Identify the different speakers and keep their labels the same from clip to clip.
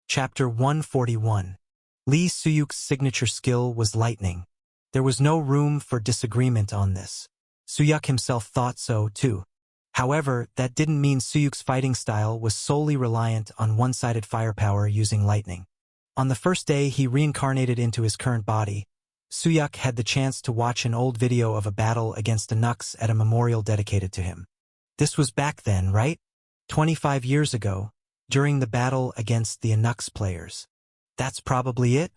Speaker 1: Chapter 141. Lee Suyuk's signature skill was lightning. There was no room for disagreement on this. Suyuk himself thought so, too. However, that didn't mean Suyuk's fighting style was solely reliant on one-sided firepower using lightning. On the first day he reincarnated into his current body, Suyuk had the chance to watch an old video of a battle against Anux at a memorial dedicated to him. This was back then, right? 25 years ago, during the battle against the Anux players. That's probably it?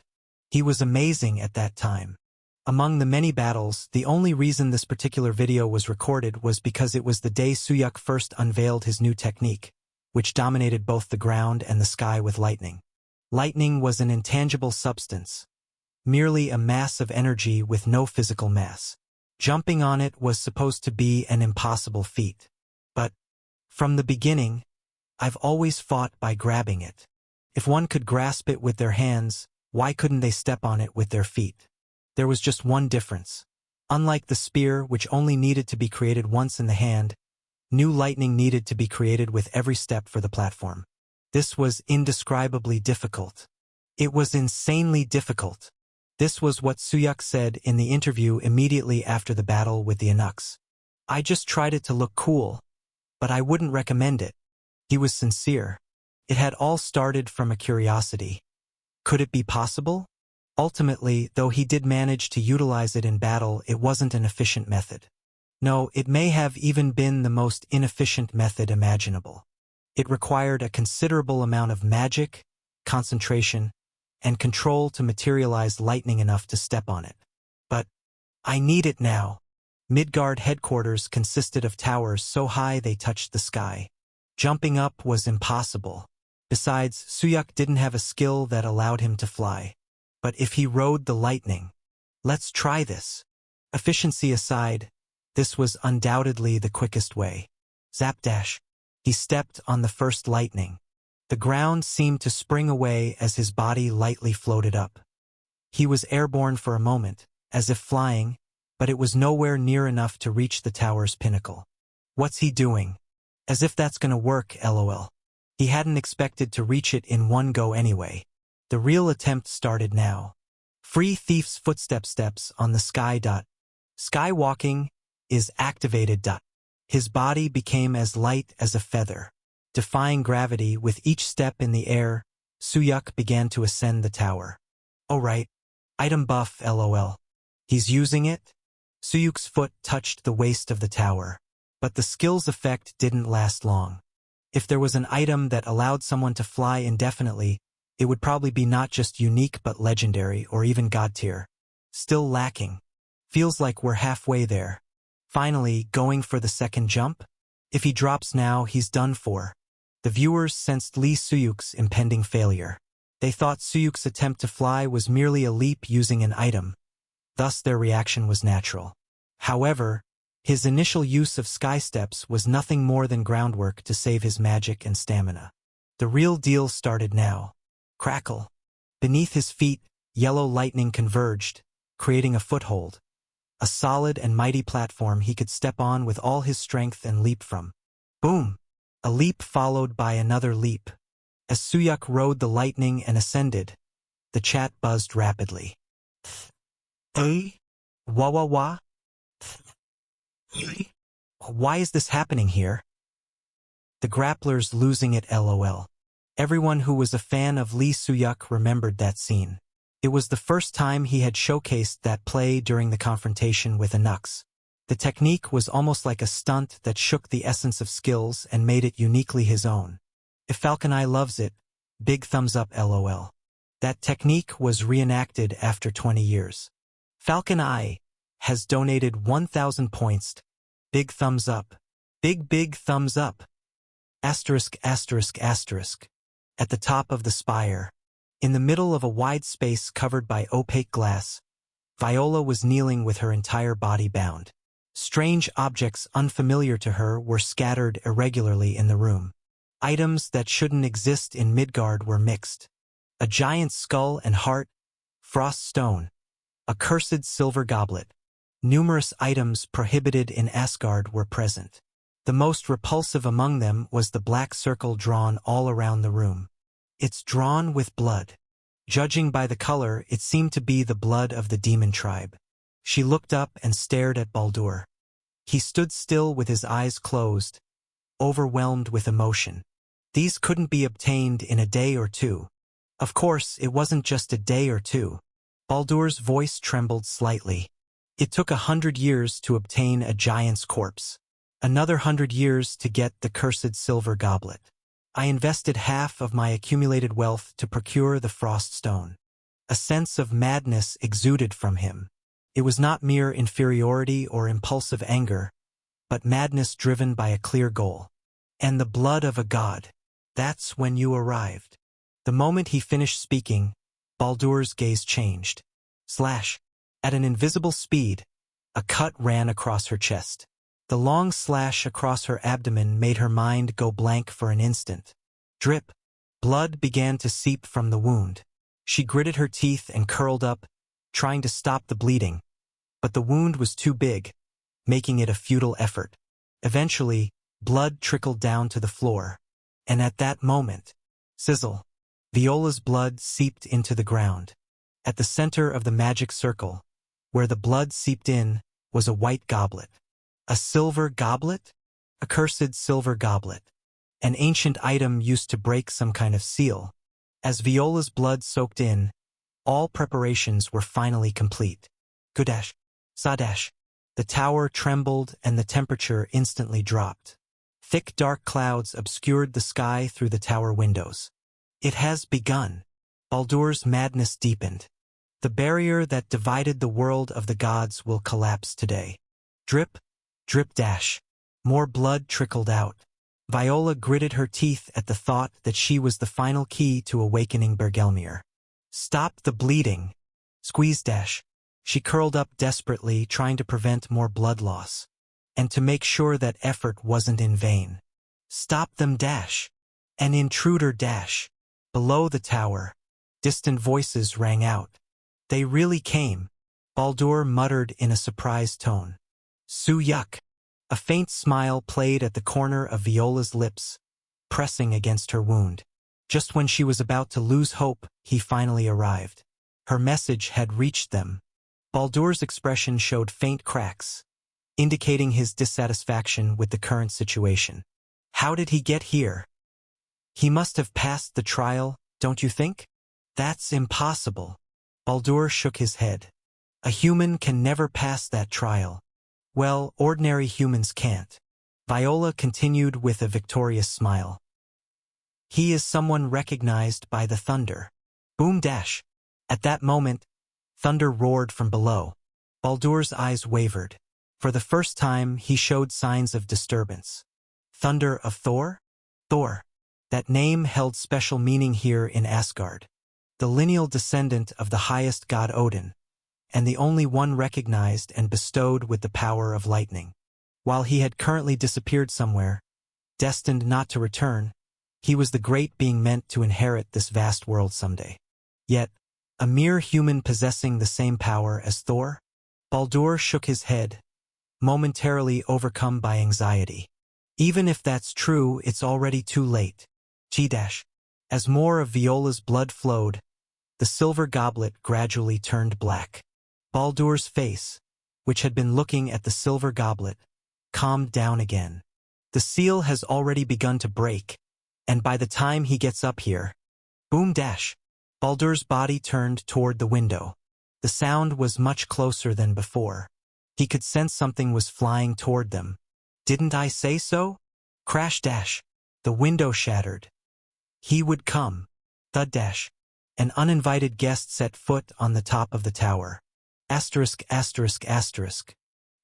Speaker 1: He was amazing at that time. Among the many battles, the only reason this particular video was recorded was because it was the day Suyuk first unveiled his new technique, which dominated both the ground and the sky with lightning. Lightning was an intangible substance, merely a mass of energy with no physical mass. Jumping on it was supposed to be an impossible feat. But, from the beginning, I've always fought by grabbing it. If one could grasp it with their hands, why couldn't they step on it with their feet? There was just one difference. Unlike the spear, which only needed to be created once in the hand, new lightning needed to be created with every step for the platform. This was indescribably difficult. It was insanely difficult. This was what Suyuk said in the interview immediately after the battle with the Anux. I just tried it to look cool, but I wouldn't recommend it. He was sincere. It had all started from a curiosity. Could it be possible? Ultimately, though he did manage to utilize it in battle, it wasn't an efficient method. No, it may have even been the most inefficient method imaginable. It required a considerable amount of magic, concentration, and control to materialize lightning enough to step on it. But I need it now. Midgard headquarters consisted of towers so high they touched the sky. Jumping up was impossible. Besides, Suyuk didn't have a skill that allowed him to fly. But if he rode the lightning, let's try this. Efficiency aside, this was undoubtedly the quickest way. Zapdash. He stepped on the first lightning. The ground seemed to spring away as his body lightly floated up. He was airborne for a moment, as if flying, but it was nowhere near enough to reach the tower's pinnacle. What's he doing? As if that's gonna work, lol. He hadn't expected to reach it in one go anyway. The real attempt started now. Free Thief's footsteps steps on the sky. Skywalking is activated. His body became as light as a feather. Defying gravity with each step in the air, Suyuk began to ascend the tower. Oh right. Item buff lol. He's using it? Suyuk's foot touched the waist of the tower. But the skill's effect didn't last long. If there was an item that allowed someone to fly indefinitely, it would probably be not just unique but legendary or even god tier. Still lacking. Feels like we're halfway there. Finally, going for the second jump? If he drops now, he's done for. The viewers sensed Lee Suyuk's impending failure. They thought Suyuk's attempt to fly was merely a leap using an item. Thus their reaction was natural. However, his initial use of sky steps was nothing more than groundwork to save his magic and stamina. The real deal started now. Crackle. Beneath his feet, yellow lightning converged, creating a foothold. A solid and mighty platform he could step on with all his strength and leap from. Boom! A leap followed by another leap. As Suyuk rode the lightning and ascended, the chat buzzed rapidly. Hey? Wah? Why is this happening here? The grappler's losing it lol. Everyone who was a fan of Lee Suyuk remembered that scene. It was the first time he had showcased that play during the confrontation with Anux. The technique was almost like a stunt that shook the essence of skills and made it uniquely his own. If Falcon Eye loves it, big thumbs up lol. That technique was reenacted after 20 years. Falcon Eye has donated 1,000 points. Big thumbs up. Big thumbs up. Asterisk. At the top of the spire, in the middle of a wide space covered by opaque glass, Viola was kneeling with her entire body bound. Strange objects unfamiliar to her were scattered irregularly in the room. Items that shouldn't exist in Midgard were mixed. A giant skull and heart, frost stone, a cursed silver goblet. Numerous items prohibited in Asgard were present. The most repulsive among them was the black circle drawn all around the room. It's drawn with blood. Judging by the color, it seemed to be the blood of the demon tribe. She looked up and stared at Baldur. He stood still with his eyes closed, overwhelmed with emotion. These couldn't be obtained in a day or two. Of course, it wasn't just a day or two. Baldur's voice trembled slightly. It took 100 years to obtain a giant's corpse. Another 100 years to get the cursed silver goblet. I invested half of my accumulated wealth to procure the frost stone. A sense of madness exuded from him. It was not mere inferiority or impulsive anger, but madness driven by a clear goal. And the blood of a god. That's when you arrived. The moment he finished speaking, Baldur's gaze changed. Slash. At an invisible speed, a cut ran across her chest. The long slash across her abdomen made her mind go blank for an instant. Drip. Blood began to seep from the wound. She gritted her teeth and curled up, trying to stop the bleeding. But the wound was too big, making it a futile effort. Eventually, blood trickled down to the floor. And at that moment, sizzle, Viola's blood seeped into the ground. At the center of the magic circle, where the blood seeped in, was a white goblet. A silver goblet? A cursed silver goblet. An ancient item used to break some kind of seal. As Viola's blood soaked in, all preparations were finally complete. Gudash. Sadash. The tower trembled and the temperature instantly dropped. Thick dark clouds obscured the sky through the tower windows. It has begun. Baldur's madness deepened. The barrier that divided the world of the gods will collapse today. Drip, drip dash. More blood trickled out. Viola gritted her teeth at the thought that she was the final key to awakening Bergelmir. Stop the bleeding. Squeeze dash. She curled up desperately, trying to prevent more blood loss. And to make sure that effort wasn't in vain. Stop them dash. An intruder dash. Below the tower, distant voices rang out. They really came, Baldur muttered in a surprised tone. Suyuk. A faint smile played at the corner of Viola's lips, pressing against her wound. Just when she was about to lose hope, he finally arrived. Her message had reached them. Baldur's expression showed faint cracks, indicating his dissatisfaction with the current situation. How did he get here? He must have passed the trial, don't you think? That's impossible. Baldur shook his head. A human can never pass that trial. Well, ordinary humans can't. Viola continued with a victorious smile. He is someone recognized by the thunder. Boom dash. At that moment, thunder roared from below. Baldur's eyes wavered. For the first time, he showed signs of disturbance. Thunder of Thor? Thor. That name held special meaning here in Asgard. The lineal descendant of the highest god Odin, and the only one recognized and bestowed with the power of lightning. While he had currently disappeared somewhere, destined not to return, he was the great being meant to inherit this vast world someday. Yet, a mere human possessing the same power as Thor? Baldur shook his head, momentarily overcome by anxiety. Even if that's true, it's already too late. G-dash. As more of Viola's blood flowed, the silver goblet gradually turned black. Baldur's face, which had been looking at the silver goblet, calmed down again. The seal has already begun to break, and by the time he gets up here, boom dash, Baldur's body turned toward the window. The sound was much closer than before. He could sense something was flying toward them. Didn't I say so? Crash dash. The window shattered. He would come. Thud dash. An uninvited guest set foot on the top of the tower. Asterisk asterisk asterisk.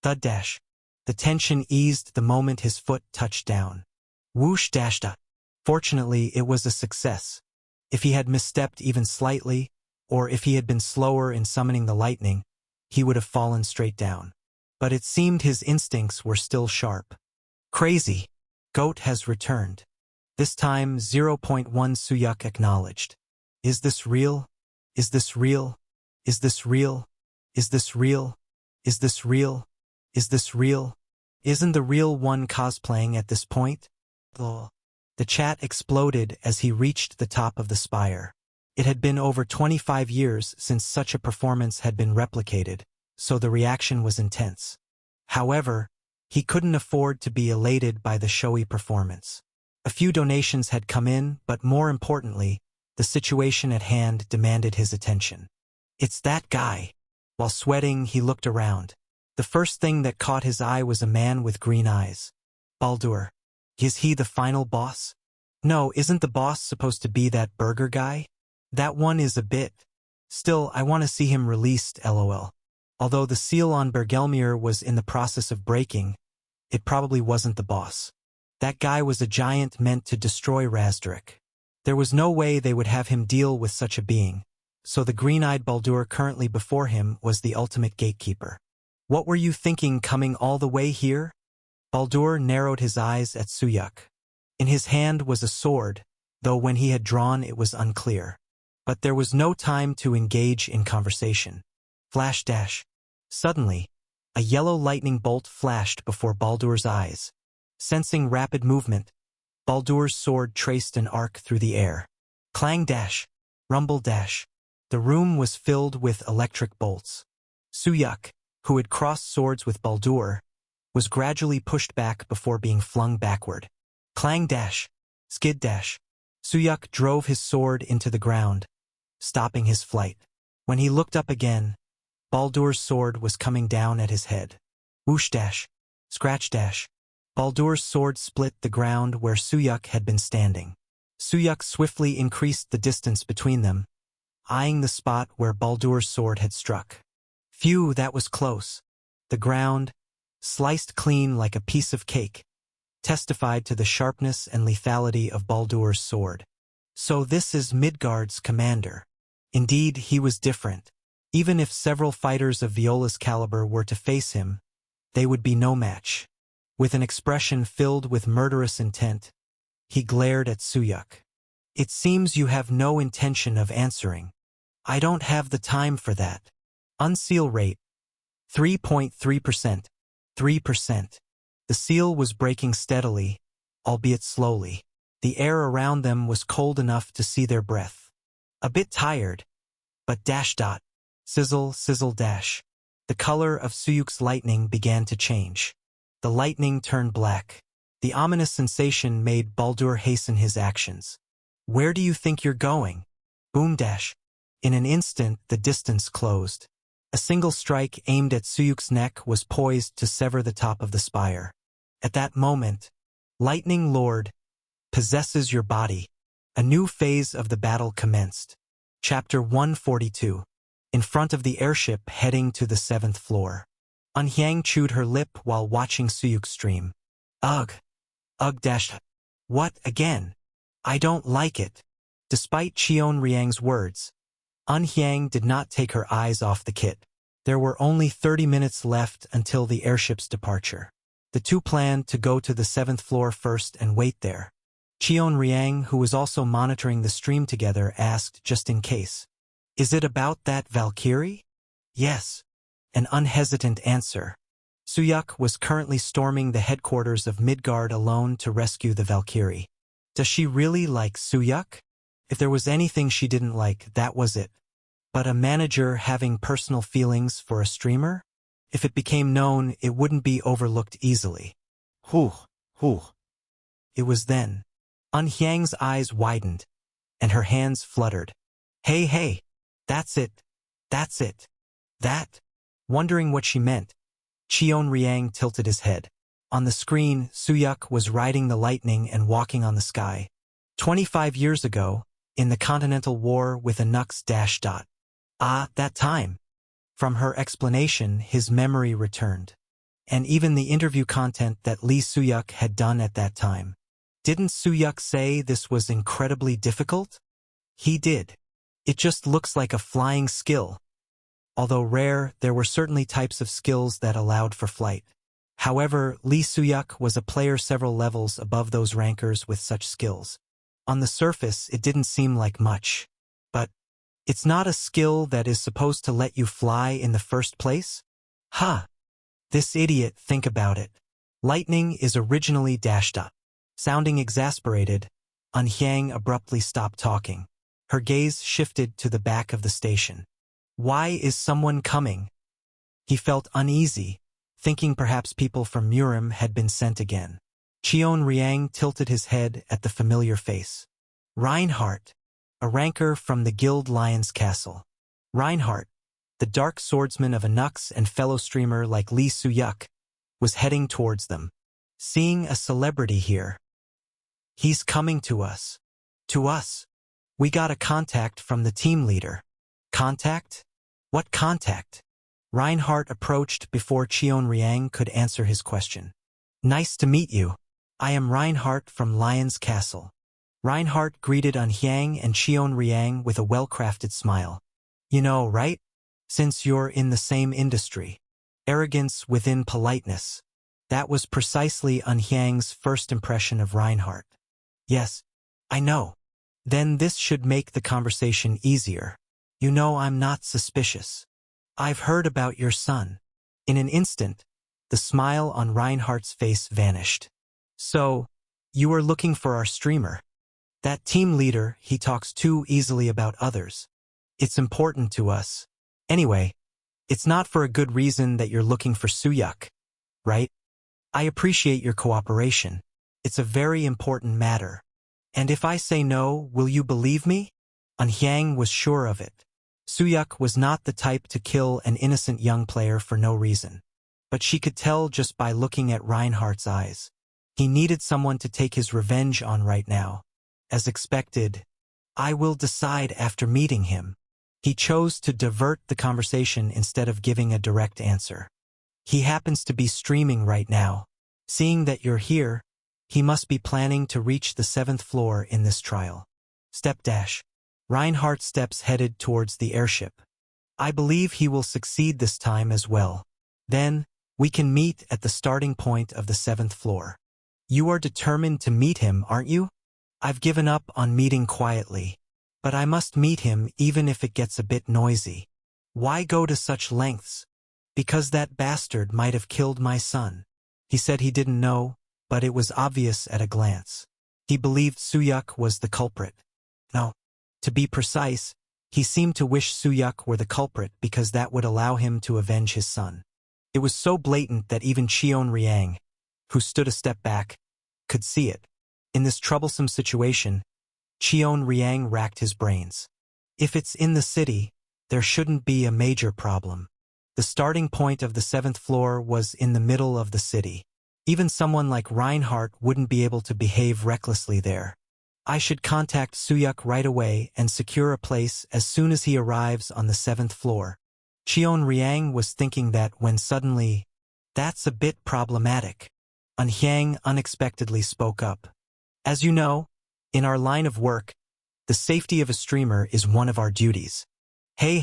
Speaker 1: Thud dash. The tension eased the moment his foot touched down. Whoosh dash da. Fortunately, it was a success. If he had misstepped even slightly, or if he had been slower in summoning the lightning, he would have fallen straight down. But it seemed his instincts were still sharp. Crazy. Goat has returned. This time 0.1 Suyuk acknowledged. Is this real? Is this real? Is this real? Is this real? Is this real? Is this real? Isn't the real one cosplaying at this point? The chat exploded as he reached the top of the spire. It had been over 25 years since such a performance had been replicated, so the reaction was intense. However, he couldn't afford to be elated by the showy performance. A few donations had come in, but more importantly, the situation at hand demanded his attention. It's that guy. While sweating, he looked around. The first thing that caught his eye was a man with green eyes. Baldur. Is he the final boss? No, isn't the boss supposed to be that burger guy? That one is a bit. Still, I want to see him released, lol. Although the seal on Bergelmir was in the process of breaking, it probably wasn't the boss. That guy was a giant meant to destroy Razdrik. There was no way they would have him deal with such a being, so the green-eyed Baldur currently before him was the ultimate gatekeeper. What were you thinking coming all the way here? Baldur narrowed his eyes at Suyuk. In his hand was a sword, though when he had drawn it was unclear. But there was no time to engage in conversation. Flash dash. Suddenly, a yellow lightning bolt flashed before Baldur's eyes. Sensing rapid movement, Baldur's sword traced an arc through the air. Clang dash. Rumble dash. The room was filled with electric bolts. Suyuk, who had crossed swords with Baldur, was gradually pushed back before being flung backward. Clang dash. Skid dash. Suyuk drove his sword into the ground, stopping his flight. When he looked up again, Baldur's sword was coming down at his head. Whoosh dash. Scratch dash. Baldur's sword split the ground where Suyuk had been standing. Suyuk swiftly increased the distance between them, eyeing the spot where Baldur's sword had struck. Phew, that was close. The ground, sliced clean like a piece of cake, testified to the sharpness and lethality of Baldur's sword. So this is Midgard's commander. Indeed, he was different. Even if several fighters of Viola's caliber were to face him, they would be no match. With an expression filled with murderous intent, he glared at Suyuk. It seems you have no intention of answering. I don't have the time for that. Unseal rate. 3.3%. 3%. The seal was breaking steadily, albeit slowly. The air around them was cold enough to see their breath. A bit tired, but dash dot. Sizzle, sizzle dash. The color of Suyuk's lightning began to change. The lightning turned black. The ominous sensation made Baldur hasten his actions. Where do you think you're going? Boom dash. In an instant, the distance closed. A single strike aimed at Suyuk's neck was poised to sever the top of the spire. At that moment, Lightning Lord possesses your body. A new phase of the battle commenced. Chapter 142. In front of the airship heading to the 7th floor. Unhyang chewed her lip while watching Suyuk stream. Ugh. Ugh dash. What again? I don't like it. Despite Cheon Riang's words, Unhyang did not take her eyes off the kit. There were only 30 minutes left until the airship's departure. The two planned to go to the 7th floor first and wait there. Cheon Riang, who was also monitoring the stream together, asked just in case. Is it about that Valkyrie? Yes. An unhesitant answer. Suyuk was currently storming the headquarters of Midgard alone to rescue the Valkyrie. Does she really like Suyuk? If there was anything she didn't like, that was it. But a manager having personal feelings for a streamer? If it became known, it wouldn't be overlooked easily. Whew. It was then. Unhyang's eyes widened, and her hands fluttered. Hey, that's it. That. Wondering what she meant, Cheon Riang tilted his head. On the screen, Suyuk was riding the lightning and walking on the sky. 25 years ago, in the Continental War with a Nux dash dot. Ah, that time. From her explanation, his memory returned. And even the interview content that Lee Suyuk had done at that time. Didn't Suyuk say this was incredibly difficult? He did. It just looks like a flying skill. Although rare, there were certainly types of skills that allowed for flight. However, Lee Suyuk was a player several levels above those rankers with such skills. On the surface, it didn't seem like much. But it's not a skill that is supposed to let you fly in the first place? Huh. This idiot, think about it. Lightning is originally dash dot. Sounding exasperated, Hyang abruptly stopped talking. Her gaze shifted to the back of the station. Why is someone coming? He felt uneasy, thinking perhaps people from Murim had been sent again. Cheon Riang tilted his head at the familiar face. Reinhardt, a ranker from the Guild Lion's Castle. Reinhardt, the dark swordsman of Anux and fellow streamer like Lee Suyuk, was heading towards them. Seeing a celebrity here. He's coming to us. To us. We got a contact from the team leader. Contact? What contact? Reinhardt approached before Cheon Riang could answer his question. Nice to meet you. I am Reinhardt from Lion's Castle. Reinhardt greeted Hyang and Cheon Riang with a well-crafted smile. You know, right? Since you're in the same industry. Arrogance within politeness. That was precisely Hyang's first impression of Reinhardt. Yes, I know. Then this should make the conversation easier. You know I'm not suspicious. I've heard about your son. In an instant, the smile on Reinhardt's face vanished. So, you are looking for our streamer. That team leader, he talks too easily about others. It's important to us. Anyway, it's not for a good reason that you're looking for Suyuk, right? I appreciate your cooperation. It's a very important matter. And if I say no, will you believe me? Hyang was sure of it. Suyuk was not the type to kill an innocent young player for no reason. But she could tell just by looking at Reinhardt's eyes. He needed someone to take his revenge on right now. As expected, I will decide after meeting him. He chose to divert the conversation instead of giving a direct answer. He happens to be streaming right now. Seeing that you're here, he must be planning to reach the 7th floor in this trial. Step dash. Reinhardt steps headed towards the airship. I believe he will succeed this time as well. Then, we can meet at the starting point of the 7th floor. You are determined to meet him, aren't you? I've given up on meeting quietly. But I must meet him even if it gets a bit noisy. Why go to such lengths? Because that bastard might have killed my son. He said he didn't know, but it was obvious at a glance. He believed Suyuk was the culprit. No. To be precise, he seemed to wish Suyuk were the culprit because that would allow him to avenge his son. It was so blatant that even Cheon Riang, who stood a step back, could see it. In this troublesome situation, Cheon Riang racked his brains. If it's in the city, there shouldn't be a major problem. The starting point of the 7th floor was in the middle of the city. Even someone like Reinhardt wouldn't be able to behave recklessly there. I should contact Suyuk right away and secure a place as soon as he arrives on the 7th floor. Cheon Riang was thinking that when suddenly, that's a bit problematic. Hyang unexpectedly spoke up. As you know, in our line of work, the safety of a streamer is one of our duties. Hey,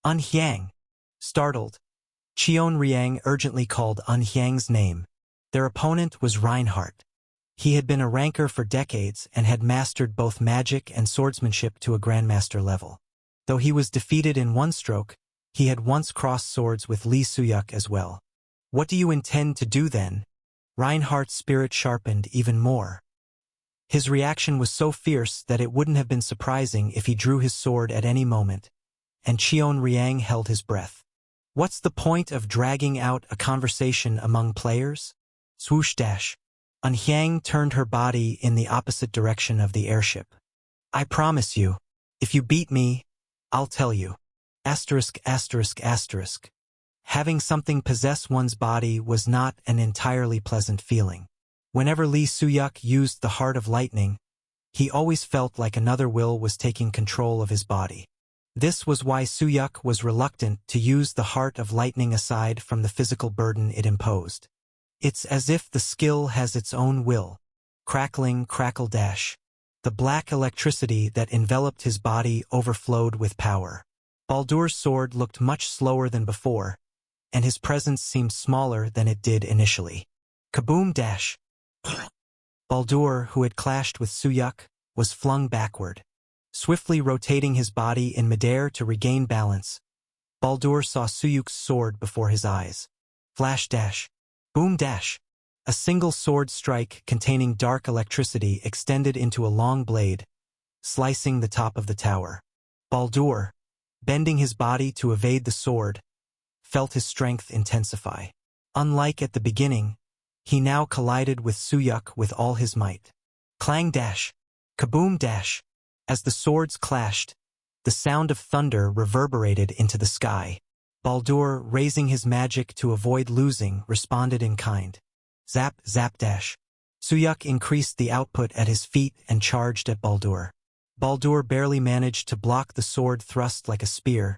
Speaker 1: Hyang. Startled, Cheon Riang urgently called Hyang's name. Their opponent was Reinhardt. He had been a ranker for decades and had mastered both magic and swordsmanship to a grandmaster level. Though he was defeated in one stroke, he had once crossed swords with Lee Suyuk as well. What do you intend to do then? Reinhardt's spirit sharpened even more. His reaction was so fierce that it wouldn't have been surprising if he drew his sword at any moment, and Cheon Riang held his breath. What's the point of dragging out a conversation among players? Swoosh dash. Hyang turned her body in the opposite direction of the airship. I promise you, if you beat me, I'll tell you. Asterisk. Having something possess one's body was not an entirely pleasant feeling. Whenever Lee Suyuk used the Heart of Lightning, he always felt like another will was taking control of his body. This was why Suyuk was reluctant to use the Heart of Lightning aside from the physical burden it imposed. It's as if the skill has its own will. Crackling, crackle dash. The black electricity that enveloped his body overflowed with power. Baldur's sword looked much slower than before, and his presence seemed smaller than it did initially. Kaboom dash. Baldur, who had clashed with Suyuk, was flung backward. Swiftly rotating his body in midair to regain balance, Baldur saw Suyuk's sword before his eyes. Flash dash. Boom dash. A single sword strike containing dark electricity extended into a long blade, slicing the top of the tower. Baldur, bending his body to evade the sword, felt his strength intensify. Unlike at the beginning, he now collided with Suyuk with all his might. Clang dash, kaboom dash. As the swords clashed, the sound of thunder reverberated into the sky. Baldur, raising his magic to avoid losing, responded in kind. Zap, zap dash. Suyuk increased the output at his feet and charged at Baldur. Baldur barely managed to block the sword thrust like a spear,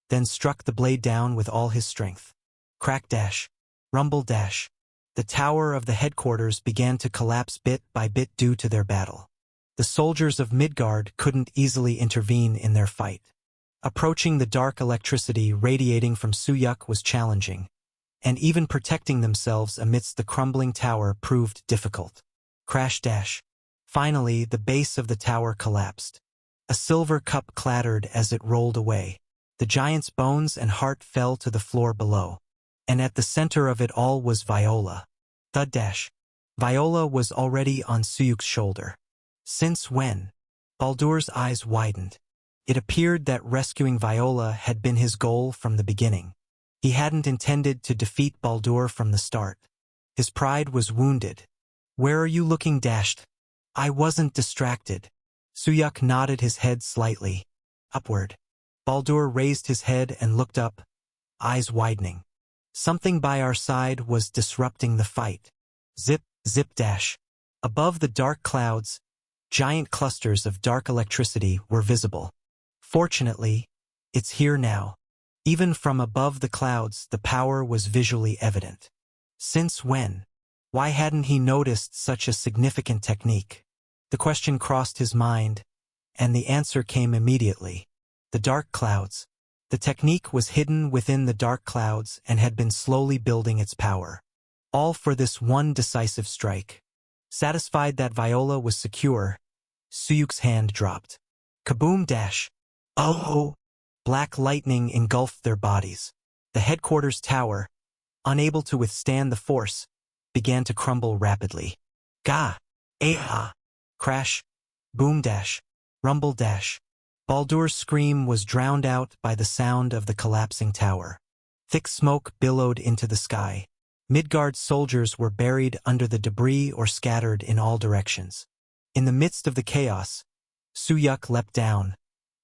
Speaker 1: then struck the blade down with all his strength. Crack dash, rumble dash. The tower of the headquarters began to collapse bit by bit due to their battle. The soldiers of Midgard couldn't easily intervene in their fight. Approaching the dark electricity radiating from Suyuk was challenging, and even protecting themselves amidst the crumbling tower proved difficult. Crash dash. Finally, the base of the tower collapsed. A silver cup clattered as it rolled away. The giant's bones and heart fell to the floor below. And at the center of it all was Viola. Thud dash. Viola was already on Suyuk's shoulder. Since when? Baldur's eyes widened. It appeared that rescuing Viola had been his goal from the beginning. He hadn't intended to defeat Baldur from the start. His pride was wounded. Where are you looking dashed? I wasn't distracted. Suyuk nodded his head slightly. Upward. Baldur raised his head and looked up, eyes widening. Something by our side was disrupting the fight. Zip, zip dash. Above the dark clouds, giant clusters of dark electricity were visible. Fortunately, it's here now. Even from above the clouds, the power was visually evident. Since when? Why hadn't he noticed such a significant technique? The question crossed his mind, and the answer came immediately. The dark clouds. The technique was hidden within the dark clouds and had been slowly building its power. All for this one decisive strike. Satisfied that Viola was secure, Suyuk's hand dropped. Kaboom dash. Oh! Black lightning engulfed their bodies. The headquarters tower, unable to withstand the force, began to crumble rapidly. Ga! Ah! Crash! Boom dash! Rumble dash! Baldur's scream was drowned out by the sound of the collapsing tower. Thick smoke billowed into the sky. Midgard's soldiers were buried under the debris or scattered in all directions. In the midst of the chaos, Suyuk leapt down,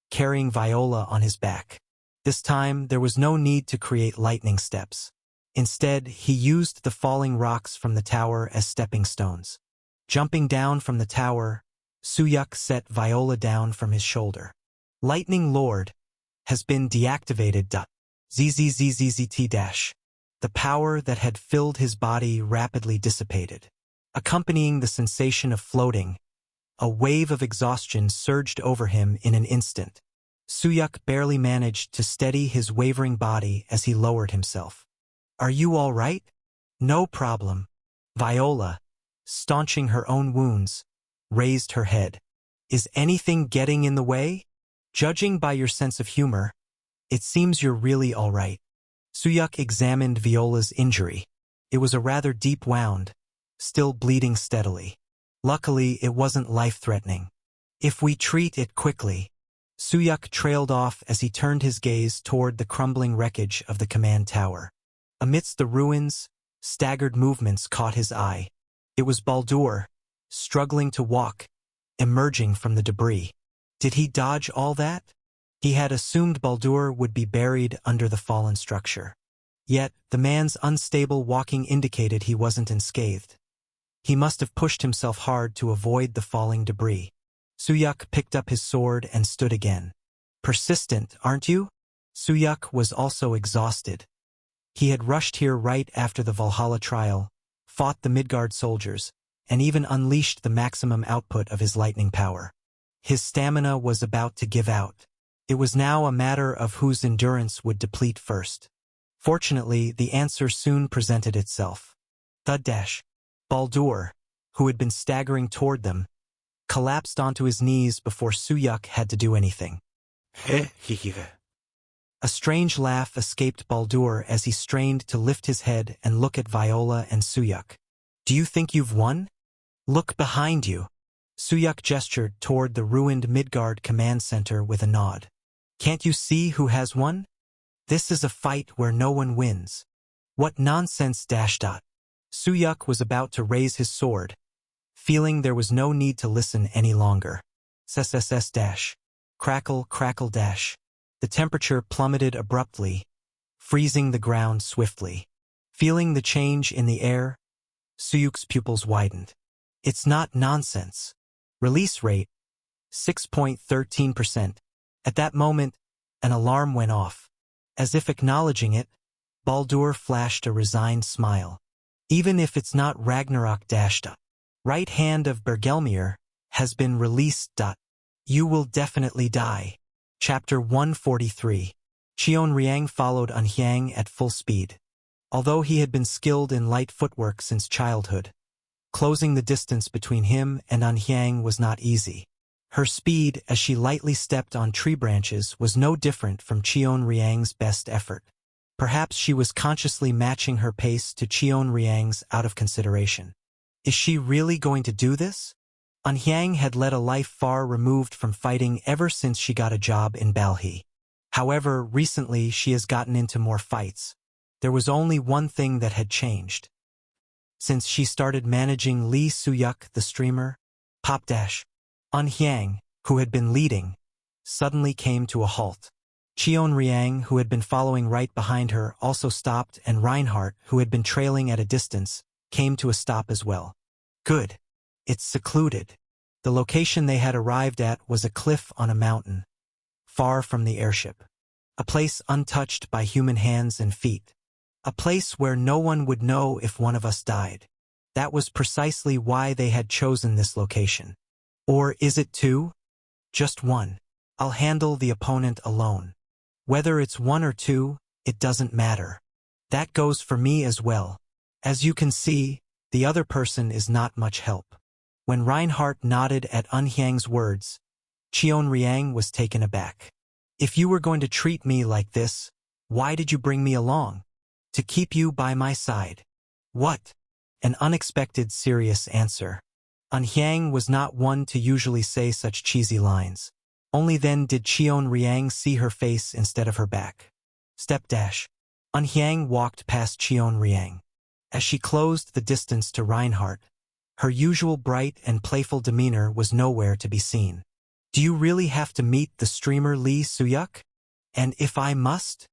Speaker 1: carrying Viola on his back. This time, there was no need to create lightning steps. Instead, he used the falling rocks from the tower as stepping stones. Jumping down from the tower, Suyuk set Viola down from his shoulder. Lightning Lord has been deactivated. ZZZZZT-. The power that had filled his body rapidly dissipated. Accompanying the sensation of floating, a wave of exhaustion surged over him in an instant. Suyuk barely managed to steady his wavering body as he lowered himself. Are you all right? No problem. Viola, staunching her own wounds, raised her head. Is anything getting in the way? Judging by your sense of humor, it seems you're really all right. Suyuk examined Viola's injury. It was a rather deep wound, still bleeding steadily. Luckily, it wasn't life-threatening. If we treat it quickly. Suyuk trailed off as he turned his gaze toward the crumbling wreckage of the command tower. Amidst the ruins, staggered movements caught his eye. It was Baldur, struggling to walk, emerging from the debris. Did he dodge all that? He had assumed Baldur would be buried under the fallen structure. Yet, the man's unstable walking indicated he wasn't unscathed. He must have pushed himself hard to avoid the falling debris. Suyuk picked up his sword and stood again. Persistent, aren't you? Suyuk was also exhausted. He had rushed here right after the Valhalla trial, fought the Midgard soldiers, and even unleashed the maximum output of his lightning power. His stamina was about to give out. It was now a matter of whose endurance would deplete first. Fortunately, the answer soon presented itself. Thud dash. Baldur, who had been staggering toward them, collapsed onto his knees before Suyuk had to do anything. A strange laugh escaped Baldur as he strained to lift his head and look at Viola and Suyuk. Do you think you've won? Look behind you. Suyuk gestured toward the ruined Midgard command center with a nod. Can't you see who has won? This is a fight where no one wins. What nonsense dash dot. Suyuk was about to raise his sword, feeling there was no need to listen any longer. SSS dash. Crackle, crackle dash. The temperature plummeted abruptly, freezing the ground swiftly. Feeling the change in the air, Suyuk's pupils widened. It's not nonsense. Release rate, 6.13%. At that moment, an alarm went off. As if acknowledging it, Baldur flashed a resigned smile. Even if it's not Ragnarok dash dot. Right hand of Bergelmir has been released dot. You will definitely die. Chapter 143. Cheon Riang followed Anhyang at full speed. Although he had been skilled in light footwork since childhood, closing the distance between him and Anhyang was not easy. Her speed as she lightly stepped on tree branches was no different from Cheon Riang's best effort. Perhaps she was consciously matching her pace to Cheon Riang's out of consideration. Is she really going to do this? Anhyang had led a life far removed from fighting ever since she got a job in Balhi. However, recently she has gotten into more fights. There was only one thing that had changed. Since she started managing Lee Suyuk, the streamer, Pop Dash, Anhyang, who had been leading, suddenly came to a halt. Cheon Riang, who had been following right behind her, also stopped, and Reinhardt, who had been trailing at a distance, came to a stop as well. Good. It's secluded. The location they had arrived at was a cliff on a mountain, far from the airship. A place untouched by human hands and feet. A place where no one would know if one of us died. That was precisely why they had chosen this location. Or is it two? Just one. I'll handle the opponent alone. Whether it's one or two, it doesn't matter. That goes for me as well. As you can see, the other person is not much help. When Reinhardt nodded at Anhyang's words, Cheon Riang was taken aback. If you were going to treat me like this, why did you bring me along? To keep you by my side. What? An unexpected serious answer. Anhyang was not one to usually say such cheesy lines. Only then did Cheon Riang see her face instead of her back. Step dash. Anhyang walked past Cheon Riang. As she closed the distance to Reinhardt, her usual bright and playful demeanor was nowhere to be seen. Do you really have to meet the streamer Lee Suyuk? And if I must?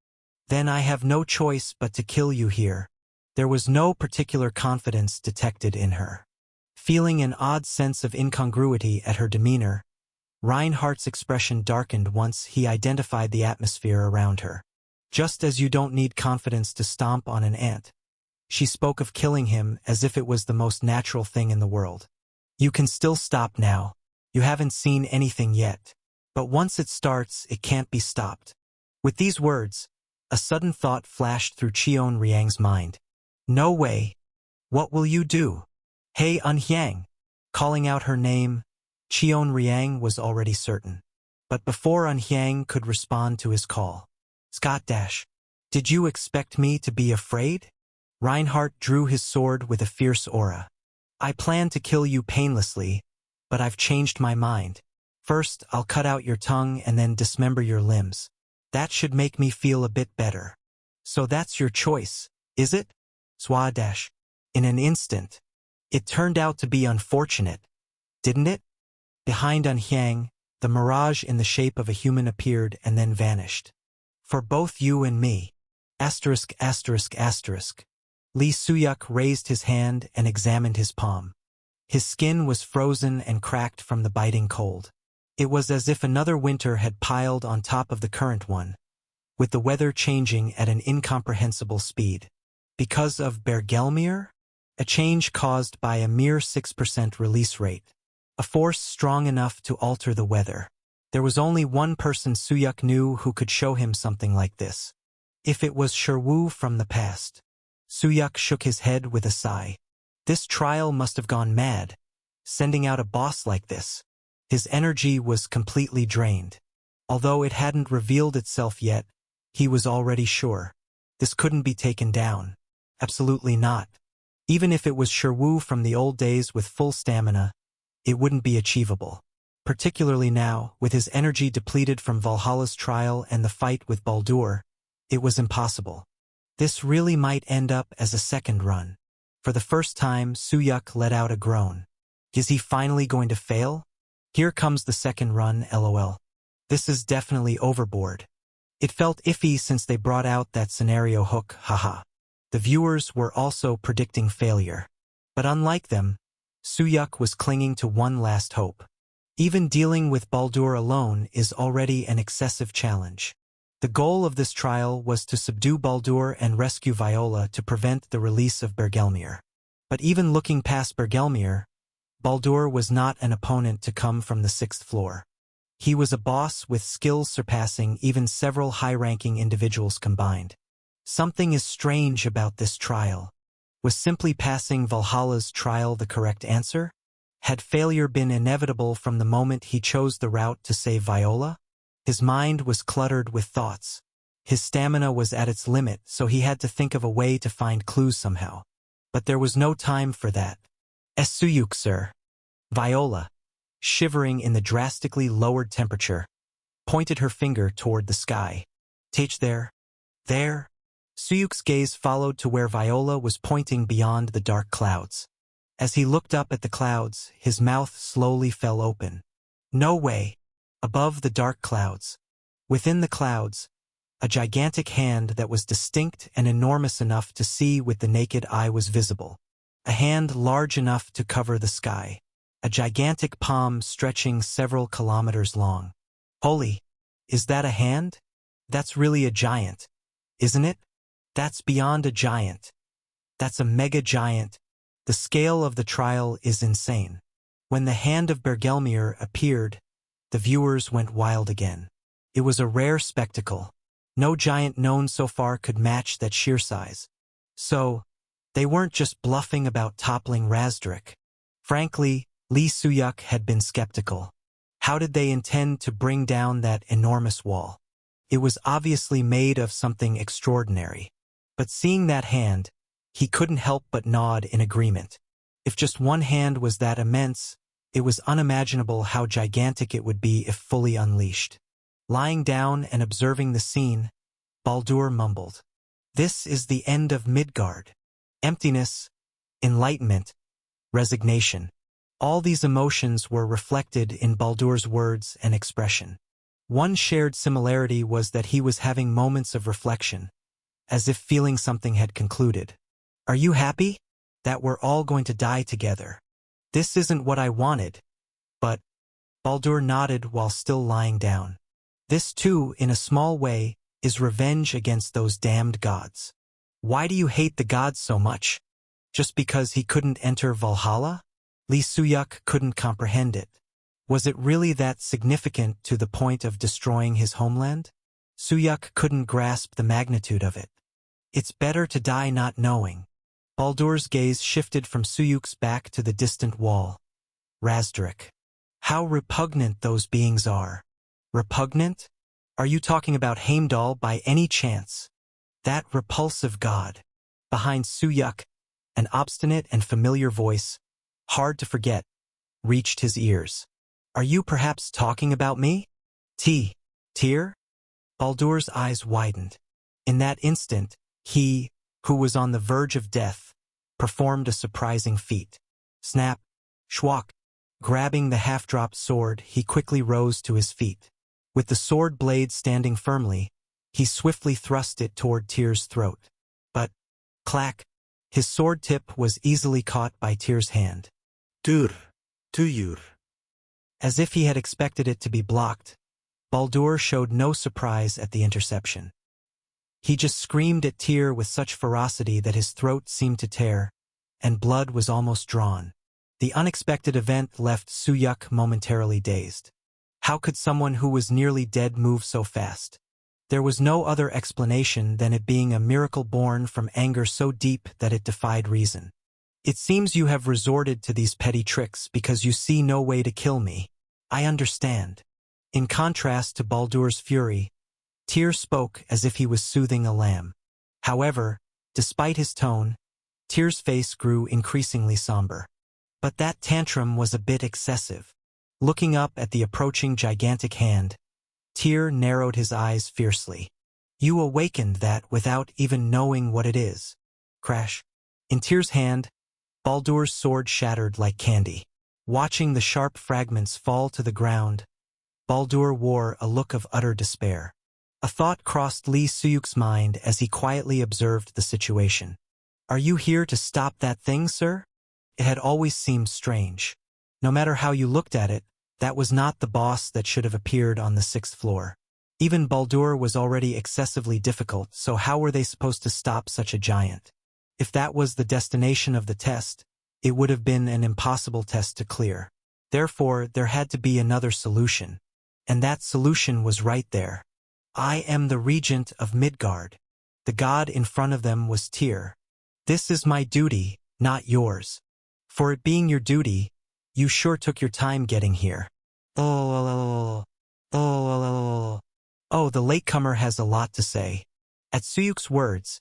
Speaker 1: Then I have no choice but to kill you here. There was no particular confidence detected in her. Feeling an odd sense of incongruity at her demeanor, Reinhardt's expression darkened once he identified the atmosphere around her. Just as you don't need confidence to stomp on an ant. She spoke of killing him as if it was the most natural thing in the world. You can still stop now. You haven't seen anything yet. But once it starts, it can't be stopped. With these words, a sudden thought flashed through Cheon Riang's mind. No way. What will you do? Hey Anhyang. Calling out her name, Cheon Riang was already certain. But before Anhyang could respond to his call, Scott Dash, did you expect me to be afraid? Reinhardt drew his sword with a fierce aura. I plan to kill you painlessly, but I've changed my mind. First, I'll cut out your tongue and then dismember your limbs. That should make me feel a bit better. So that's your choice, is it? Swadash. In an instant. It turned out to be unfortunate, didn't it? Behind Anhyang, the mirage in the shape of a human appeared and then vanished. For both you and me. Asterisk, asterisk, asterisk. Lee Suyuk raised his hand and examined his palm. His skin was frozen and cracked from the biting cold. It was as if another winter had piled on top of the current one, with the weather changing at an incomprehensible speed. Because of Bergelmir? A change caused by a mere 6% release rate. A force strong enough to alter the weather. There was only one person Suyuk knew who could show him something like this. If it was Sherwoo from the past. Suyuk shook his head with a sigh. This trial must have gone mad, sending out a boss like this. His energy was completely drained. Although it hadn't revealed itself yet, he was already sure. This couldn't be taken down. Absolutely not. Even if it was Sherwoo from the old days with full stamina, it wouldn't be achievable. Particularly now, with his energy depleted from Valhalla's trial and the fight with Baldur, it was impossible. This really might end up as a second run. For the first time, Suyuk let out a groan. Is he finally going to fail? Here comes the second run, lol. This is definitely overboard. It felt iffy since they brought out that scenario hook, haha. The viewers were also predicting failure. But unlike them, Suyuk was clinging to one last hope. Even dealing with Baldur alone is already an excessive challenge. The goal of this trial was to subdue Baldur and rescue Viola to prevent the release of Bergelmir. But even looking past Bergelmir, Baldur was not an opponent to come from the 6th floor. He was a boss with skills surpassing even several high-ranking individuals combined. Something is strange about this trial. Was simply passing Valhalla's trial the correct answer? Had failure been inevitable from the moment he chose the route to save Viola? His mind was cluttered with thoughts. His stamina was at its limit, so he had to think of a way to find clues somehow. But there was no time for that. Suyuk, sir. Viola, shivering in the drastically lowered temperature, pointed her finger toward the sky. Take there. There. Suyuk's gaze followed to where Viola was pointing beyond the dark clouds. As he looked up at the clouds, his mouth slowly fell open. No way. Above the dark clouds. Within the clouds, a gigantic hand that was distinct and enormous enough to see with the naked eye was visible. A hand large enough to cover the sky. A gigantic palm stretching several kilometers long. Holy, is that a hand? That's really a giant, isn't it? That's beyond a giant. That's a mega giant. The scale of the trial is insane. When the hand of Bergelmir appeared, the viewers went wild again. It was a rare spectacle. No giant known so far could match that sheer size. So, they weren't just bluffing about toppling Razdrik. Frankly, Lee Suyuk had been skeptical. How did they intend to bring down that enormous wall? It was obviously made of something extraordinary. But seeing that hand, he couldn't help but nod in agreement. If just one hand was that immense, it was unimaginable how gigantic it would be if fully unleashed. Lying down and observing the scene, Baldur mumbled. This is the end of Midgard. Emptiness, enlightenment, resignation. All these emotions were reflected in Baldur's words and expression. One shared similarity was that he was having moments of reflection, as if feeling something had concluded. Are you happy? That we're all going to die together. This isn't what I wanted. But Baldur nodded while still lying down. This too, in a small way, is revenge against those damned gods. Why do you hate the gods so much? Just because he couldn't enter Valhalla? Lee Suyuk couldn't comprehend it. Was it really that significant to the point of destroying his homeland? Suyuk couldn't grasp the magnitude of it. It's better to die not knowing. Baldur's gaze shifted from Suyuk's back to the distant wall. Razdrik. How repugnant those beings are. Repugnant? Are you talking about Heimdall by any chance? That repulsive god. Behind Suyuk, an obstinate and familiar voice, hard to forget, reached his ears. Are you perhaps talking about me? Tyr? Baldur's eyes widened. In that instant, he, who was on the verge of death, performed a surprising feat. Snap, schwak. Grabbing the half-dropped sword, he quickly rose to his feet. With the sword blade standing firmly, he swiftly thrust it toward Tyr's throat. But, clack, his sword tip was easily caught by Tyr's hand. Tyr. As if he had expected it to be blocked, Baldur showed no surprise at the interception. He just screamed at Tyr with such ferocity that his throat seemed to tear, and blood was almost drawn. The unexpected event left Suyuk momentarily dazed. How could someone who was nearly dead move so fast? There was no other explanation than it being a miracle born from anger so deep that it defied reason. It seems you have resorted to these petty tricks because you see no way to kill me. I understand. In contrast to Baldur's fury, Tyr spoke as if he was soothing a lamb. However, despite his tone, Tyr's face grew increasingly somber. But that tantrum was a bit excessive. Looking up at the approaching gigantic hand, Tyr narrowed his eyes fiercely. You awakened that without even knowing what it is. Crash. In Tyr's hand, Baldur's sword shattered like candy. Watching the sharp fragments fall to the ground, Baldur wore a look of utter despair. A thought crossed Lee Suyuk's mind as he quietly observed the situation. Are you here to stop that thing, sir? It had always seemed strange. No matter how you looked at it, that was not the boss that should have appeared on the 6th floor. Even Baldur was already excessively difficult, so how were they supposed to stop such a giant? If that was the destination of the test, it would have been an impossible test to clear. Therefore, there had to be another solution. And that solution was right there. I am the regent of Midgard. The god in front of them was Tyr. This is my duty, not yours. For it being your duty, you sure took your time getting here. Oh, the latecomer has a lot to say. At Suyuk's words,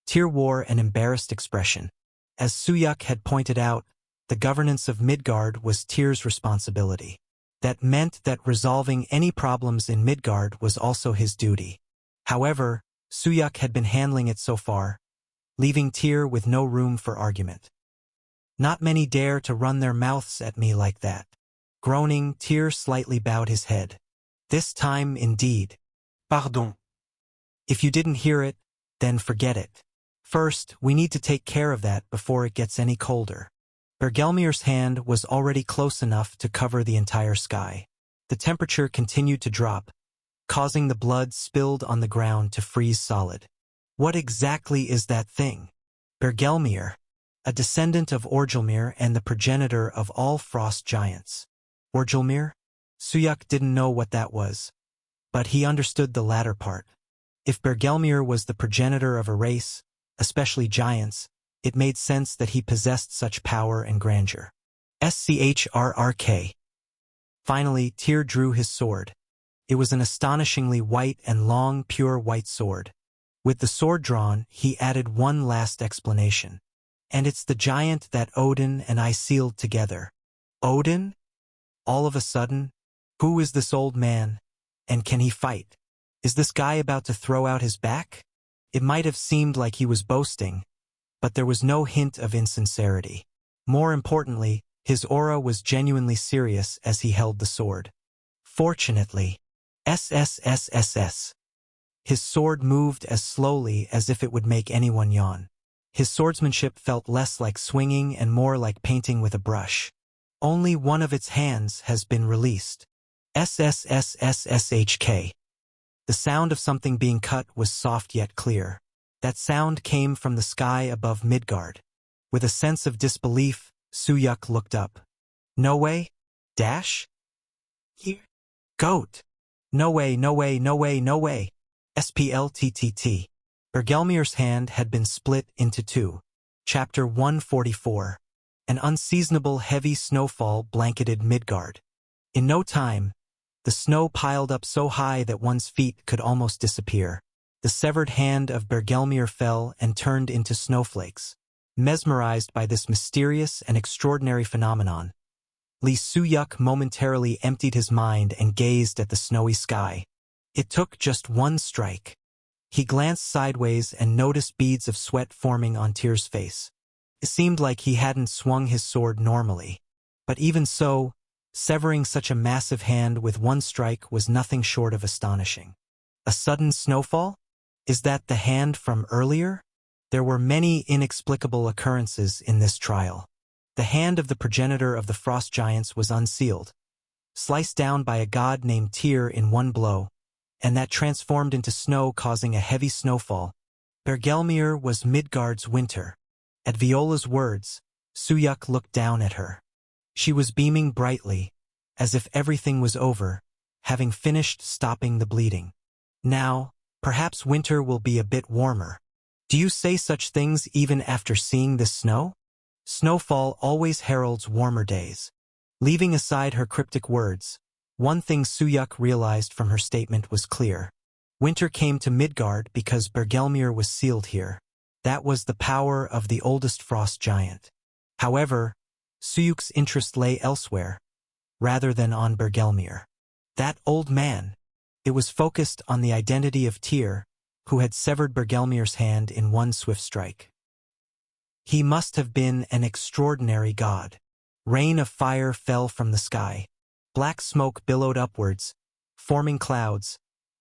Speaker 1: Tyr wore an embarrassed expression. As Suyuk had pointed out, the governance of Midgard was Tyr's responsibility. That meant that resolving any problems in Midgard was also his duty. However, Suyuk had been handling it so far, leaving Tyr with no room for argument. Not many dare to run their mouths at me like that. Groaning, Tyr slightly bowed his head. This time, indeed. Pardon. If you didn't hear it, then forget it. First, we need to take care of that before it gets any colder. Bergelmir's hand was already close enough to cover the entire sky. The temperature continued to drop, causing the blood spilled on the ground to freeze solid. What exactly is that thing? Bergelmir, a descendant of Orgelmir and the progenitor of all frost giants. Orgelmir? Suyuk didn't know what that was, but he understood the latter part. If Bergelmir was the progenitor of a race, especially giants, it made sense that he possessed such power and grandeur. Schrrk. Finally, Tyr drew his sword. It was an astonishingly white and long, pure white sword. With the sword drawn, he added one last explanation. And it's the giant that Odin and I sealed together. Odin? All of a sudden, who is this old man? And can he fight? Is this guy about to throw out his back? It might have seemed like he was boasting, but there was no hint of insincerity. More importantly, his aura was genuinely serious as he held the sword. Fortunately, SSSSS. His sword moved as slowly as if it would make anyone yawn. His swordsmanship felt less like swinging and more like painting with a brush. Only one of its hands has been released. SSSSSHK. The sound of something being cut was soft yet clear. That sound came from the sky above Midgard. With a sense of disbelief, Suyuk looked up. No way? Dash? Here? Goat. No way, no way, no way, no way. SPLTTT. Bergelmir's hand had been split into two. Chapter 144. An unseasonable heavy snowfall blanketed Midgard. In no time, the snow piled up so high that one's feet could almost disappear. The severed hand of Bergelmir fell and turned into snowflakes. Mesmerized by this mysterious and extraordinary phenomenon, Lee Suyuk momentarily emptied his mind and gazed at the snowy sky. It took just one strike. He glanced sideways and noticed beads of sweat forming on Tyr's face. It seemed like he hadn't swung his sword normally. But even so, severing such a massive hand with one strike was nothing short of astonishing. A sudden snowfall? Is that the hand from earlier? There were many inexplicable occurrences in this trial. The hand of the progenitor of the frost giants was unsealed, sliced down by a god named Tyr in one blow, and that transformed into snow, causing a heavy snowfall. Bergelmir was Midgard's winter. At Viola's words, Suyuk looked down at her. She was beaming brightly, as if everything was over, having finished stopping the bleeding. Now, perhaps winter will be a bit warmer. Do you say such things even after seeing this snow? Snowfall always heralds warmer days. Leaving aside her cryptic words, one thing Suyuk realized from her statement was clear. Winter came to Midgard because Bergelmir was sealed here. That was the power of the oldest frost giant. However, Suyuk's interest lay elsewhere, rather than on Bergelmir. That old man. It was focused on the identity of Tyr, who had severed Bergelmir's hand in one swift strike. He must have been an extraordinary god. Rain of fire fell from the sky. Black smoke billowed upwards, forming clouds,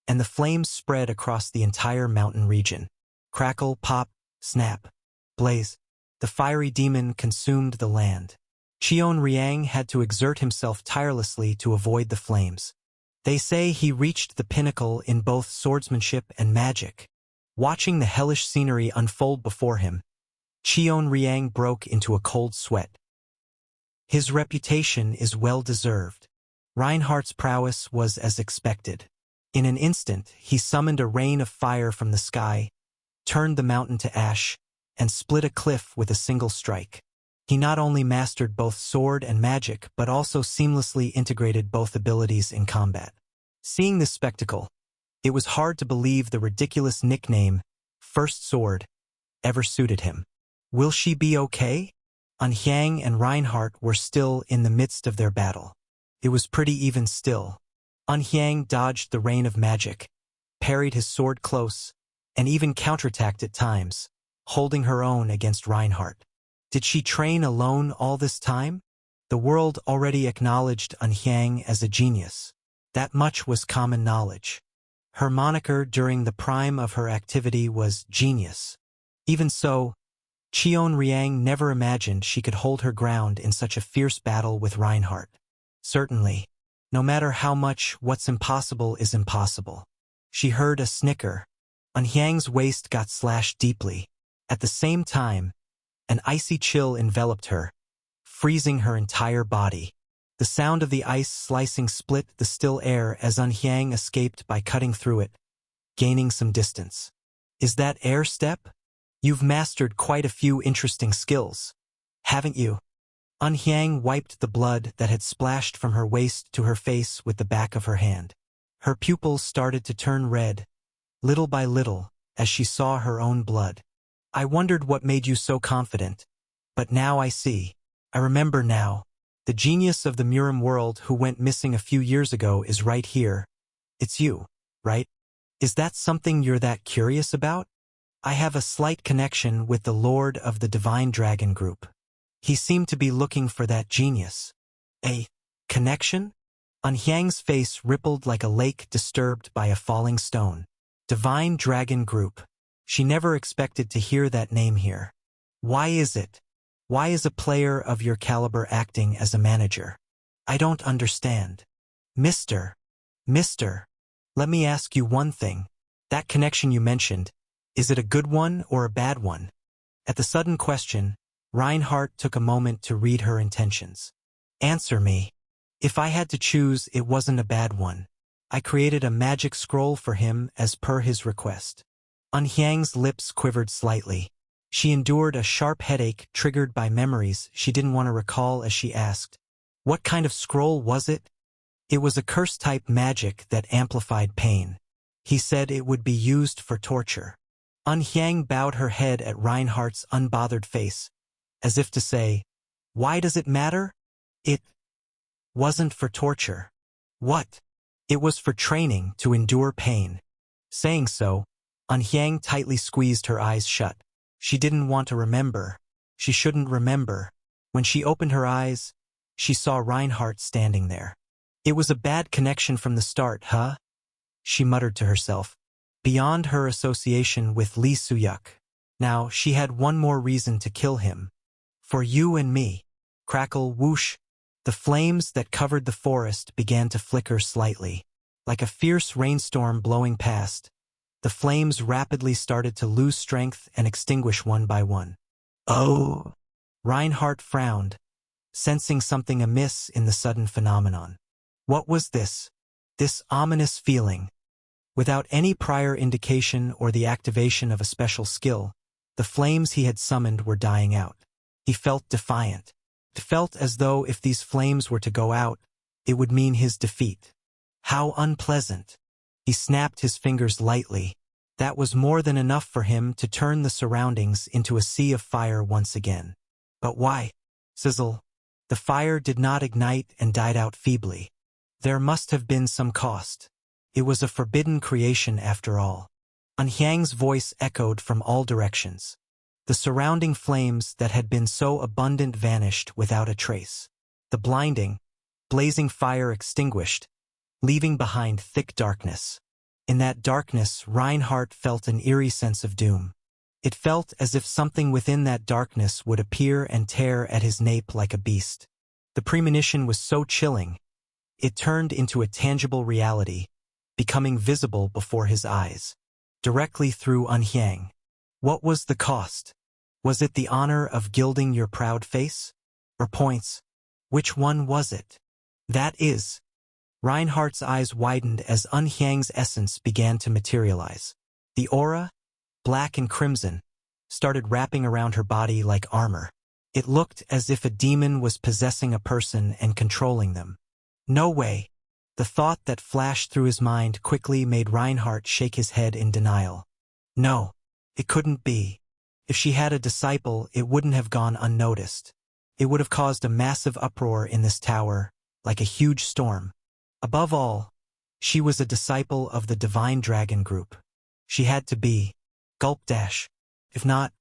Speaker 1: and the flames spread across the entire mountain region. Crackle, pop, snap, blaze. The fiery demon consumed the land. Cheon Riang had to exert himself tirelessly to avoid the flames. They say he reached the pinnacle in both swordsmanship and magic. Watching the hellish scenery unfold before him, Cheon Riang broke into a cold sweat. His reputation is well-deserved. Reinhardt's prowess was as expected. In an instant, he summoned a rain of fire from the sky, turned the mountain to ash, and split a cliff with a single strike. He not only mastered both sword and magic, but also seamlessly integrated both abilities in combat. Seeing this spectacle, it was hard to believe the ridiculous nickname, First Sword, ever suited him. Will she be okay? Anhyang and Reinhardt were still in the midst of their battle. It was pretty even still. Anhyang dodged the rain of magic, parried his sword close, and even counterattacked at times, holding her own against Reinhardt. Did she train alone all this time? The world already acknowledged Anhyang as a genius. That much was common knowledge. Her moniker during the prime of her activity was Genius. Even so, Cheon Riang never imagined she could hold her ground in such a fierce battle with Reinhardt. Certainly, no matter how much what's impossible is impossible. She heard a snicker. Anhyang's waist got slashed deeply. At the same time, an icy chill enveloped her, freezing her entire body. The sound of the ice slicing split the still air as Anhyang escaped by cutting through it, gaining some distance. Is that air step? You've mastered quite a few interesting skills, haven't you? Anhyang wiped the blood that had splashed from her waist to her face with the back of her hand. Her pupils started to turn red, little by little, as she saw her own blood. I wondered what made you so confident. But now I see. I remember now. The genius of the Murim world who went missing a few years ago is right here. It's you, right? Is that something you're that curious about? I have a slight connection with the Lord of the Divine Dragon Group. He seemed to be looking for that genius. A connection? Anhyang's face rippled like a lake disturbed by a falling stone. Divine Dragon Group. She never expected to hear that name here. Why is it? Why is a player of your caliber acting as a manager? I don't understand. Mister, let me ask you one thing. That connection you mentioned, is it a good one or a bad one? At the sudden question, Reinhardt took a moment to read her intentions. Answer me. If I had to choose, it wasn't a bad one. I created a magic scroll for him as per his request. Anhyang's lips quivered slightly. She endured a sharp headache triggered by memories she didn't want to recall as she asked, "What kind of scroll was it?" It was a curse-type magic that amplified pain. He said it would be used for torture. Anhyang bowed her head at Reinhardt's unbothered face, as if to say, "Why does it matter?" It wasn't for torture. What? It was for training to endure pain. Saying so, Anhyang tightly squeezed her eyes shut. She didn't want to remember. She shouldn't remember. When she opened her eyes, she saw Reinhardt standing there. It was a bad connection from the start, huh? She muttered to herself. Beyond her association with Lee Suyuk, now she had one more reason to kill him. For you and me. Crackle, whoosh. The flames that covered the forest began to flicker slightly. Like a fierce rainstorm blowing past, the flames rapidly started to lose strength and extinguish one by one. Oh! Reinhardt frowned, sensing something amiss in the sudden phenomenon. What was this? This ominous feeling. Without any prior indication or the activation of a special skill, the flames he had summoned were dying out. He felt defiant. It felt as though if these flames were to go out, it would mean his defeat. How unpleasant. He snapped his fingers lightly. That was more than enough for him to turn the surroundings into a sea of fire once again. But why? Sizzle. The fire did not ignite and died out feebly. There must have been some cost. It was a forbidden creation after all. Anhyang's voice echoed from all directions. The surrounding flames that had been so abundant vanished without a trace. The blazing fire extinguished, leaving behind thick darkness. In that darkness, Reinhardt felt an eerie sense of doom. It felt as if something within that darkness would appear and tear at his nape like a beast. The premonition was so chilling, it turned into a tangible reality, becoming visible before his eyes, directly through Anhyang. What was the cost? Was it the honor of gilding your proud face? Or points? Which one was it? That is. Reinhardt's eyes widened as Anhyang's essence began to materialize. The aura, black and crimson, started wrapping around her body like armor. It looked as if a demon was possessing a person and controlling them. No way. The thought that flashed through his mind quickly made Reinhardt shake his head in denial. No, it couldn't be. If she had a disciple, it wouldn't have gone unnoticed. It would have caused a massive uproar in this tower, like a huge storm. Above all, she was a disciple of the Divine Dragon Group. She had to be. Gulp dash. If not,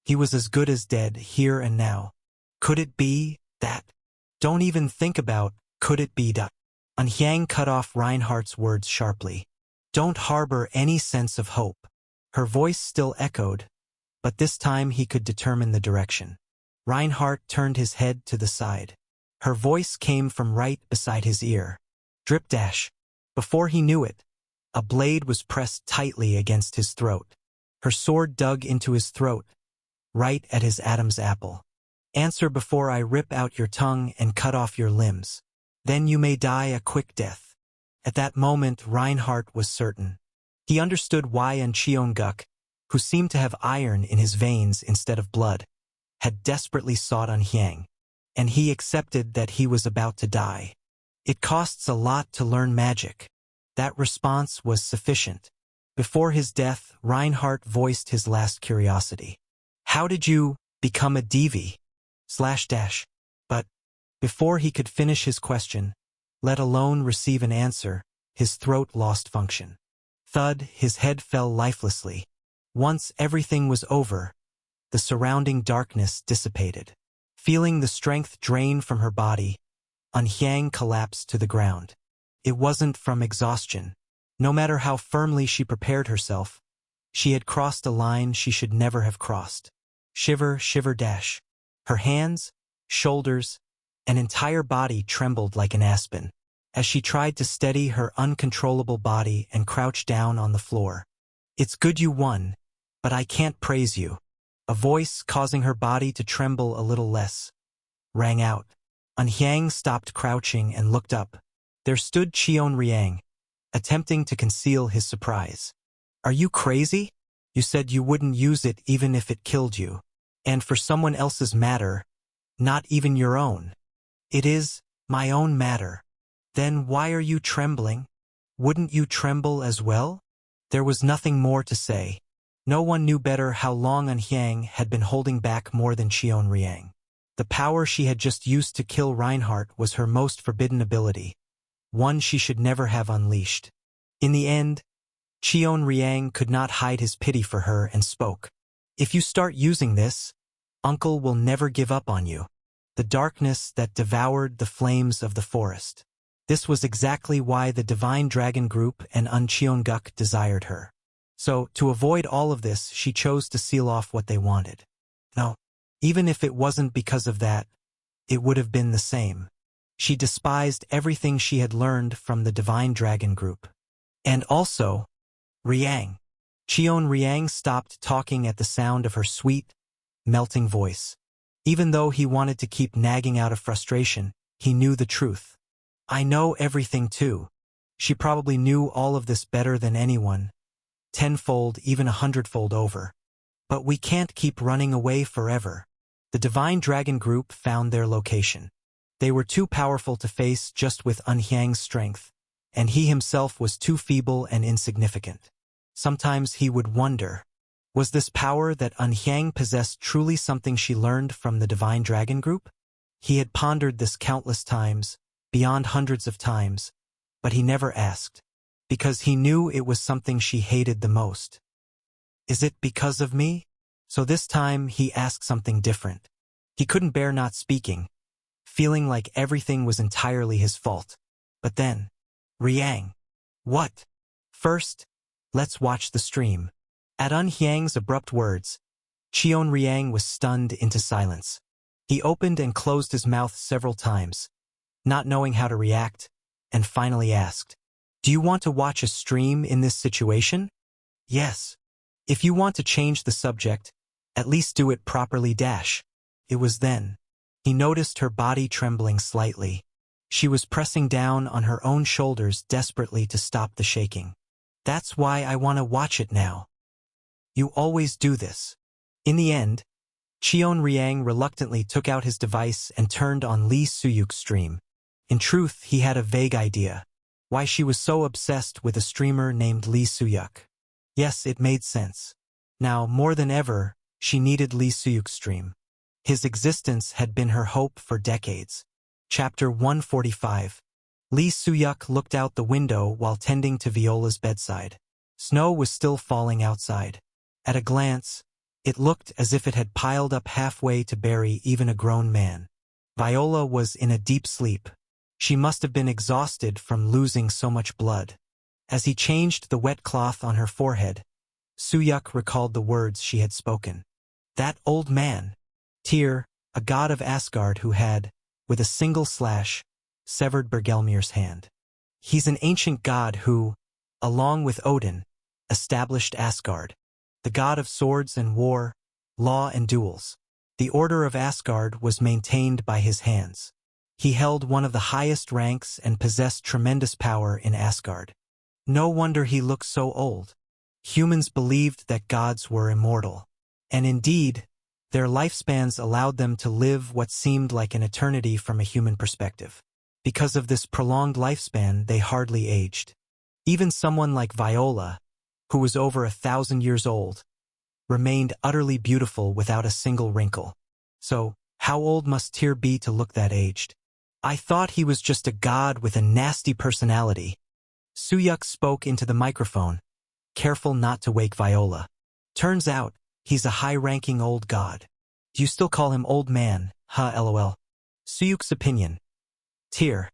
Speaker 1: he was as good as dead here and now. Could it be that? Don't even think about, could it be that? Anhyang cut off Reinhardt's words sharply. Don't harbor any sense of hope. Her voice still echoed, but this time he could determine the direction. Reinhardt turned his head to the side. Her voice came from right beside his ear. Drip dash. Before he knew it, a blade was pressed tightly against his throat. Her sword dug into his throat, right at his Adam's apple. Answer before I rip out your tongue and cut off your limbs. Then you may die a quick death. At that moment, Reinhardt was certain. He understood why Cheonguk, who seemed to have iron in his veins instead of blood, had desperately sought Anhyang, and he accepted that he was about to die. It costs a lot to learn magic. That response was sufficient. Before his death, Reinhardt voiced his last curiosity. How did you become a Devi? /. But before he could finish his question, let alone receive an answer, his throat lost function. Thud, his head fell lifelessly. Once everything was over, the surrounding darkness dissipated. Feeling the strength drain from her body, Anhyang collapsed to the ground. It wasn't from exhaustion. No matter how firmly she prepared herself, she had crossed a line she should never have crossed. Shiver, shiver dash. Her hands, shoulders, and entire body trembled like an aspen, as she tried to steady her uncontrollable body and crouch down on the floor. It's good you won, but I can't praise you. A voice, causing her body to tremble a little less, rang out. Anhyang stopped crouching and looked up. There stood Cheonriang, attempting to conceal his surprise. Are you crazy? You said you wouldn't use it even if it killed you. And for someone else's matter, not even your own. It is my own matter. Then why are you trembling? Wouldn't you tremble as well? There was nothing more to say. No one knew better how long Anhyang had been holding back more than Cheonriang. The power she had just used to kill Reinhardt was her most forbidden ability, one she should never have unleashed. In the end, Cheonriang could not hide his pity for her and spoke. If you start using this, Uncle will never give up on you. The darkness that devoured the flames of the forest. This was exactly why the Divine Dragon Group and Cheonguk desired her. So, to avoid all of this, she chose to seal off what they wanted. No, even if it wasn't because of that, it would have been the same. She despised everything she had learned from the Divine Dragon Group. And also, Riang. Cheonriang stopped talking at the sound of her sweet, melting voice. Even though he wanted to keep nagging out of frustration, he knew the truth. I know everything too. She probably knew all of this better than anyone, tenfold, even 100-fold over. But we can't keep running away forever. The Divine Dragon Group found their location. They were too powerful to face just with Anhyang's strength, and he himself was too feeble and insignificant. Sometimes he would wonder, was this power that Unhyang possessed truly something she learned from the Divine Dragon Group? He had pondered this countless times, beyond hundreds of times, but he never asked, because he knew it was something she hated the most. Is it because of me? So this time he asked something different. He couldn't bear not speaking, feeling like everything was entirely his fault. But then, Riang. What? First, let's watch the stream. At Unhyang's abrupt words, Cheon Riang was stunned into silence. He opened and closed his mouth several times, not knowing how to react, and finally asked, "Do you want to watch a stream in this situation?" "Yes. If you want to change the subject, at least do it properly dash." It was then he noticed her body trembling slightly. She was pressing down on her own shoulders desperately to stop the shaking. "That's why I want to watch it now." "You always do this." In the end, Cheon Riang reluctantly took out his device and turned on Lee Suyuk's stream. In truth, he had a vague idea why she was so obsessed with a streamer named Lee Suyuk. Yes, it made sense. Now, more than ever, she needed Lee Suyuk's stream. His existence had been her hope for decades. Chapter 145. Lee Suyuk looked out the window while tending to Viola's bedside. Snow was still falling outside. At a glance, it looked as if it had piled up halfway to bury even a grown man. Viola was in a deep sleep. She must have been exhausted from losing so much blood. As he changed the wet cloth on her forehead, Suyuk recalled the words she had spoken. That old man, Tyr, a god of Asgard who had, with a single slash, severed Bergelmir's hand. He's an ancient god who, along with Odin, established Asgard, the god of swords and war, law and duels. The order of Asgard was maintained by his hands. He held one of the highest ranks and possessed tremendous power in Asgard. No wonder he looked so old. Humans believed that gods were immortal. And indeed, their lifespans allowed them to live what seemed like an eternity from a human perspective. Because of this prolonged lifespan, they hardly aged. Even someone like Viola, who was over 1,000 years old, remained utterly beautiful without a single wrinkle. So, how old must Tyr be to look that aged? "I thought he was just a god with a nasty personality." Suyuk spoke into the microphone, careful not to wake Viola. "Turns out, he's a high-ranking old god. Do you still call him old man, huh, lol?" Suyuk's opinion. Tyr,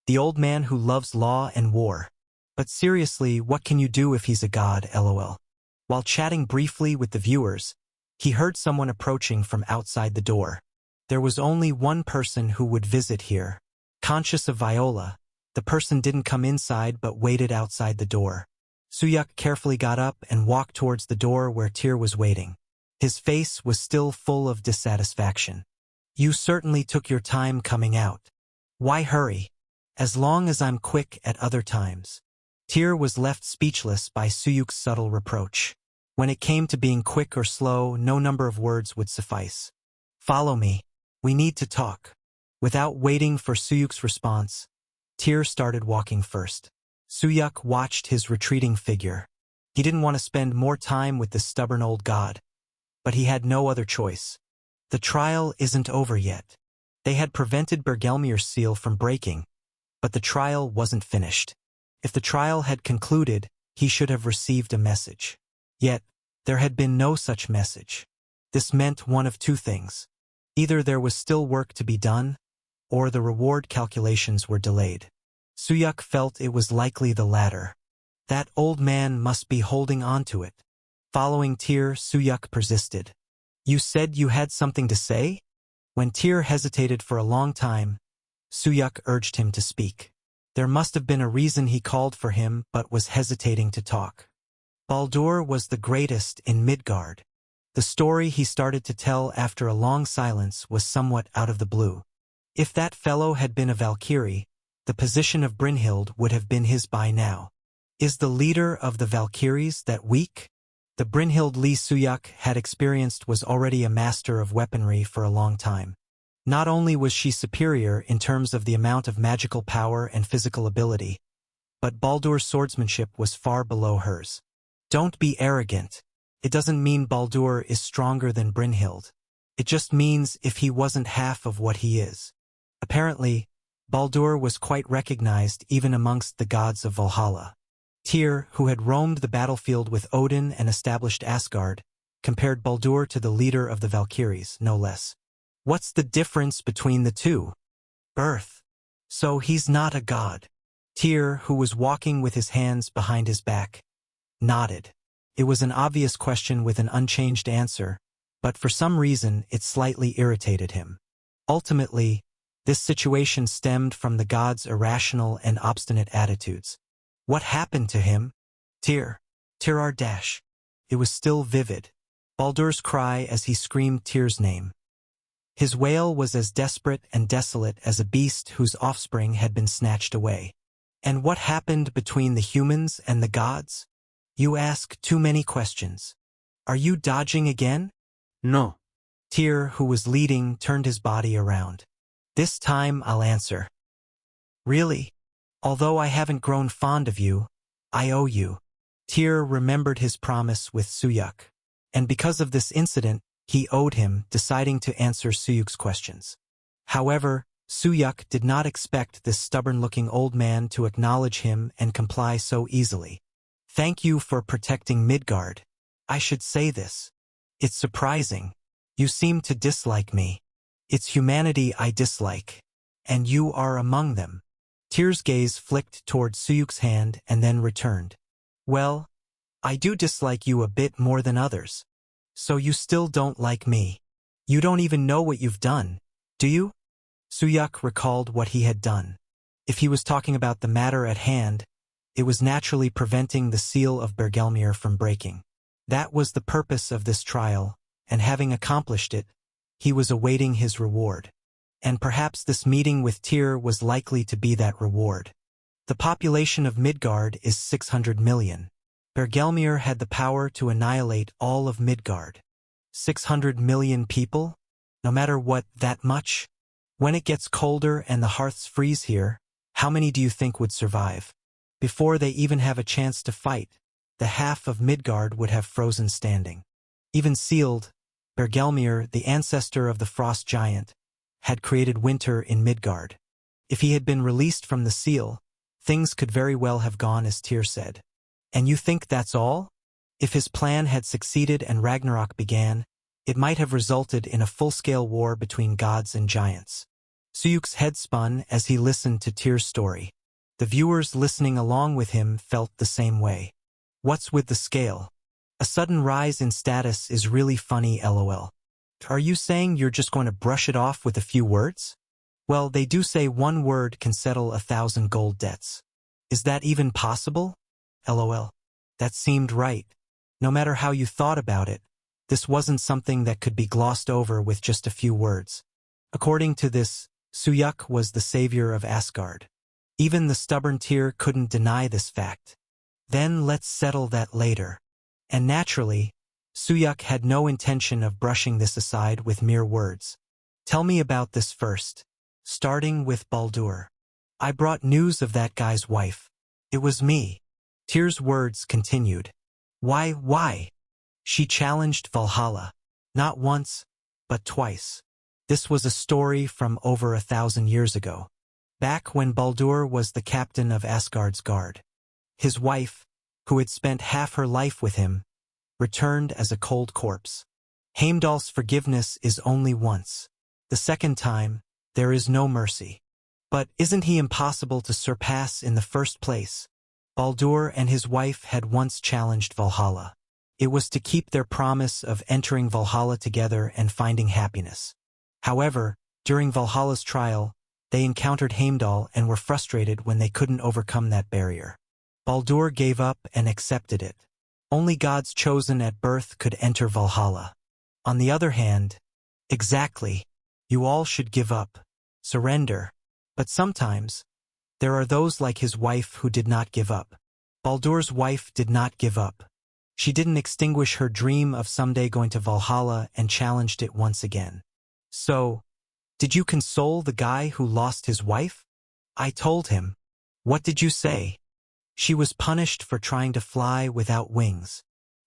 Speaker 1: the old man who loves law and war. But seriously, what can you do if he's a god, lol? While chatting briefly with the viewers, he heard someone approaching from outside the door. There was only one person who would visit here. Conscious of Viola, the person didn't come inside but waited outside the door. Suyuk carefully got up and walked towards the door where Tyr was waiting. His face was still full of dissatisfaction. "You certainly took your time coming out. Why hurry? As long as I'm quick at other times." Tyr was left speechless by Suyuk's subtle reproach. When it came to being quick or slow, no number of words would suffice. "Follow me. We need to talk." Without waiting for Suyuk's response, Tyr started walking first. Suyuk watched his retreating figure. He didn't want to spend more time with this stubborn old god. But he had no other choice. The trial isn't over yet. They had prevented Bergelmir's seal from breaking, but the trial wasn't finished. If the trial had concluded, he should have received a message. Yet, there had been no such message. This meant one of two things. Either there was still work to be done, or the reward calculations were delayed. Suyuk felt it was likely the latter. That old man must be holding on to it. Following Tyr, Suyuk persisted. "You said you had something to say?" When Tyr hesitated for a long time, Suyuk urged him to speak. There must have been a reason he called for him but was hesitating to talk. Baldur was the greatest in Midgard. The story he started to tell after a long silence was somewhat out of the blue. If that fellow had been a Valkyrie, the position of Brynhild would have been his by now. Is the leader of the Valkyries that weak? The Brynhild Lee Suyuk had experienced was already a master of weaponry for a long time. Not only was she superior in terms of the amount of magical power and physical ability, but Baldur's swordsmanship was far below hers. Don't be arrogant. It doesn't mean Baldur is stronger than Brynhild. It just means if he wasn't half of what he is. Apparently, Baldur was quite recognized even amongst the gods of Valhalla. Tyr, who had roamed the battlefield with Odin and established Asgard, compared Baldur to the leader of the Valkyries, no less. What's the difference between the two? Birth. So he's not a god. Tyr, who was walking with his hands behind his back, nodded. It was an obvious question with an unchanged answer, but for some reason it slightly irritated him. Ultimately, this situation stemmed from the god's irrational and obstinate attitudes. What happened to him? Tyr. Tyr. It was still vivid. Baldur's cry as he screamed Tyr's name. His wail was as desperate and desolate as a beast whose offspring had been snatched away. And what happened between the humans and the gods? You ask too many questions. Are you dodging again?
Speaker 2: No.
Speaker 1: Tyr, who was leading, turned his body around. This time I'll answer. Really? Although I haven't grown fond of you, I owe you. Tyr remembered his promise with Suyuk. And because of this incident, he owed him, deciding to answer Suyuk's questions. However, Suyuk did not expect this stubborn-looking old man to acknowledge him and comply so easily. Thank you for protecting Midgard. I should say this. It's surprising. You seem to dislike me. It's humanity I dislike. And you are among them. Tyr's gaze flicked toward Suyuk's hand and then returned. Well, I do dislike you a bit more than others. So you still don't like me. You don't even know what you've done, do you? Suyuk recalled what he had done. If he was talking about the matter at hand, it was naturally preventing the seal of Bergelmir from breaking. That was the purpose of this trial, and having accomplished it, he was awaiting his reward. And perhaps this meeting with Tyr was likely to be that reward. The population of Midgard is 600 million. Bergelmir had the power to annihilate all of Midgard. 600 million people? No matter what, that much? When it gets colder and the hearths freeze here, how many do you think would survive? Before they even have a chance to fight, the half of Midgard would have frozen standing. Even sealed, Bergelmir, the ancestor of the frost giant, had created winter in Midgard. If he had been released from the seal, things could very well have gone as Tyr said. And you think that's all? If his plan had succeeded and Ragnarok began, it might have resulted in a full-scale war between gods and giants. Suyuk's head spun as he listened to Tyr's story. The viewers listening along with him felt the same way. What's with the scale? A sudden rise in status is really funny, lol. Are you saying you're just going to brush it off with a few words? Well, they do say one word can settle 1,000 gold debts. Is that even possible? LOL. That seemed right. No matter how you thought about it, this wasn't something that could be glossed over with just a few words. According to this, Suyuk was the savior of Asgard. Even the stubborn Tyr couldn't deny this fact. Then let's settle that later. And naturally, Suyuk had no intention of brushing this aside with mere words. Tell me about this first. Starting with Baldur. I brought news of that guy's wife. It was me. Tyr's words continued. Why? She challenged Valhalla. Not once, but twice. This was a story from over 1,000 years ago. Back when Baldur was the captain of Asgard's guard. His wife, who had spent half her life with him, returned as a cold corpse. Heimdall's forgiveness is only once. The second time, there is no mercy. But isn't he impossible to surpass in the first place? Baldur and his wife had once challenged Valhalla. It was to keep their promise of entering Valhalla together and finding happiness. However, during Valhalla's trial, they encountered Heimdall and were frustrated when they couldn't overcome that barrier. Baldur gave up and accepted it. Only gods chosen at birth could enter Valhalla. On the other hand, exactly, you all should give up, surrender. But sometimes, there are those like his wife who did not give up. Baldur's wife did not give up. She didn't extinguish her dream of someday going to Valhalla and challenged it once again. So, did you console the guy who lost his wife? I told him. What did you say? She was punished for trying to fly without wings.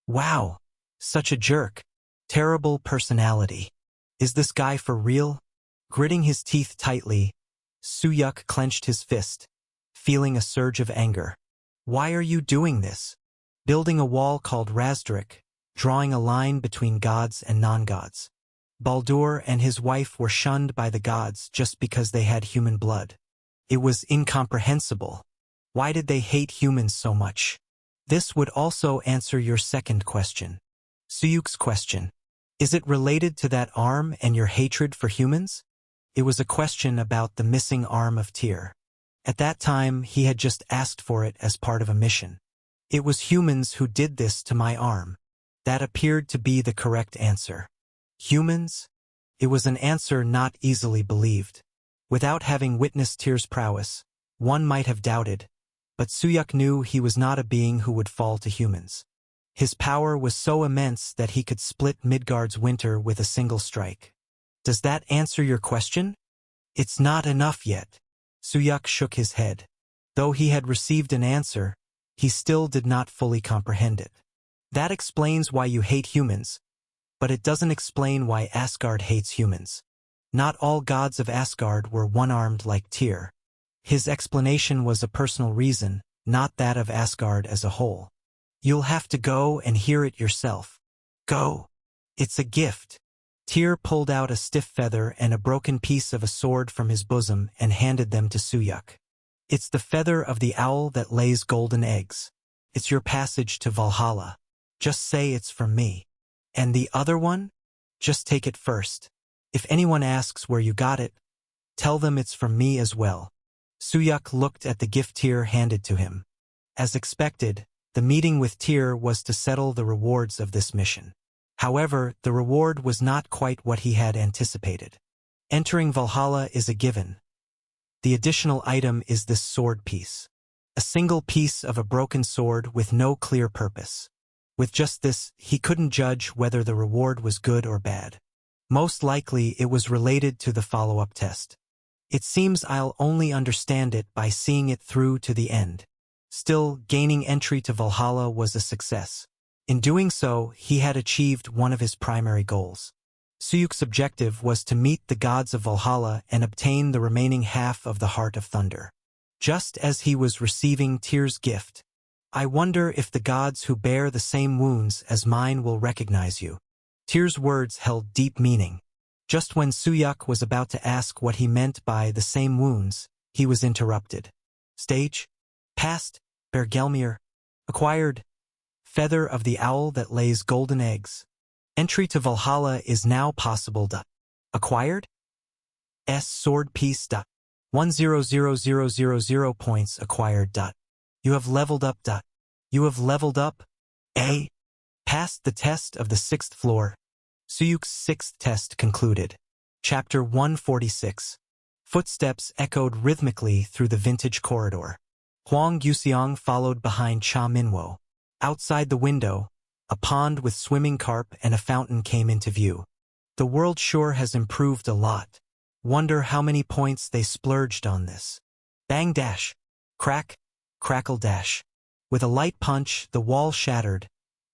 Speaker 1: Wow, such a jerk. Terrible personality. Is this guy for real? Gritting his teeth tightly, Suyuk clenched his fist, feeling a surge of anger. Why are you doing this? Building a wall called Razdrik, drawing a line between gods and non-gods. Baldur and his wife were shunned by the gods just because they had human blood. It was incomprehensible. Why did they hate humans so much? This would also answer your second question. Suyuk's question. Is it related to that arm and your hatred for humans? It was a question about the missing arm of Tyr. At that time, he had just asked for it as part of a mission. It was humans who did this to my arm. That appeared to be the correct answer. Humans? It was an answer not easily believed. Without having witnessed Tyr's prowess, one might have doubted, but Suyuk knew he was not a being who would fall to humans. His power was so immense that he could split Midgard's winter with a single strike. Does that answer your question? It's not enough yet. Suyuk shook his head. Though he had received an answer, he still did not fully comprehend it. That explains why you hate humans, but it doesn't explain why Asgard hates humans. Not all gods of Asgard were one-armed like Tyr. His explanation was a personal reason, not that of Asgard as a whole. You'll have to go and hear it yourself. Go. It's a gift. Tyr pulled out a stiff feather and a broken piece of a sword from his bosom and handed them to Suyuk. It's the feather of the owl that lays golden eggs. It's your passage to Valhalla. Just say it's from me. And the other one? Just take it first. If anyone asks where you got it, tell them it's from me as well. Suyuk looked at the gift Tyr handed to him. As expected, the meeting with Tyr was to settle the rewards of this mission. However, the reward was not quite what he had anticipated. Entering Valhalla is a given. The additional item is this sword piece. A single piece of a broken sword with no clear purpose. With just this, he couldn't judge whether the reward was good or bad. Most likely it was related to the follow-up test. It seems I'll only understand it by seeing it through to the end. Still, gaining entry to Valhalla was a success. In doing so, he had achieved one of his primary goals. Suyuk's objective was to meet the gods of Valhalla and obtain the remaining half of the Heart of Thunder. Just as he was receiving Tyr's gift, I wonder if the gods who bear the same wounds as mine will recognize you. Tyr's words held deep meaning. Just when Suyuk was about to ask what he meant by the same wounds, he was interrupted. Stage? Past? Bergelmir? Acquired? Feather of the owl that lays golden eggs. Entry to Valhalla is now possible. Acquired? Sword piece. 100,000 points acquired. You have leveled up. You have leveled up. A. Passed the test of the 6th floor. Suyuk's 6th test concluded. Chapter 146. Footsteps echoed rhythmically through the vintage corridor. Huang Yuxiang followed behind Cha Minwo. Outside the window, a pond with swimming carp and a fountain came into view. The world sure has improved a lot. Wonder how many points they splurged on this. Bang dash. Crack. Crackle dash. With a light punch, the wall shattered,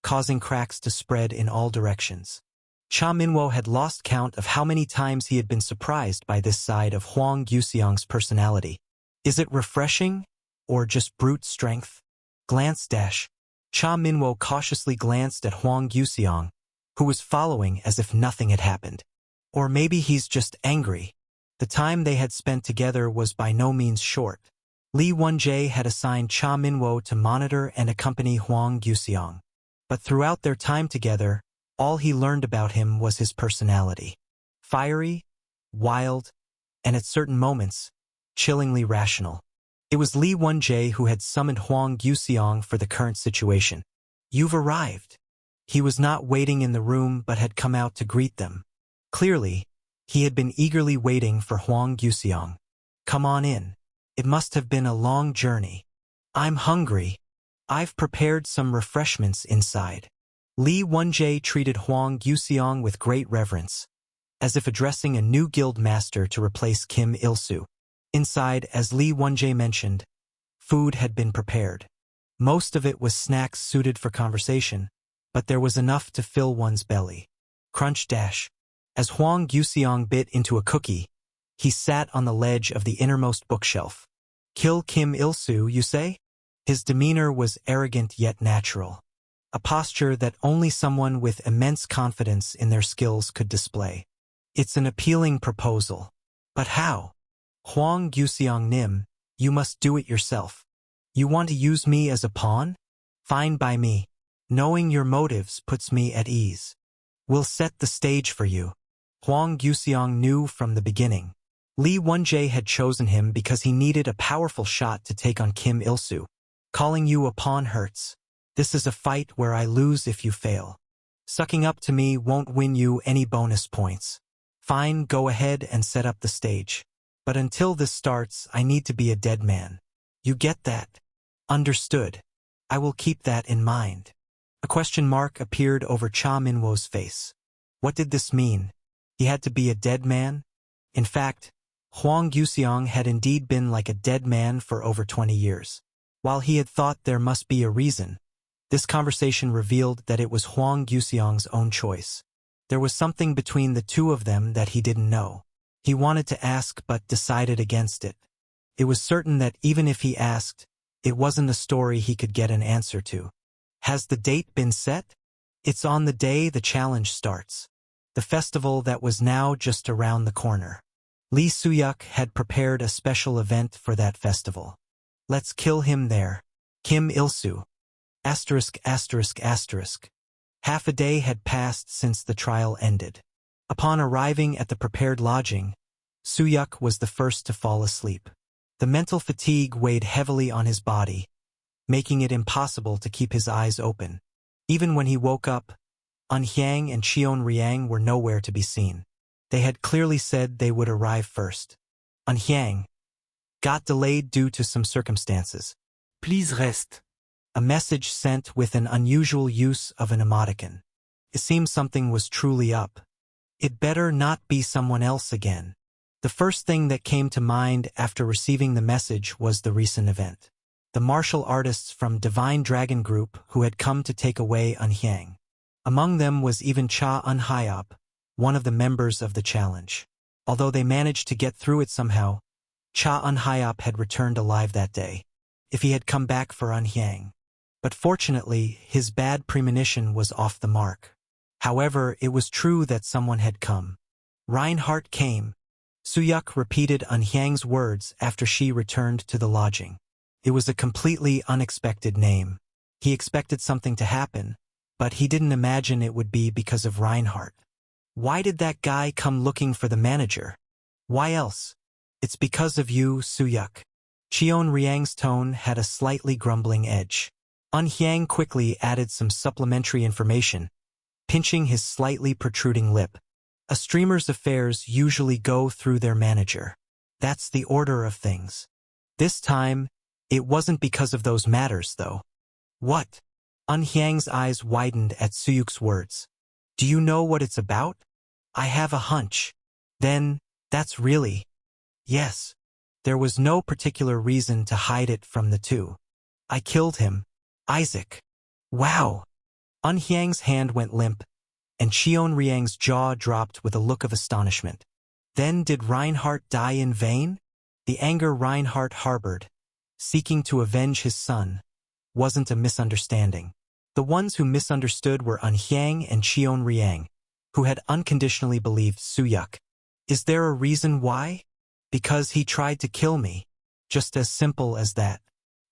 Speaker 1: causing cracks to spread in all directions. Cha Minwo had lost count of how many times he had been surprised by this side of Huang Yuxiang's personality. Is it refreshing, or just brute strength? Glance dash. Cha Minwo cautiously glanced at Huang Yuxiang, who was following as if nothing had happened. Or maybe he's just angry. The time they had spent together was by no means short. Li Wenjie had assigned Cha Minwo to monitor and accompany Huang Yuxiang. But throughout their time together, all he learned about him was his personality. Fiery, wild, and at certain moments, chillingly rational. It was Li Wenjie who had summoned Huang Yuxiang for the current situation. You've arrived. He was not waiting in the room but had come out to greet them. Clearly, he had been eagerly waiting for Huang Yuxiang. Come on in. It must have been a long journey. I'm hungry. I've prepared some refreshments inside. Li Wenjie treated Huang Yuxiang with great reverence, as if addressing a new guild master to replace Kim Il-soo. Inside, as Li Wenjie mentioned, food had been prepared. Most of it was snacks suited for conversation, but there was enough to fill one's belly. Crunch dash. As Huang Yuxiang bit into a cookie, he sat on the ledge of the innermost bookshelf. Kill Kim Il-soo, you say? His demeanor was arrogant yet natural, a posture that only someone with immense confidence in their skills could display. It's an appealing proposal. But how? Huang Yuxiang Nim, you must do it yourself. You want to use me as a pawn? Fine by me. Knowing your motives puts me at ease. We'll set the stage for you. Huang Yuxiang knew from the beginning. Li Wenjie had chosen him because he needed a powerful shot to take on Kim Il-soo. Calling you a pawn hurts. This is a fight where I lose if you fail. Sucking up to me won't win you any bonus points. Fine, go ahead and set up the stage. But until this starts, I need to be a dead man. You get that? Understood. I will keep that in mind. A question mark appeared over Cha Minwo's face. What did this mean? He had to be a dead man? In fact, Huang Yuxiang had indeed been like a dead man for over 20 years. While he had thought there must be a reason, this conversation revealed that it was Huang Yuxiang's own choice. There was something between the two of them that he didn't know. He wanted to ask but decided against it. It was certain that even if he asked, it wasn't a story he could get an answer to. Has the date been set? It's on the day the challenge starts. The festival that was now just around the corner. Lee Soo-yuk had prepared a special event for that festival. Let's kill him there. Kim Il-soo. *****. Half a day had passed since the trial ended. Upon arriving at the prepared lodging, Soo-yuk was the first to fall asleep. The mental fatigue weighed heavily on his body, making it impossible to keep his eyes open. Even when he woke up, An Hyang and Cheon Riang were nowhere to be seen. They had clearly said they would arrive first. An Hyang got delayed due to some circumstances. Please rest. A message sent with an unusual use of an emoticon. It seemed something was truly up. It better not be someone else again. The first thing that came to mind after receiving the message was the recent event. The martial artists from Divine Dragon Group who had come to take away An Hyang. Among them was even Cha Un-hyop, one of the members of the challenge. Although they managed to get through it somehow, Cha Un-hyop had returned alive that day, if he had come back for An Hyang. But fortunately, his bad premonition was off the mark. However, it was true that someone had come. Reinhardt came. Soo-yuk repeated An Hyang's words after she returned to the lodging. It was a completely unexpected name. He expected something to happen, but he didn't imagine it would be because of Reinhardt. Why did that guy come looking for the manager? Why else? It's because of you, Soo-yuk. Cheon Riang's tone had a slightly grumbling edge. An Hyang quickly added some supplementary information, pinching his slightly protruding lip. A streamer's affairs usually go through their manager. That's the order of things. This time, it wasn't because of those matters, though. What? An Hyang's eyes widened at Soo-yuk's words. Do you know what it's about? I have a hunch. Then, that's really... Yes. There was no particular reason to hide it from the two. I killed him. Isaac. Wow. An Hyang's hand went limp, and Cheon Riang's jaw dropped with a look of astonishment. Then did Reinhardt die in vain? The anger Reinhardt harbored, seeking to avenge his son, wasn't a misunderstanding. The ones who misunderstood were An Hyang and Cheon Riang, who had unconditionally believed Soo-yuk. Is there a reason why? Because he tried to kill me. Just as simple as that.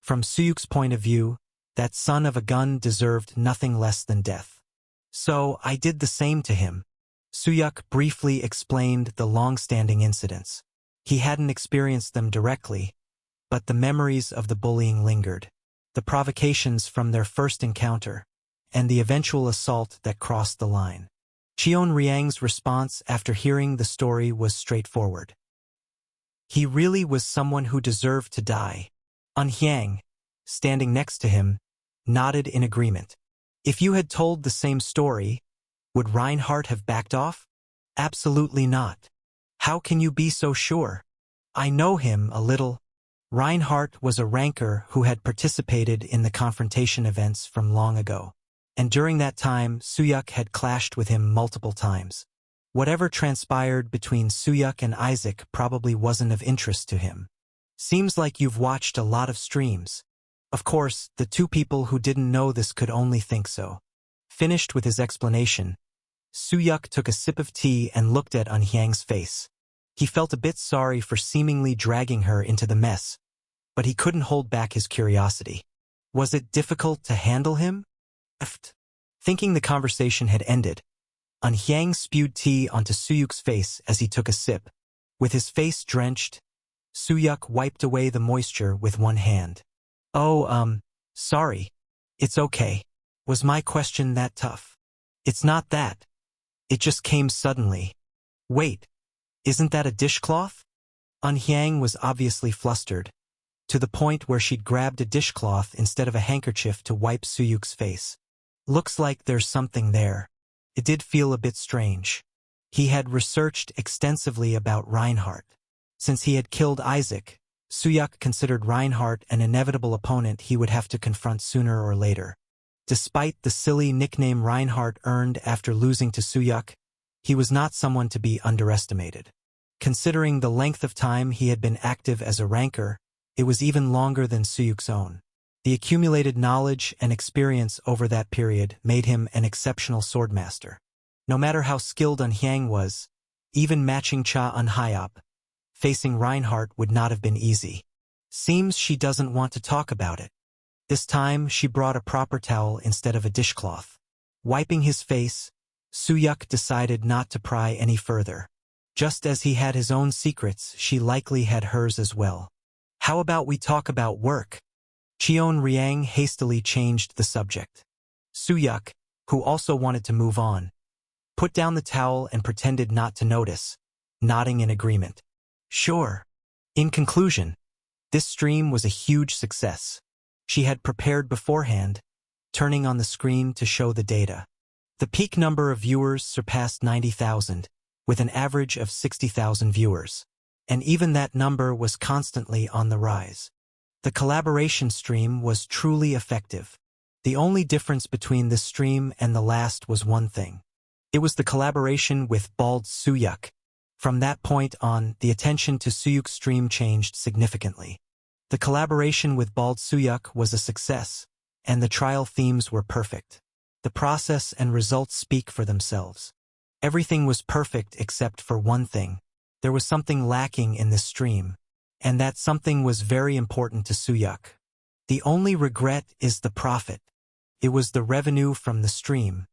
Speaker 1: From Soo-yuk's point of view, that son of a gun deserved nothing less than death. So I did the same to him. Soo-yuk briefly explained the long-standing incidents. He hadn't experienced them directly, but the memories of the bullying lingered, the provocations from their first encounter, and the eventual assault that crossed the line. Cheon Riang's response after hearing the story was straightforward. He really was someone who deserved to die. An Hyang, standing next to him, nodded in agreement. If you had told the same story, would Reinhardt have backed off? Absolutely not. How can you be so sure? I know him a little. Reinhardt was a ranker who had participated in the confrontation events from long ago. And during that time, Suyuk had clashed with him multiple times. Whatever transpired between Suyuk and Isaac probably wasn't of interest to him. Seems like you've watched a lot of streams. Of course, the two people who didn't know this could only think so. Finished with his explanation, Suyuk took a sip of tea and looked at Unhyang's face. He felt a bit sorry for seemingly dragging her into the mess, but he couldn't hold back his curiosity. Was it difficult to handle him? Thinking the conversation had ended, Unhyang spewed tea onto Suyuk's face as he took a sip. With his face drenched, Suyuk wiped away the moisture with one hand. Oh, sorry. It's okay. Was my question that tough? It's not that. It just came suddenly. Wait, isn't that a dishcloth? Unhyang was obviously flustered, to the point where she'd grabbed a dishcloth instead of a handkerchief to wipe Suyuk's face. Looks like there's something there. It did feel a bit strange. He had researched extensively about Reinhardt. Since he had killed Isaac, Suyuk considered Reinhardt an inevitable opponent he would have to confront sooner or later. Despite the silly nickname Reinhardt earned after losing to Suyuk, he was not someone to be underestimated. Considering the length of time he had been active as a ranker, it was even longer than Suyuk's own. The accumulated knowledge and experience over that period made him an exceptional swordmaster. No matter how skilled Unhyang was, even matching Cha Unhyop, facing Reinhardt would not have been easy. Seems she doesn't want to talk about it. This time she brought a proper towel instead of a dishcloth. Wiping his face, Suyuk decided not to pry any further. Just as he had his own secrets, she likely had hers as well. How about we talk about work? Cheon Riang hastily changed the subject. Suyuk, who also wanted to move on, put down the towel and pretended not to notice, nodding in agreement. Sure. In conclusion, this stream was a huge success. She had prepared beforehand, turning on the screen to show the data. The peak number of viewers surpassed 90,000, with an average of 60,000 viewers. And even that number was constantly on the rise. The collaboration stream was truly effective. The only difference between this stream and the last was one thing. It was the collaboration with Bald Suyuk. From that point on, the attention to Suyuk's stream changed significantly. The collaboration with Bald Suyuk was a success, and the trial themes were perfect. The process and results speak for themselves. Everything was perfect except for one thing. There was something lacking in this stream, and that something was very important to Suyuk. The only regret is the profit. It was the revenue from the stream.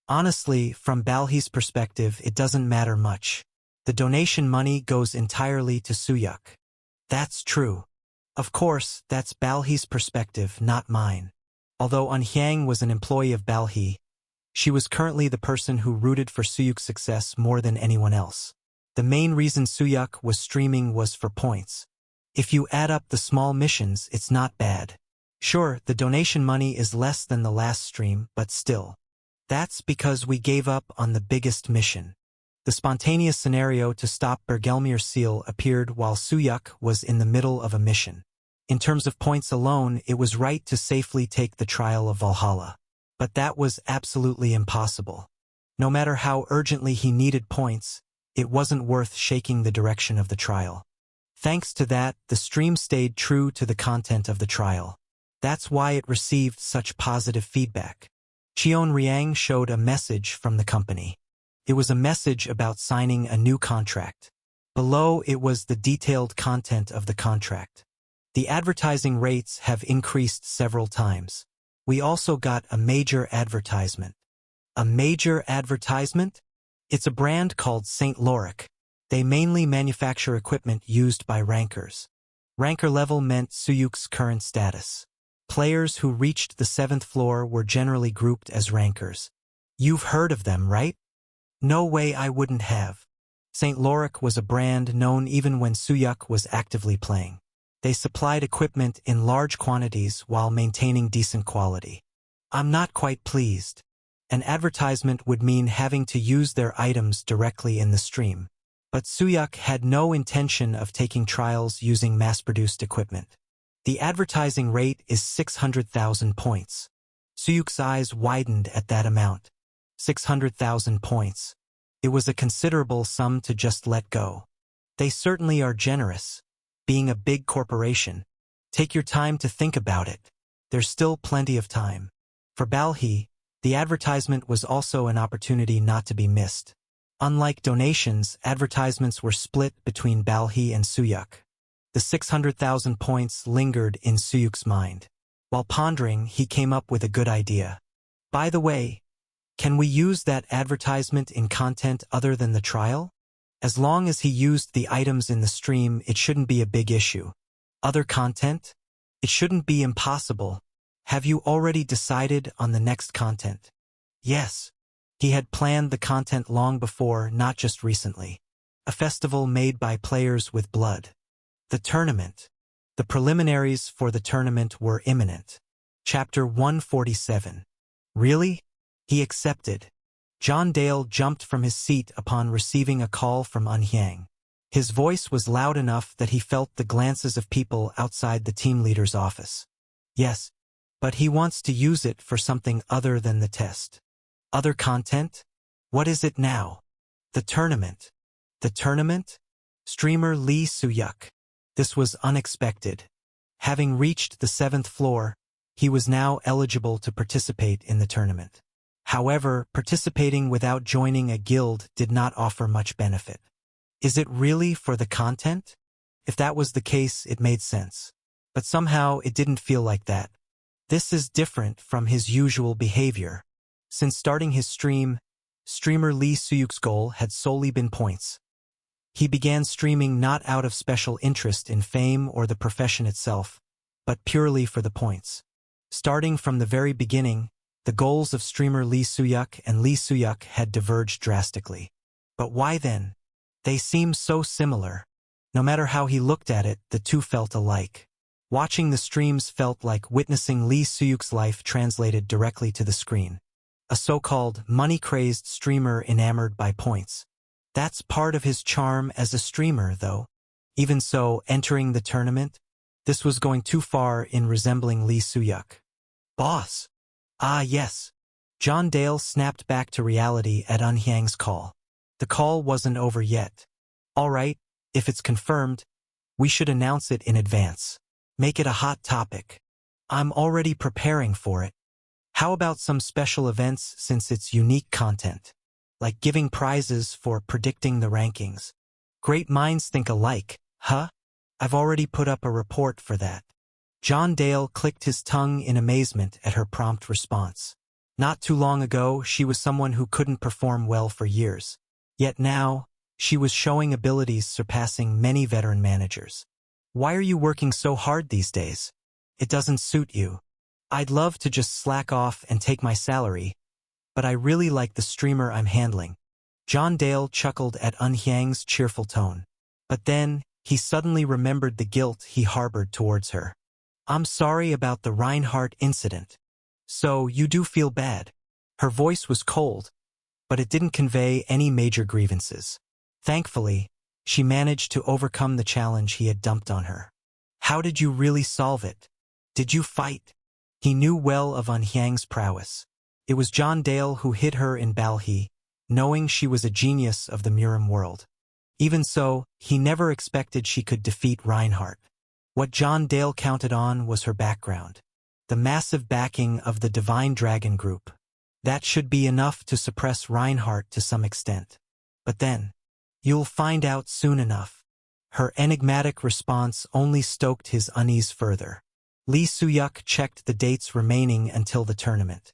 Speaker 1: Honestly, from Balhe's perspective, it doesn't matter much. The donation money goes entirely to Suyuk. That's true. Of course, that's Balhe's perspective, not mine. Although Unhyang was an employee of Balhe, she was currently the person who rooted for Suyuk's success more than anyone else. The main reason Suyuk was streaming was for points. If you add up the small missions, it's not bad. Sure, the donation money is less than the last stream, but still. That's because we gave up on the biggest mission. The spontaneous scenario to stop Bergelmir's seal appeared while Suyuk was in the middle of a mission. In terms of points alone, it was right to safely take the trial of Valhalla. But that was absolutely impossible. No matter how urgently he needed points, it wasn't worth shaking the direction of the trial. Thanks to that, the stream stayed true to the content of the trial. That's why it received such positive feedback. Cheon Riang showed a message from the company. It was a message about signing a new contract. Below it was the detailed content of the contract. The advertising rates have increased several times. We also got a major advertisement. A major advertisement? It's a brand called St. Loric. They mainly manufacture equipment used by rankers. Ranker level meant Suyuk's current status. Players who reached the 7th floor were generally grouped as rankers. You've heard of them, right? No way I wouldn't have. St. Loric was a brand known even when Suyuk was actively playing. They supplied equipment in large quantities while maintaining decent quality. I'm not quite pleased. An advertisement would mean having to use their items directly in the stream. But Suyuk had no intention of taking trials using mass-produced equipment. The advertising rate is 600,000 points. Suyuk's eyes widened at that amount. 600,000 points. It was a considerable sum to just let go. They certainly are generous. Being a big corporation. Take your time to think about it. There's still plenty of time. For Balhi, the advertisement was also an opportunity not to be missed. Unlike donations, advertisements were split between Balhi and Suyuk. The 600,000 points lingered in Suyuk's mind. While pondering, he came up with a good idea. By the way, can we use that advertisement in content other than the trial? As long as he used the items in the stream, it shouldn't be a big issue. Other content? It shouldn't be impossible. Have you already decided on the next content? Yes. He had planned the content long before, not just recently. A festival made by players with blood. The tournament. The preliminaries for the tournament were imminent. Chapter 147. Really? He accepted. John Dale jumped from his seat upon receiving a call from Unhyang. His voice was loud enough that he felt the glances of people outside the team leader's office. Yes, but he wants to use it for something other than the test. Other content? What is it now? The tournament. The tournament? Streamer Lee Suyuk. This was unexpected. Having reached the 7th floor, he was now eligible to participate in the tournament. However, participating without joining a guild did not offer much benefit. Is it really for the content? If that was the case, it made sense. But somehow it didn't feel like that. This is different from his usual behavior. Since starting his stream, streamer Lee Suyuk's goal had solely been points. He began streaming not out of special interest in fame or the profession itself, but purely for the points. Starting from the very beginning, the goals of streamer Lee Suyuk and Lee Suyuk had diverged drastically. But why then? They seemed so similar. No matter how he looked at it, the two felt alike. Watching the streams felt like witnessing Lee Suyuk's life translated directly to the screen. A so-called money-crazed streamer enamored by points. That's part of his charm as a streamer, though. Even so, entering the tournament, this was going too far in resembling Lee Suyuk. Boss. Ah, yes. John Dale snapped back to reality at Unhyang's call. The call wasn't over yet. All right, if it's confirmed, we should announce it in advance. Make it a hot topic. I'm already preparing for it. How about some special events since it's unique content? Like giving prizes for predicting the rankings. Great minds think alike, huh? I've already put up a report for that. John Dale clicked his tongue in amazement at her prompt response. Not too long ago, she was someone who couldn't perform well for years. Yet now, she was showing abilities surpassing many veteran managers. Why are you working so hard these days? It doesn't suit you. I'd love to just slack off and take my salary, but I really like the streamer I'm handling. John Dale chuckled at Unhyang's cheerful tone. But then, he suddenly remembered the guilt he harbored towards her. I'm sorry about the Reinhardt incident. So, you do feel bad. Her voice was cold, but it didn't convey any major grievances. Thankfully, she managed to overcome the challenge he had dumped on her. How did you really solve it? Did you fight? He knew well of Unhyang's prowess. It was John Dale who hid her in Balhi, knowing she was a genius of the Murim world. Even so, he never expected she could defeat Reinhardt. What John Dale counted on was her background. The massive backing of the Divine Dragon Group. That should be enough to suppress Reinhardt to some extent. But then, you'll find out soon enough. Her enigmatic response only stoked his unease further. Lee Suyuk checked the dates remaining until the tournament.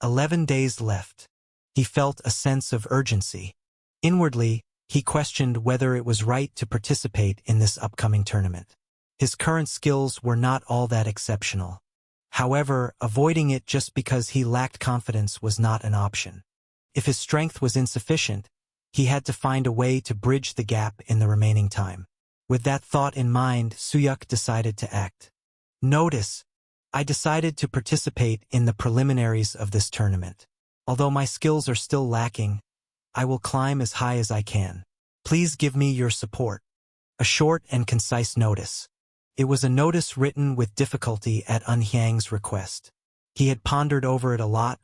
Speaker 1: 11 days left. He felt a sense of urgency. Inwardly, he questioned whether it was right to participate in this upcoming tournament. His current skills were not all that exceptional. However, avoiding it just because he lacked confidence was not an option. If his strength was insufficient, he had to find a way to bridge the gap in the remaining time. With that thought in mind, Suyuk decided to act. Notice, I decided to participate in the preliminaries of this tournament. Although my skills are still lacking, I will climb as high as I can. Please give me your support. A short and concise notice. It was a notice written with difficulty at Unhyang's request. He had pondered over it a lot,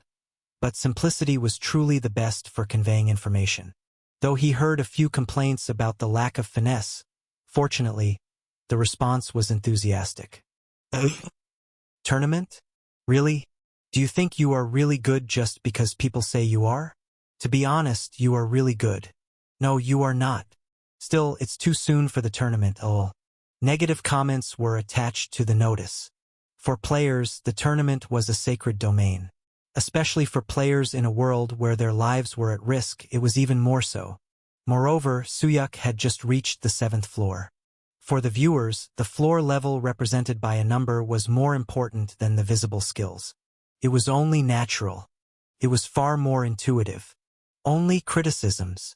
Speaker 1: but simplicity was truly the best for conveying information. Though he heard a few complaints about the lack of finesse, fortunately, the response was enthusiastic. Tournament? Really? Do you think you are really good just because people say you are? To be honest, you are really good. No, you are not. Still, it's too soon for the tournament, lol. Negative comments were attached to the notice. For players, the tournament was a sacred domain. Especially for players in a world where their lives were at risk, it was even more so. Moreover, Suyuk had just reached the 7th floor. For the viewers, the floor level represented by a number was more important than the visible skills. It was only natural. It was far more intuitive. Only criticisms.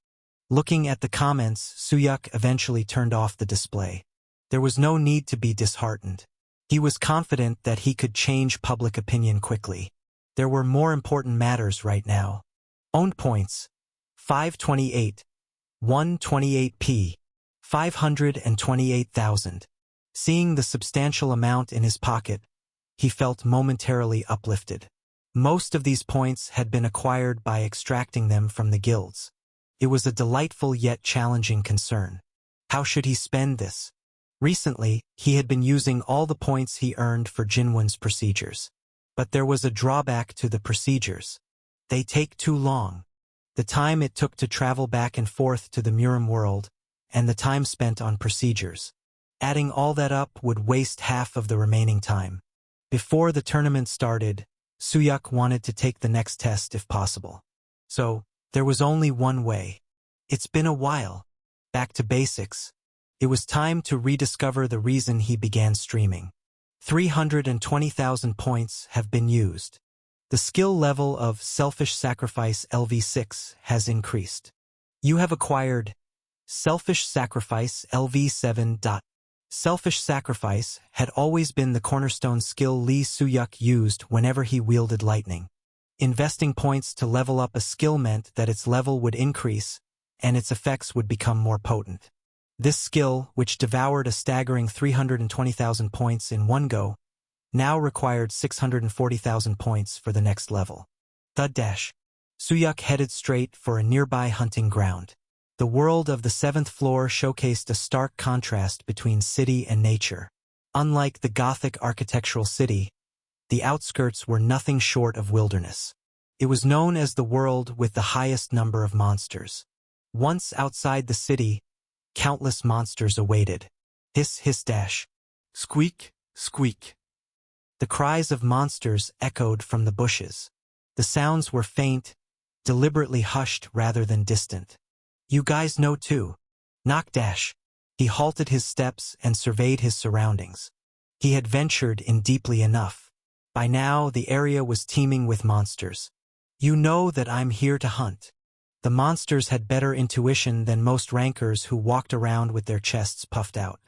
Speaker 1: Looking at the comments, Suyuk eventually turned off the display. There was no need to be disheartened. He was confident that he could change public opinion quickly. There were more important matters right now. Owned points. 528. 128p. 528,000. Seeing the substantial amount in his pocket, he felt momentarily uplifted. Most of these points had been acquired by extracting them from the guilds. It was a delightful yet challenging concern. How should he spend this? Recently, he had been using all the points he earned for Jinwon's procedures. But there was a drawback to the procedures. They take too long. The time it took to travel back and forth to the Murim world, and the time spent on procedures. Adding all that up would waste half of the remaining time. Before the tournament started, Suyuk wanted to take the next test if possible. So, there was only one way. It's been a while. Back to basics. It was time to rediscover the reason he began streaming. 320,000 points have been used. The skill level of Selfish Sacrifice LV6 has increased. You have acquired Selfish Sacrifice LV7. Selfish Sacrifice had always been the cornerstone skill Lee Suyuk used whenever he wielded lightning. Investing points to level up a skill meant that its level would increase, and its effects would become more potent. This skill, which devoured a staggering 320,000 points in one go, now required 640,000 points for the next level. Thud dash. Suyuk headed straight for a nearby hunting ground. The world of the 7th floor showcased a stark contrast between city and nature. Unlike the Gothic architectural city, the outskirts were nothing short of wilderness. It was known as the world with the highest number of monsters. Once outside the city, countless monsters awaited. Hiss, hiss, dash. Squeak, squeak. The cries of monsters echoed from the bushes. The sounds were faint, deliberately hushed rather than distant. You guys know too. Knock dash. He halted his steps and surveyed his surroundings. He had ventured in deeply enough. By now, the area was teeming with monsters. You know that I'm here to hunt. The monsters had better intuition than most rankers who walked around with their chests puffed out.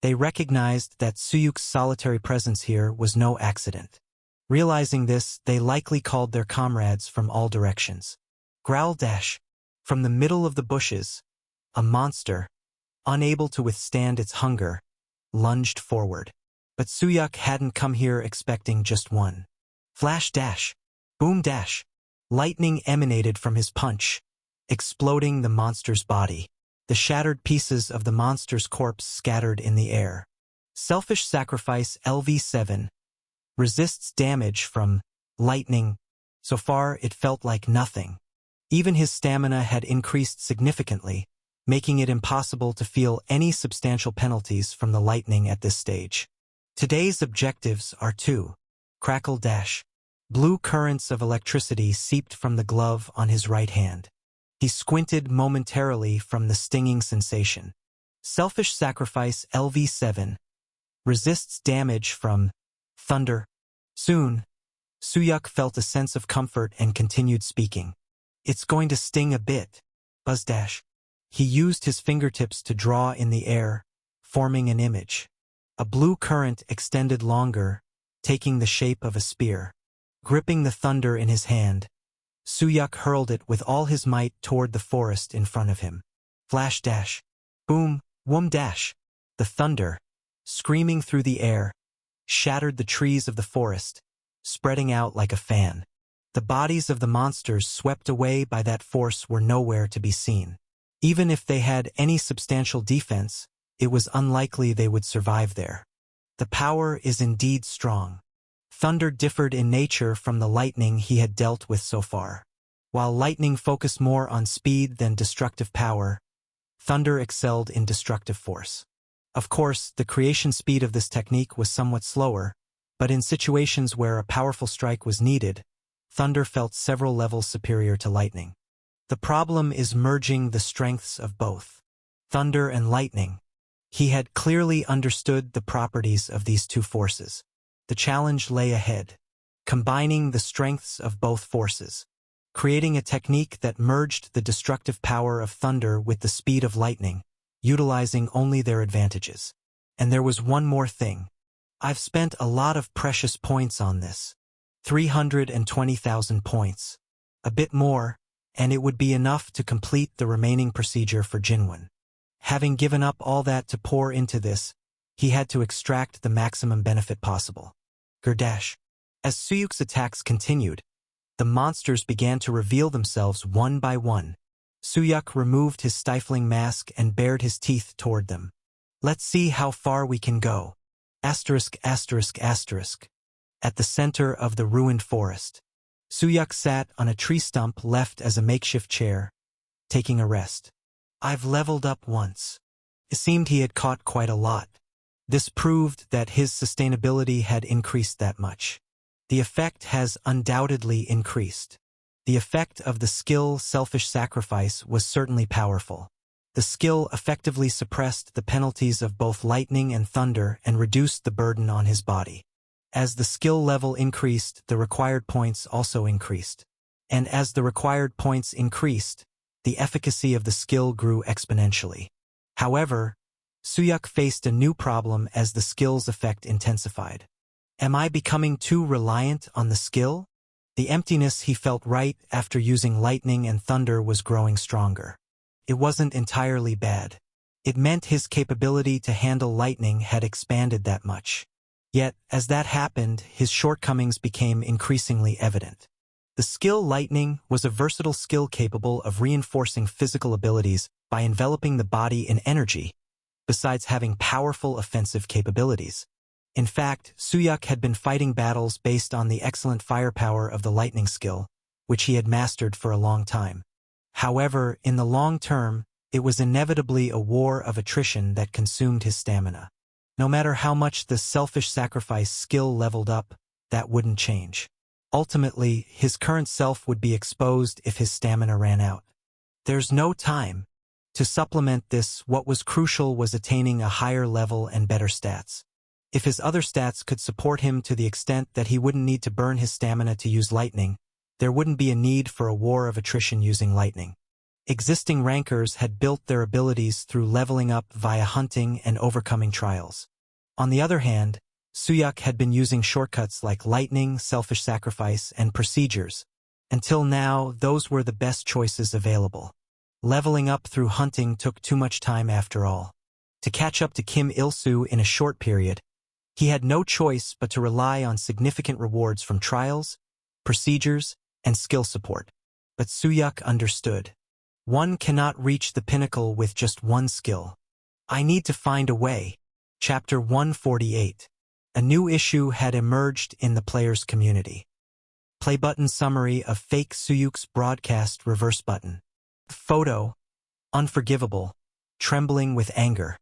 Speaker 1: They recognized that Suyuk's solitary presence here was no accident. Realizing this, they likely called their comrades from all directions. Growl dash. From the middle of the bushes, a monster, unable to withstand its hunger, lunged forward. But Suyuk hadn't come here expecting just one. Flash dash. Boom dash. Lightning emanated from his punch, exploding the monster's body. The shattered pieces of the monster's corpse scattered in the air. Selfish Sacrifice LV7 resists damage from lightning. So far, it felt like nothing. Even his stamina had increased significantly, making it impossible to feel any substantial penalties from the lightning at this stage. Today's objectives are to crackle dash. Blue currents of electricity seeped from the glove on his right hand. He squinted momentarily from the stinging sensation. Selfish Sacrifice LV7 resists damage from thunder. Soon, Suyuk felt a sense of comfort and continued speaking. It's going to sting a bit. Buzz dash. He used his fingertips to draw in the air, forming an image. A blue current extended longer, taking the shape of a spear. Gripping the thunder in his hand, Suyuk hurled it with all his might toward the forest in front of him. Flash dash. Boom, whoom dash. The thunder, screaming through the air, shattered the trees of the forest, spreading out like a fan. The bodies of the monsters swept away by that force were nowhere to be seen. Even if they had any substantial defense, it was unlikely they would survive there. The power is indeed strong. Thunder differed in nature from the lightning he had dealt with so far. While lightning focused more on speed than destructive power, thunder excelled in destructive force. Of course, the creation speed of this technique was somewhat slower, but in situations where a powerful strike was needed, thunder felt several levels superior to lightning. The problem is merging the strengths of both. Thunder and lightning. He had clearly understood the properties of these two forces. The challenge lay ahead, combining the strengths of both forces, creating a technique that merged the destructive power of thunder with the speed of lightning, utilizing only their advantages. And there was one more thing. I've spent a lot of precious points on this. 320,000 points. A bit more, and it would be enough to complete the remaining procedure for Jinwen. Having given up all that to pour into this, he had to extract the maximum benefit possible. Gerdash. As Suyuk's attacks continued, the monsters began to reveal themselves one by one. Suyuk removed his stifling mask and bared his teeth toward them. Let's see how far we can go. Asterisk, asterisk, asterisk. At the center of the ruined forest, Suyuk sat on a tree stump left as a makeshift chair, taking a rest. I've leveled up once. It seemed he had caught quite a lot. This proved that his sustainability had increased that much. The effect has undoubtedly increased. The effect of the skill Selfish Sacrifice was certainly powerful. The skill effectively suppressed the penalties of both lightning and thunder and reduced the burden on his body. As the skill level increased, the required points also increased. And as the required points increased, the efficacy of the skill grew exponentially. However, Suyuk faced a new problem as the skill's effect intensified. Am I becoming too reliant on the skill? The emptiness he felt right after using lightning and thunder was growing stronger. It wasn't entirely bad. It meant his capability to handle lightning had expanded that much. Yet, as that happened, his shortcomings became increasingly evident. The skill Lightning was a versatile skill capable of reinforcing physical abilities by enveloping the body in energy, besides having powerful offensive capabilities. In fact, Suyuk had been fighting battles based on the excellent firepower of the lightning skill, which he had mastered for a long time. However, in the long term, it was inevitably a war of attrition that consumed his stamina. No matter how much the Selfish Sacrifice skill leveled up, that wouldn't change. Ultimately, his current self would be exposed if his stamina ran out. There's no time. To supplement this, what was crucial was attaining a higher level and better stats. If his other stats could support him to the extent that he wouldn't need to burn his stamina to use lightning, there wouldn't be a need for a war of attrition using lightning. Existing rankers had built their abilities through leveling up via hunting and overcoming trials. On the other hand, Suyuk had been using shortcuts like lightning, selfish sacrifice, and procedures. Until now, those were the best choices available. Leveling up through hunting took too much time after all. To catch up to Kim Il-soo in a short period, he had no choice but to rely on significant rewards from trials, procedures, and skill support. But Suyuk understood. One cannot reach the pinnacle with just one skill. I need to find a way. Chapter 148. A new issue had emerged in the players' community. Play button summary of fake Suyuk's broadcast reverse button. Photo. Unforgivable. Trembling with anger.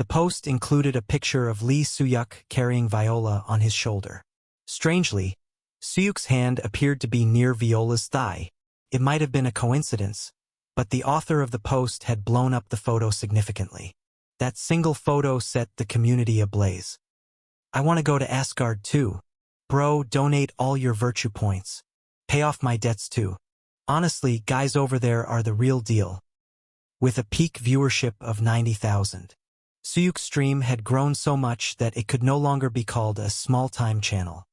Speaker 1: The post included a picture of Lee Suyuk carrying Viola on his shoulder. Strangely, Suyuk's hand appeared to be near Viola's thigh. It might have been a coincidence, but the author of the post had blown up the photo significantly. That single photo set the community ablaze. I want to go to Asgard too. Bro, donate all your virtue points. Pay off my debts too. Honestly, guys over there are the real deal. With a peak viewership of 90,000. Suyuk's stream had grown so much that it could no longer be called a small-time channel.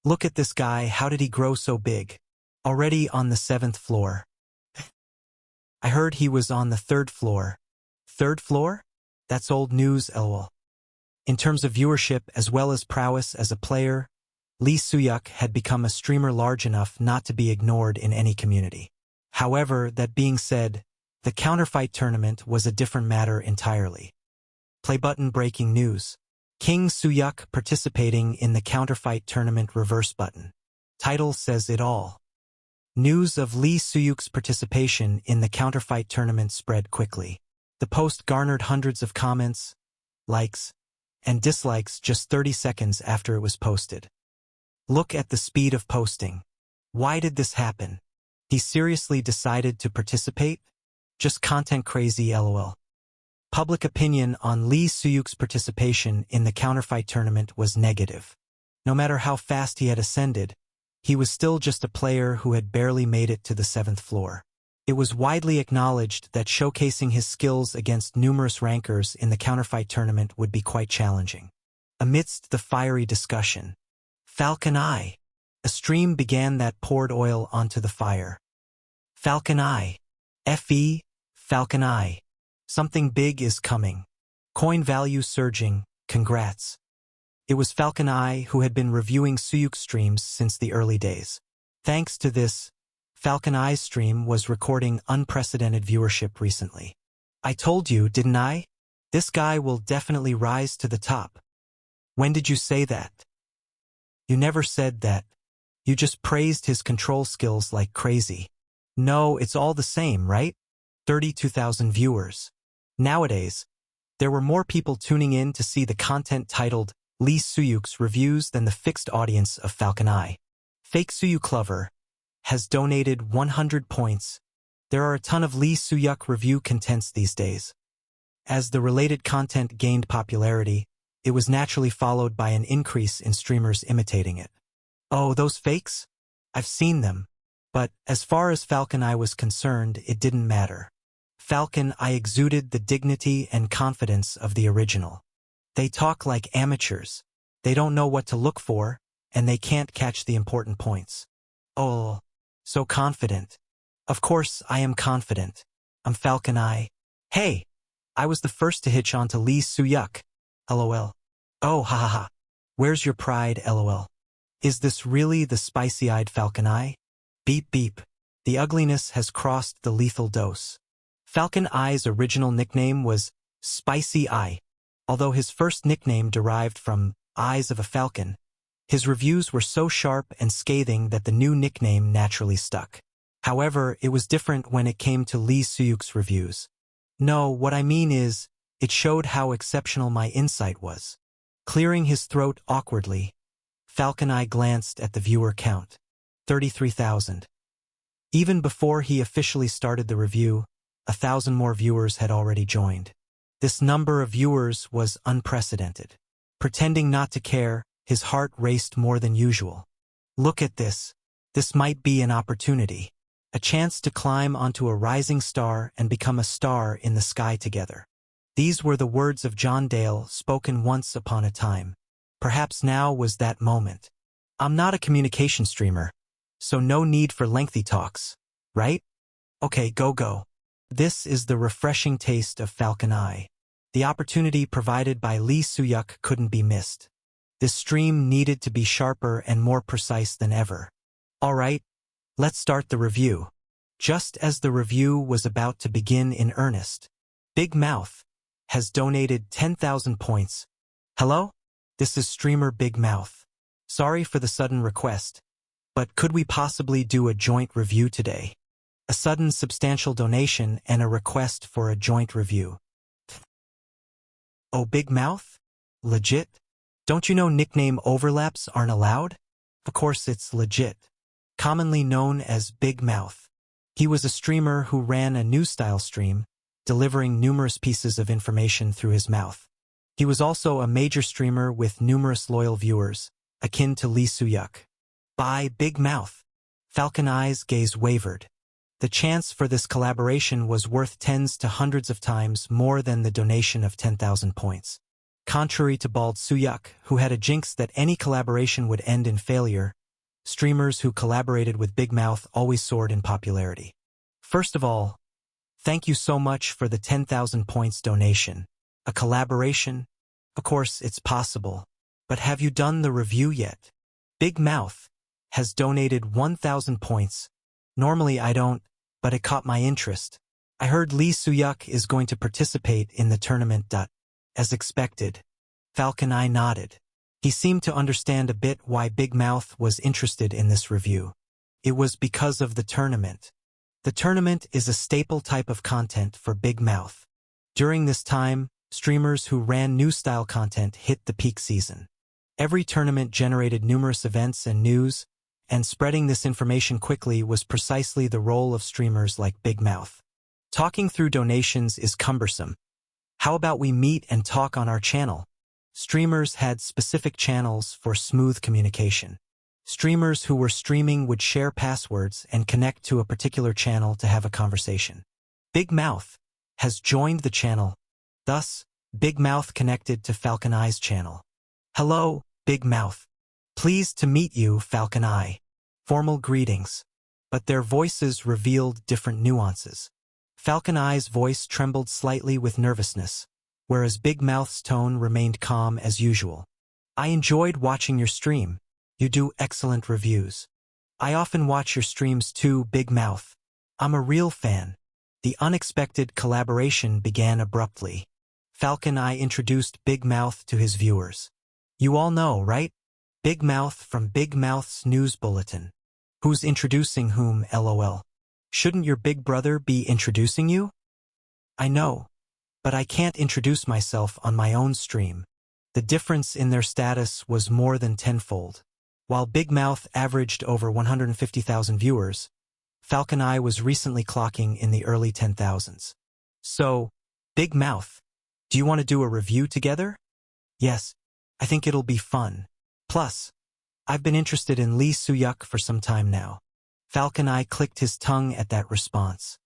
Speaker 1: Look at this guy, how did he grow so big? Already on the 7th floor. I heard he was on the third floor. Third floor? That's old news, lol. In terms of viewership as well as prowess as a player, Lee Soo-hyuk had become a streamer large enough not to be ignored in any community. However, that being said, the counterfight tournament was a different matter entirely. Play button breaking news. King Soo-hyuk participating in the counterfight tournament reverse button. Title says it all. News of Lee Soo-hyuk's participation in the counterfight tournament spread quickly. The post garnered hundreds of comments, likes, and dislikes just 30 seconds after it was posted. Look at the speed of posting. Why did this happen? He seriously decided to participate? Just content crazy, lol. Public opinion on Lee Soo-hyuk's participation in the counterfight tournament was negative. No matter how fast he had ascended, he was still just a player who had barely made it to the 7th floor. It was widely acknowledged that showcasing his skills against numerous rankers in the counterfight tournament would be quite challenging. Amidst the fiery discussion, Falcon Eye. A stream began that poured oil onto the fire. Falcon Eye. F.E. Falcon Eye. Something big is coming. Coin value surging, congrats. It was Falcon Eye who had been reviewing Soo-hyuk's streams since the early days. Thanks to this, Falcon Eye's stream was recording unprecedented viewership recently. I told you, didn't I? This guy will definitely rise to the top. When did you say that? You never said that. You just praised his control skills like crazy. No, it's all the same, right? 32,000 viewers. Nowadays, there were more people tuning in to see the content titled Lee Soo-hyuk's reviews than the fixed audience of Falcon Eye. Fake Soo-hyuk Clover has donated 100 points. There are a ton of Lee Soo-hyuk review contents these days. As the related content gained popularity, it was naturally followed by an increase in streamers imitating it. Oh, those fakes? I've seen them. But as far as Falcon Eye was concerned, it didn't matter. Falcon Eye exuded the dignity and confidence of the original. They talk like amateurs. They don't know what to look for, and they can't catch the important points. Oh, so confident. Of course I am confident. I'm Falcon Eye. Hey, I was the first to hitch onto Lee Soo-hyuk. LOL. Oh, ha ha ha. Where's your pride, LOL? Is this really the spicy-eyed Falcon Eye? Beep beep. The ugliness has crossed the lethal dose. Falcon Eye's original nickname was Spicy Eye. Although his first nickname derived from Eyes of a Falcon, his reviews were so sharp and scathing that the new nickname naturally stuck. However, it was different when it came to Lee Soo-hyuk's reviews. No, what I mean is, it showed how exceptional my insight was. Clearing his throat awkwardly, Falcon Eye glanced at the viewer count. 33,000. Even before he officially started the review, 1,000 more viewers had already joined. This number of viewers was unprecedented. Pretending not to care, his heart raced more than usual. Look at this. This might be an opportunity. A chance to climb onto a rising star and become a star in the sky together. These were the words of John Dale spoken once upon a time. Perhaps now was that moment. I'm not a communication streamer, so no need for lengthy talks, right? Okay, go. This is the refreshing taste of Falcon Eye. The opportunity provided by Lee Soo-hyuk couldn't be missed. This stream needed to be sharper and more precise than ever. All right, let's start the review. Just as the review was about to begin in earnest, Big Mouth has donated 10,000 points. Hello? This is streamer Big Mouth. Sorry for the sudden request, but could we possibly do a joint review today? A sudden substantial donation and a request for a joint review. Oh, Big Mouth? Legit? Don't you know nickname overlaps aren't allowed? Of course it's legit. Commonly known as Big Mouth. He was a streamer who ran a news-style stream, delivering numerous pieces of information through his mouth. He was also a major streamer with numerous loyal viewers, akin to Lee Soo-hyuk. By Big Mouth, Falcon Eye's gaze wavered. The chance for this collaboration was worth tens to hundreds of times more than the donation of 10,000 points. Contrary to Bald Soo-hyuk, who had a jinx that any collaboration would end in failure, streamers who collaborated with Big Mouth always soared in popularity. First of all, Thank you so much for the 10,000 points donation. A collaboration? Of course, it's possible. But have you done the review yet? Big Mouth has donated 1,000 points. Normally I don't, but it caught my interest. I heard Lee Soo-yuk is going to participate in the tournament. As expected. Falcon Eye nodded. He seemed to understand a bit why Big Mouth was interested in this review. It was because of the tournament. The tournament is a staple type of content for Big Mouth. During this time, streamers who ran new style content hit the peak season. Every tournament generated numerous events and news, and spreading this information quickly was precisely the role of streamers like Big Mouth. Talking through donations is cumbersome. How about we meet and talk on our channel? Streamers had specific channels for smooth communication. Streamers who were streaming would share passwords and connect to a particular channel to have a conversation. Big Mouth has joined the channel. Thus, Big Mouth connected to Falcon Eye's channel. Hello, Big Mouth. Pleased to meet you, Falcon Eye. Formal greetings. But their voices revealed different nuances. Falcon Eye's voice trembled slightly with nervousness, whereas Big Mouth's tone remained calm as usual. I enjoyed watching your stream. You do excellent reviews. I often watch your streams too, Big Mouth. I'm a real fan. The unexpected collaboration began abruptly. Falcon Eye introduced Big Mouth to his viewers. You all know, right? Big Mouth from Big Mouth's news bulletin. Who's introducing whom, lol? Shouldn't your big brother be introducing you? I know, but I can't introduce myself on my own stream. The difference in their status was more than tenfold. While Big Mouth averaged over 150,000 viewers, Falcon Eye was recently clocking in the early 10,000s. So, Big Mouth, do you want to do a review together? Yes, I think it'll be fun. Plus, I've been interested in Lee Soo-yuk for some time now. Falcon Eye clicked his tongue at that response.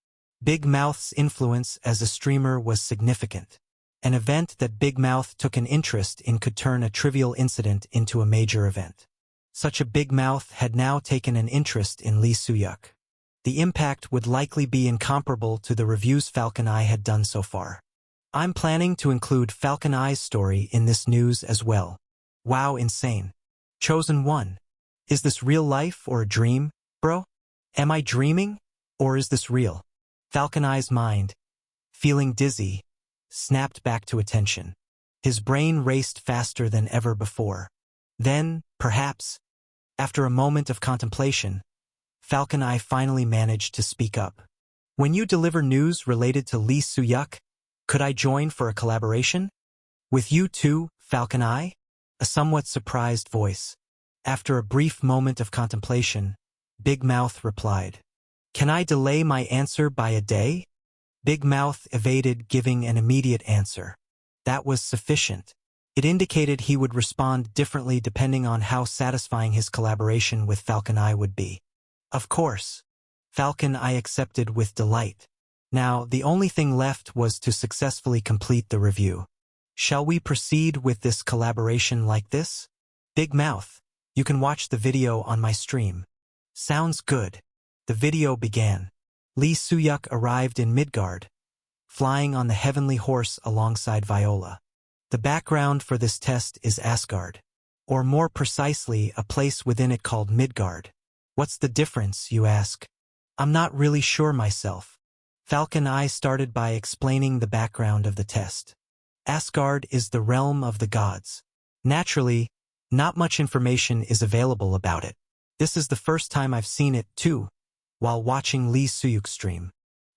Speaker 1: Big Mouth's influence as a streamer was significant. An event that Big Mouth took an interest in could turn a trivial incident into a major event. Such a Big Mouth had now taken an interest in Lee Soo-yuk. The impact would likely be incomparable to the reviews Falcon Eye had done so far. I'm planning to include Falcon Eye's story in this news as well. Wow, insane. Chosen one. Is this real life or a dream, bro? Am I dreaming? Or is this real? Falcon Eye's mind, feeling dizzy, snapped back to attention. His brain raced faster than ever before. Then, perhaps, after a moment of contemplation, Falcon Eye finally managed to speak up. When you deliver news related to Lee Soo-yuk, could I join for a collaboration? With you too, Falcon Eye? A somewhat surprised voice. After a brief moment of contemplation, Big Mouth replied, Can I delay my answer by a day? Big Mouth evaded giving an immediate answer. That was sufficient. It indicated he would respond differently depending on how satisfying his collaboration with Falcon Eye would be. Of course. Falcon Eye accepted with delight. Now, the only thing left was to successfully complete the review. Shall we proceed with this collaboration like this? Big Mouth, you can watch the video on my stream. Sounds good. The video began. Lee Soo-yuk arrived in Midgard, flying on the heavenly horse alongside Viola. The background for this test is Asgard, or more precisely, a place within it called Midgard. What's the difference, you ask? I'm not really sure myself. Falcon Eye started by explaining the background of the test. Asgard is the realm of the gods. Naturally, not much information is available about it. This is the first time I've seen it, too, while watching Lee Soo-yuk's stream.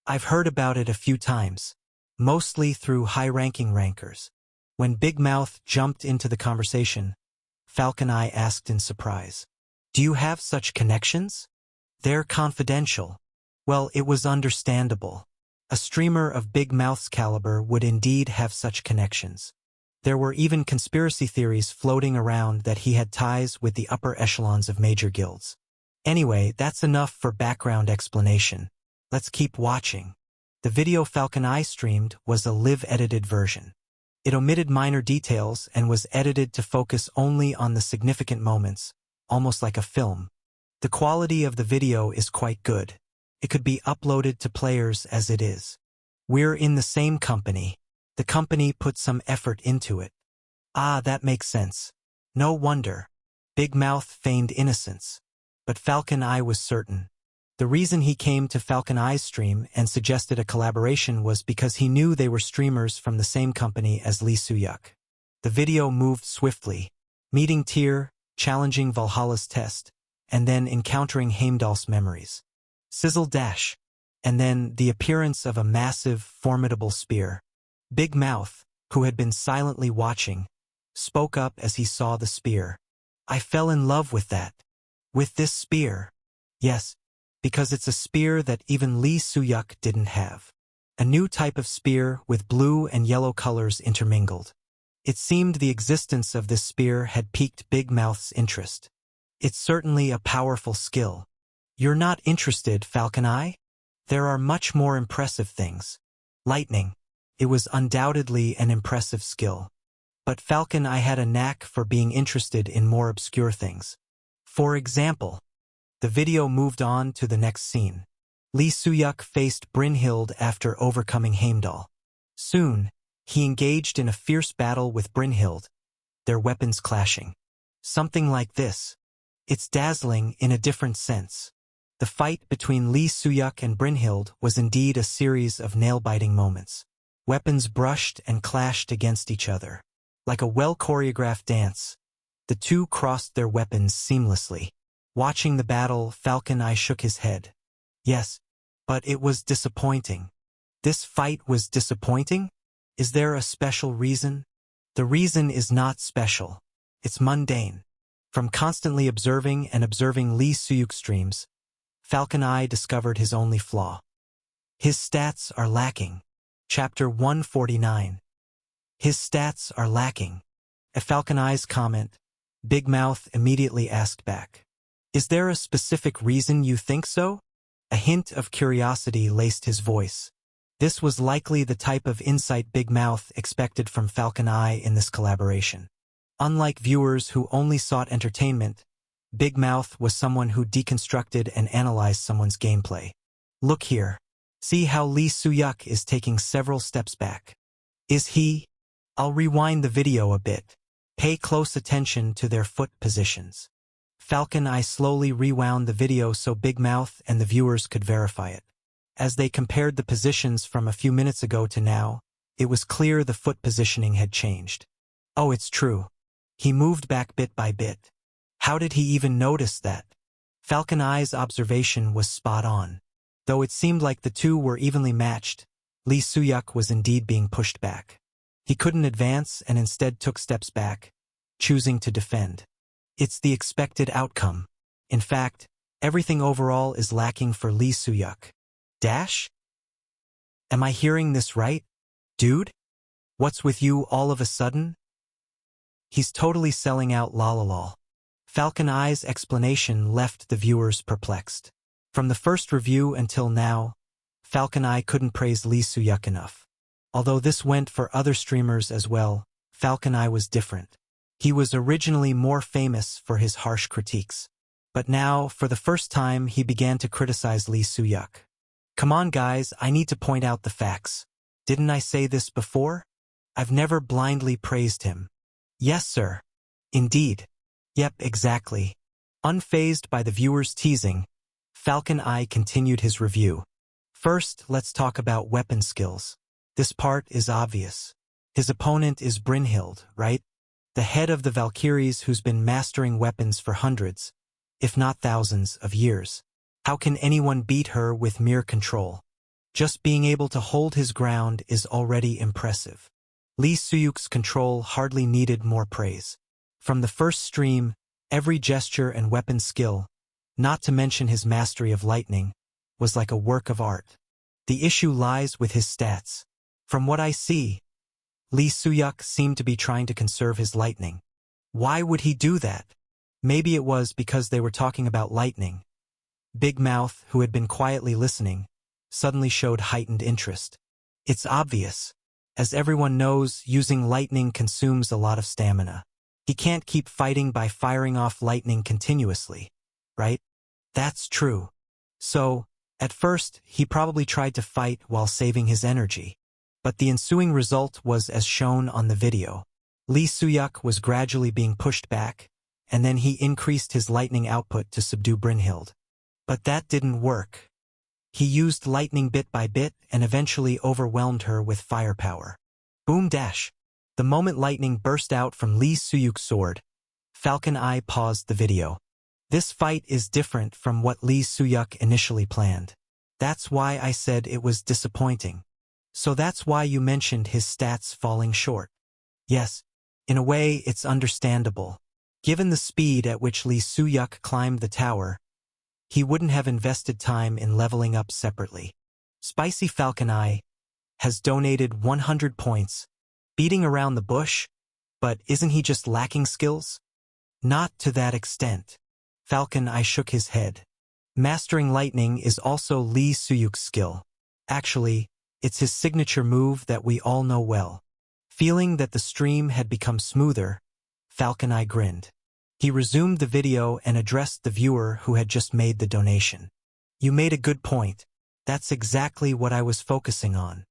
Speaker 1: I've heard about it a few times, mostly through high-ranking rankers. When Big Mouth jumped into the conversation, Falcon Eye asked in surprise, Do you have such connections? They're confidential. Well, it was understandable. A streamer of Big Mouth's caliber would indeed have such connections. There were even conspiracy theories floating around that he had ties with the upper echelons of major guilds. Anyway, that's enough for background explanation. Let's keep watching. The video Falcon Eye streamed was a live-edited version. It omitted minor details and was edited to focus only on the significant moments, almost like a film. The quality of the video is quite good. It could be uploaded to players as it is. We're in the same company. The company put some effort into it. Ah, that makes sense. No wonder. Big Mouth feigned innocence. But Falcon Eye was certain. The reason he came to Falcon Eye's stream and suggested a collaboration was because he knew they were streamers from the same company as Lee Soo-yuk. The video moved swiftly, meeting Tyr, challenging Valhalla's test, and then encountering Heimdall's memories. Sizzle dash. And then the appearance of a massive, formidable spear. Big Mouth, who had been silently watching, spoke up as he saw the spear. I fell in love with that. With this spear. Yes, because it's a spear that even Lee Soo-yuk didn't have. A new type of spear with blue and yellow colors intermingled. It seemed the existence of this spear had piqued Big Mouth's interest. It's certainly a powerful skill. You're not interested, Falcon Eye? There are much more impressive things. Lightning. It was undoubtedly an impressive skill. But Falcon Eye had a knack for being interested in more obscure things. For example, the video moved on to the next scene. Lee Soo-yuk faced Brynhild after overcoming Heimdall. Soon, he engaged in a fierce battle with Brynhild, their weapons clashing. Something like this. It's dazzling in a different sense. The fight between Lee Soo-yuk and Brynhild was indeed a series of nail-biting moments. Weapons brushed and clashed against each other. Like a well-choreographed dance, the two crossed their weapons seamlessly. Watching the battle, Falcon Eye shook his head. Yes, but it was disappointing. This fight was disappointing? Is there a special reason? The reason is not special. It's mundane. From constantly observing Lee Soo-yuk streams, Falcon Eye discovered his only flaw. His stats are lacking. Chapter 149. His stats are lacking. At Falcon Eye's comment, Big Mouth immediately asked back. Is there a specific reason you think so? A hint of curiosity laced his voice. This was likely the type of insight Big Mouth expected from Falcon Eye in this collaboration. Unlike viewers who only sought entertainment, Big Mouth was someone who deconstructed and analyzed someone's gameplay. Look here. See how Lee Soo-yuk is taking several steps back. Is he? I'll rewind the video a bit. Pay close attention to their foot positions. Falcon Eye slowly rewound the video so Big Mouth and the viewers could verify it. As they compared the positions from a few minutes ago to now, it was clear the foot positioning had changed. Oh, it's true. He moved back bit by bit. How did he even notice that? Falcon Eye's observation was spot on. Though it seemed like the two were evenly matched, Lee Soo-yuk was indeed being pushed back. He couldn't advance and instead took steps back, choosing to defend. It's the expected outcome. In fact, everything overall is lacking for Lee Soo-yuk. Dash? Am I hearing this right? Dude? What's with you all of a sudden? He's totally selling out lalalol. Falcon Eye's explanation left the viewers perplexed. From the first review until now, Falcon Eye couldn't praise Lee Soo-yuk enough. Although this went for other streamers as well, Falcon Eye was different. He was originally more famous for his harsh critiques. But now, for the first time, he began to criticize Lee Soo-yuk. Come on guys, I need to point out the facts. Didn't I say this before? I've never blindly praised him. Yes, sir. Indeed. Yep, exactly. Unfazed by the viewers' teasing, Falcon Eye continued his review. First, let's talk about weapon skills. This part is obvious. His opponent is Brynhild, right? The head of the Valkyries who's been mastering weapons for hundreds, if not thousands, of years. How can anyone beat her with mere control? Just being able to hold his ground is already impressive. Lee Soo-yuk's control hardly needed more praise. From the first stream, every gesture and weapon skill, not to mention his mastery of lightning, was like a work of art. The issue lies with his stats. From what I see, Lee Soo-yuk seemed to be trying to conserve his lightning. Why would he do that? Maybe it was because they were talking about lightning. Big Mouth, who had been quietly listening, suddenly showed heightened interest. It's obvious. As everyone knows, using lightning consumes a lot of stamina. He can't keep fighting by firing off lightning continuously, right? That's true. So, At first, he probably tried to fight while saving his energy. But the ensuing result was as shown on the video. Lee Soo-yuk was gradually being pushed back, and then he increased his lightning output to subdue Brynhild. But that didn't work. He used lightning bit by bit and eventually overwhelmed her with firepower. Boom dash. The moment lightning burst out from Lee Soo-yuk's sword, Falcon Eye paused the video. This fight is different from what Lee Soo-yuk initially planned. That's why I said it was disappointing. So that's why you mentioned his stats falling short. Yes, in a way it's understandable. Given the speed at which Lee Soo-yuk climbed the tower, he wouldn't have invested time in leveling up separately. Spicy Falcon Eye has donated 100 points, beating around the bush, but isn't he just lacking skills? Not to that extent. Falcon Eye shook his head. Mastering lightning is also Lee Soo-yuk's skill. Actually, it's his signature move that we all know well. Feeling that the stream had become smoother, Falcon Eye grinned. He resumed the video and addressed the viewer who had just made the donation. You made a good point. That's exactly what I was focusing on.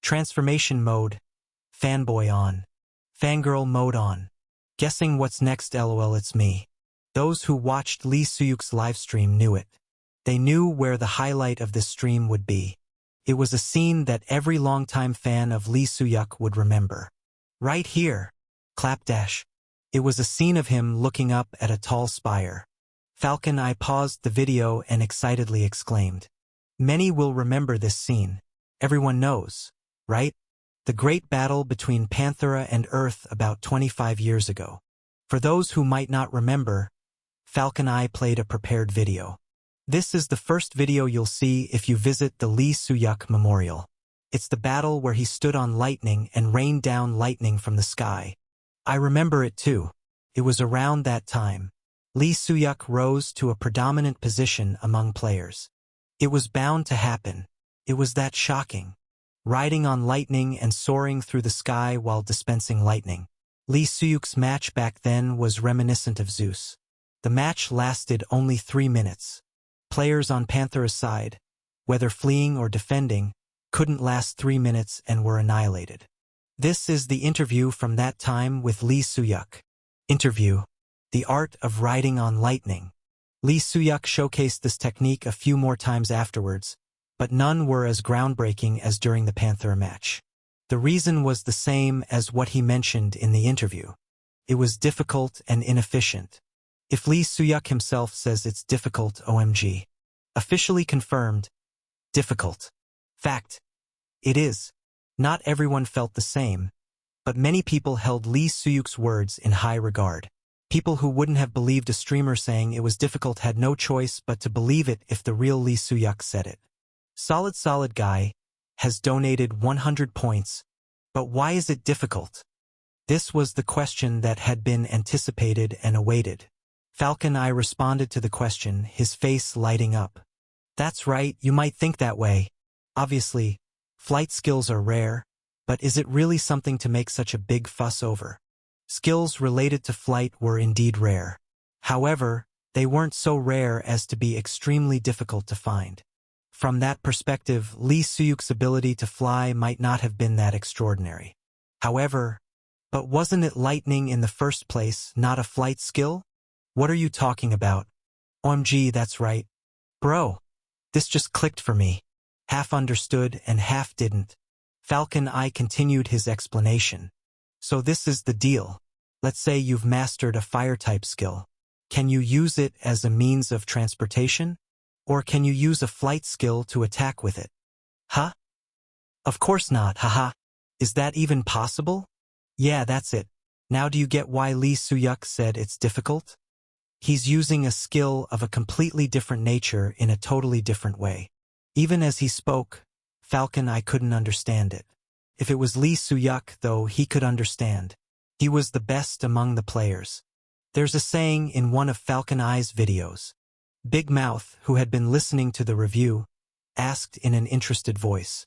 Speaker 1: Transformation mode. Fanboy on. Fangirl mode on. Guessing what's next, lol, it's me. Those who watched Lee Soo-yuk's livestream knew it. They knew where the highlight of this stream would be. It was a scene that every longtime fan of Lee Soo-yuk would remember. Right here. Clapdash. It was a scene of him looking up at a tall spire. Falcon Eye paused the video and excitedly exclaimed. Many will remember this scene. Everyone knows, right? The great battle between Panthera and Earth about 25 years ago. For those who might not remember, Falcon Eye played a prepared video. This is the first video you'll see if you visit the Lee Soo-yuk Memorial. It's the battle where he stood on lightning and rained down lightning from the sky. I remember it too. It was around that time. Lee Soo-yuk rose to a predominant position among players. It was bound to happen. It was that shocking. Riding on lightning and soaring through the sky while dispensing lightning. Lee Soo-yuk's match back then was reminiscent of Zeus. The match lasted only 3 minutes. Players on Panthera's side, whether fleeing or defending, couldn't last 3 minutes and were annihilated. This is the interview from that time with Lee Soo-yuk. Interview. The art of riding on lightning. Lee Soo-yuk showcased this technique a few more times afterwards, but none were as groundbreaking as during the Panthera match. The reason was the same as what he mentioned in the interview. It was difficult and inefficient. If Lee Soo-yuk himself says it's difficult, OMG. Officially confirmed. Difficult. Fact. It is. Not everyone felt the same, but many people held Lee Soo-yuk's words in high regard. People who wouldn't have believed a streamer saying it was difficult had no choice but to believe it if the real Lee Soo-yuk said it. Solid Guy has donated 100 points, but why is it difficult? This was the question that had been anticipated and awaited. Falcon Eye responded to the question, his face lighting up. That's right, you might think that way. Obviously, flight skills are rare, but is it really something to make such a big fuss over? Skills related to flight were indeed rare. However, they weren't so rare as to be extremely difficult to find. From that perspective, Lee Soo-yuk's ability to fly might not have been that extraordinary. However, but wasn't it lightning in the first place, not a flight skill? What are you talking about? OMG, that's right. Bro, this just clicked for me. Half understood and half didn't. Falcon Eye continued his explanation. So this is the deal. Let's say you've mastered a fire-type skill. Can you use it as a means of transportation? Or can you use a flight skill to attack with it? Huh? Of course not, haha. Is that even possible? Yeah, that's it. Now do you get why Lee Soo-yuk said it's difficult? He's using a skill of a completely different nature in a totally different way. Even as he spoke, Falcon Eye couldn't understand it. If it was Lee Soo-yuk, though, he could understand. He was the best among the players. There's a saying in one of Falcon Eye's videos. Big Mouth, who had been listening to the review, asked in an interested voice.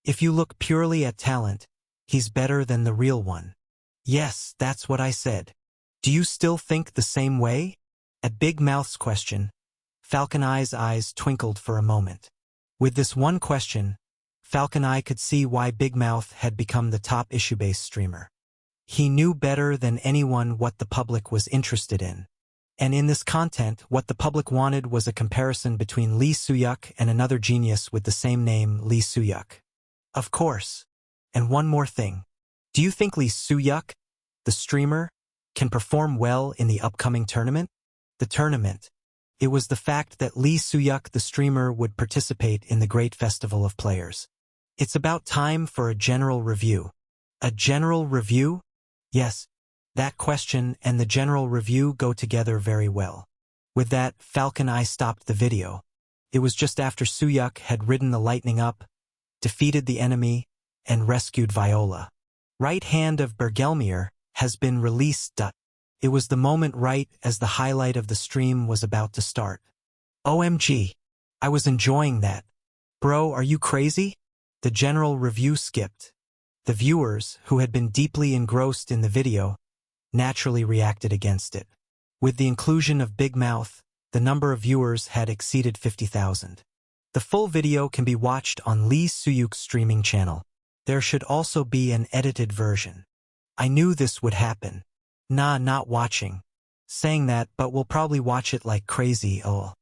Speaker 1: If you look purely at talent, he's better than the real one. Yes, that's what I said. Do you still think the same way? At Big Mouth's question, Falcon Eye's eyes twinkled for a moment. With this one question, Falcon Eye could see why Big Mouth had become the top issue-based streamer. He knew better than anyone what the public was interested in. And in this content, what the public wanted was a comparison between Lee Soo-yuk and another genius with the same name, Lee Soo-yuk. Of course. And one more thing. Do you think Lee Soo-yuk, the streamer, can perform well in the upcoming tournament? The tournament. It was the fact that Lee Soo-yuk, the streamer, would participate in the Great Festival of Players. It's about time for a general review. A general review? Yes. That question and the general review go together very well. With that, Falcon Eye stopped the video. It was just after Soo-yuk had ridden the lightning up, defeated the enemy, and rescued Viola. Right hand of Bergelmir has been released. It was the moment right as the highlight of the stream was about to start. OMG. I was enjoying that. Bro, are you crazy? The general review skipped. The viewers, who had been deeply engrossed in the video, naturally reacted against it. With the inclusion of Big Mouth, the number of viewers had exceeded 50,000. The full video can be watched on Lee Soo-yuk's streaming channel. There should also be an edited version. I knew this would happen. Nah, not watching. Saying that, but we'll probably watch it like crazy. Oh.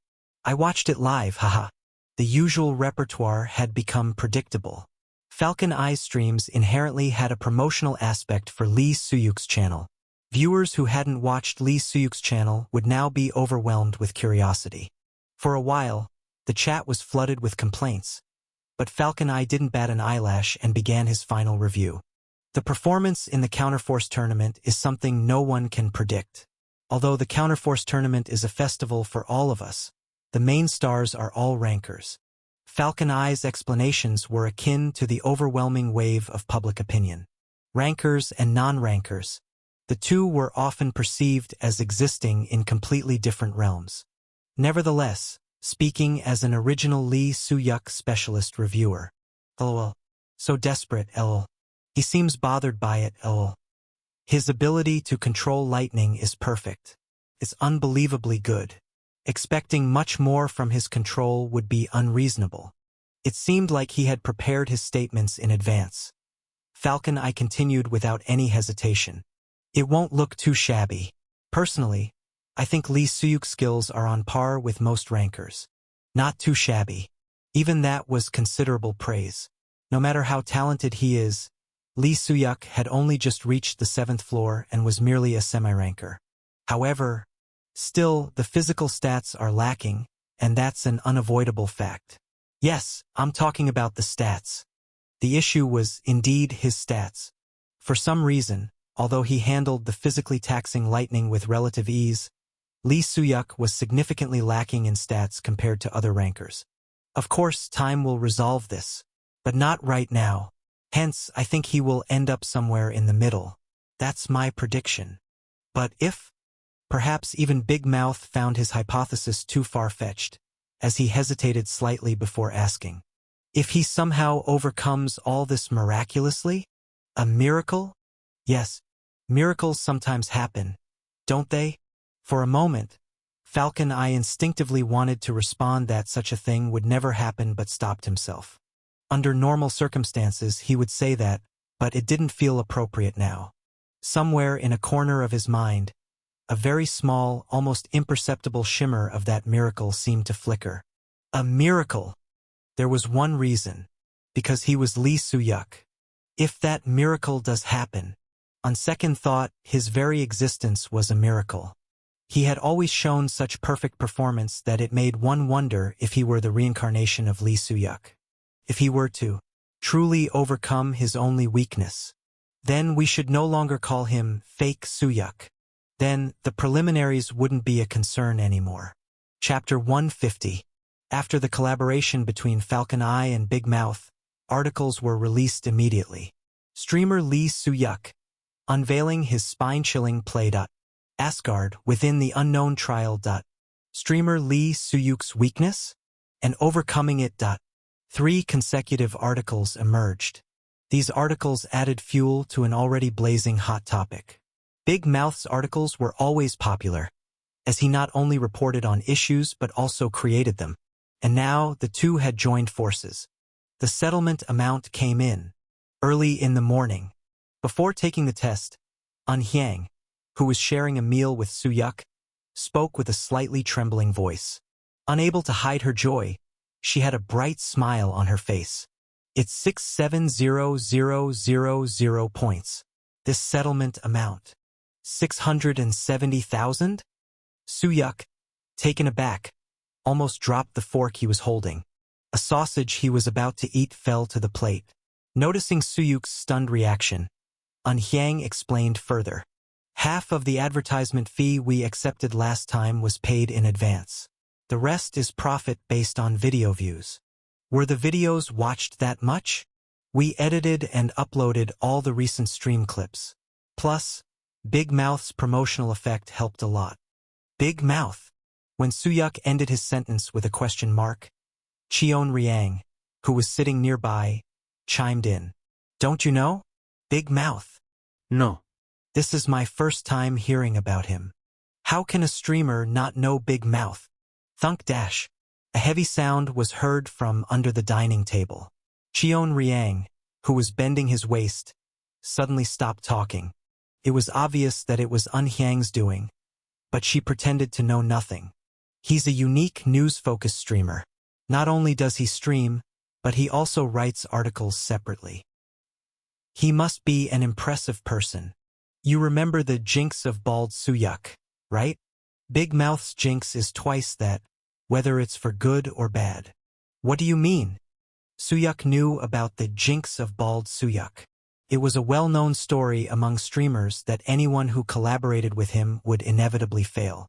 Speaker 1: I watched it live, haha. The usual repertoire had become predictable. Falcon Eye streams inherently had a promotional aspect for Lee Soo-yuk's channel. Viewers who hadn't watched Lee Soo-yuk's channel would now be overwhelmed with curiosity. For a while, the chat was flooded with complaints. But Falcon Eye didn't bat an eyelash and began his final review. The performance in the Counterforce tournament is something no one can predict. Although the Counterforce tournament is a festival for all of us, the main stars are all rankers. Falcon Eye's explanations were akin to the overwhelming wave of public opinion. Rankers and non-rankers. The two were often perceived as existing in completely different realms. Nevertheless, speaking as an original Lee Soo-yuk specialist reviewer. LOL. So desperate, LOL. He seems bothered by it, LOL. His ability to control lightning is perfect. It's unbelievably good. Expecting much more from his control would be unreasonable. It seemed like he had prepared his statements in advance. Falcon Eye continued without any hesitation. It won't look too shabby. Personally, I think Lee Soo-yuk's skills are on par with most rankers. Not too shabby. Even that was considerable praise. No matter how talented he is, Lee Soo-yuk had only just reached the 7th floor and was merely a semi-ranker. However, still, the physical stats are lacking, and that's an unavoidable fact. Yes, I'm talking about the stats. The issue was, indeed, his stats. For some reason, although he handled the physically taxing lightning with relative ease, Lee Soo-yuk was significantly lacking in stats compared to other rankers. Of course, time will resolve this, but not right now. Hence, I think he will end up somewhere in the middle. That's my prediction. But if, perhaps even Big Mouth found his hypothesis too far-fetched, as he hesitated slightly before asking. If he somehow overcomes all this miraculously? A miracle? Yes, miracles sometimes happen, don't they? For a moment, Falcon Eye instinctively wanted to respond that such a thing would never happen but stopped himself. Under normal circumstances he would say that, but it didn't feel appropriate now. Somewhere in a corner of his mind, a very small, almost imperceptible shimmer of that miracle seemed to flicker. A miracle! There was one reason. Because he was Lee Soo-yuk. If that miracle does happen, on second thought, his very existence was a miracle. He had always shown such perfect performance that it made one wonder if he were the reincarnation of Lee Soo-yuk. If he were to truly overcome his only weakness, then we should no longer call him fake Soo-yuk. Then the preliminaries wouldn't be a concern anymore. Chapter 150. After the collaboration between Falcon Eye and Big Mouth, articles were released immediately. Streamer Lee Soo-yuk, unveiling his spine-chilling play. Asgard within the unknown trial. Streamer Lee Soo-yuk's weakness? And overcoming it. 3 consecutive articles emerged. These articles added fuel to an already blazing hot topic. Big Mouth's articles were always popular, as he not only reported on issues but also created them. And now the two had joined forces. The settlement amount came in early in the morning. Before taking the test, Hyang, who was sharing a meal with Suyuk, spoke with a slightly trembling voice. Unable to hide her joy, she had a bright smile on her face. It's 670,000 points. This settlement amount. 670,000? Suyuk, taken aback, almost dropped the fork he was holding. A sausage he was about to eat fell to the plate. Noticing Suyuk's stunned reaction, Hyang explained further. Half of the advertisement fee we accepted last time was paid in advance. The rest is profit based on video views. Were the videos watched that much? We edited and uploaded all the recent stream clips. Plus, Big Mouth's promotional effect helped a lot. Big Mouth. When Suyuk ended his sentence with a question mark, Cheon Riang, who was sitting nearby, chimed in. Don't you know? Big Mouth.
Speaker 2: No.
Speaker 1: This is my first time hearing about him. How can a streamer not know Big Mouth? Thunk dash. A heavy sound was heard from under the dining table. Cheon Riang, who was bending his waist, suddenly stopped talking. It was obvious that it was Hyang's doing, but she pretended to know nothing. He's a unique news-focused streamer. Not only does he stream, but he also writes articles separately. He must be an impressive person. You remember the jinx of bald Suyuk, right? Big Mouth's jinx is twice that, whether it's for good or bad. What do you mean? Suyuk knew about the jinx of bald Suyuk. It was a well-known story among streamers that anyone who collaborated with him would inevitably fail.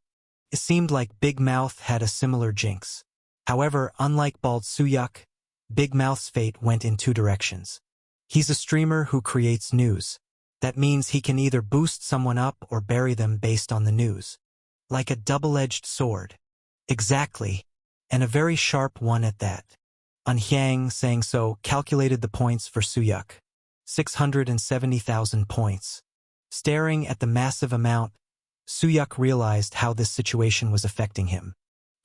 Speaker 1: It seemed like Big Mouth had a similar jinx. However, unlike bald Suyuk, Big Mouth's fate went in two directions. He's a streamer who creates news. That means he can either boost someone up or bury them based on the news. Like a double-edged sword. Exactly. And a very sharp one at that. Hyang, saying so, calculated the points for Suyuk. 670,000 points. Staring at the massive amount, Suyuk realized how this situation was affecting him.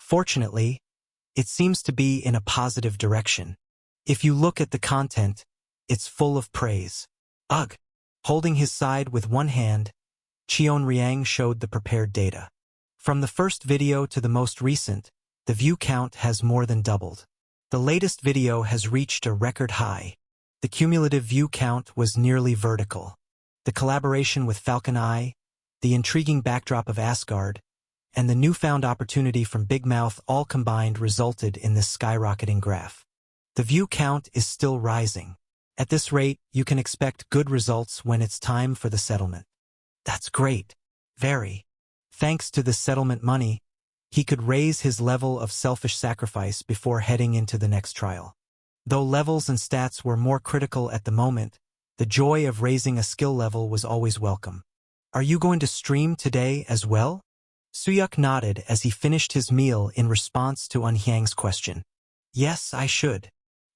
Speaker 1: Fortunately, it seems to be in a positive direction. If you look at the content, it's full of praise. Ugh! Holding his side with one hand, Cheon Riang showed the prepared data. From the first video to the most recent, the view count has more than doubled. The latest video has reached a record high. The cumulative view count was nearly vertical. The collaboration with Falcon Eye, the intriguing backdrop of Asgard, and the newfound opportunity from Big Mouth all combined resulted in this skyrocketing graph. The view count is still rising. At this rate, you can expect good results when it's time for the settlement. That's great. Very. Thanks to the settlement money, he could raise his level of selfish sacrifice before heading into the next trial. Though levels and stats were more critical at the moment, the joy of raising a skill level was always welcome. Are you going to stream today as well? Suyuk nodded as he finished his meal in response to Hyang's question. Yes, I should.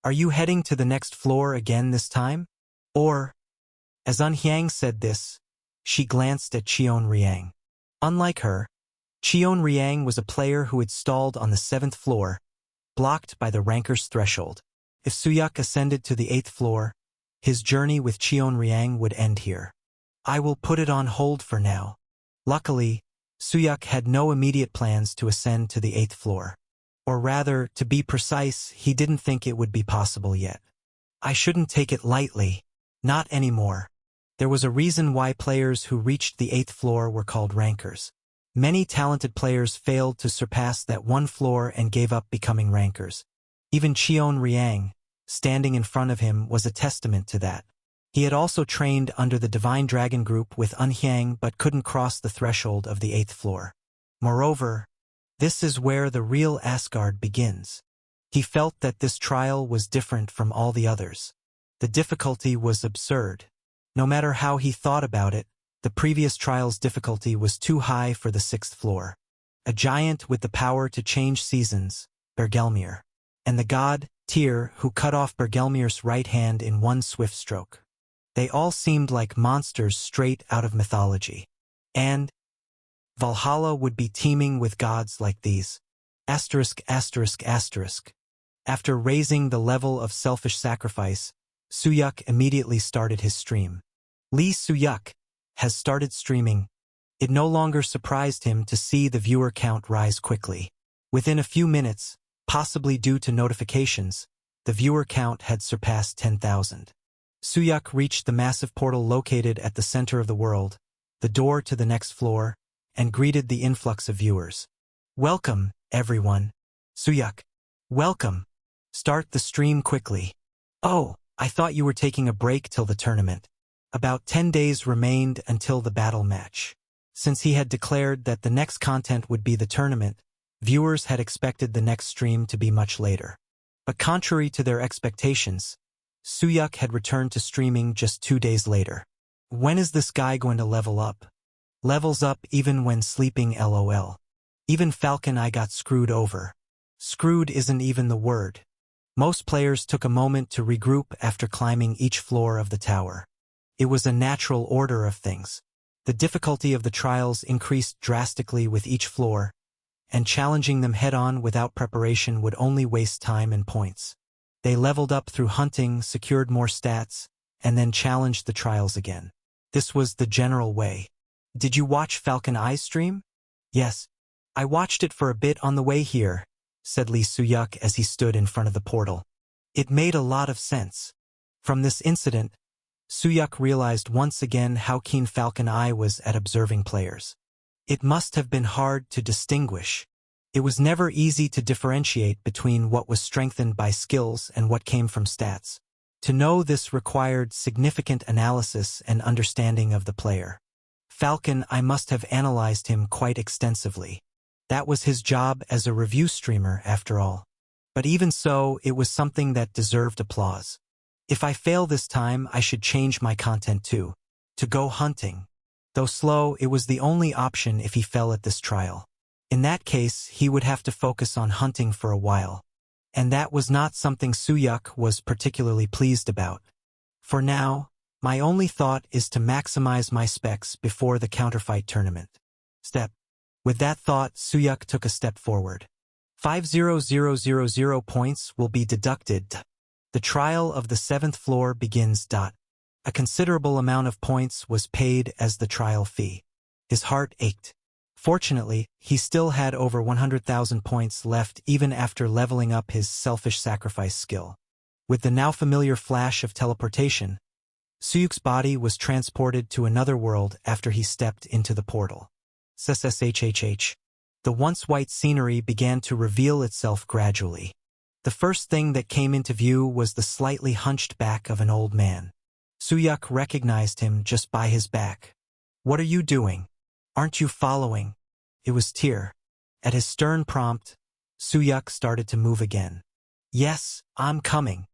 Speaker 1: Are you heading to the next floor again this time? Or, as Hyang said this, she glanced at Cheon Riang. Unlike her, Cheon Riang was a player who had stalled on the 7th floor, blocked by the ranker's threshold. If Suyuk ascended to the 8th floor, his journey with Cheon Riang would end here. I will put it on hold for now. Luckily, Suyuk had no immediate plans to ascend to the 8th floor. Or rather, to be precise, he didn't think it would be possible yet. I shouldn't take it lightly. Not anymore. There was a reason why players who reached the 8th floor were called rankers. Many talented players failed to surpass that one floor and gave up becoming rankers. Even Cheon Riang, standing in front of him, was a testament to that. He had also trained under the Divine Dragon group with Hyang but couldn't cross the threshold of the 8th floor. Moreover, this is where the real Asgard begins. He felt that this trial was different from all the others. The difficulty was absurd. No matter how he thought about it, the previous trial's difficulty was too high for the 6th floor. A giant with the power to change seasons, Bergelmir, and the god, Tyr, who cut off Bergelmir's right hand in one swift stroke. They all seemed like monsters straight out of mythology. And Valhalla would be teeming with gods like these. Asterisk asterisk asterisk. After raising the level of selfish sacrifice, Suyuk immediately started his stream. Lee Suyuk has started streaming. It no longer surprised him to see the viewer count rise quickly. Within a few minutes, possibly due to notifications, the viewer count had surpassed 10,000. Suyuk reached the massive portal located at the center of the world, the door to the next floor, and greeted the influx of viewers. Welcome, everyone. Suyuk. Welcome. Start the stream quickly. Oh, I thought you were taking a break till the tournament. About 10 days remained until the battle match. Since he had declared that the next content would be the tournament, viewers had expected the next stream to be much later. But contrary to their expectations, Suyuk had returned to streaming just 2 days later. When is this guy going to level up? Levels up even when sleeping, lol. Even Falcon I got screwed over. Screwed isn't even the word. Most players took a moment to regroup after climbing each floor of the tower. It was a natural order of things. The difficulty of the trials increased drastically with each floor, and challenging them head-on without preparation would only waste time and points. They leveled up through hunting, secured more stats, and then challenged the trials again. This was the general way. Did you watch Falcon Eye's stream? Yes. I watched it for a bit on the way here, said Lee Suyuk as he stood in front of the portal. It made a lot of sense. From this incident, Suyuk realized once again how keen Falcon Eye was at observing players. It must have been hard to distinguish. It was never easy to differentiate between what was strengthened by skills and what came from stats. To know this required significant analysis and understanding of the player. Falcon Eye must have analyzed him quite extensively. That was his job as a review streamer, after all. But even so, it was something that deserved applause. If I fail this time, I should change my content too. To go hunting. Though slow, it was the only option if he fell at this trial. In that case, he would have to focus on hunting for a while. And that was not something Suyuk was particularly pleased about. For now, my only thought is to maximize my specs before the counterfight tournament. Step. With that thought, Suyuk took a step forward. 5,000 points will be deducted. The trial of the 7th floor begins. A considerable amount of points was paid as the trial fee. His heart ached. Fortunately, he still had over 100,000 points left even after leveling up his selfish sacrifice skill. With the now familiar flash of teleportation, Suyuk's body was transported to another world after he stepped into the portal. SSHHH. The once white scenery began to reveal itself gradually. The first thing that came into view was the slightly hunched back of an old man. Suyuk recognized him just by his back. What are you doing? Aren't you following? It was Tyr. At his stern prompt, Suyuk started to move again. Yes, I'm coming.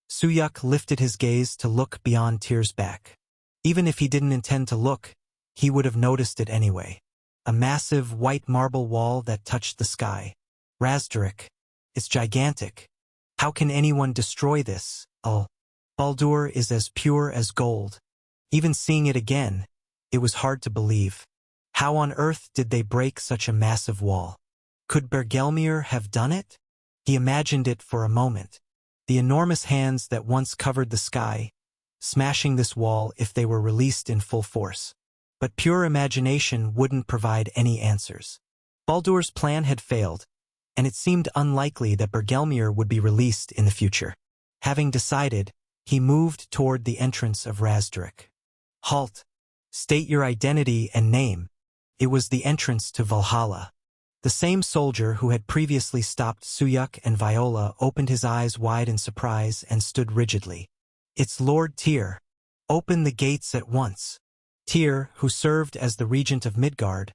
Speaker 1: Suyuk lifted his gaze to look beyond Tyr's back. Even if he didn't intend to look, he would have noticed it anyway. A massive white marble wall that touched the sky. Razdarik. It's gigantic. How can anyone destroy this? Baldur is as pure as gold. Even seeing it again, it was hard to believe. How on earth did they break such a massive wall? Could Bergelmir have done it? He imagined it for a moment. The enormous hands that once covered the sky, smashing this wall if they were released in full force. But pure imagination wouldn't provide any answers. Baldur's plan had failed, and it seemed unlikely that Bergelmir would be released in the future. Having decided, he moved toward the entrance of Razdarik. Halt! State your identity and name. It was the entrance to Valhalla. The same soldier who had previously stopped Suyuk and Viola opened his eyes wide in surprise and stood rigidly. It's Lord Tyr. Open the gates at once. Tyr, who served as the regent of Midgard,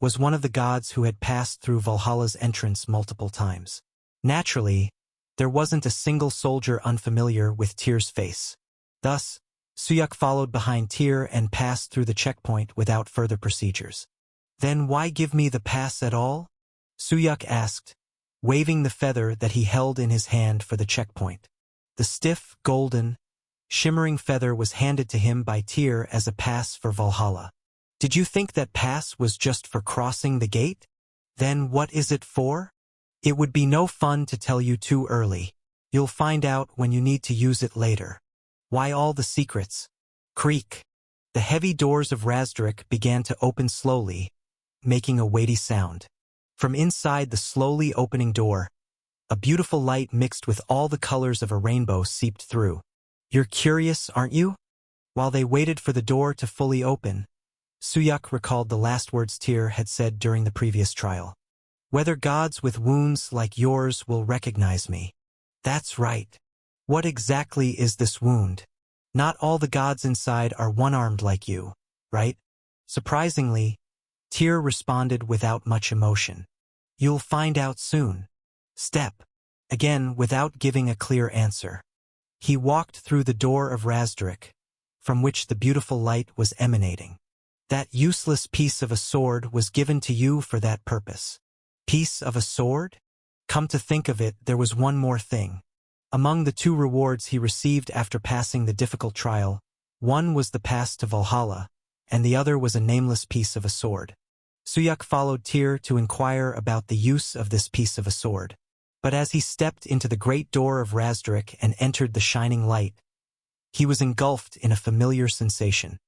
Speaker 1: was one of the gods who had passed through Valhalla's entrance multiple times. Naturally, there wasn't a single soldier unfamiliar with Tyr's face. Thus, Suyuk followed behind Tyr and passed through the checkpoint without further procedures. Then why give me the pass at all? Suyuk asked, waving the feather that he held in his hand for the checkpoint. The stiff, golden, shimmering feather was handed to him by Tyr as a pass for Valhalla. Did you think that pass was just for crossing the gate? Then what is it for? It would be no fun to tell you too early. You'll find out when you need to use it later. Why all the secrets? Creak. The heavy doors of Razdrik began to open slowly, making a weighty sound. From inside the slowly opening door, a beautiful light mixed with all the colors of a rainbow seeped through. You're curious, aren't you? While they waited for the door to fully open, Suyuk recalled the last words Tyr had said during the previous trial. Whether gods with wounds like yours will recognize me. That's right. What exactly is this wound? Not all the gods inside are one-armed like you, right? Surprisingly, Tyr responded without much emotion. You'll find out soon. Step. Again, without giving a clear answer. He walked through the door of Razdrik, from which the beautiful light was emanating. That useless piece of a sword was given to you for that purpose. Piece of a sword? Come to think of it, there was one more thing. Among the 2 rewards he received after passing the difficult trial, one was the pass to Valhalla, and the other was a nameless piece of a sword. Suyuk followed Tyr to inquire about the use of this piece of a sword. But as he stepped into the great door of Razdrik and entered the shining light, he was engulfed in a familiar sensation,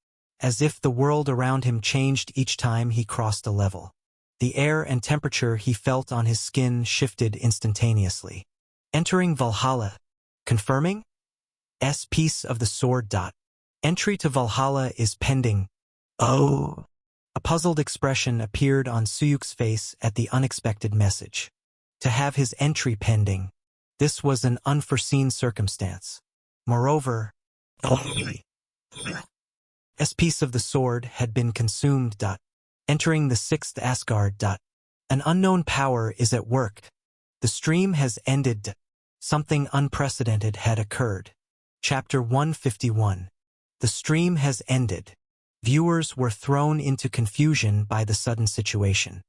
Speaker 1: as if the world around him changed each time he crossed a level. The air and temperature he felt on his skin shifted instantaneously. Entering Valhalla. Confirming? Piece of the sword. Entry to Valhalla is pending. Oh. A puzzled expression appeared on Suyuk's face at the unexpected message. To have his entry pending. This was an unforeseen circumstance. Moreover, piece of the sword had been consumed. Entering the 6th Asgard. An unknown power is at work. The stream has ended. Something unprecedented had occurred. Chapter 151. The stream has ended. Viewers were thrown into confusion by the sudden situation.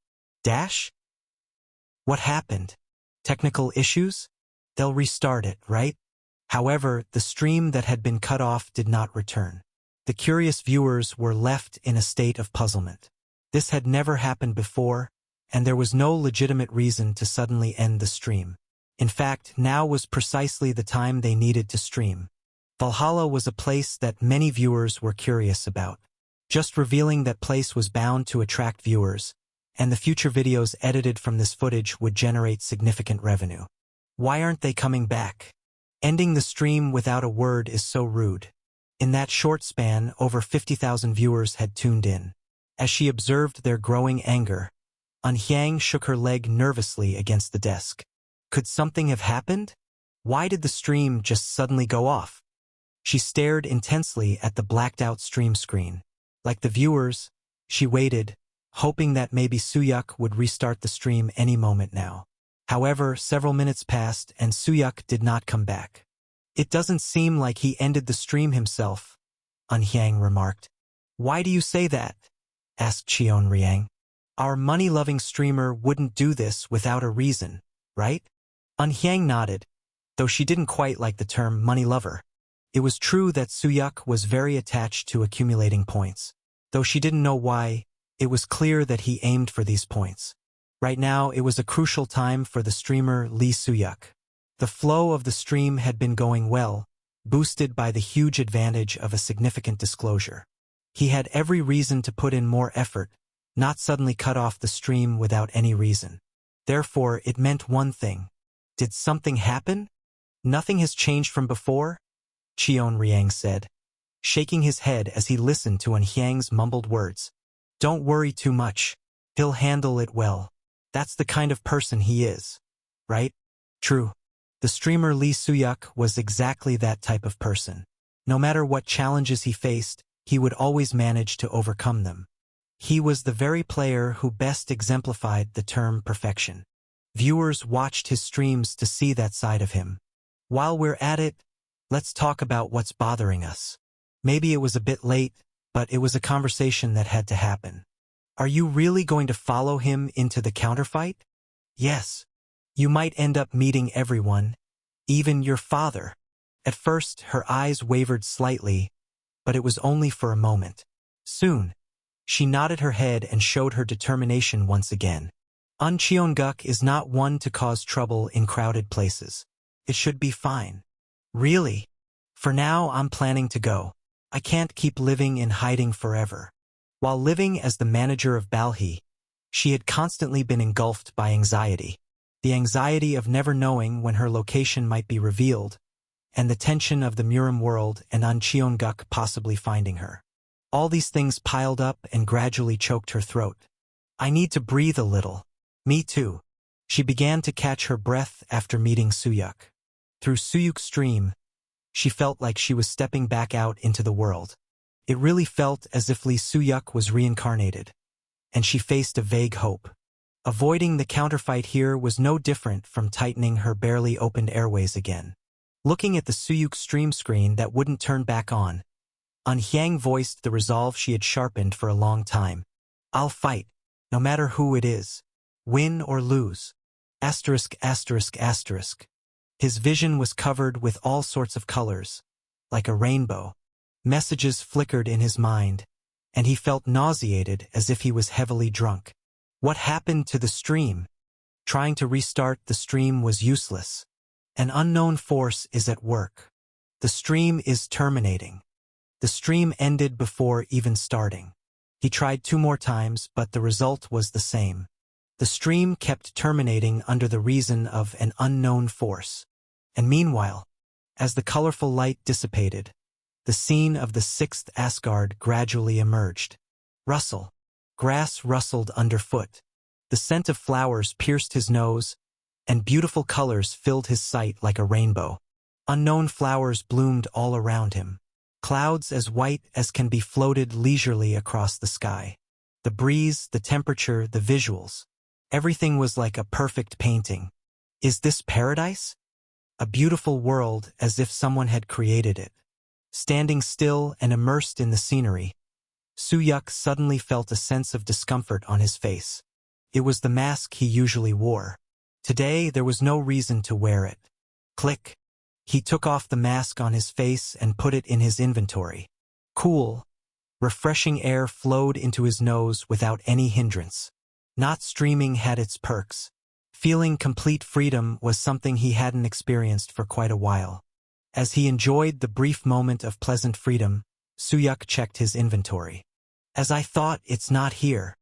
Speaker 1: What happened? Technical issues? They'll restart it, right? However, the stream that had been cut off did not return. The curious viewers were left in a state of puzzlement. This had never happened before, and there was no legitimate reason to suddenly end the stream. In fact, now was precisely the time they needed to stream. Valhalla was a place that many viewers were curious about. Just revealing that place was bound to attract viewers, and the future videos edited from this footage would generate significant revenue. Why aren't they coming back? Ending the stream without a word is so rude. In that short span, over 50,000 viewers had tuned in. As she observed their growing anger, Anhyang shook her leg nervously against the desk. Could something have happened? Why did the stream just suddenly go off? She stared intensely at the blacked-out stream screen. Like the viewers, she waited, hoping that maybe Suyuk would restart the stream any moment now. However, several minutes passed and Suyuk did not come back. It doesn't seem like he ended the stream himself, Anhyang remarked. Why do you say that? Asked Cheon Riang. Our money-loving streamer wouldn't do this without a reason, right? Anhyang nodded, though she didn't quite like the term money lover. It was true that Suyuk was very attached to accumulating points. Though she didn't know why, it was clear that he aimed for these points. Right now, it was a crucial time for the streamer Lee Suyuk. The flow of the stream had been going well, boosted by the huge advantage of a significant disclosure. He had every reason to put in more effort, not suddenly cut off the stream without any reason. Therefore, it meant one thing. Did something happen? Nothing has changed from before? Cheon Riang said, shaking his head as he listened to Anhyang's mumbled words. Don't worry too much. He'll handle it well. That's the kind of person he is. Right? True. The streamer Lee Suyuk was exactly that type of person. No matter what challenges he faced, he would always manage to overcome them. He was the very player who best exemplified the term perfection. Viewers watched his streams to see that side of him. While we're at it, let's talk about what's bothering us. Maybe it was a bit late, but it was a conversation that had to happen. Are you really going to follow him into the counterfight? Yes. You might end up meeting everyone, even your father. At first, her eyes wavered slightly, but it was only for a moment. Soon, she nodded her head and showed her determination once again. An Cheonguk is not one to cause trouble in crowded places. It should be fine. Really? For now, I'm planning to go. I can't keep living in hiding forever. While living as the manager of Balhi, she had constantly been engulfed by anxiety. The anxiety of never knowing when her location might be revealed, and the tension of the Murim world and An Cheonguk possibly finding her. All these things piled up and gradually choked her throat. I need to breathe a little. Me too. She began to catch her breath after meeting Suyuk. Through Suyuk's stream, she felt like she was stepping back out into the world. It really felt as if Lee Suyuk was reincarnated, and she faced a vague hope. Avoiding the counterfight here was no different from tightening her barely opened airways again. Looking at the Suyuk stream screen that wouldn't turn back on, An Hyang voiced the resolve she had sharpened for a long time. I'll fight, no matter who it is. Win or lose. Asterisk, asterisk, asterisk. His vision was covered with all sorts of colors, like a rainbow. Messages flickered in his mind, and he felt nauseated as if he was heavily drunk. What happened to the stream? Trying to restart the stream was useless. An unknown force is at work. The stream is terminating. The stream ended before even starting. He tried 2 more times, but the result was the same. The stream kept terminating under the reason of an unknown force. And meanwhile, as the colorful light dissipated, the scene of the 6th Asgard gradually emerged. Rustle. Grass rustled underfoot. The scent of flowers pierced his nose, and beautiful colors filled his sight like a rainbow. Unknown flowers bloomed all around him. Clouds as white as can be floated leisurely across the sky. The breeze, the temperature, the visuals. Everything was like a perfect painting. Is this paradise? A beautiful world as if someone had created it. Standing still and immersed in the scenery, Suyuk suddenly felt a sense of discomfort on his face. It was the mask he usually wore. Today, there was no reason to wear it. Click. He took off the mask on his face and put it in his inventory. Cool, refreshing air flowed into his nose without any hindrance. Not streaming had its perks. Feeling complete freedom was something he hadn't experienced for quite a while. As he enjoyed the brief moment of pleasant freedom, Suyuk checked his inventory. As I thought, it's not here.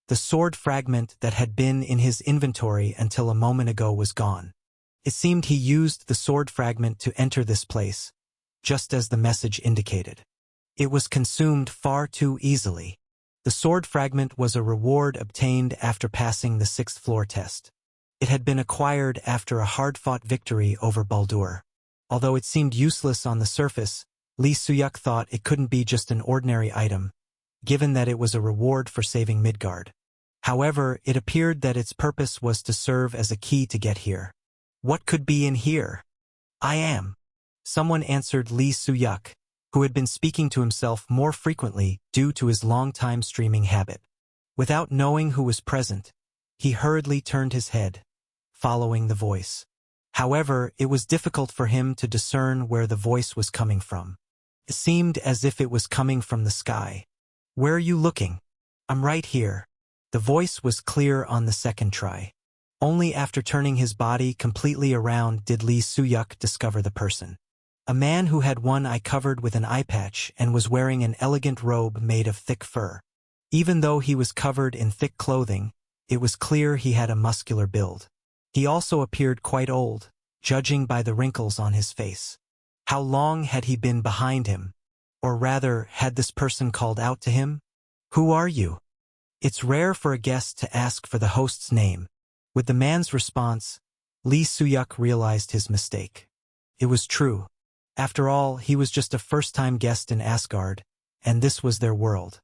Speaker 1: The sword fragment that had been in his inventory until a moment ago was gone. It seemed he used the sword fragment to enter this place, just as the message indicated. It was consumed far too easily. The sword fragment was a reward obtained after passing the 6th floor test. It had been acquired after a hard-fought victory over Baldur. Although it seemed useless on the surface, Lee Suyuk thought it couldn't be just an ordinary item, given that it was a reward for saving Midgard. However, it appeared that its purpose was to serve as a key to get here. What could be in here? I am. Someone answered Lee Suyuk, who had been speaking to himself more frequently due to his long-time streaming habit. Without knowing who was present, he hurriedly turned his head, following the voice. However, it was difficult for him to discern where the voice was coming from. It seemed as if it was coming from the sky. Where are you looking? I'm right here. The voice was clear on the second try. Only after turning his body completely around did Lee Suyuk discover the person. A man who had one eye covered with an eye patch and was wearing an elegant robe made of thick fur. Even though he was covered in thick clothing, it was clear he had a muscular build. He also appeared quite old, judging by the wrinkles on his face. How long had he been behind him? Or rather, had this person called out to him? Who are you? It's rare for a guest to ask for the host's name. With the man's response, Lee Suyuk realized his mistake. It was true. After all, he was just a first-time guest in Asgard, and this was their world.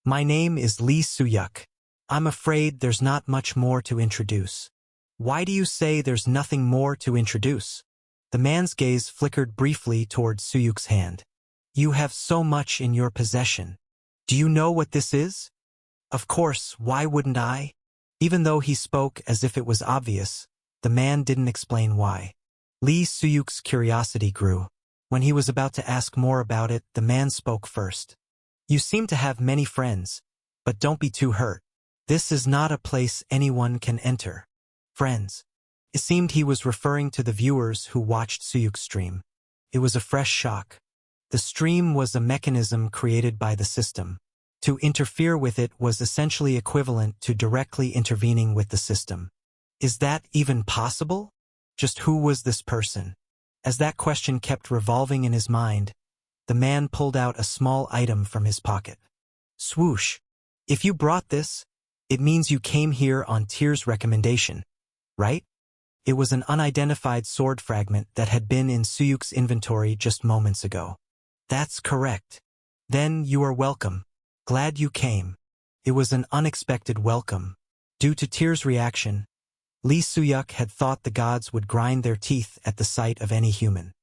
Speaker 1: My name is Lee Suyuk. I'm afraid there's not much more to introduce. Why do you say there's nothing more to introduce? The man's gaze flickered briefly towards Suyuk's hand. You have so much in your possession. Do you know what this is? Of course, why wouldn't I? Even though he spoke as if it was obvious, the man didn't explain why. Lee Suyuk's curiosity grew. When he was about to ask more about it, the man spoke first. You seem to have many friends, but don't be too hurt. This is not a place anyone can enter. Friends. It seemed he was referring to the viewers who watched Suyuk's stream. It was a fresh shock. The stream was a mechanism created by the system. To interfere with it was essentially equivalent to directly intervening with the system. Is that even possible? Just who was this person? As that question kept revolving in his mind, the man pulled out a small item from his pocket. Swoosh. If you brought this, it means you came here on Tyr's recommendation, right? It was an unidentified sword fragment that had been in Suyuk's inventory just moments ago. That's correct. Then you are welcome. Glad you came. It was an unexpected welcome. Due to Tyr's reaction, Lee Suyuk had thought the gods would grind their teeth at the sight of any human.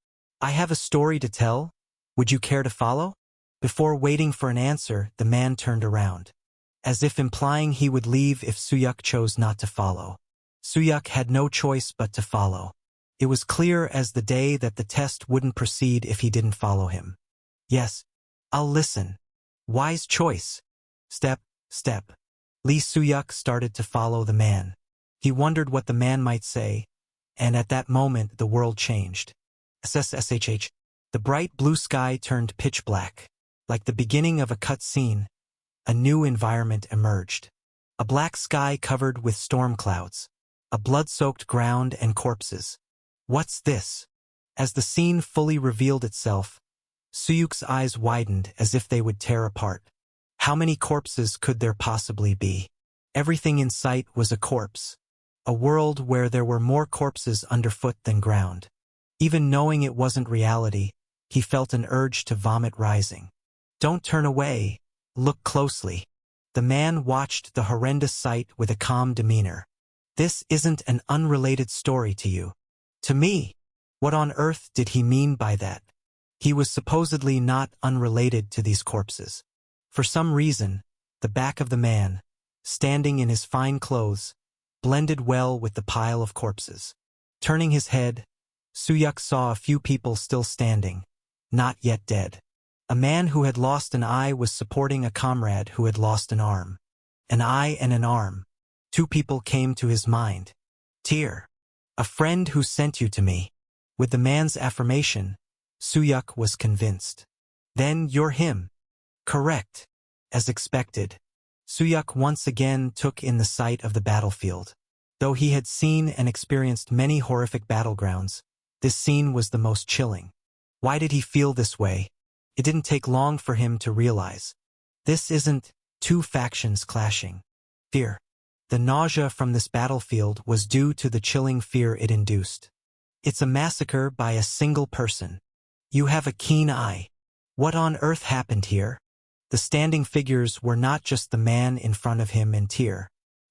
Speaker 1: I have a story to tell. Would you care to follow? Before waiting for an answer, the man turned around, as if implying he would leave if Suyuk chose not to follow. Suyuk had no choice but to follow. It was clear as the day that the test wouldn't proceed if he didn't follow him. Yes, I'll listen. Wise choice. Step, step. Lee Suyuk started to follow the man. He wondered what the man might say, and at that moment the world changed. SSSHH. The bright blue sky turned pitch black. Like the beginning of a cut scene, a new environment emerged. A black sky covered with storm clouds. A blood-soaked ground and corpses. What's this? As the scene fully revealed itself, Suyuk's eyes widened as if they would tear apart. How many corpses could there possibly be? Everything in sight was a corpse. A world where there were more corpses underfoot than ground. Even knowing it wasn't reality, he felt an urge to vomit rising. Don't turn away. Look closely. The man watched the horrendous sight with a calm demeanor. This isn't an unrelated story to you. To me. What on earth did he mean by that? He was supposedly not unrelated to these corpses. For some reason, the back of the man, standing in his fine clothes, blended well with the pile of corpses. Turning his head, Suyuk saw a few people still standing, not yet dead. A man who had lost an eye was supporting a comrade who had lost an arm. An eye and an arm. Two people came to his mind. Tyr. A friend who sent you to me. With the man's affirmation, Suyuk was convinced. Then you're him. Correct. As expected, Suyuk once again took in the sight of the battlefield. Though he had seen and experienced many horrific battlegrounds, this scene was the most chilling. Why did he feel this way? It didn't take long for him to realize. This isn't two factions clashing. Fear. The nausea from this battlefield was due to the chilling fear it induced. It's a massacre by a single person. You have a keen eye. What on earth happened here? The standing figures were not just the man in front of him and Tyr.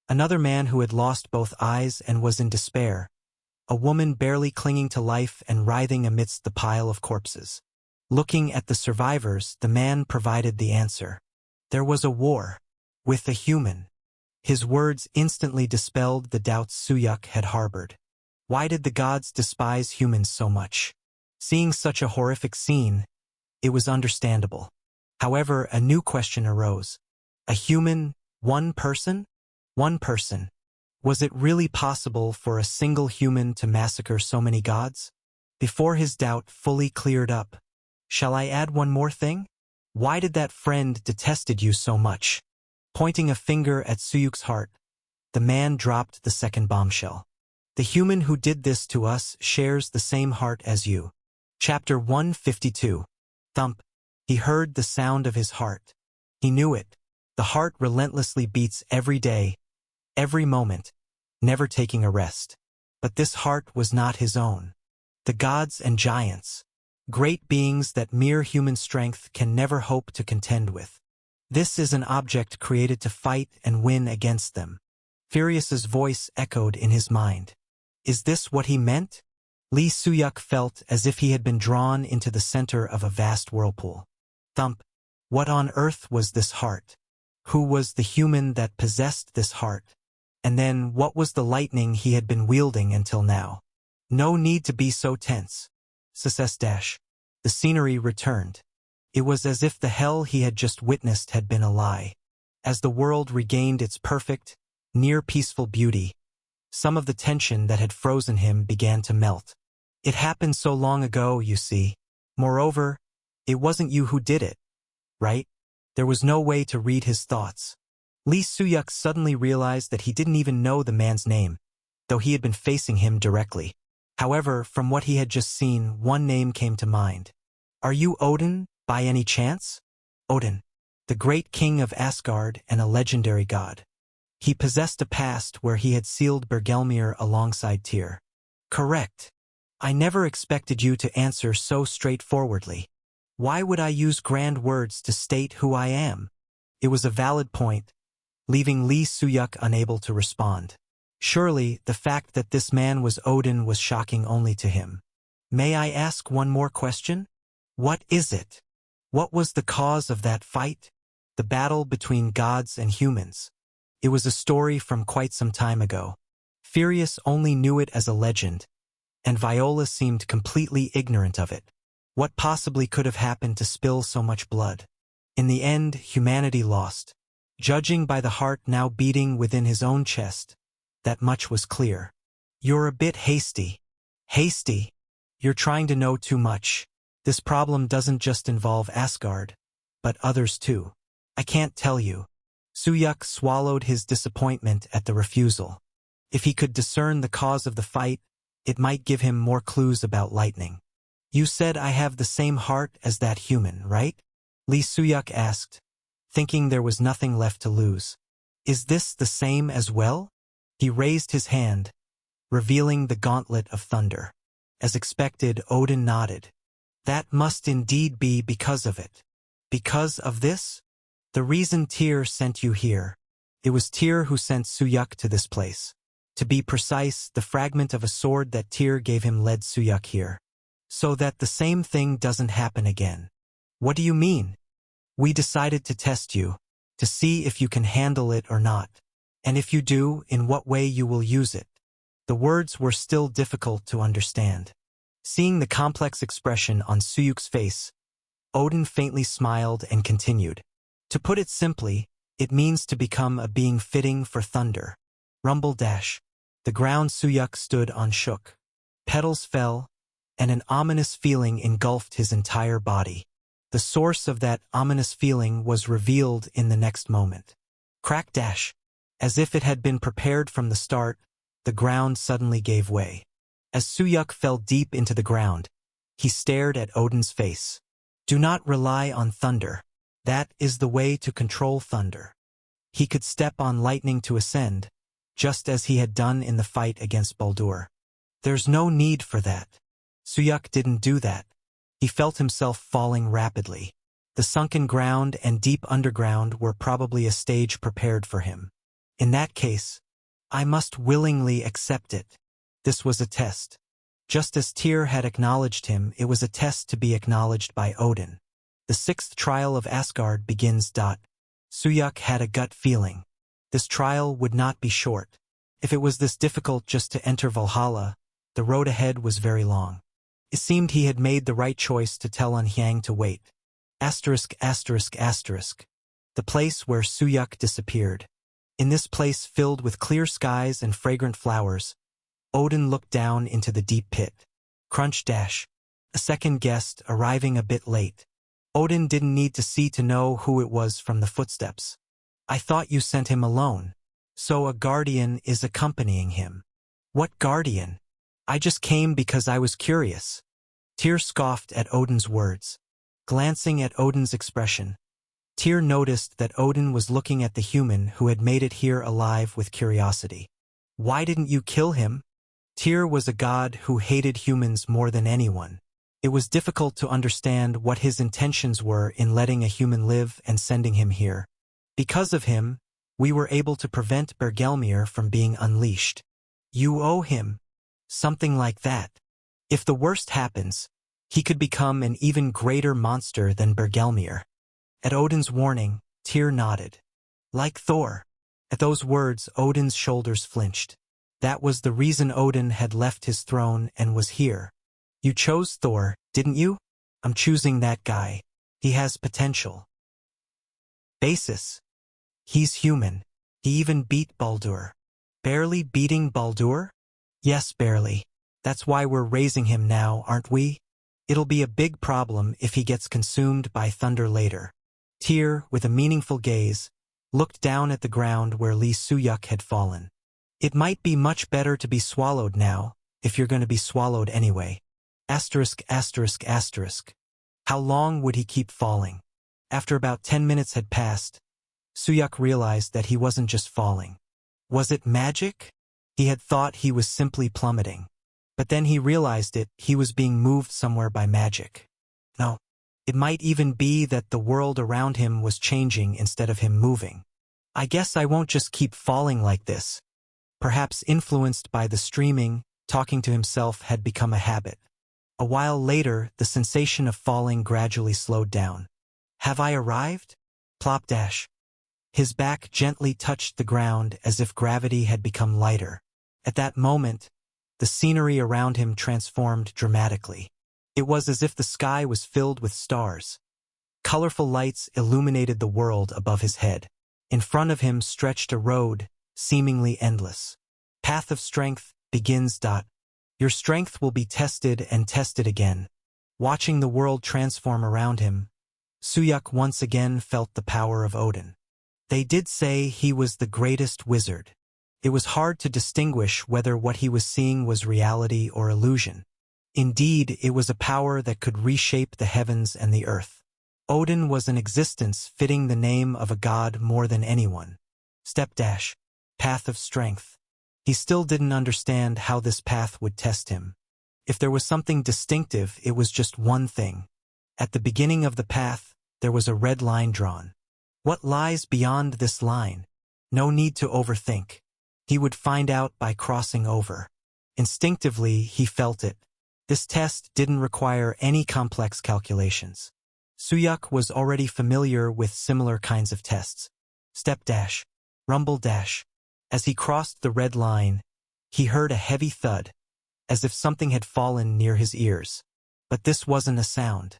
Speaker 1: Another man who had lost both eyes and was in despair. A woman barely clinging to life and writhing amidst the pile of corpses. Looking at the survivors, the man provided the answer. There was a war. With a human. His words instantly dispelled the doubts Suyuk had harbored. Why did the gods despise humans so much? Seeing such a horrific scene, it was understandable. However, a new question arose. A human, one person? One person. Was it really possible for a single human to massacre so many gods? Before his doubt fully cleared up, shall I add one more thing? Why did that friend detested you so much? Pointing a finger at Suyuk's heart, the man dropped the second bombshell. The human who did this to us shares the same heart as you. Chapter 152. Thump. He heard the sound of his heart. He knew it. The heart relentlessly beats every day, every moment, never taking a rest. But this heart was not his own. The gods and giants, great beings that mere human strength can never hope to contend with. This is an object created to fight and win against them. Furious's voice echoed in his mind. Is this what he meant? Lee Suyuk felt as if he had been drawn into the center of a vast whirlpool. Thump. What on earth was this heart? Who was the human that possessed this heart? And then what was the lightning he had been wielding until now? No need to be so tense. Success dash. The scenery returned. It was as if the hell he had just witnessed had been a lie. As the world regained its perfect, near-peaceful beauty, some of the tension that had frozen him began to melt. It happened so long ago, you see. Moreover, it wasn't you who did it, right? There was no way to read his thoughts. Lee Soo-yuk suddenly realized that he didn't even know the man's name, though he had been facing him directly. However, from what he had just seen, one name came to mind. Are you Odin, by any chance? Odin, the great king of Asgard and a legendary god. He possessed a past where he had sealed Bergelmir alongside Tyr. Correct. I never expected you to answer so straightforwardly. Why would I use grand words to state who I am? It was a valid point, leaving Lee Soo-yuk unable to respond. Surely, the fact that this man was Odin was shocking only to him. May I ask one more question? What is it? What was the cause of that fight? The battle between gods and humans. It was a story from quite some time ago. Furious only knew it as a legend, and Viola seemed completely ignorant of it. What possibly could have happened to spill so much blood? In the end, humanity lost. Judging by the heart now beating within his own chest, that much was clear. You're a bit hasty. Hasty? You're trying to know too much. This problem doesn't just involve Asgard, but others too. I can't tell you. Soo-yuk swallowed his disappointment at the refusal. If he could discern the cause of the fight, it might give him more clues about lightning. You said I have the same heart as that human, right? Lee Soo-yuk asked, thinking there was nothing left to lose. Is this the same as well? He raised his hand, revealing the gauntlet of thunder. As expected, Odin nodded. That must indeed be because of it. Because of this? The reason Tyr sent you here. It was Tyr who sent Soo-yuk to this place. To be precise, the fragment of a sword that Tyr gave him led Soo-yuk here. So that the same thing doesn't happen again. What do you mean? We decided to test you, to see if you can handle it or not. And if you do, in what way you will use it. The words were still difficult to understand. Seeing the complex expression on Soo-yuk's face, Odin faintly smiled and continued. To put it simply, it means to become a being fitting for thunder. Rumble dash. The ground Soo-yuk stood on shook. Petals fell, and an ominous feeling engulfed his entire body. The source of that ominous feeling was revealed in the next moment. Crack dash. As if it had been prepared from the start, the ground suddenly gave way. As Soo-yuk fell deep into the ground, he stared at Odin's face. Do not rely on thunder. That is the way to control thunder. He could step on lightning to ascend, just as he had done in the fight against Baldur. There's no need for that. Soo-yuk didn't do that. He felt himself falling rapidly. The sunken ground and deep underground were probably a stage prepared for him. In that case, I must willingly accept it. This was a test. Just as Tyr had acknowledged him, it was a test to be acknowledged by Odin. The sixth trial of Asgard begins. Soo-yuk had a gut feeling. This trial would not be short. If it was this difficult just to enter Valhalla, the road ahead was very long. It seemed he had made the right choice to tell Hyang to wait. Asterisk, asterisk, asterisk. The place where Soo-yuk disappeared. In this place filled with clear skies and fragrant flowers, Odin looked down into the deep pit. Crunch dash. A second guest arriving a bit late. Odin didn't need to see to know who it was from the footsteps. I thought you sent him alone. So a guardian is accompanying him. What guardian? I just came because I was curious. Tyr scoffed at Odin's words. Glancing at Odin's expression, Tyr noticed that Odin was looking at the human who had made it here alive with curiosity. Why didn't you kill him? Tyr was a god who hated humans more than anyone. It was difficult to understand what his intentions were in letting a human live and sending him here. Because of him, we were able to prevent Bergelmir from being unleashed. You owe him something like that. If the worst happens, he could become an even greater monster than Bergelmir. At Odin's warning, Tyr nodded. Like Thor. At those words, Odin's shoulders flinched. That was the reason Odin had left his throne and was here. You chose Thor, didn't you? I'm choosing that guy. He has potential. Basis. He's human. He even beat Baldur. Barely beating Baldur? Yes, barely. That's why we're raising him now, aren't we? It'll be a big problem if he gets consumed by thunder later. Tyr, with a meaningful gaze, looked down at the ground where Lee Suyuk had fallen. It might be much better to be swallowed now, if you're going to be swallowed anyway. Asterisk, asterisk, asterisk. How long would he keep falling? After about 10 minutes had passed, Suyuk realized that he wasn't just falling. Was it magic? He had thought he was simply plummeting. But then he realized he was being moved somewhere by magic. No, it might even be that the world around him was changing instead of him moving. I guess I won't just keep falling like this. Perhaps influenced by the streaming, talking to himself had become a habit. A while later, the sensation of falling gradually slowed down. Have I arrived? Plop dash. His back gently touched the ground as if gravity had become lighter. At that moment, the scenery around him transformed dramatically. It was as if the sky was filled with stars. Colorful lights illuminated the world above his head. In front of him stretched a road, seemingly endless. Path of strength begins. Your strength will be tested and tested again. Watching the world transform around him, Suyuk once again felt the power of Odin. They did say he was the greatest wizard. It was hard to distinguish whether what he was seeing was reality or illusion. Indeed, it was a power that could reshape the heavens and the earth. Odin was an existence fitting the name of a god more than anyone. Step dash. Path of strength. He still didn't understand how this path would test him. If there was something distinctive, it was just one thing. At the beginning of the path, there was a red line drawn. What lies beyond this line? No need to overthink. He would find out by crossing over. Instinctively, he felt it. This test didn't require any complex calculations. Suyuk was already familiar with similar kinds of tests. Step dash. Rumble dash. As he crossed the red line, he heard a heavy thud, as if something had fallen near his ears. But this wasn't a sound.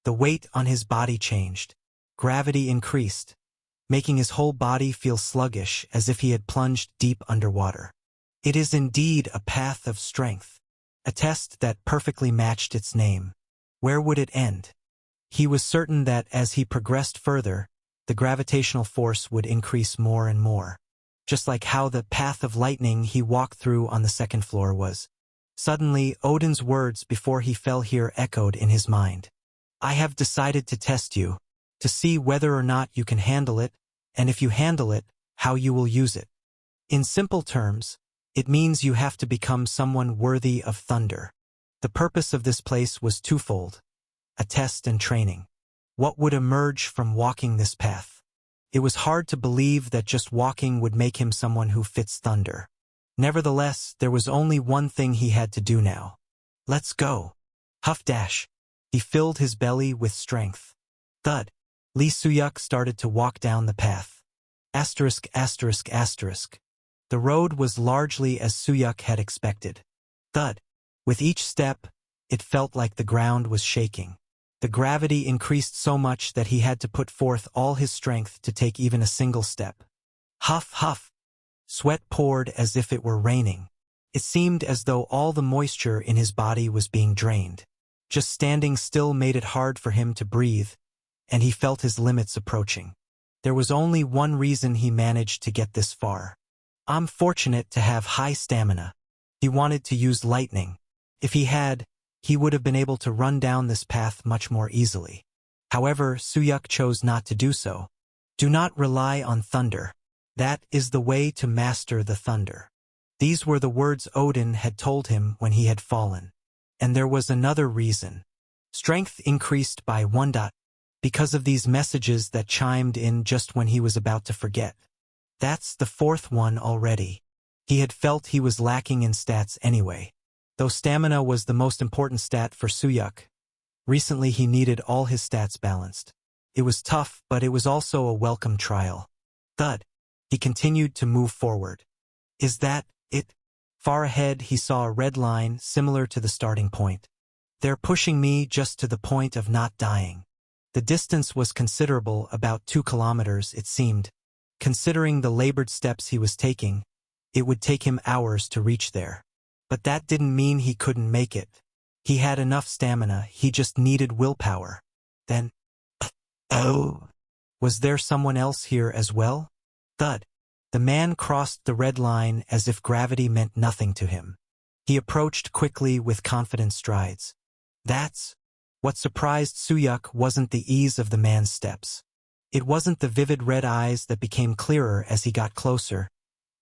Speaker 1: The weight on his body changed. Gravity increased, making his whole body feel sluggish as if he had plunged deep underwater. It is indeed a path of strength, a test that perfectly matched its name. Where would it end? He was certain that as he progressed further, the gravitational force would increase more and more, just like how the path of lightning he walked through on the second floor was. Suddenly, Odin's words before he fell here echoed in his mind. I have decided to test you, to see whether or not you can handle it, and if you handle it, how you will use it. In simple terms, it means you have to become someone worthy of thunder. The purpose of this place was twofold: a test and training. What would emerge from walking this path? It was hard to believe that just walking would make him someone who fits thunder. Nevertheless, there was only one thing he had to do now. Let's go. Huff dash. He filled his belly with strength. Thud. Lee Suyuk started to walk down the path. Asterisk, asterisk, asterisk. The road was largely as Suyuk had expected. Thud. With each step, it felt like the ground was shaking. The gravity increased so much that he had to put forth all his strength to take even a single step. Huff, huff. Sweat poured as if it were raining. It seemed as though all the moisture in his body was being drained. Just standing still made it hard for him to breathe, and he felt his limits approaching. There was only one reason he managed to get this far. I'm fortunate to have high stamina. He wanted to use lightning. If he had, he would have been able to run down this path much more easily. However, Suyuk chose not to do so. Do not rely on thunder. That is the way to master the thunder. These were the words Odin had told him when he had fallen. And there was another reason. Strength increased by 1. Because of these messages that chimed in just when he was about to forget. That's the 4th one already. He had felt he was lacking in stats anyway. Though stamina was the most important stat for Suyuk, recently he needed all his stats balanced. It was tough, but it was also a welcome trial. Thud. He continued to move forward. Is that it? Far ahead he saw a red line similar to the starting point. They're pushing me just to the point of not dying. The distance was considerable, about 2 kilometers it seemed. Considering the labored steps he was taking, it would take him hours to reach there. But that didn't mean he couldn't make it. He had enough stamina, he just needed willpower. Then, oh, was there someone else here as well? Thud. The man crossed the red line as if gravity meant nothing to him. He approached quickly with confident strides. What surprised Suyuk wasn't the ease of the man's steps. It wasn't the vivid red eyes that became clearer as he got closer,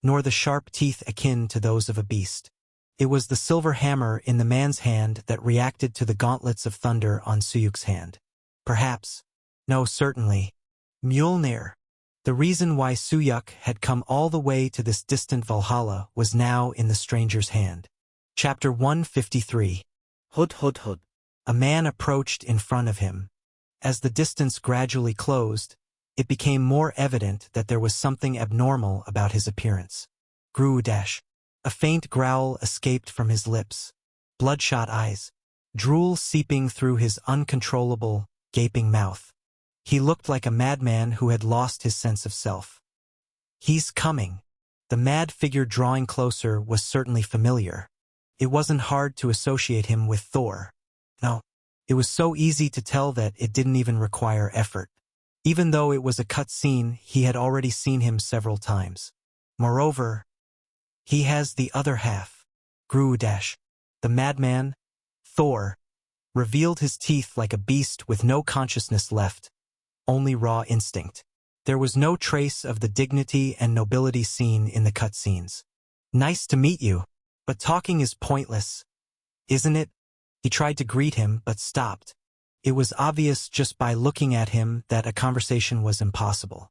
Speaker 1: nor the sharp teeth akin to those of a beast. It was the silver hammer in the man's hand that reacted to the gauntlets of thunder on Suyuk's hand. Perhaps, no, certainly, Mjolnir. The reason why Suyuk had come all the way to this distant Valhalla was now in the stranger's hand. Chapter 153.
Speaker 2: Hud hud hud.
Speaker 1: A man approached in front of him. As the distance gradually closed, it became more evident that there was something abnormal about his appearance. Groo-dash. A faint growl escaped from his lips. Bloodshot eyes. Drool seeping through his uncontrollable, gaping mouth. He looked like a madman who had lost his sense of self. He's coming. The mad figure drawing closer was certainly familiar. It wasn't hard to associate him with Thor. No, it was so easy to tell that it didn't even require effort. Even though it was a cut scene, he had already seen him several times. Moreover, he has the other half. Groo-dash. The madman, Thor, revealed his teeth like a beast with no consciousness left. Only raw instinct. There was no trace of the dignity and nobility seen in the cutscenes. Nice to meet you, but talking is pointless, isn't it? He tried to greet him, but stopped. It was obvious just by looking at him that a conversation was impossible.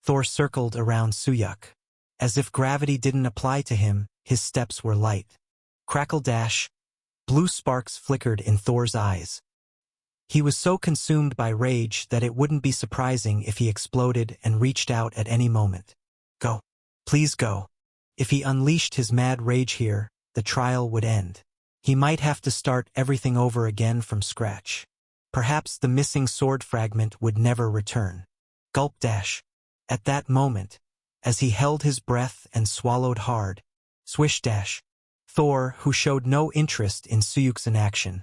Speaker 1: Thor circled around Suyuk. As if gravity didn't apply to him, his steps were light. Crackle-dash. Blue sparks flickered in Thor's eyes. He was so consumed by rage that it wouldn't be surprising if he exploded and reached out at any moment. Go. Please go. If he unleashed his mad rage here, the trial would end. He might have to start everything over again from scratch. Perhaps the missing sword fragment would never return. Gulp-dash. At that moment, as he held his breath and swallowed hard, swish-dash. Thor, who showed no interest in Suyuk's inaction,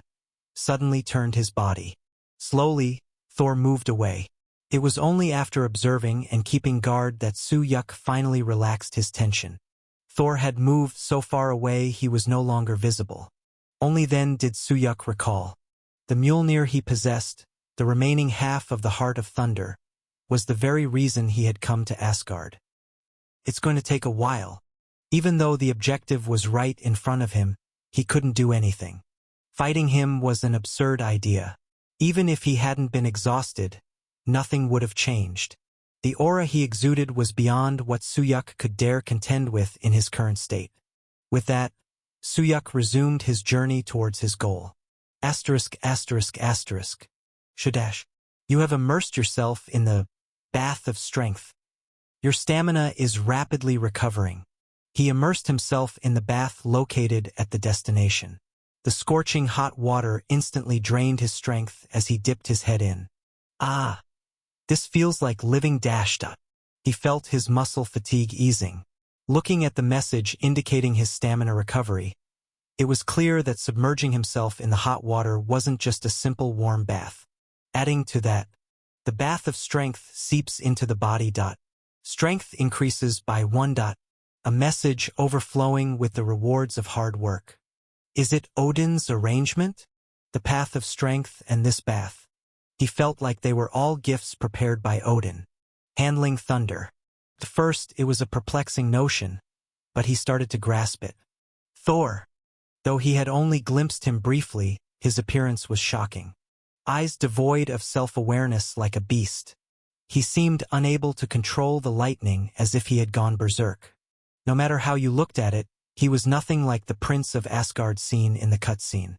Speaker 1: suddenly turned his body. Slowly, Thor moved away. It was only after observing and keeping guard that Suyuk finally relaxed his tension. Thor had moved so far away he was no longer visible. Only then did Suyuk recall. The Mjolnir he possessed, the remaining half of the Heart of Thunder, was the very reason he had come to Asgard. It's going to take a while. Even though the objective was right in front of him, he couldn't do anything. Fighting him was an absurd idea. Even if he hadn't been exhausted, nothing would have changed. The aura he exuded was beyond what Suyuk could dare contend with in his current state. With that, Suyuk resumed his journey towards his goal. Asterisk, asterisk, asterisk. Shadash. You have immersed yourself in the bath of strength. Your stamina is rapidly recovering. He immersed himself in the bath located at the destination. The scorching hot water instantly drained his strength as he dipped his head in. Ah! This feels like living dashed up. He felt his muscle fatigue easing. Looking at the message indicating his stamina recovery, it was clear that submerging himself in the hot water wasn't just a simple warm bath. Adding to that, the bath of strength seeps into the body. Strength increases by 1. A message overflowing with the rewards of hard work. Is it Odin's arrangement? The path of strength and this bath. He felt like they were all gifts prepared by Odin. Handling thunder. At first, it was a perplexing notion, but he started to grasp it. Thor. Though he had only glimpsed him briefly, his appearance was shocking. Eyes devoid of self-awareness like a beast. He seemed unable to control the lightning as if he had gone berserk. No matter how you looked at it, he was nothing like the Prince of Asgard seen in the cutscene.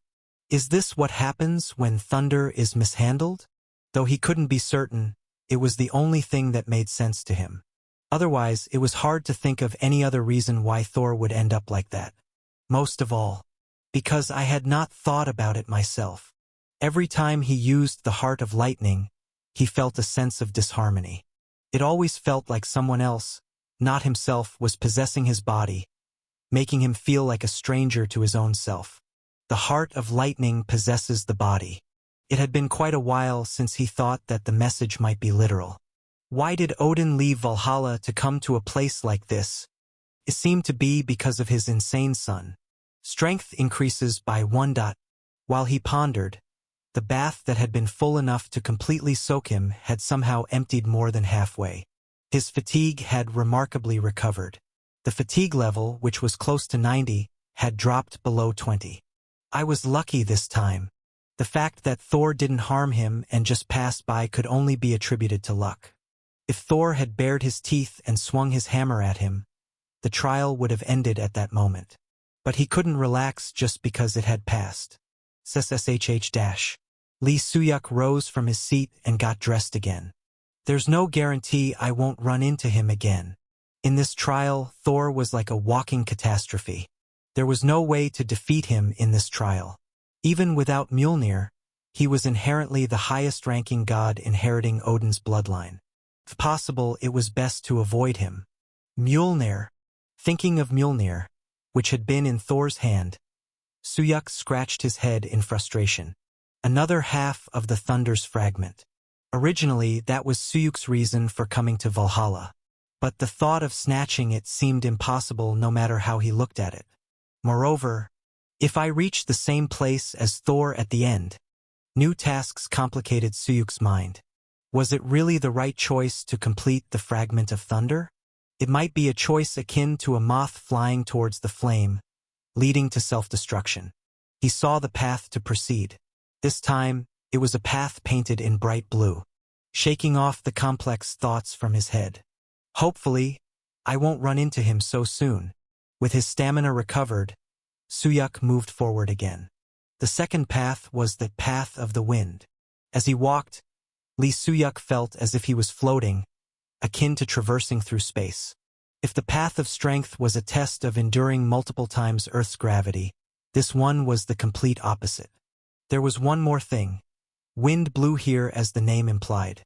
Speaker 1: Is this what happens when thunder is mishandled? Though he couldn't be certain, it was the only thing that made sense to him. Otherwise, it was hard to think of any other reason why Thor would end up like that. Most of all, because I had not thought about it myself. Every time he used the Heart of Lightning, he felt a sense of disharmony. It always felt like someone else, not himself, was possessing his body, making him feel like a stranger to his own self. The heart of lightning possesses the body. It had been quite a while since he thought that the message might be literal. Why did Odin leave Valhalla to come to a place like this? It seemed to be because of his insane son. Strength increases by 1. While he pondered, the bath that had been full enough to completely soak him had somehow emptied more than halfway. His fatigue had remarkably recovered. The fatigue level, which was close to 90, had dropped below 20. I was lucky this time. The fact that Thor didn't harm him and just passed by could only be attributed to luck. If Thor had bared his teeth and swung his hammer at him, the trial would have ended at that moment. But he couldn't relax just because it had passed. SSHH. Lee Soo-yuk rose from his seat and got dressed again. There's no guarantee I won't run into him again. In this trial, Thor was like a walking catastrophe. There was no way to defeat him in this trial. Even without Mjolnir, he was inherently the highest-ranking god inheriting Odin's bloodline. If possible, it was best to avoid him. Mjolnir. Thinking of Mjolnir, which had been in Thor's hand, Soo-yuk scratched his head in frustration. Another half of the Thunder's fragment. Originally, that was Soo-yuk's reason for coming to Valhalla. But the thought of snatching it seemed impossible no matter how he looked at it. Moreover, if I reached the same place as Thor at the end, new tasks complicated Soo-yuk's mind. Was it really the right choice to complete the fragment of thunder? It might be a choice akin to a moth flying towards the flame, leading to self-destruction. He saw the path to proceed. This time, it was a path painted in bright blue, shaking off the complex thoughts from his head. Hopefully, I won't run into him so soon. With his stamina recovered, Soo-yuk moved forward again. The second path was the path of the wind. As he walked, Lee Soo-yuk felt as if he was floating, akin to traversing through space. If the path of strength was a test of enduring multiple times Earth's gravity, this one was the complete opposite. There was one more thing. Wind blew here as the name implied.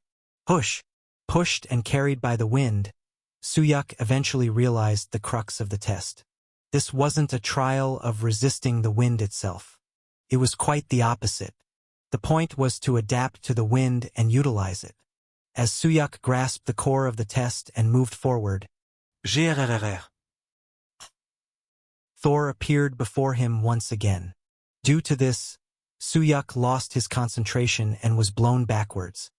Speaker 1: Pushed and carried by the wind, Soo-yuk eventually realized the crux of the test. This wasn't a trial of resisting the wind itself. It was quite the opposite. The point was to adapt to the wind and utilize it. As Soo-yuk grasped the core of the test and moved forward, Thor appeared before him once again. Due to this, Soo-yuk lost his concentration and was blown backwards.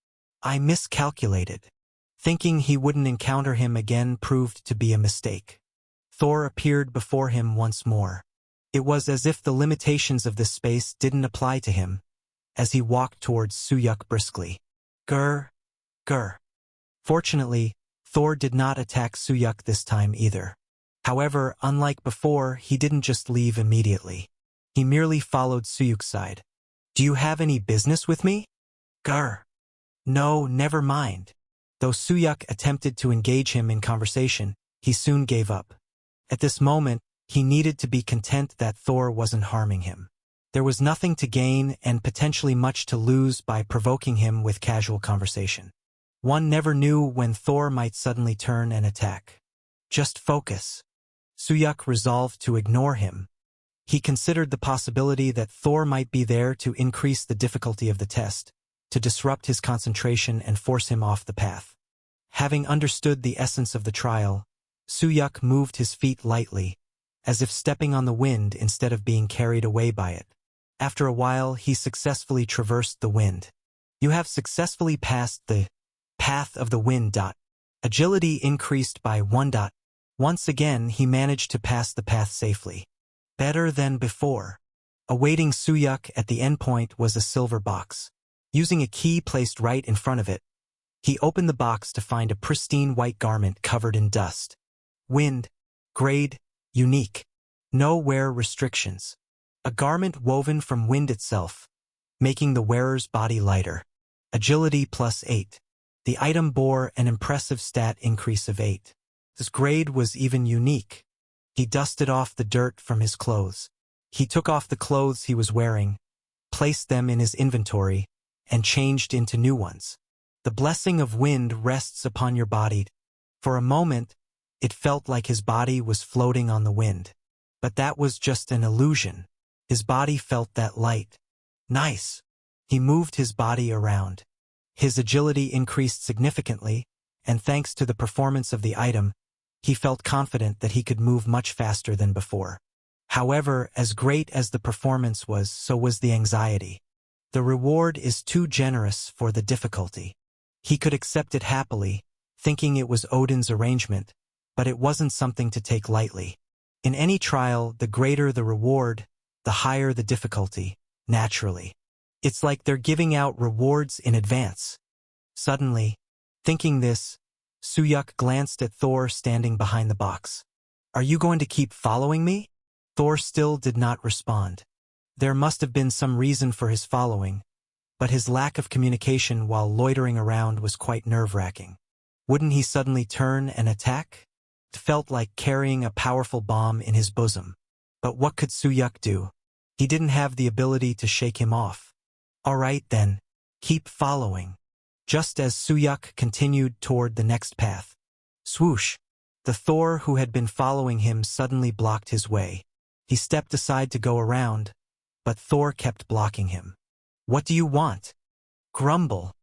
Speaker 1: I miscalculated. Thinking he wouldn't encounter him again proved to be a mistake. Thor appeared before him once more. It was as if the limitations of this space didn't apply to him, as he walked towards Soo-yuk briskly. Grr. Fortunately, Thor did not attack Soo-yuk this time either. However, unlike before, he didn't just leave immediately. He merely followed Soo-yuk's side. Do you have any business with me? Grr. No, never mind. Though Soo-yuk attempted to engage him in conversation, he soon gave up. At this moment, he needed to be content that Thor wasn't harming him. There was nothing to gain and potentially much to lose by provoking him with casual conversation. One never knew when Thor might suddenly turn and attack. Just focus. Soo-yuk resolved to ignore him. He considered the possibility that Thor might be there to increase the difficulty of the test, to disrupt his concentration and force him off the path. Having understood the essence of the trial, Soo-yuk moved his feet lightly, as if stepping on the wind instead of being carried away by it. After a while, he successfully traversed the wind. You have successfully passed the path of the wind. Agility increased by 1. Once again, he managed to pass the path safely. Better than before. Awaiting Soo-yuk at the endpoint was a silver box. Using a key placed right in front of it, he opened the box to find a pristine white garment covered in dust. Wind, grade, unique. No wear restrictions. A garment woven from wind itself, making the wearer's body lighter. Agility +8. The item bore an impressive stat increase of 8. This grade was even unique. He dusted off the dirt from his clothes. He took off the clothes he was wearing, placed them in his inventory, and changed into new ones. The blessing of wind rests upon your body. For a moment, it felt like his body was floating on the wind. But that was just an illusion. His body felt that light. Nice. He moved his body around. His agility increased significantly, and thanks to the performance of the item, he felt confident that he could move much faster than before. However, as great as the performance was, so was the anxiety. The reward is too generous for the difficulty. He could accept it happily, thinking it was Odin's arrangement, but it wasn't something to take lightly. In any trial, the greater the reward, the higher the difficulty, naturally. It's like they're giving out rewards in advance. Suddenly, thinking this, Suyuk glanced at Thor standing behind the box. "Are you going to keep following me?" Thor still did not respond. There must have been some reason for his following, but his lack of communication while loitering around was quite nerve-wracking. Wouldn't he suddenly turn and attack? It felt like carrying a powerful bomb in his bosom. But what could Suyuk do? He didn't have the ability to shake him off. All right then, keep following. Just as Suyuk continued toward the next path. Swoosh! The Thor who had been following him suddenly blocked his way. He stepped aside to go around, but Thor kept blocking him. "What do you want?" "Grumble.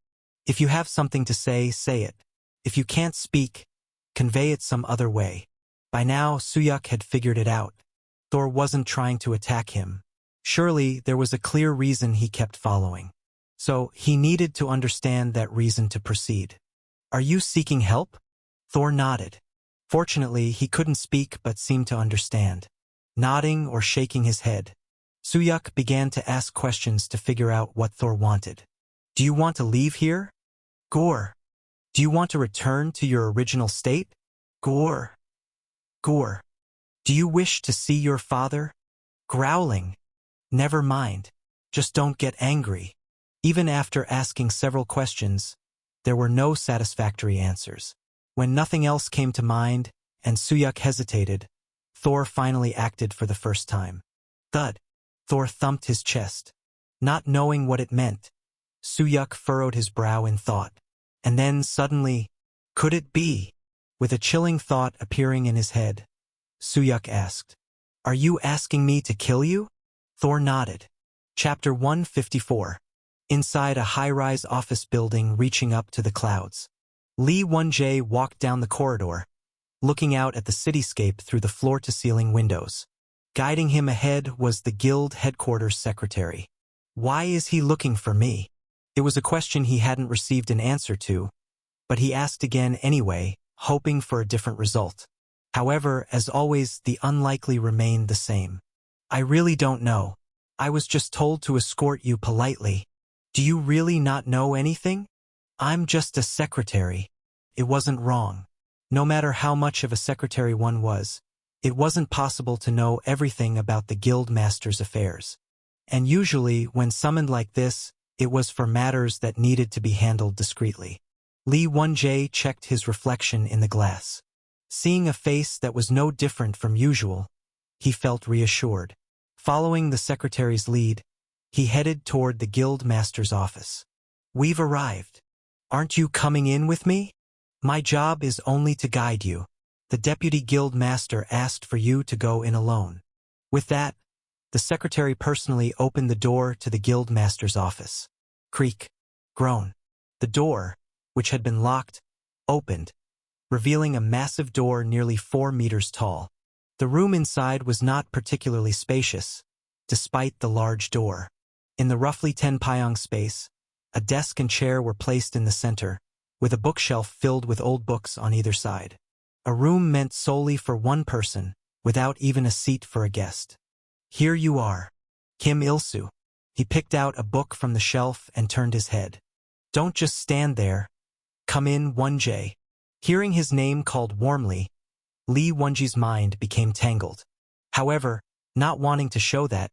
Speaker 1: If you have something to say, say it. If you can't speak, convey it some other way." By now, Suyuk had figured it out. Thor wasn't trying to attack him. Surely, there was a clear reason he kept following. So, he needed to understand that reason to proceed. "Are you seeking help?" Thor nodded. Fortunately, he couldn't speak but seemed to understand. Nodding or shaking his head, Suyuk began to ask questions to figure out what Thor wanted. "Do you want to leave here?" "Gore." "Do you want to return to your original state?" "Gore." "Gore." "Do you wish to see your father?" Growling. "Never mind. Just don't get angry." Even after asking several questions, there were no satisfactory answers. When nothing else came to mind, and Suyuk hesitated, Thor finally acted for the first time. Thud! Thor thumped his chest. Not knowing what it meant, Suyuk furrowed his brow in thought. And then, suddenly, could it be? With a chilling thought appearing in his head, Suyuk asked, "Are you asking me to kill you?" Thor nodded. Chapter 154. Inside a high-rise office building reaching up to the clouds. Lee Won-jae walked down the corridor, looking out at the cityscape through the floor-to-ceiling windows. Guiding him ahead was the guild headquarters secretary. Why is he looking for me? It was a question he hadn't received an answer to, but he asked again anyway, hoping for a different result. However, as always, the unlikely remained the same. "I really don't know. I was just told to escort you politely." "Do you really not know anything?" "I'm just a secretary." It wasn't wrong. No matter how much of a secretary one was, it wasn't possible to know everything about the guild master's affairs. And usually, when summoned like this, it was for matters that needed to be handled discreetly. Lee Won-jae checked his reflection in the glass. Seeing a face that was no different from usual, he felt reassured. Following the secretary's lead, he headed toward the guild master's office. "We've arrived. Aren't you coming in with me?" "My job is only to guide you. The deputy guild master asked for you to go in alone." With that, the secretary personally opened the door to the guild master's office. Creak. Groan. The door, which had been locked, opened, revealing a massive door nearly 4 meters tall. The room inside was not particularly spacious, despite the large door. In the roughly 10 payong space, a desk and chair were placed in the center, with a bookshelf filled with old books on either side. A room meant solely for one person, without even a seat for a guest. "Here you are, Kim Il-soo." He picked out a book from the shelf and turned his head. "Don't just stand there. Come in, Won-jae." Hearing his name called warmly, Lee Won-jae's mind became tangled. However, not wanting to show that,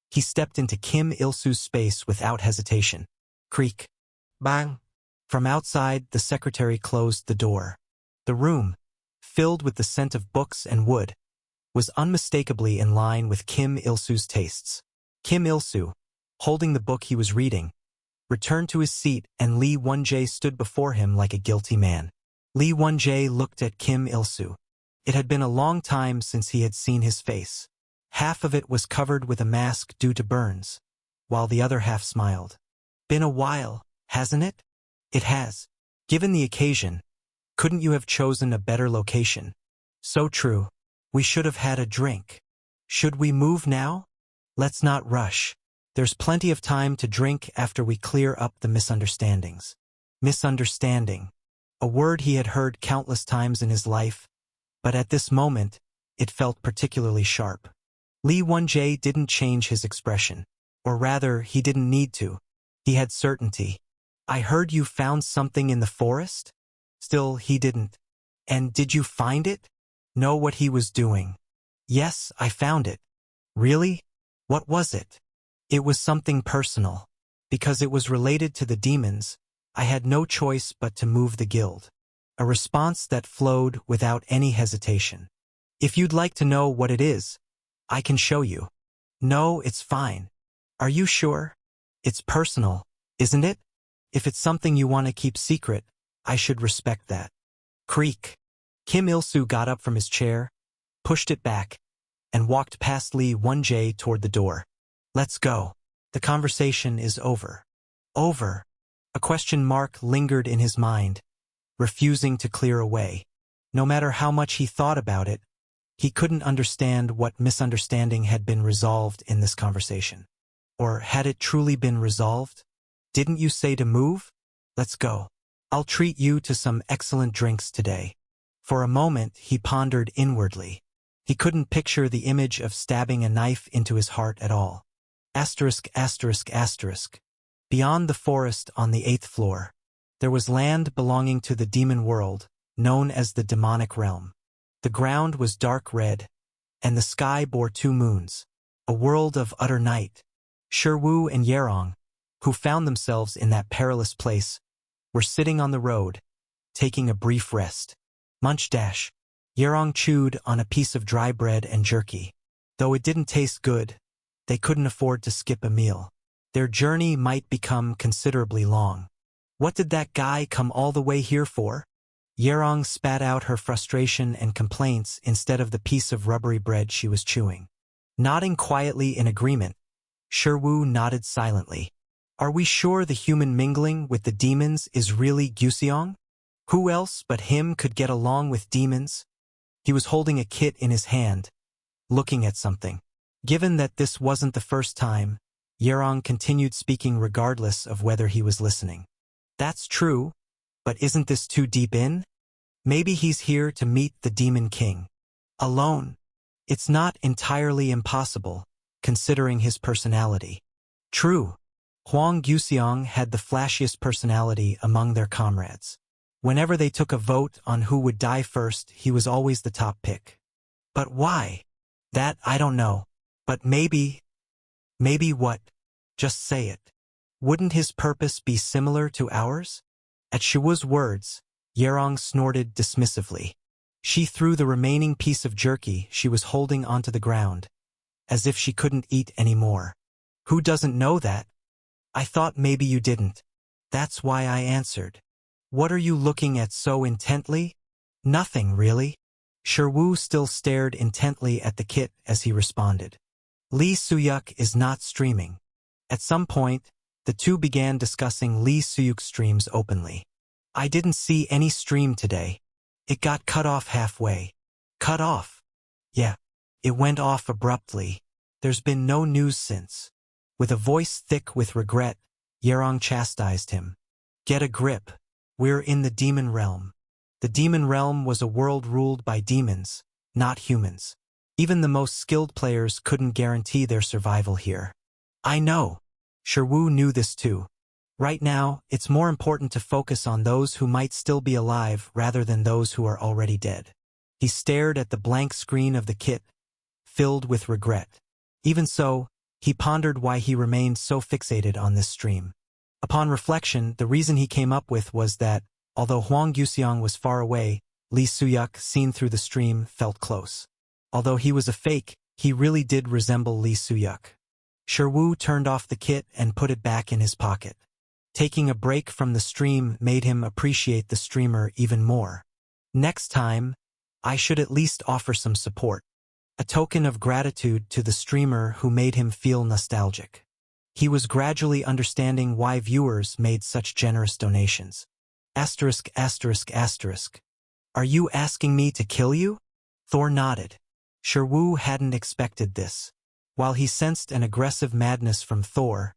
Speaker 1: he stepped into Kim Il-soo's space without hesitation. Creak. Bang. From outside, the secretary closed the door. The room, filled with the scent of books and wood, was unmistakably in line with Kim Il-soo's tastes. Kim Il-soo, holding the book he was reading, returned to his seat, and Lee Won-jae stood before him like a guilty man. Lee Won-jae looked at Kim Il-soo. It had been a long time since he had seen his face. Half of it was covered with a mask due to burns, while the other half smiled. Been a while, hasn't it? It has. Given the occasion, couldn't you have chosen a better location? So true. We should have had a drink. Should we move now? Let's not rush. There's plenty of time to drink after we clear up the misunderstandings. Misunderstanding. A word he had heard countless times in his life, but at this moment, it felt particularly sharp. Lee Won-jae didn't change his expression, or rather, he didn't need to. He had certainty. I heard you found something in the forest? Still, he didn't. And did you find it? Know what he was doing? Yes, I found it. Really? What was it? It was something personal. Because it was related to the demons, I had no choice but to move the guild. A response that flowed without any hesitation. If you'd like to know what it is, I can show you. No, it's fine. Are you sure? It's personal, isn't it? If it's something you want to keep secret, I should respect that. Creak. Kim Il-soo got up from his chair, pushed it back, and walked past Lee Won-jae toward the door. Let's go. The conversation is over. Over. A question mark lingered in his mind, refusing to clear away. No matter how much he thought about it, he couldn't understand what misunderstanding had been resolved in this conversation. Or had it truly been resolved? Didn't you say to move? Let's go. I'll treat you to some excellent drinks today. For a moment, he pondered inwardly. He couldn't picture the image of stabbing a knife into his heart at all. Asterisk, asterisk, asterisk. Beyond the forest on the 8th floor, there was land belonging to the demon world, known as the demonic realm. The ground was dark red, and the sky bore 2 moons, a world of utter night. Sherwoo and Yerong, who found themselves in that perilous place, were sitting on the road, taking a brief rest. Munch dash. Yerong chewed on a piece of dry bread and jerky. Though it didn't taste good, they couldn't afford to skip a meal. Their journey might become considerably long. What did that guy come all the way here for? Yerong spat out her frustration and complaints instead of the piece of rubbery bread she was chewing. Nodding quietly in agreement, Sherwoo nodded silently. Are we sure the human mingling with the demons is really Gyeoseong? Who else but him could get along with demons? He was holding a kit in his hand, looking at something. Given that this wasn't the first time, Yerong continued speaking regardless of whether he was listening. That's true, but isn't this too deep in? Maybe he's here to meet the Demon King. Alone. It's not entirely impossible, considering his personality. True. Hwang Gyeoseong had the flashiest personality among their comrades. Whenever they took a vote on who would die first, he was always the top pick. But why? That I don't know. But maybe what? Just say it. Wouldn't his purpose be similar to ours? At Shuwoo's words, Yerong snorted dismissively. She threw the remaining piece of jerky she was holding onto the ground, as if she couldn't eat any more. Who doesn't know that? I thought maybe you didn't. That's why I answered. What are you looking at so intently? Nothing, really. Sherwoo still stared intently at the kit as he responded. Lee Soo-yuk is not streaming. At some point, the two began discussing Lee Soo-yuk's streams openly. I didn't see any stream today. It got cut off halfway. Cut off? Yeah. It went off abruptly. There's been no news since. With a voice thick with regret, Yerong chastised him. Get a grip. We're in the demon realm. The demon realm was a world ruled by demons, not humans. Even the most skilled players couldn't guarantee their survival here. I know. Sherwoo knew this too. Right now, it's more important to focus on those who might still be alive rather than those who are already dead. He stared at the blank screen of the kit, filled with regret. Even so, he pondered why he remained so fixated on this stream. Upon reflection, the reason he came up with was that, although Hwang Gyeoseong was far away, Lee Soo-yuk, seen through the stream, felt close. Although he was a fake, he really did resemble Lee Soo-yuk. Sherwoo turned off the kit and put it back in his pocket. Taking a break from the stream made him appreciate the streamer even more. Next time, I should at least offer some support. A token of gratitude to the streamer who made him feel nostalgic. He was gradually understanding why viewers made such generous donations. Asterisk, asterisk, asterisk. Are you asking me to kill you? Thor nodded. Sherwoo hadn't expected this. While he sensed an aggressive madness from Thor,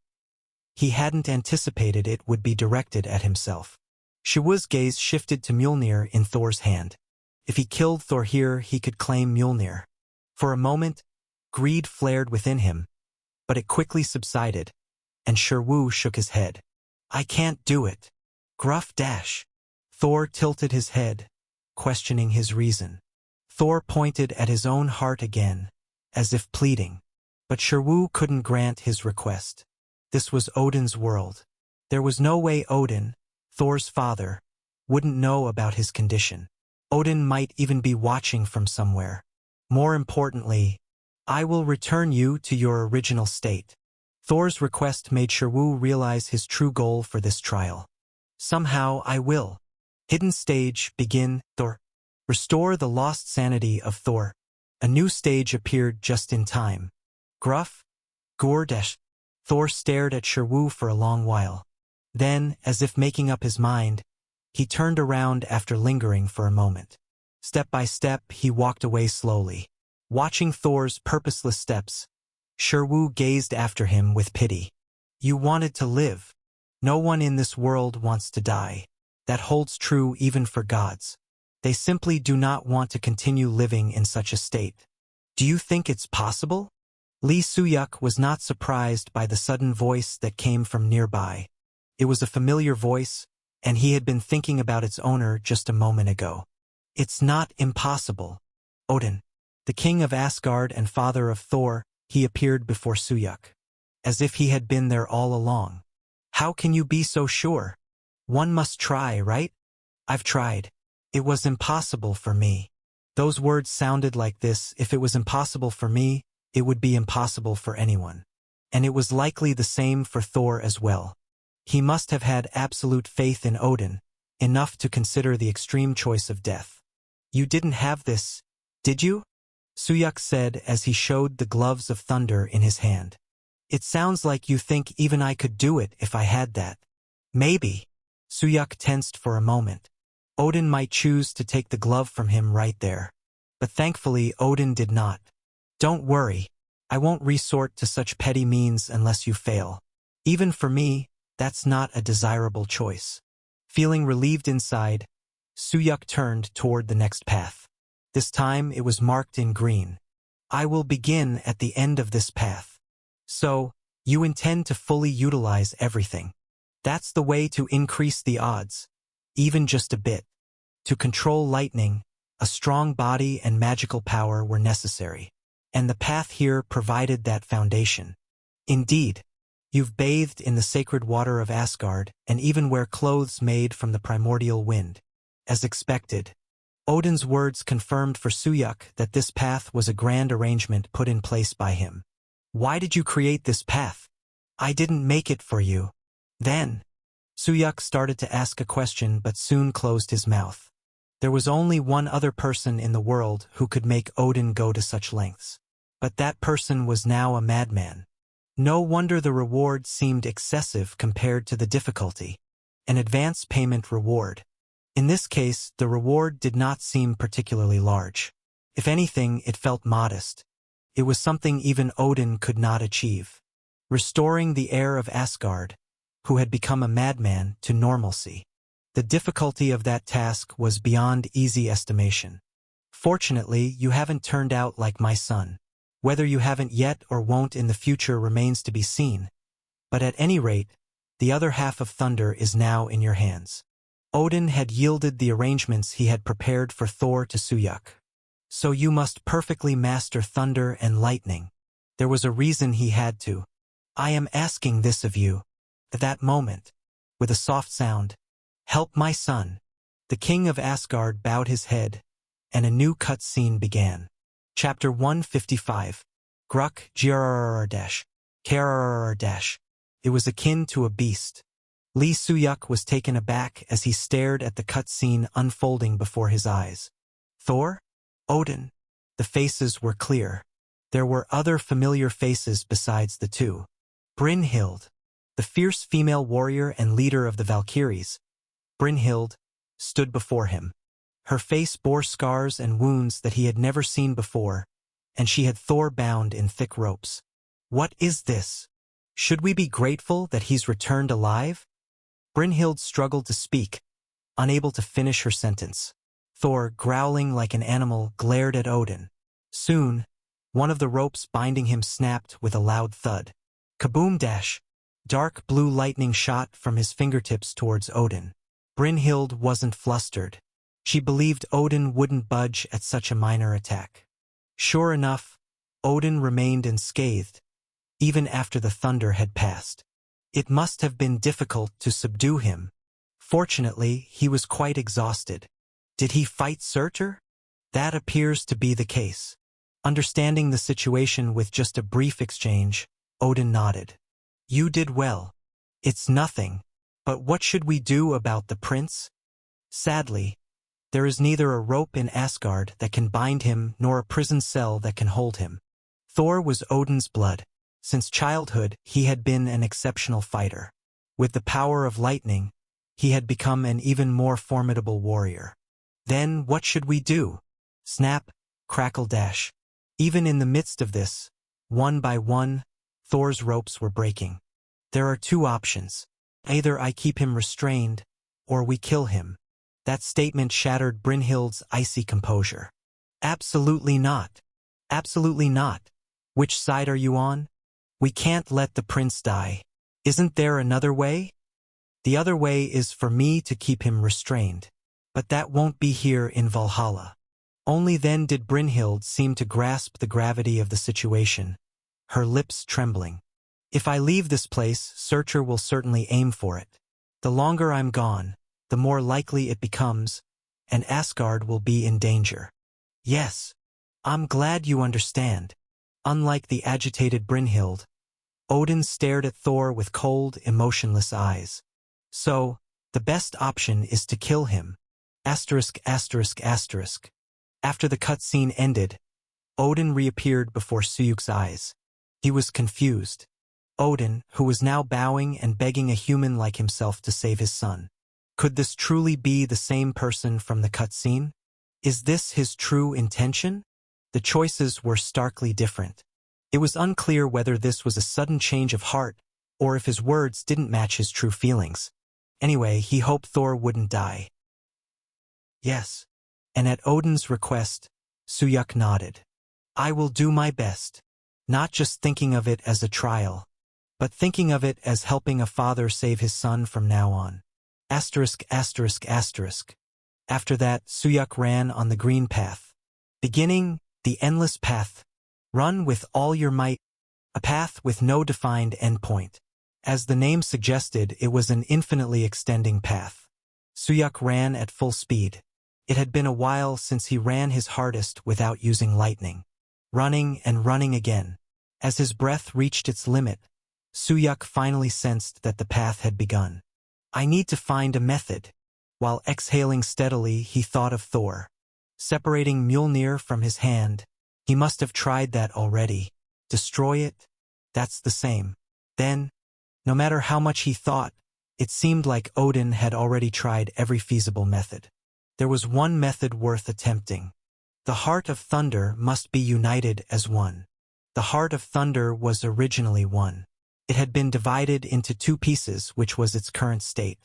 Speaker 1: he hadn't anticipated it would be directed at himself. Sherwoo's gaze shifted to Mjolnir in Thor's hand. If he killed Thor here, he could claim Mjolnir. For a moment, greed flared within him, but it quickly subsided, and Sherwoo shook his head. I can't do it. Gruff dash. Thor tilted his head, questioning his reason. Thor pointed at his own heart again, as if pleading. But Sherwoo couldn't grant his request. This was Odin's world. There was no way Odin, Thor's father, wouldn't know about his condition. Odin might even be watching from somewhere. More importantly, I will return you to your original state. Thor's request made Sherwoo realize his true goal for this trial. Somehow I will. Hidden stage, begin, Thor. Restore the lost sanity of Thor. A new stage appeared just in time. Gruff, Gordesh. Thor stared at Sherwoo for a long while. Then, as if making up his mind, he turned around after lingering for a moment. Step by step, he walked away slowly. Watching Thor's purposeless steps, Sherwoo gazed after him with pity. You wanted to live. No one in this world wants to die. That holds true even for gods. They simply do not want to continue living in such a state. Do you think it's possible? Lee Soo-yuk was not surprised by the sudden voice that came from nearby. It was a familiar voice, and he had been thinking about its owner just a moment ago. It's not impossible. Odin, the king of Asgard and father of Thor, he appeared before Soo-yuk, as if he had been there all along. How can you be so sure? One must try, right? I've tried. It was impossible for me. Those words sounded like this: if it was impossible for me, it would be impossible for anyone. And it was likely the same for Thor as well. He must have had absolute faith in Odin, enough to consider the extreme choice of death. You didn't have this, did you? Soo-yuk said as he showed the gloves of thunder in his hand. It sounds like you think even I could do it if I had that. Maybe. Soo-yuk tensed for a moment. Odin might choose to take the glove from him right there. But thankfully Odin did not. Don't worry. I won't resort to such petty means unless you fail. Even for me, that's not a desirable choice. Feeling relieved inside, Soo-yuk turned toward the next path. This time it was marked in green. I will begin at the end of this path. So, you intend to fully utilize everything. That's the way to increase the odds, even just a bit. To control lightning, a strong body and magical power were necessary. And the path here provided that foundation. Indeed, you've bathed in the sacred water of Asgard and even wear clothes made from the primordial wind. As expected, Odin's words confirmed for Soo-yuk that this path was a grand arrangement put in place by him. Why did you create this path? I didn't make it for you. Then, Soo-yuk started to ask a question but soon closed his mouth. There was only one other person in the world who could make Odin go to such lengths. But that person was now a madman. No wonder the reward seemed excessive compared to the difficulty. An advance payment reward. In this case, the reward did not seem particularly large. If anything, it felt modest. It was something even Odin could not achieve. Restoring the heir of Asgard, who had become a madman, to normalcy. The difficulty of that task was beyond easy estimation. Fortunately, you haven't turned out like my son. Whether you haven't yet or won't in the future remains to be seen. But at any rate, the other half of Thunder is now in your hands. Odin had yielded the arrangements he had prepared for Thor to Soo-yuk. So you must perfectly master thunder and lightning. There was a reason he had to. I am asking this of you. At that moment, with a soft sound, help my son. The king of Asgard bowed his head, and a new cutscene began. Chapter 155. Gruk Grrr-dash. Krrr-dash. It was akin to a beast. Lee Soo-yuk was taken aback as he stared at the cutscene unfolding before his eyes. Thor? Odin? The faces were clear. There were other familiar faces besides the two. Brynhild, the fierce female warrior and leader of the Valkyries. Brynhild stood before him. Her face bore scars and wounds that he had never seen before, and she had Thor bound in thick ropes. What is this? Should we be grateful that he's returned alive? Brynhild struggled to speak, unable to finish her sentence. Thor, growling like an animal, glared at Odin. Soon, one of the ropes binding him snapped with a loud thud. Kaboom dash! Dark blue lightning shot from his fingertips towards Odin. Brynhild wasn't flustered. She believed Odin wouldn't budge at such a minor attack. Sure enough, Odin remained unscathed, even after the thunder had passed. It must have been difficult to subdue him. Fortunately, he was quite exhausted. Did he fight Surtur? That appears to be the case. Understanding the situation with just a brief exchange, Odin nodded. You did well. It's nothing. But what should we do about the prince? Sadly, there is neither a rope in Asgard that can bind him nor a prison cell that can hold him. Thor was Odin's blood. Since childhood, he had been an exceptional fighter. With the power of lightning, he had become an even more formidable warrior. Then what should we do? Snap, crackle, dash. Even in the midst of this, one by one, Thor's ropes were breaking. There are two options. Either I keep him restrained, or we kill him. That statement shattered Brynhild's icy composure. Absolutely not. Absolutely not. Which side are you on? We can't let the prince die. Isn't there another way? The other way is for me to keep him restrained. But that won't be here in Valhalla. Only then did Brynhild seem to grasp the gravity of the situation, her lips trembling. If I leave this place, Surtur will certainly aim for it. The longer I'm gone, the more likely it becomes, and Asgard will be in danger. Yes, I'm glad you understand. Unlike the agitated Brynhild, Odin stared at Thor with cold, emotionless eyes. So, the best option is to kill him. Asterisk, asterisk, asterisk. After the cutscene ended, Odin reappeared before Suyuk's eyes. He was confused. Odin, who was now bowing and begging a human like himself to save his son. Could this truly be the same person from the cutscene? Is this his true intention? The choices were starkly different. It was unclear whether this was a sudden change of heart, or if his words didn't match his true feelings. Anyway, he hoped Thor wouldn't die. Yes. And at Odin's request, Suyuk nodded. I will do my best. Not just thinking of it as a trial, but thinking of it as helping a father save his son from now on. Asterisk, asterisk, asterisk. After that, Suyuk ran on the green path. Beginning, the endless path. Run with all your might. A path with no defined endpoint. As the name suggested, it was an infinitely extending path. Suyuk ran at full speed. It had been a while since he ran his hardest without using lightning. Running and running again. As his breath reached its limit, Suyuk finally sensed that the path had begun. I need to find a method. While exhaling steadily, he thought of Thor. Separating Mjolnir from his hand, he must have tried that already. Destroy it? That's the same. Then, no matter how much he thought, it seemed like Odin had already tried every feasible method. There was one method worth attempting. The Heart of Thunder must be united as one. The Heart of Thunder was originally one. It had been divided into two pieces, which was its current state.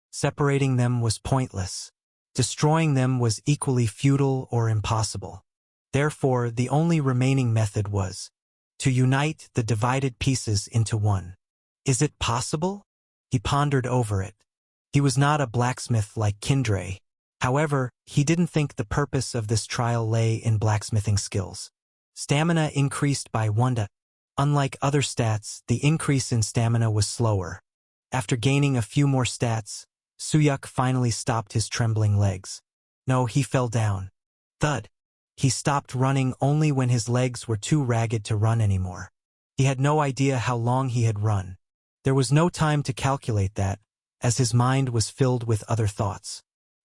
Speaker 1: Separating them was pointless. Destroying them was equally futile or impossible. Therefore, the only remaining method was to unite the divided pieces into one. Is it possible? He pondered over it. He was not a blacksmith like Kindre. However, he didn't think the purpose of this trial lay in blacksmithing skills. Stamina increased by 1 to. Unlike other stats, the increase in stamina was slower. After gaining a few more stats, Suyuk finally stopped his trembling legs. No, he fell down. Thud. He stopped running only when his legs were too ragged to run anymore. He had no idea how long he had run. There was no time to calculate that, as his mind was filled with other thoughts.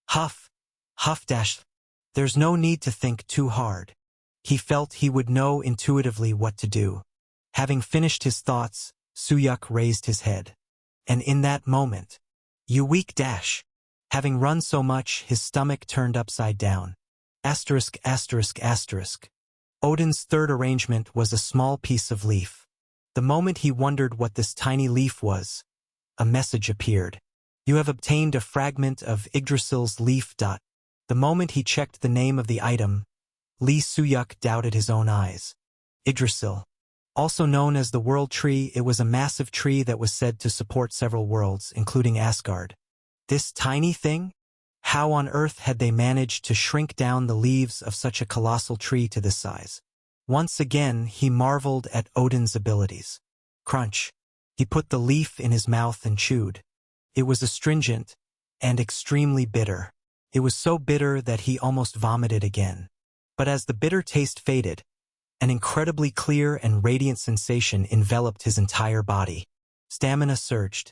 Speaker 1: Huff, huff dash. There's no need to think too hard. He felt he would know intuitively what to do. Having finished his thoughts, Suyuk raised his head. And in that moment, you weak dash. Having run so much, his stomach turned upside down. Asterisk, asterisk, asterisk. Odin's third arrangement was a small piece of leaf. The moment he wondered what this tiny leaf was, a message appeared. You have obtained a fragment of Yggdrasil's leaf. The moment he checked the name of the item, Lee Suyuk doubted his own eyes. Yggdrasil. Also known as the World Tree, it was a massive tree that was said to support several worlds, including Asgard. This tiny thing? How on earth had they managed to shrink down the leaves of such a colossal tree to this size? Once again, he marveled at Odin's abilities. Crunch. He put the leaf in his mouth and chewed. It was astringent and extremely bitter. It was so bitter that he almost vomited again. But as the bitter taste faded, an incredibly clear and radiant sensation enveloped his entire body. Stamina surged.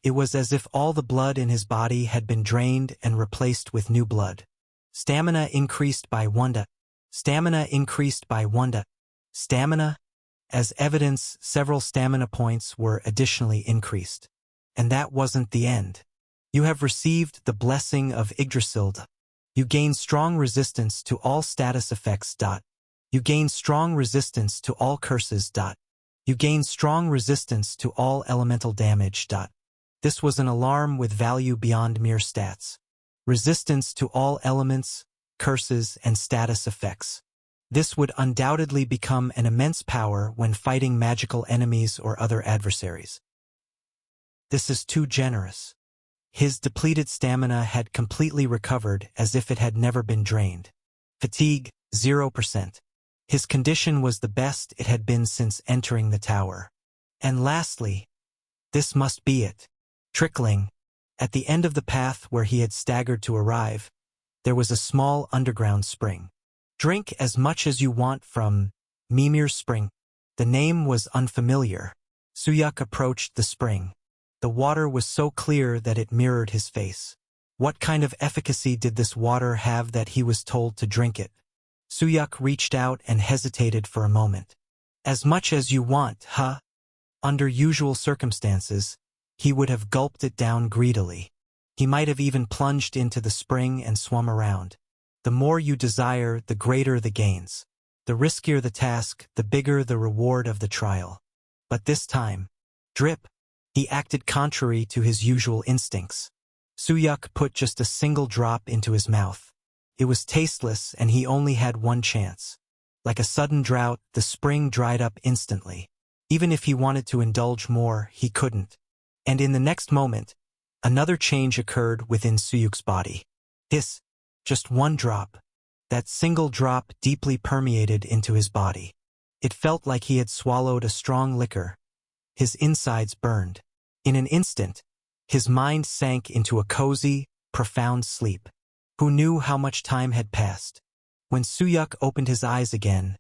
Speaker 1: It was as if all the blood in his body had been drained and replaced with new blood. Stamina increased by 1. Stamina increased by 1. Stamina? As evidence, several stamina points were additionally increased. And that wasn't the end. You have received the blessing of Yggdrasil. You gain strong resistance to all status effects. You gain strong resistance to all curses. You gain strong resistance to all elemental damage. This was an alarm with value beyond mere stats. Resistance to all elements, curses, and status effects. This would undoubtedly become an immense power when fighting magical enemies or other adversaries. This is too generous. His depleted stamina had completely recovered as if it had never been drained. Fatigue, 0%. His condition was the best it had been since entering the tower. And lastly, this must be it. Trickling. At the end of the path where he had staggered to arrive, there was a small underground spring. Drink as much as you want from Mimir's spring. The name was unfamiliar. Suyuk approached the spring. The water was so clear that it mirrored his face. What kind of efficacy did this water have that he was told to drink it? Suyuk reached out and hesitated for a moment. As much as you want, huh? Under usual circumstances, he would have gulped it down greedily. He might have even plunged into the spring and swum around. The more you desire, the greater the gains. The riskier the task, the bigger the reward of the trial. But this time, drip. He acted contrary to his usual instincts. Suyuk put just a single drop into his mouth. It was tasteless and he only had one chance. Like a sudden drought, the spring dried up instantly. Even if he wanted to indulge more, he couldn't. And in the next moment, another change occurred within Suyuk's body. Just one drop. That single drop deeply permeated into his body. It felt like he had swallowed a strong liquor. His insides burned. In an instant, his mind sank into a cozy, profound sleep. Who knew how much time had passed? When Suyuk opened his eyes again,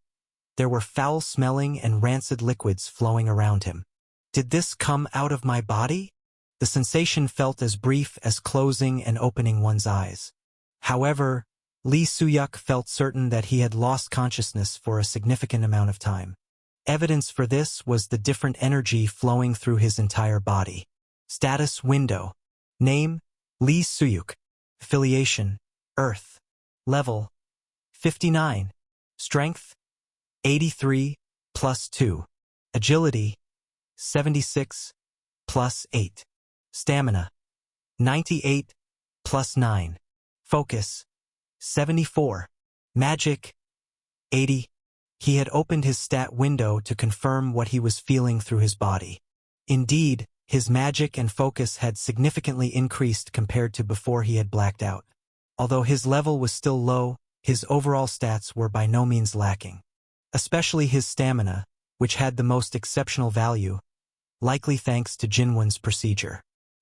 Speaker 1: there were foul-smelling and rancid liquids flowing around him. Did this come out of my body? The sensation felt as brief as closing and opening one's eyes. However, Lee Suyuk felt certain that he had lost consciousness for a significant amount of time. Evidence for this was the different energy flowing through his entire body. Status window. Name, Lee Suyuk. Affiliation, Earth. Level, 59. Strength, 83, +2. Agility, 76, +8. Stamina, 98, +9. Focus, 74. Magic, 80. He had opened his stat window to confirm what he was feeling through his body. Indeed, his magic and focus had significantly increased compared to before he had blacked out. Although his level was still low, his overall stats were by no means lacking. Especially his stamina, which had the most exceptional value, likely thanks to Jinwon's procedure.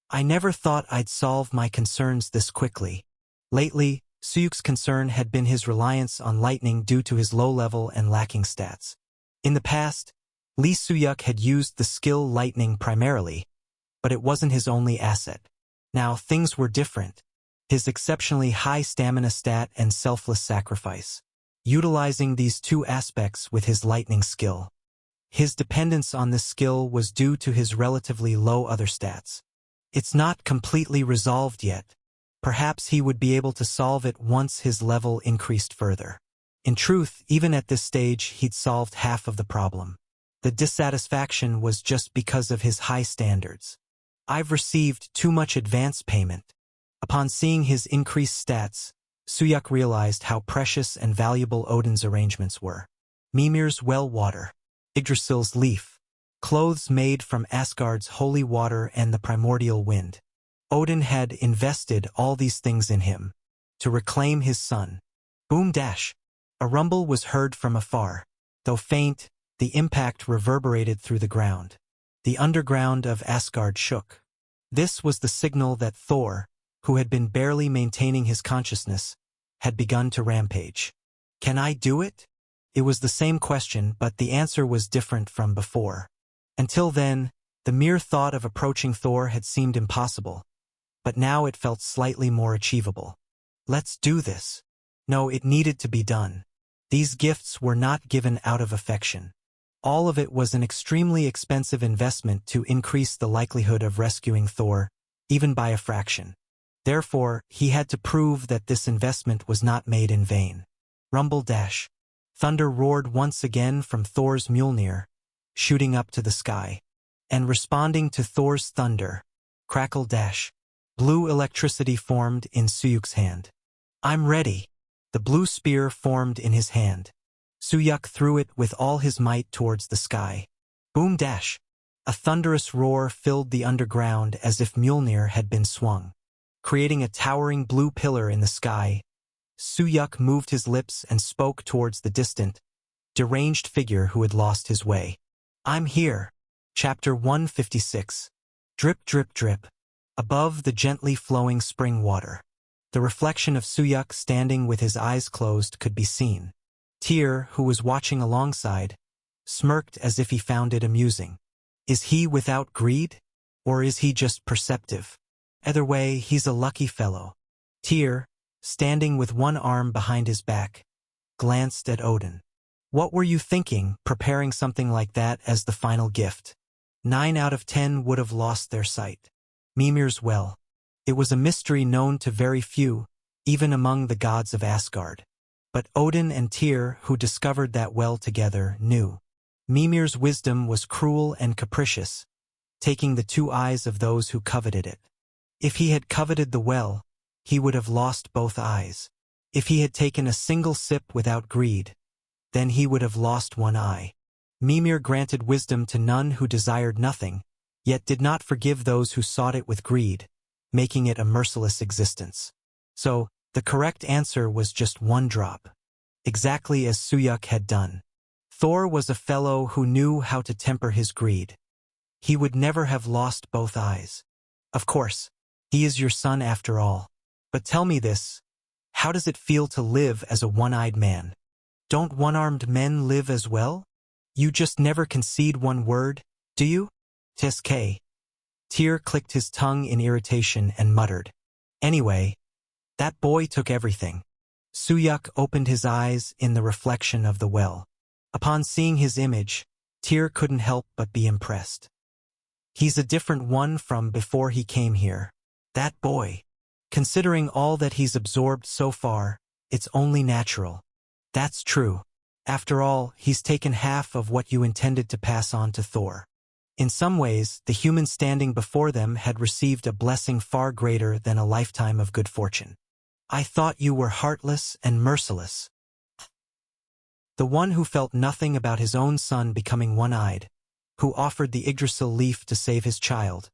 Speaker 1: I never thought I'd solve my concerns this quickly. Lately, Suyuk's concern had been his reliance on lightning due to his low level and lacking stats. In the past, Lee Suyuk had used the skill lightning primarily, but it wasn't his only asset. Now, things were different. His exceptionally high stamina stat and selfless sacrifice. Utilizing these two aspects with his lightning skill. His dependence on this skill was due to his relatively low other stats. It's not completely resolved yet. Perhaps he would be able to solve it once his level increased further. In truth, even at this stage, he'd solved half of the problem. The dissatisfaction was just because of his high standards. I've received too much advance payment. Upon seeing his increased stats, Suyuk realized how precious and valuable Odin's arrangements were. Mimir's well water, Yggdrasil's leaf, clothes made from Asgard's holy water and the primordial wind. Odin had invested all these things in him to reclaim his son. Boom dash. A rumble was heard from afar. Though faint, the impact reverberated through the ground. The underground of Asgard shook. This was the signal that Thor, who had been barely maintaining his consciousness, had begun to rampage. Can I do it? It was the same question, but the answer was different from before. Until then, the mere thought of approaching Thor had seemed impossible, but now it felt slightly more achievable. Let's do this. No, it needed to be done. These gifts were not given out of affection. All of it was an extremely expensive investment to increase the likelihood of rescuing Thor, even by a fraction. Therefore, he had to prove that this investment was not made in vain. Rumble dash. Thunder roared once again from Thor's Mjolnir, shooting up to the sky. And responding to Thor's thunder, crackle dash. Blue electricity formed in Suyuk's hand. I'm ready. The blue spear formed in his hand. Suyuk threw it with all his might towards the sky. Boom dash. A thunderous roar filled the underground as if Mjolnir had been swung. Creating a towering blue pillar in the sky, Suyuk moved his lips and spoke towards the distant, deranged figure who had lost his way. I'm here. Chapter 156. Drip, drip, drip. Above the gently flowing spring water, the reflection of Suyuk standing with his eyes closed could be seen. Tyr, who was watching alongside, smirked as if he found it amusing. Is he without greed? Or is he just perceptive? Either way, he's a lucky fellow. Tyr, standing with one arm behind his back, glanced at Odin. What were you thinking, preparing something like that as the final gift? 9 out of 10 would have lost their sight. Mimir's well. It was a mystery known to very few, even among the gods of Asgard. But Odin and Tyr, who discovered that well together, knew. Mimir's wisdom was cruel and capricious, taking the 2 eyes of those who coveted it. If he had coveted the well, he would have lost both eyes. If he had taken a single sip without greed, then he would have lost 1 eye. Mimir granted wisdom to none who desired nothing, yet did not forgive those who sought it with greed, making it a merciless existence. So, the correct answer was just 1 drop. Exactly as Suyuk had done. Thor was a fellow who knew how to temper his greed. He would never have lost both eyes. Of course, he is your son after all. But tell me this, how does it feel to live as a one-eyed man? Don't one-armed men live as well? You just never concede 1 word, do you? Tsk. Tyr clicked his tongue in irritation and muttered. Anyway, that boy took everything. Suyuk opened his eyes in the reflection of the well. Upon seeing his image, Tyr couldn't help but be impressed. He's a different one from before he came here. That boy. Considering all that he's absorbed so far, it's only natural. That's true. After all, he's taken half of what you intended to pass on to Thor. In some ways, the human standing before them had received a blessing far greater than a lifetime of good fortune. I thought you were heartless and merciless. The one who felt nothing about his own son becoming one-eyed, who offered the Yggdrasil leaf to save his child,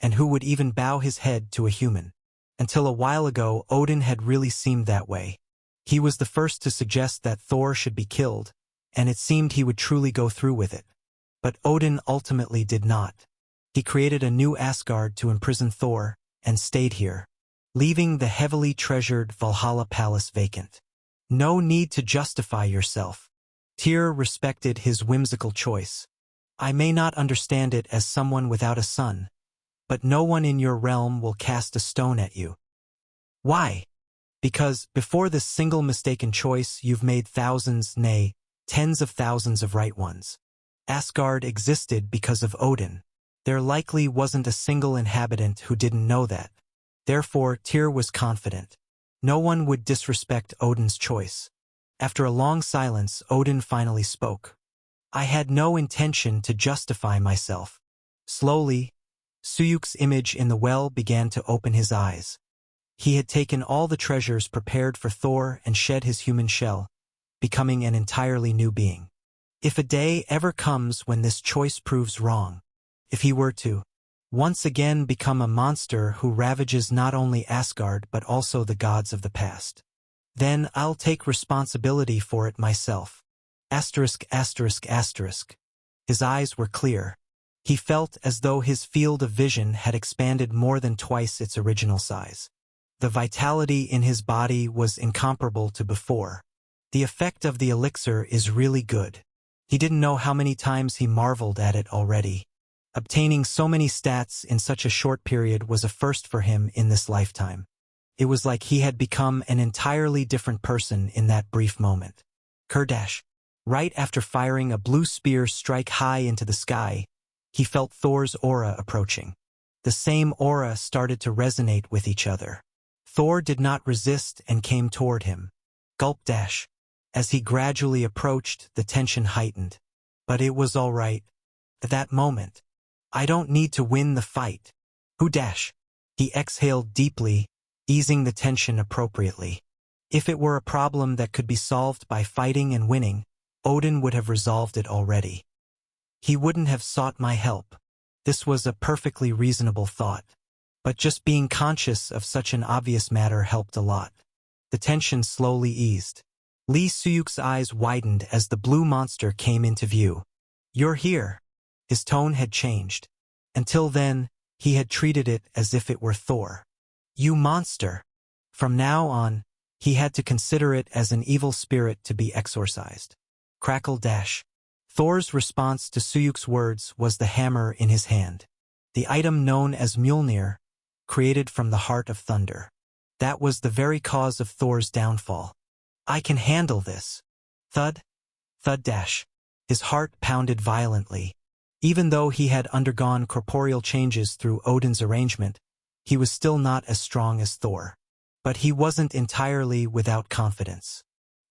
Speaker 1: and who would even bow his head to a human. Until a while ago, Odin had really seemed that way. He was the first to suggest that Thor should be killed, and it seemed he would truly go through with it. But Odin ultimately did not. He created a new Asgard to imprison Thor, and stayed here, leaving the heavily treasured Valhalla palace vacant. No need to justify yourself. Tyr respected his whimsical choice. I may not understand it as someone without a son, but no one in your realm will cast a stone at you. Why? Because, before this single mistaken choice, you've made thousands, nay, tens of thousands of right ones. Asgard existed because of Odin. There likely wasn't a single inhabitant who didn't know that. Therefore, Tyr was confident. No one would disrespect Odin's choice. After a long silence, Odin finally spoke. I had no intention to justify myself. Slowly, Suyuk's image in the well began to open his eyes. He had taken all the treasures prepared for Thor and shed his human shell, becoming an entirely new being. If a day ever comes when this choice proves wrong, if he were to once again become a monster who ravages not only Asgard but also the gods of the past, then I'll take responsibility for it myself. Asterisk, asterisk, asterisk. His eyes were clear. He felt as though his field of vision had expanded more than twice its original size. The vitality in his body was incomparable to before. The effect of the elixir is really good. He didn't know how many times he marveled at it already. Obtaining so many stats in such a short period was a first for him in this lifetime. It was like he had become an entirely different person in that brief moment. Kurdash. Right after firing a blue spear strike high into the sky, he felt Thor's aura approaching. The same aura started to resonate with each other. Thor did not resist and came toward him. Gulp dash. As he gradually approached, the tension heightened. But it was all right. At that moment, I don't need to win the fight. Who dash? He exhaled deeply, easing the tension appropriately. If it were a problem that could be solved by fighting and winning, Odin would have resolved it already. He wouldn't have sought my help. This was a perfectly reasonable thought. But just being conscious of such an obvious matter helped a lot. The tension slowly eased. Lee Suyuk's eyes widened as the blue monster came into view. You're here. His tone had changed. Until then, he had treated it as if it were Thor. You monster. From now on, he had to consider it as an evil spirit to be exorcised. Crackle dash. Thor's response to Suyuk's words was the hammer in his hand. The item known as Mjolnir, created from the heart of thunder. That was the very cause of Thor's downfall. I can handle this. Thud. Thud dash. His heart pounded violently. Even though he had undergone corporeal changes through Odin's arrangement, he was still not as strong as Thor. But he wasn't entirely without confidence.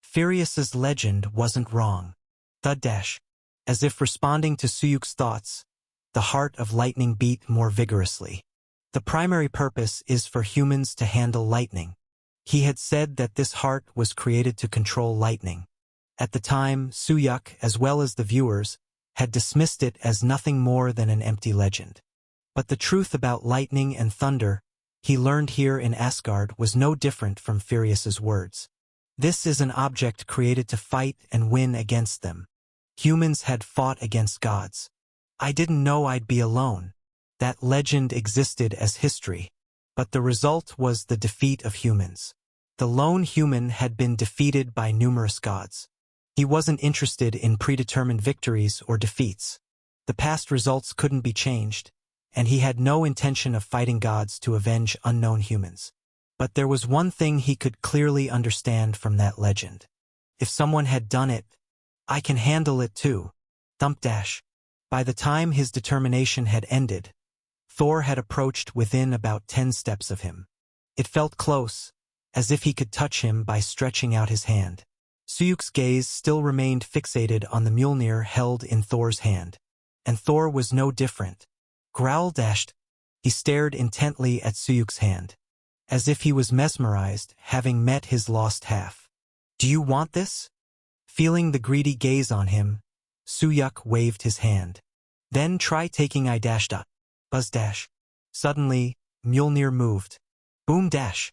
Speaker 1: Furius's legend wasn't wrong. Thud dash. As if responding to Suyuk's thoughts, the heart of lightning beat more vigorously. The primary purpose is for humans to handle lightning. He had said that this heart was created to control lightning. At the time, Suyuk, as well as the viewers, had dismissed it as nothing more than an empty legend. But the truth about lightning and thunder, he learned here in Asgard, was no different from Furius's words. This is an object created to fight and win against them. Humans had fought against gods. I didn't know I'd be alone. That legend existed as history. But the result was the defeat of humans. The lone human had been defeated by numerous gods. He wasn't interested in predetermined victories or defeats. The past results couldn't be changed, and he had no intention of fighting gods to avenge unknown humans. But there was one thing he could clearly understand from that legend. If someone had done it, I can handle it too. Thump dash. By the time his determination had ended, Thor had approached within about 10 steps of him. It felt close, as if he could touch him by stretching out his hand. Suyuk's gaze still remained fixated on the Mjolnir held in Thor's hand. And Thor was no different. Growl dashed. He stared intently at Suyuk's hand, as if he was mesmerized, having met his lost half. Do you want this? Feeling the greedy gaze on him, Suyuk waved his hand. Then try taking I dash dot. Buzz dash. Suddenly, Mjolnir moved. Boom dash.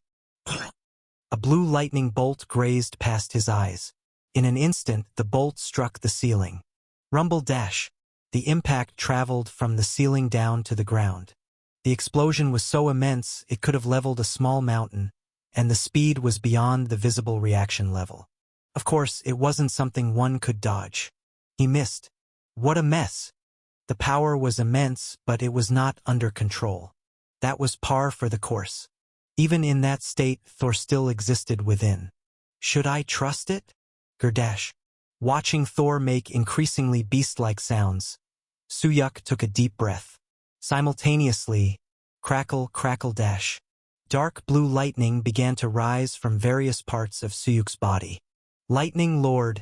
Speaker 1: A blue lightning bolt grazed past his eyes. In an instant, the bolt struck the ceiling. Rumble dash. The impact traveled from the ceiling down to the ground. The explosion was so immense it could have leveled a small mountain, and the speed was beyond the visible reaction level. Of course, it wasn't something one could dodge. He missed. What a mess! The power was immense, but it was not under control. That was par for the course. Even in that state, Thor still existed within. Should I trust it? Gerdash. Watching Thor make increasingly beast-like sounds, Suyuk took a deep breath. Simultaneously, crackle, crackle, dash. Dark blue lightning began to rise from various parts of Suyuk's body. Lightning Lord,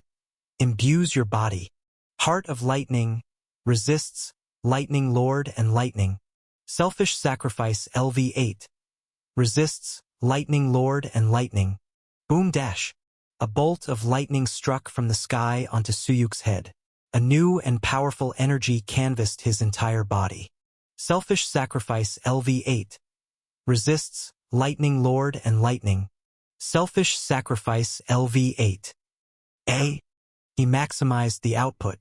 Speaker 1: imbues your body. Heart of lightning, resists, lightning Lord and lightning. Selfish sacrifice LV8. Resists, lightning Lord and lightning. Boom dash. A bolt of lightning struck from the sky onto Suyuk's head. A new and powerful energy canvassed his entire body. Selfish sacrifice LV8. Resists, lightning Lord and lightning. Selfish sacrifice LV8. He maximized the output.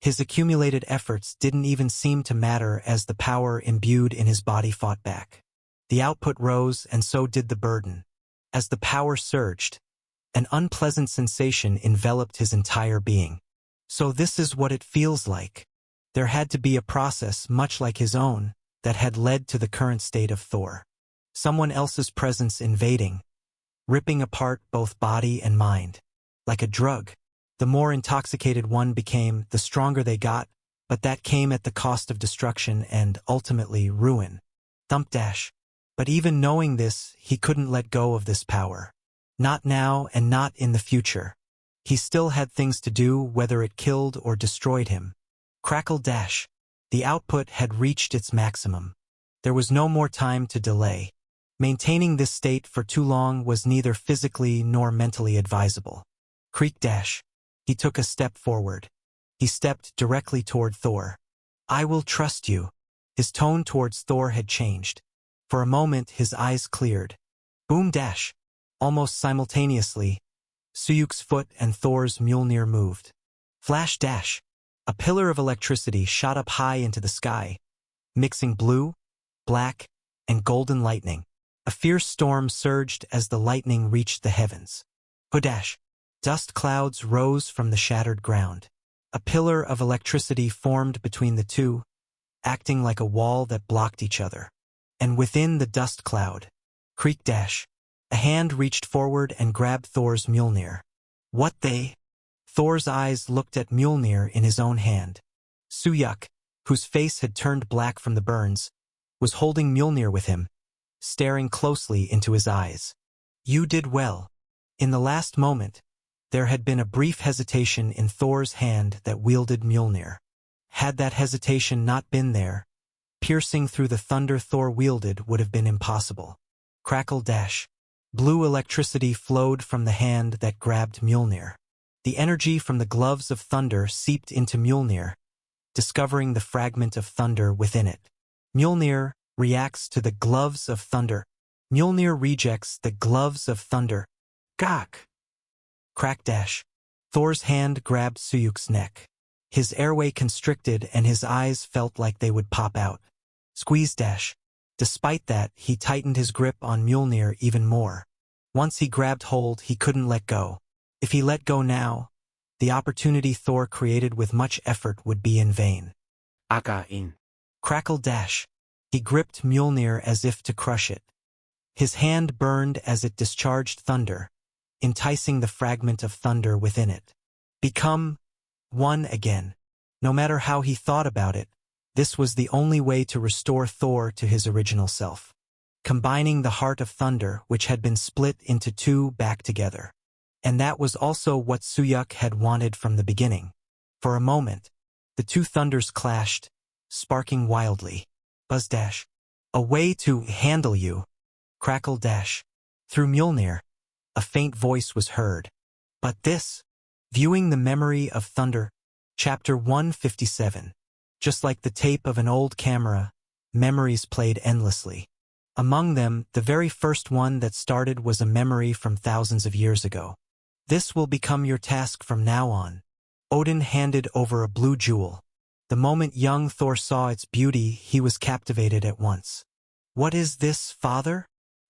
Speaker 1: His accumulated efforts didn't even seem to matter as the power imbued in his body fought back. The output rose and so did the burden. As the power surged, an unpleasant sensation enveloped his entire being. So this is what it feels like. There had to be a process much like his own that had led to the current state of Thor. Someone else's presence invading, ripping apart both body and mind. Like a drug, the more intoxicated one became, the stronger they got, but that came at the cost of destruction and, ultimately, ruin. Thump dash. But even knowing this, he couldn't let go of this power. Not now and not in the future. He still had things to do, whether it killed or destroyed him. Crackle dash. The output had reached its maximum. There was no more time to delay. Maintaining this state for too long was neither physically nor mentally advisable. Creak dash. He took a step forward. He stepped directly toward Thor. I will trust you. His tone towards Thor had changed. For a moment his eyes cleared. Boom dash. Almost simultaneously, Suyuk's foot and Thor's Mjolnir moved. Flash dash. A pillar of electricity shot up high into the sky, mixing blue, black, and golden lightning. A fierce storm surged as the lightning reached the heavens. Hudash. Dust clouds rose from the shattered ground. A pillar of electricity formed between the two, acting like a wall that blocked each other. And within the dust cloud, creak dash. A hand reached forward and grabbed Thor's Mjolnir. What they? Thor's eyes looked at Mjolnir in his own hand. Suyuk, whose face had turned black from the burns, was holding Mjolnir with him, staring closely into his eyes. You did well. In the last moment, there had been a brief hesitation in Thor's hand that wielded Mjolnir. Had that hesitation not been there, piercing through the thunder Thor wielded would have been impossible. Crackle dash. Blue electricity flowed from the hand that grabbed Mjolnir. The energy from the gloves of thunder seeped into Mjolnir, discovering the fragment of thunder within it. Mjolnir reacts to the gloves of thunder. Mjolnir rejects the gloves of thunder. Gak! Crack dash. Thor's hand grabbed Suyuk's neck. His airway constricted and his eyes felt like they would pop out. Squeeze dash. Despite that, he tightened his grip on Mjolnir even more. Once he grabbed hold, he couldn't let go. If he let go now, the opportunity Thor created with much effort would be in vain. Akain. Crackle dash. He gripped Mjolnir as if to crush it. His hand burned as it discharged thunder, enticing the fragment of thunder within it. Become one again. No matter how he thought about it, this was the only way to restore Thor to his original self. Combining the heart of thunder, which had been split into two, back together. And that was also what Suyuk had wanted from the beginning. For a moment, the two thunders clashed, sparking wildly. Buzz dash. A way to handle you. Crackle dash. Through Mjolnir, a faint voice was heard. But this, viewing the memory of thunder, chapter 157. Just like the tape of an old camera, memories played endlessly. Among them, the very first one that started was a memory from thousands of years ago. This will become your task from now on. Odin handed over a blue jewel. The moment young Thor saw its beauty, he was captivated at once. What is this, father?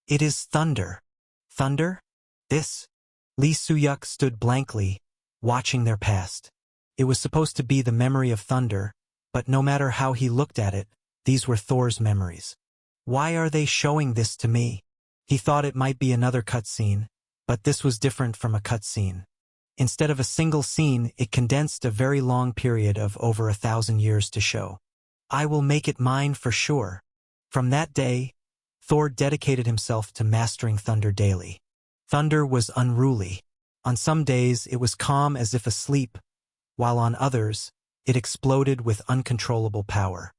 Speaker 1: It is thunder. Thunder? This? Lee Suyuk stood blankly, watching their past. It was supposed to be the memory of thunder, but no matter how he looked at it, these were Thor's memories. Why are they showing this to me? He thought it might be another cutscene, but this was different from a cutscene. Instead of a single scene, it condensed a very long period of over 1,000 years to show. I will make it mine for sure. From that day, Thor dedicated himself to mastering thunder daily. Thunder was unruly. On some days, it was calm as if asleep, while on others, it exploded with uncontrollable power.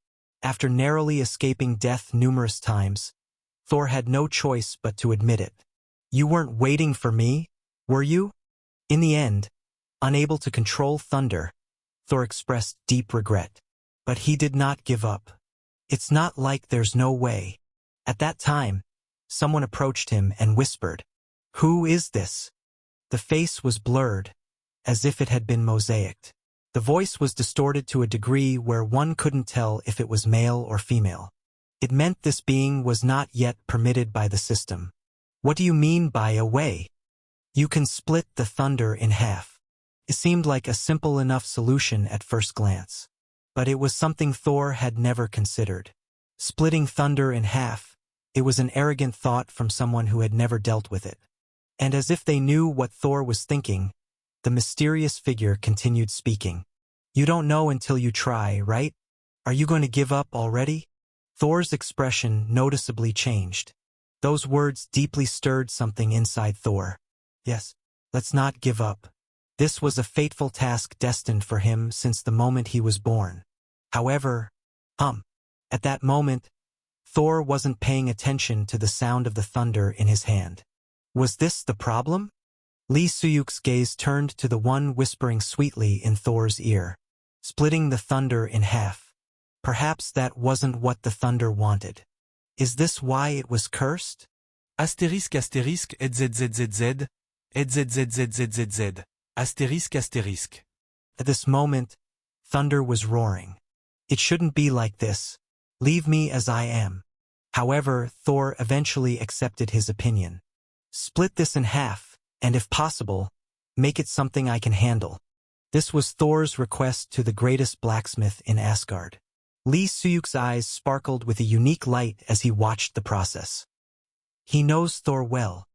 Speaker 1: After narrowly escaping death numerous times, Thor had no choice but to admit it. You weren't waiting for me, were you? In the end, unable to control thunder, Thor expressed deep regret. But he did not give up. It's not like there's no way. At that time, someone approached him and whispered, "Who is this?" The face was blurred, as if it had been mosaicked. The voice was distorted to a degree where one couldn't tell if it was male or female. It meant this being was not yet permitted by the system. What do you mean by a way? You can split the thunder in half. It seemed like a simple enough solution at first glance. But it was something Thor had never considered. Splitting thunder in half, it was an arrogant thought from someone who had never dealt with it. And as if they knew what Thor was thinking, the mysterious figure continued speaking. You don't know until you try, right? Are you going to give up already? Thor's expression noticeably changed. Those words deeply stirred something inside Thor. Yes, let's not give up. This was a fateful task destined for him since the moment he was born. However, at that moment, Thor wasn't paying attention to the sound of the thunder in his hand. Was this the problem? Lee Suyuk's gaze turned to the one whispering sweetly in Thor's ear, splitting the thunder in half. Perhaps that wasn't what the thunder wanted. Is this why it was cursed?
Speaker 2: Astérisque astérisque zzzzz, zzzzzzz. Astérisque astérisque.
Speaker 1: At this moment, thunder was roaring. It shouldn't be like this. Leave me as I am. However, Thor eventually accepted his opinion. Split this in half, and if possible, make it something I can handle. This was Thor's request to the greatest blacksmith in Asgard. Lee Suyuk's eyes sparkled with a unique light as he watched the process. He knows Thor well.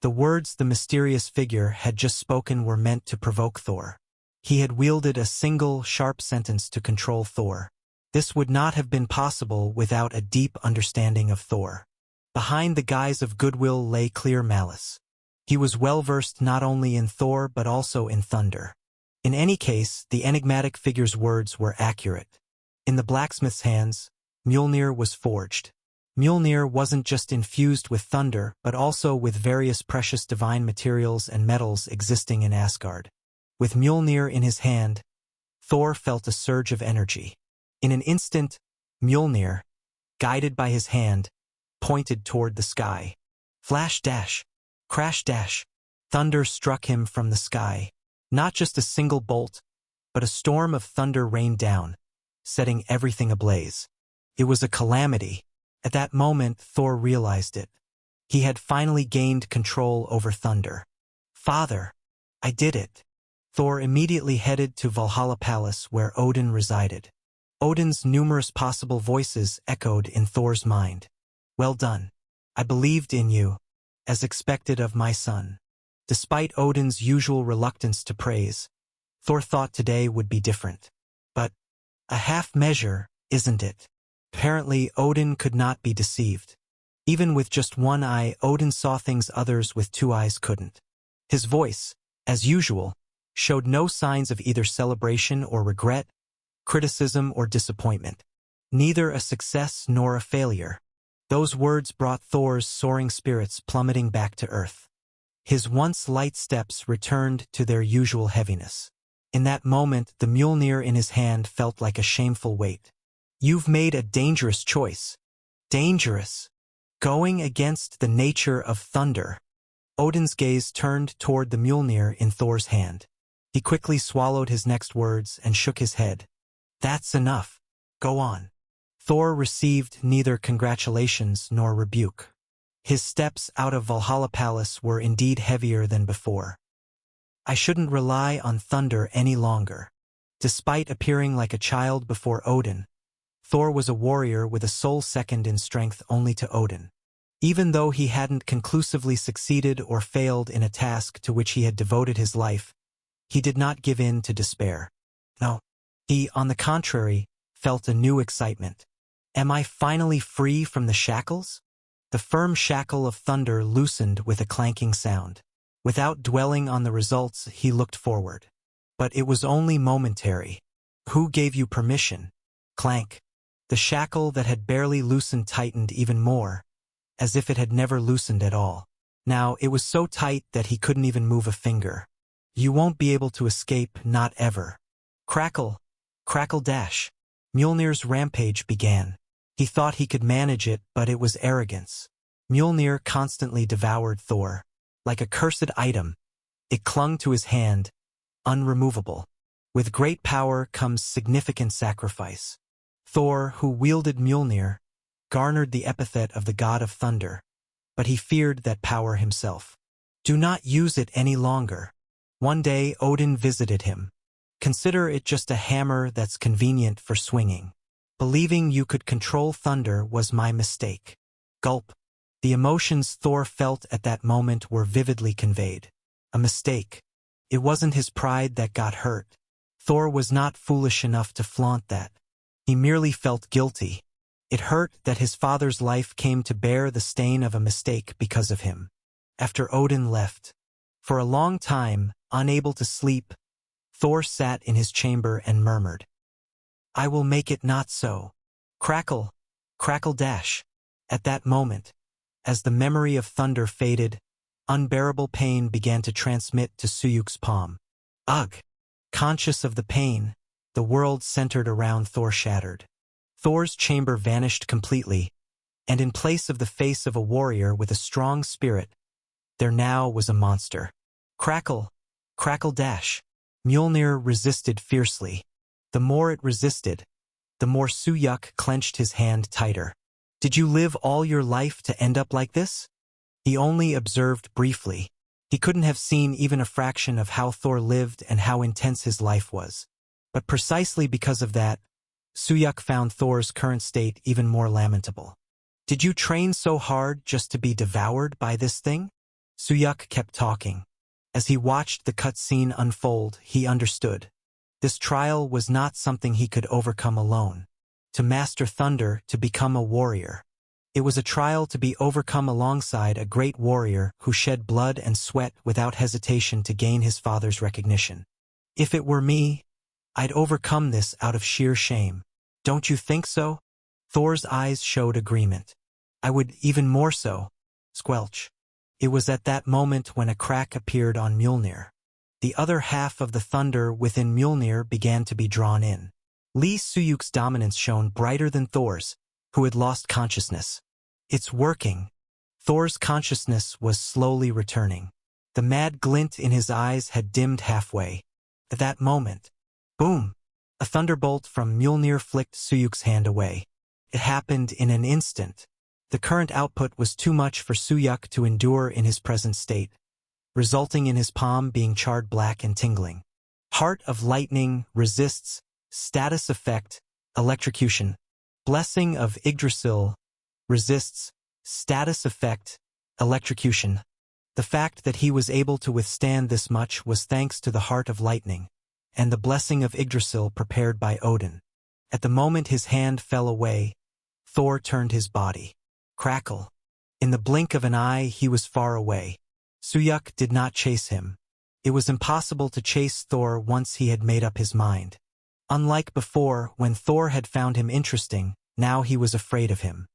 Speaker 1: The words the mysterious figure had just spoken were meant to provoke Thor. He had wielded a single, sharp sentence to control Thor. This would not have been possible without a deep understanding of Thor. Behind the guise of goodwill lay clear malice. He was well-versed not only in Thor but also in thunder. In any case, the enigmatic figure's words were accurate. In the blacksmith's hands, Mjolnir was forged. Mjolnir wasn't just infused with thunder, but also with various precious divine materials and metals existing in Asgard. With Mjolnir in his hand, Thor felt a surge of energy. In an instant, Mjolnir, guided by his hand, pointed toward the sky. Flash dash, crash dash, thunder struck him from the sky. Not just a single bolt, but a storm of thunder rained down, setting everything ablaze. It was a calamity. At that moment, Thor realized it. He had finally gained control over thunder. Father, I did it. Thor immediately headed to Valhalla Palace where Odin resided. Odin's numerous possible voices echoed in Thor's mind. Well done. I believed in you, as expected of my son. Despite Odin's usual reluctance to praise, Thor thought today would be different. But a half measure, isn't it? Apparently, Odin could not be deceived. Even with just one eye, Odin saw things others with two eyes couldn't. His voice, as usual, showed no signs of either celebration or regret, criticism or disappointment. Neither a success nor a failure. Those words brought Thor's soaring spirits plummeting back to earth. His once light steps returned to their usual heaviness. In that moment, the Mjolnir in his hand felt like a shameful weight. You've made a dangerous choice. Dangerous. Going against the nature of thunder. Odin's gaze turned toward the Mjolnir in Thor's hand. He quickly swallowed his next words and shook his head. That's enough. Go on. Thor received neither congratulations nor rebuke. His steps out of Valhalla Palace were indeed heavier than before. I shouldn't rely on thunder any longer. Despite appearing like a child before Odin, Thor was a warrior with a soul second in strength only to Odin. Even though he hadn't conclusively succeeded or failed in a task to which he had devoted his life, he did not give in to despair. No, he, on the contrary, felt a new excitement. Am I finally free from the shackles? The firm shackle of thunder loosened with a clanking sound. Without dwelling on the results, he looked forward. But it was only momentary. Who gave you permission? Clank. The shackle that had barely loosened tightened even more, as if it had never loosened at all. Now, it was so tight that he couldn't even move a finger. You won't be able to escape, not ever. Crackle. Crackle dash. Mjolnir's rampage began. He thought he could manage it, but it was arrogance. Mjolnir constantly devoured Thor. Like a cursed item, it clung to his hand, unremovable. With great power comes significant sacrifice. Thor, who wielded Mjolnir, garnered the epithet of the god of thunder, but he feared that power himself. Do not use it any longer. One day Odin visited him. Consider it just a hammer that's convenient for swinging. Believing you could control thunder was my mistake. Gulp. The emotions Thor felt at that moment were vividly conveyed. A mistake. It wasn't his pride that got hurt. Thor was not foolish enough to flaunt that. He merely felt guilty. It hurt that his father's life came to bear the stain of a mistake because of him. After Odin left, for a long time, unable to sleep, Thor sat in his chamber and murmured, I will make it not so. Crackle, crackle dash. At that moment, as the memory of thunder faded, unbearable pain began to transmit to Suyuk's palm. Ugh! Conscious of the pain, the world centered around Thor shattered. Thor's chamber vanished completely, and in place of the face of a warrior with a strong spirit, there now was a monster. Crackle! Crackle dash! Mjolnir resisted fiercely. The more it resisted, the more Suyuk clenched his hand tighter. Did you live all your life to end up like this? He only observed briefly. He couldn't have seen even a fraction of how Thor lived and how intense his life was. But precisely because of that, Suyuk found Thor's current state even more lamentable. Did you train so hard just to be devoured by this thing? Suyuk kept talking. As he watched the cutscene unfold, he understood. This trial was not something he could overcome alone. To master thunder, to become a warrior. It was a trial to be overcome alongside a great warrior who shed blood and sweat without hesitation to gain his father's recognition. If it were me, I'd overcome this out of sheer shame. Don't you think so? Thor's eyes showed agreement. I would even more so. Squelch. It was at that moment when a crack appeared on Mjolnir. The other half of the thunder within Mjolnir began to be drawn in. Lee Suyuk's dominance shone brighter than Thor's, who had lost consciousness. It's working. Thor's consciousness was slowly returning. The mad glint in his eyes had dimmed halfway. At that moment, boom! A thunderbolt from Mjolnir flicked Suyuk's hand away. It happened in an instant. The current output was too much for Suyuk to endure in his present state, resulting in his palm being charred black and tingling. Heart of Lightning resists status effect, electrocution. Blessing of Yggdrasil resists status effect, electrocution. The fact that he was able to withstand this much was thanks to the Heart of Lightning, and the blessing of Yggdrasil prepared by Odin. At the moment his hand fell away, Thor turned his body. Crackle. In the blink of an eye he was far away. Suyuk did not chase him. It was impossible to chase Thor once he had made up his mind. Unlike before, when Thor had found him interesting, now he was afraid of him.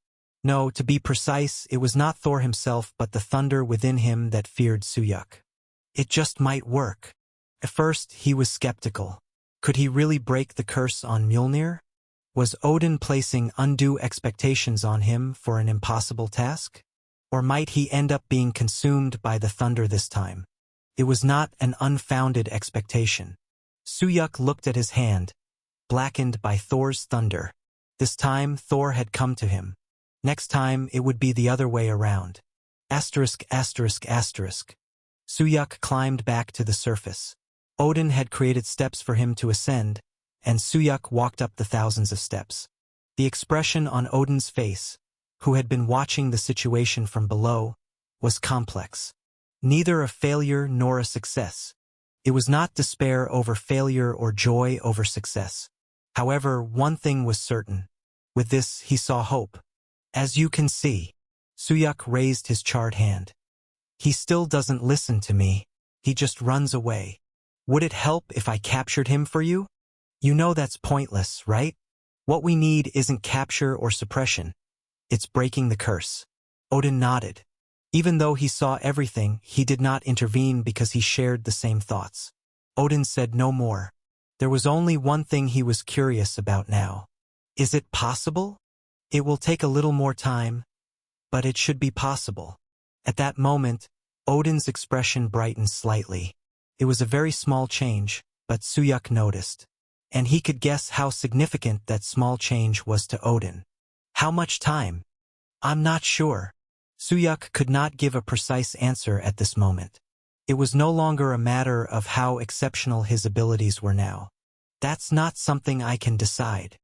Speaker 1: No, to be precise, it was not Thor himself but the thunder within him that feared Suyuk. It just might work. At first, he was skeptical. Could he really break the curse on Mjolnir? Was Odin placing undue expectations on him for an impossible task? Or might he end up being consumed by the thunder this time? It was not an unfounded expectation. Suyuk looked at his hand, blackened by Thor's thunder. This time, Thor had come to him. Next time, it would be the other way around. Asterisk, asterisk, asterisk. Suyuk climbed back to the surface. Odin had created steps for him to ascend, and Suyuk walked up the thousands of steps. The expression on Odin's face, who had been watching the situation from below, was complex. Neither a failure nor a success. It was not despair over failure or joy over success. However, one thing was certain. With this, he saw hope. As you can see, Suyuk raised his charred hand. He still doesn't listen to me. He just runs away. Would it help if I captured him for you? You know that's pointless, right? What we need isn't capture or suppression. It's breaking the curse. Odin nodded. Even though he saw everything, he did not intervene because he shared the same thoughts. Odin said no more. There was only one thing he was curious about now. Is it possible? It will take a little more time, but it should be possible. At that moment, Odin's expression brightened slightly. It was a very small change, but Suyuk noticed. And he could guess how significant that small change was to Odin. How much time? I'm not sure. Suyuk could not give a precise answer at this moment. It was no longer a matter of how exceptional his abilities were now. That's not something I can decide.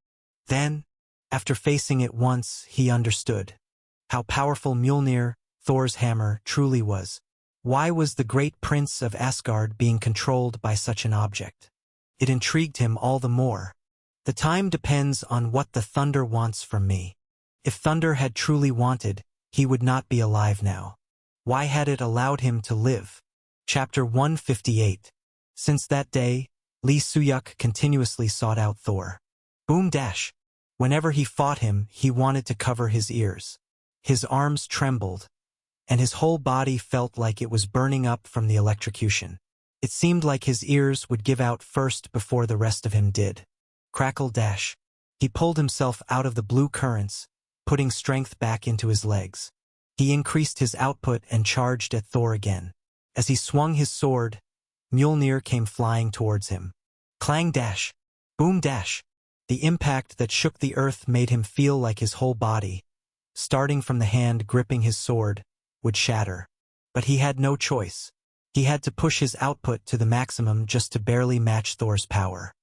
Speaker 1: Then, after facing it once, he understood how powerful Mjolnir, Thor's hammer, truly was. Why was the great prince of Asgard being controlled by such an object? It intrigued him all the more. The time depends on what the thunder wants from me. If thunder had truly wanted, he would not be alive now. Why had it allowed him to live? Chapter 158. Since that day, Lee Suyuk continuously sought out Thor. Boom dash. Whenever he fought him, he wanted to cover his ears. His arms trembled, and his whole body felt like it was burning up from the electrocution. It seemed like his ears would give out first before the rest of him did. Crackle dash. He pulled himself out of the blue currents, putting strength back into his legs. He increased his output and charged at Thor again. As he swung his sword, Mjolnir came flying towards him. Clang dash. Boom dash. The impact that shook the earth made him feel like his whole body, starting from the hand gripping his sword, would shatter. But he had no choice. He had to push his output to the maximum just to barely match Thor's power.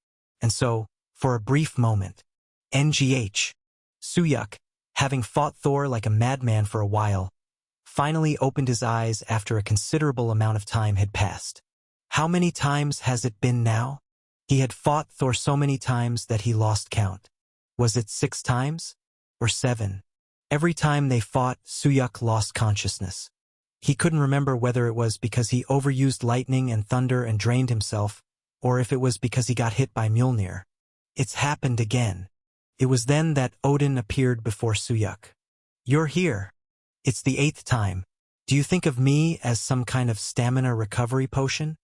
Speaker 1: And so, for a brief moment, NGH. Suyuk, having fought Thor like a madman for a while, finally opened his eyes after a considerable amount of time had passed. How many times has it been now? He had fought Thor so many times that he lost count. Was it 6 times? Or 7? Every time they fought, Suyuk lost consciousness. He couldn't remember whether it was because he overused lightning and thunder and drained himself, or if it was because he got hit by Mjolnir. It's happened again. It was then that Odin appeared before Suyuk. You're here. It's the 8th time. Do you think of me as some kind of stamina recovery potion?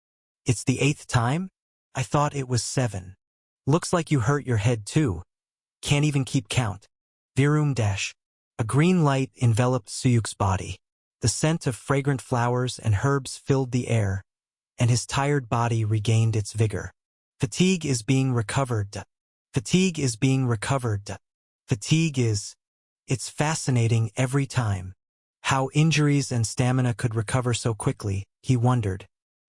Speaker 1: It's the 8th time? I thought it was 7. Looks like you hurt your head too. Can't even keep count. Virum dash. A green light enveloped Suyuk's body. The scent of fragrant flowers and herbs filled the air, and his tired body regained its vigor. Fatigue is being recovered. Fatigue is being recovered. Fatigue is... It's fascinating every time. How injuries and stamina could recover so quickly, he wondered.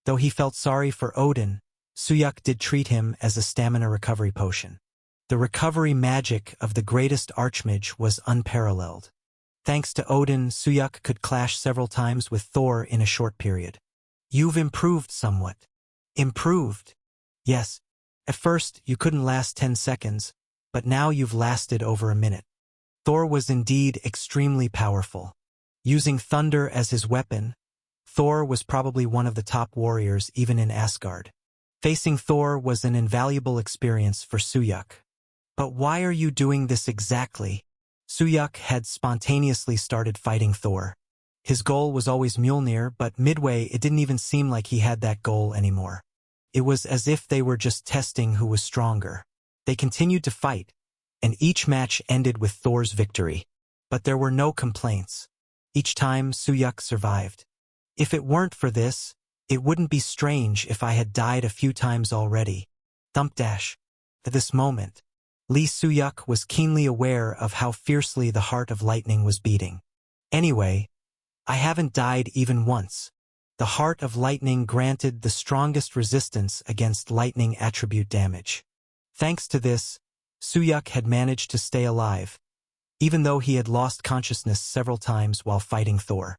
Speaker 1: Though he felt sorry for Odin, Suyuk did treat him as a stamina recovery potion. The recovery magic of the greatest archmage was unparalleled. Thanks to Odin, Suyuk could clash several times with Thor in a short period. You've improved somewhat. Improved? Yes. At first, you couldn't last 10 seconds, but now you've lasted over a minute. Thor was indeed extremely powerful. Using thunder as his weapon, Thor was probably one of the top warriors even in Asgard. Facing Thor was an invaluable experience for Suyuk. But why are you doing this exactly? Suyuk had spontaneously started fighting Thor. His goal was always Mjolnir, but midway it didn't even seem like he had that goal anymore. It was as if they were just testing who was stronger. They continued to fight, and each match ended with Thor's victory. But there were no complaints. Each time Suyuk survived. If it weren't for this, it wouldn't be strange if I had died a few times already. Thump dash. At this moment, Lee Suyuk was keenly aware of how fiercely the heart of lightning was beating. Anyway, I haven't died even once. The heart of lightning granted the strongest resistance against lightning attribute damage. Thanks to this, Suyuk had managed to stay alive, even though he had lost consciousness several times while fighting Thor.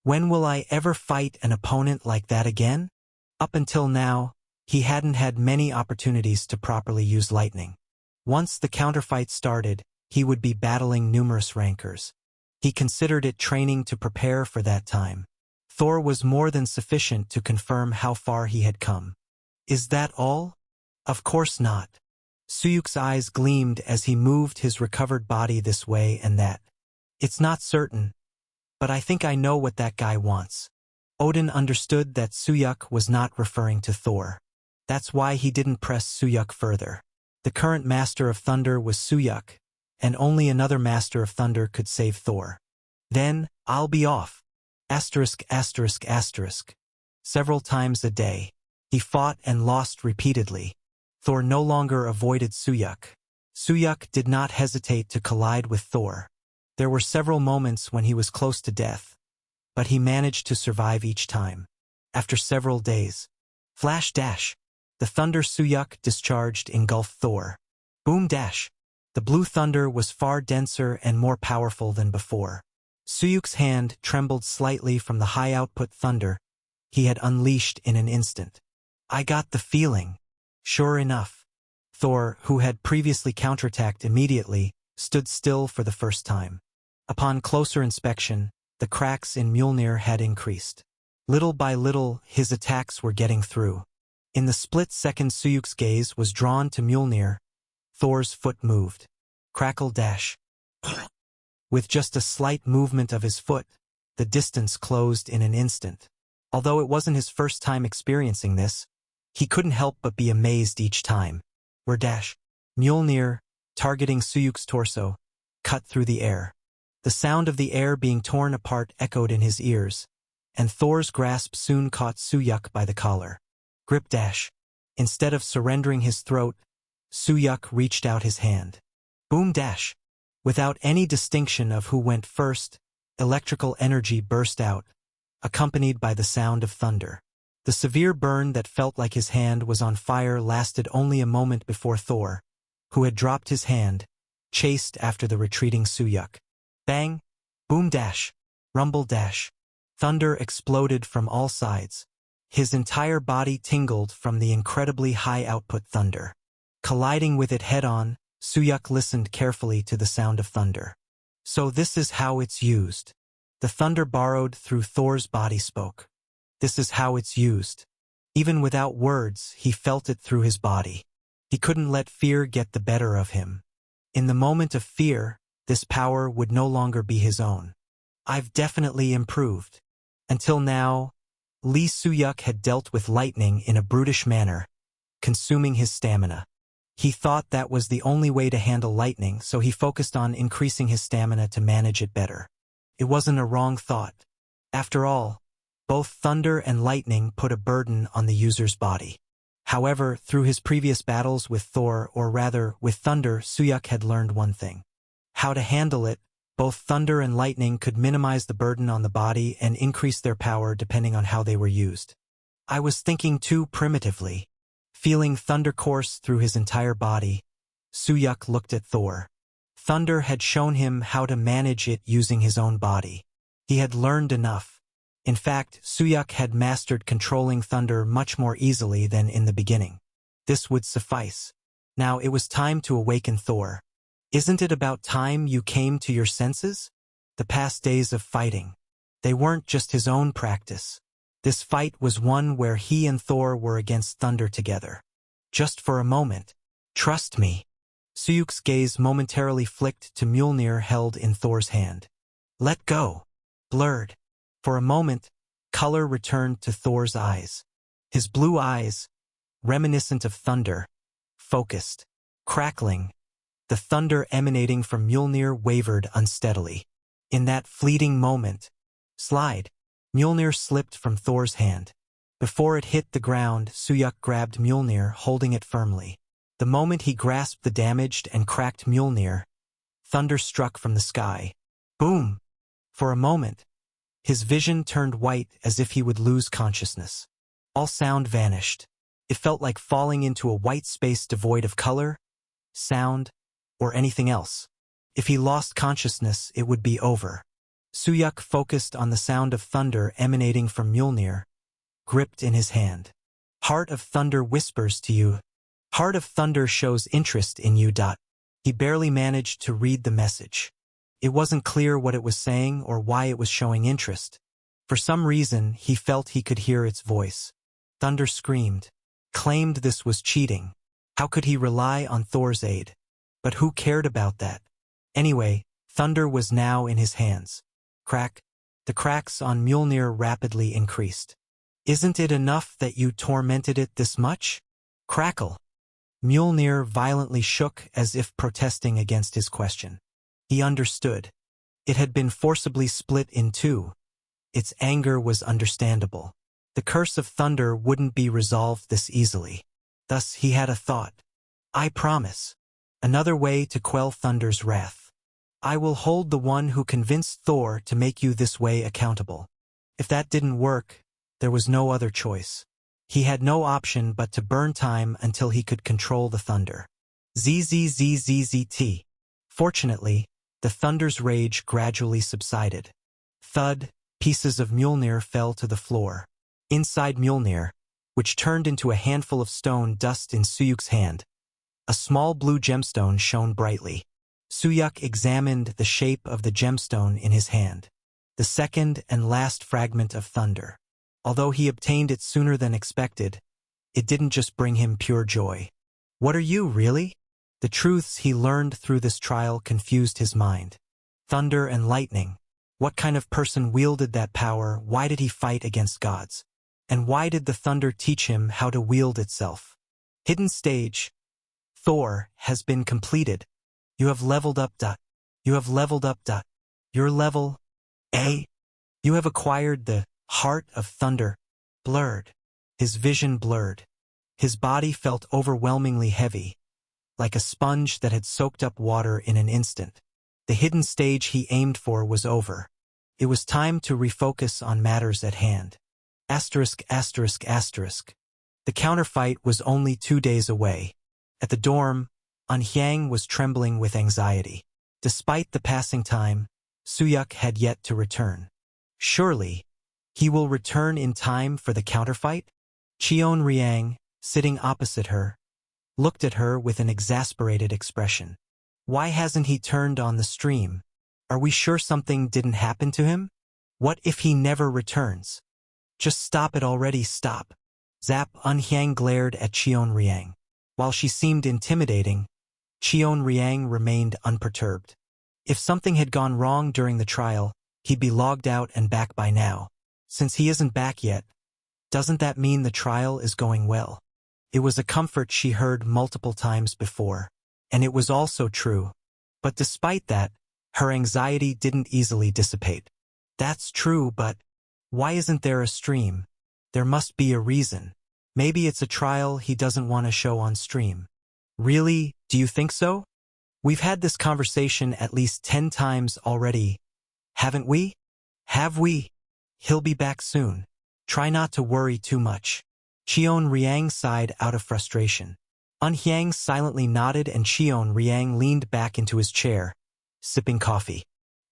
Speaker 1: When will I ever fight an opponent like that again? Up until now, he hadn't had many opportunities to properly use lightning. Once the counterfight started, he would be battling numerous rankers. He considered it training to prepare for that time. Thor was more than sufficient to confirm how far he had come. Is that all? Of course not. Suyuk's eyes gleamed as he moved his recovered body this way and that. It's not certain, but I think I know what that guy wants. Odin understood that Suyuk was not referring to Thor. That's why he didn't press Suyuk further. The current Master of Thunder was Suyuk, and only another Master of Thunder could save Thor. Then, I'll be off. Asterisk, asterisk, asterisk. Several times a day, he fought and lost repeatedly. Thor no longer avoided Suyuk. Suyuk did not hesitate to collide with Thor. There were several moments when he was close to death, but he managed to survive each time. After several days, flash dash, the thunder Suyuk discharged engulfed Thor. Boom dash. The blue thunder was far denser and more powerful than before. Suyuk's hand trembled slightly from the high-output thunder he had unleashed in an instant. I got the feeling. Sure enough, Thor, who had previously counterattacked immediately, stood still for the first time. Upon closer inspection, the cracks in Mjolnir had increased. Little by little, his attacks were getting through. In the split second Suyuk's gaze was drawn to Mjolnir, Thor's foot moved. Crackle dash. With just a slight movement of his foot, the distance closed in an instant. Although it wasn't his first time experiencing this, he couldn't help but be amazed each time. Where dash. Mjolnir, targeting Suyuk's torso, cut through the air. The sound of the air being torn apart echoed in his ears, and Thor's grasp soon caught Suyuk by the collar. Grip dash. Instead of surrendering his throat, Suyuk reached out his hand. Boom dash. Without any distinction of who went first, electrical energy burst out, accompanied by the sound of thunder. The severe burn that felt like his hand was on fire lasted only a moment before Thor, who had dropped his hand, chased after the retreating Suyuk. Bang! Boom dash! Rumble dash! Thunder exploded from all sides. His entire body tingled from the incredibly high-output thunder. Colliding with it head-on, Suyuk listened carefully to the sound of thunder. So this is how it's used. The thunder borrowed through Thor's body spoke. This is how it's used. Even without words, he felt it through his body. He couldn't let fear get the better of him. In the moment of fear, this power would no longer be his own. I've definitely improved. Until now, Lee Suyuk had dealt with lightning in a brutish manner, consuming his stamina. He thought that was the only way to handle lightning, so he focused on increasing his stamina to manage it better. It wasn't a wrong thought. After all, both thunder and lightning put a burden on the user's body. However, through his previous battles with Thor, or rather, with thunder, Suyuk had learned one thing. How to handle it. Both thunder and lightning could minimize the burden on the body and increase their power depending on how they were used. I was thinking too primitively. Feeling thunder course through his entire body, Suyuk looked at Thor. Thunder had shown him how to manage it using his own body. He had learned enough. In fact, Suyuk had mastered controlling thunder much more easily than in the beginning. This would suffice. Now it was time to awaken Thor. Isn't it about time you came to your senses? The past days of fighting. They weren't just his own practice. This fight was one where he and Thor were against thunder together. Just for a moment. Trust me. Suyuk's gaze momentarily flicked to Mjolnir held in Thor's hand. Let go. Blurred. For a moment, color returned to Thor's eyes. His blue eyes, reminiscent of thunder, focused, crackling. The thunder emanating from Mjolnir wavered unsteadily. In that fleeting moment, slide. Mjolnir slipped from Thor's hand. Before it hit the ground, Suyuk grabbed Mjolnir, holding it firmly. The moment he grasped the damaged and cracked Mjolnir, thunder struck from the sky. Boom! For a moment, his vision turned white as if he would lose consciousness. All sound vanished. It felt like falling into a white space devoid of color, sound, or anything else. If he lost consciousness, it would be over. Suyuk focused on the sound of thunder emanating from Mjolnir, gripped in his hand. Heart of Thunder whispers to you. Heart of Thunder shows interest in you. He barely managed to read the message. It wasn't clear what it was saying or why it was showing interest. For some reason, he felt he could hear its voice. Thunder screamed, claimed this was cheating. How could he rely on Thor's aid? But who cared about that? Anyway, Thunder was now in his hands. Crack. The cracks on Mjolnir rapidly increased. Isn't it enough that you tormented it this much? Crackle. Mjolnir violently shook as if protesting against his question. He understood. It had been forcibly split in two. Its anger was understandable. The curse of Thunder wouldn't be resolved this easily. Thus he had a thought. I promise. Another way to quell Thunder's wrath. I will hold the one who convinced Thor to make you this way accountable. If that didn't work, there was no other choice. He had no option but to burn time until he could control the thunder. ZZZZZT. Fortunately, the thunder's rage gradually subsided. Thud, pieces of Mjolnir fell to the floor. Inside Mjolnir, which turned into a handful of stone dust in Suyuk's hand, a small blue gemstone shone brightly. Suyuk examined the shape of the gemstone in his hand. The second and last fragment of thunder. Although he obtained it sooner than expected, it didn't just bring him pure joy. What are you, really? The truths he learned through this trial confused his mind. Thunder and lightning. What kind of person wielded that power? Why did he fight against gods? And why did the thunder teach him how to wield itself? Hidden stage. Thor has been completed. You have leveled up. You have leveled up. Your level A. You have acquired the Heart of Thunder. Blurred. His vision blurred. His body felt overwhelmingly heavy, like a sponge that had soaked up water in an instant. The hidden stage he aimed for was over. It was time to refocus on matters at hand. Asterisk, asterisk, asterisk. The counterfight was only 2 days away. At the dorm, Anhyang was trembling with anxiety. Despite the passing time, Suyuk had yet to return. Surely, he will return in time for the counterfight? Cheon Riang, sitting opposite her, looked at her with an exasperated expression. Why hasn't he turned on the stream? Are we sure something didn't happen to him? What if he never returns? Just stop it already, stop. Zap. Anhyang glared at Cheon Riang. While she seemed intimidating, Cheon Riang remained unperturbed. If something had gone wrong during the trial, he'd be logged out and back by now. Since he isn't back yet, doesn't that mean the trial is going well? It was a comfort she heard multiple times before, and it was also true. But despite that, her anxiety didn't easily dissipate. That's true, but why isn't there a stream? There must be a reason. Maybe it's a trial he doesn't want to show on stream. Really, do you think so? We've had this conversation at least 10 times already, haven't we? Have we? He'll be back soon. Try not to worry too much. Cheon Riang sighed out of frustration. Anhyang silently nodded and Cheon Riang leaned back into his chair, sipping coffee.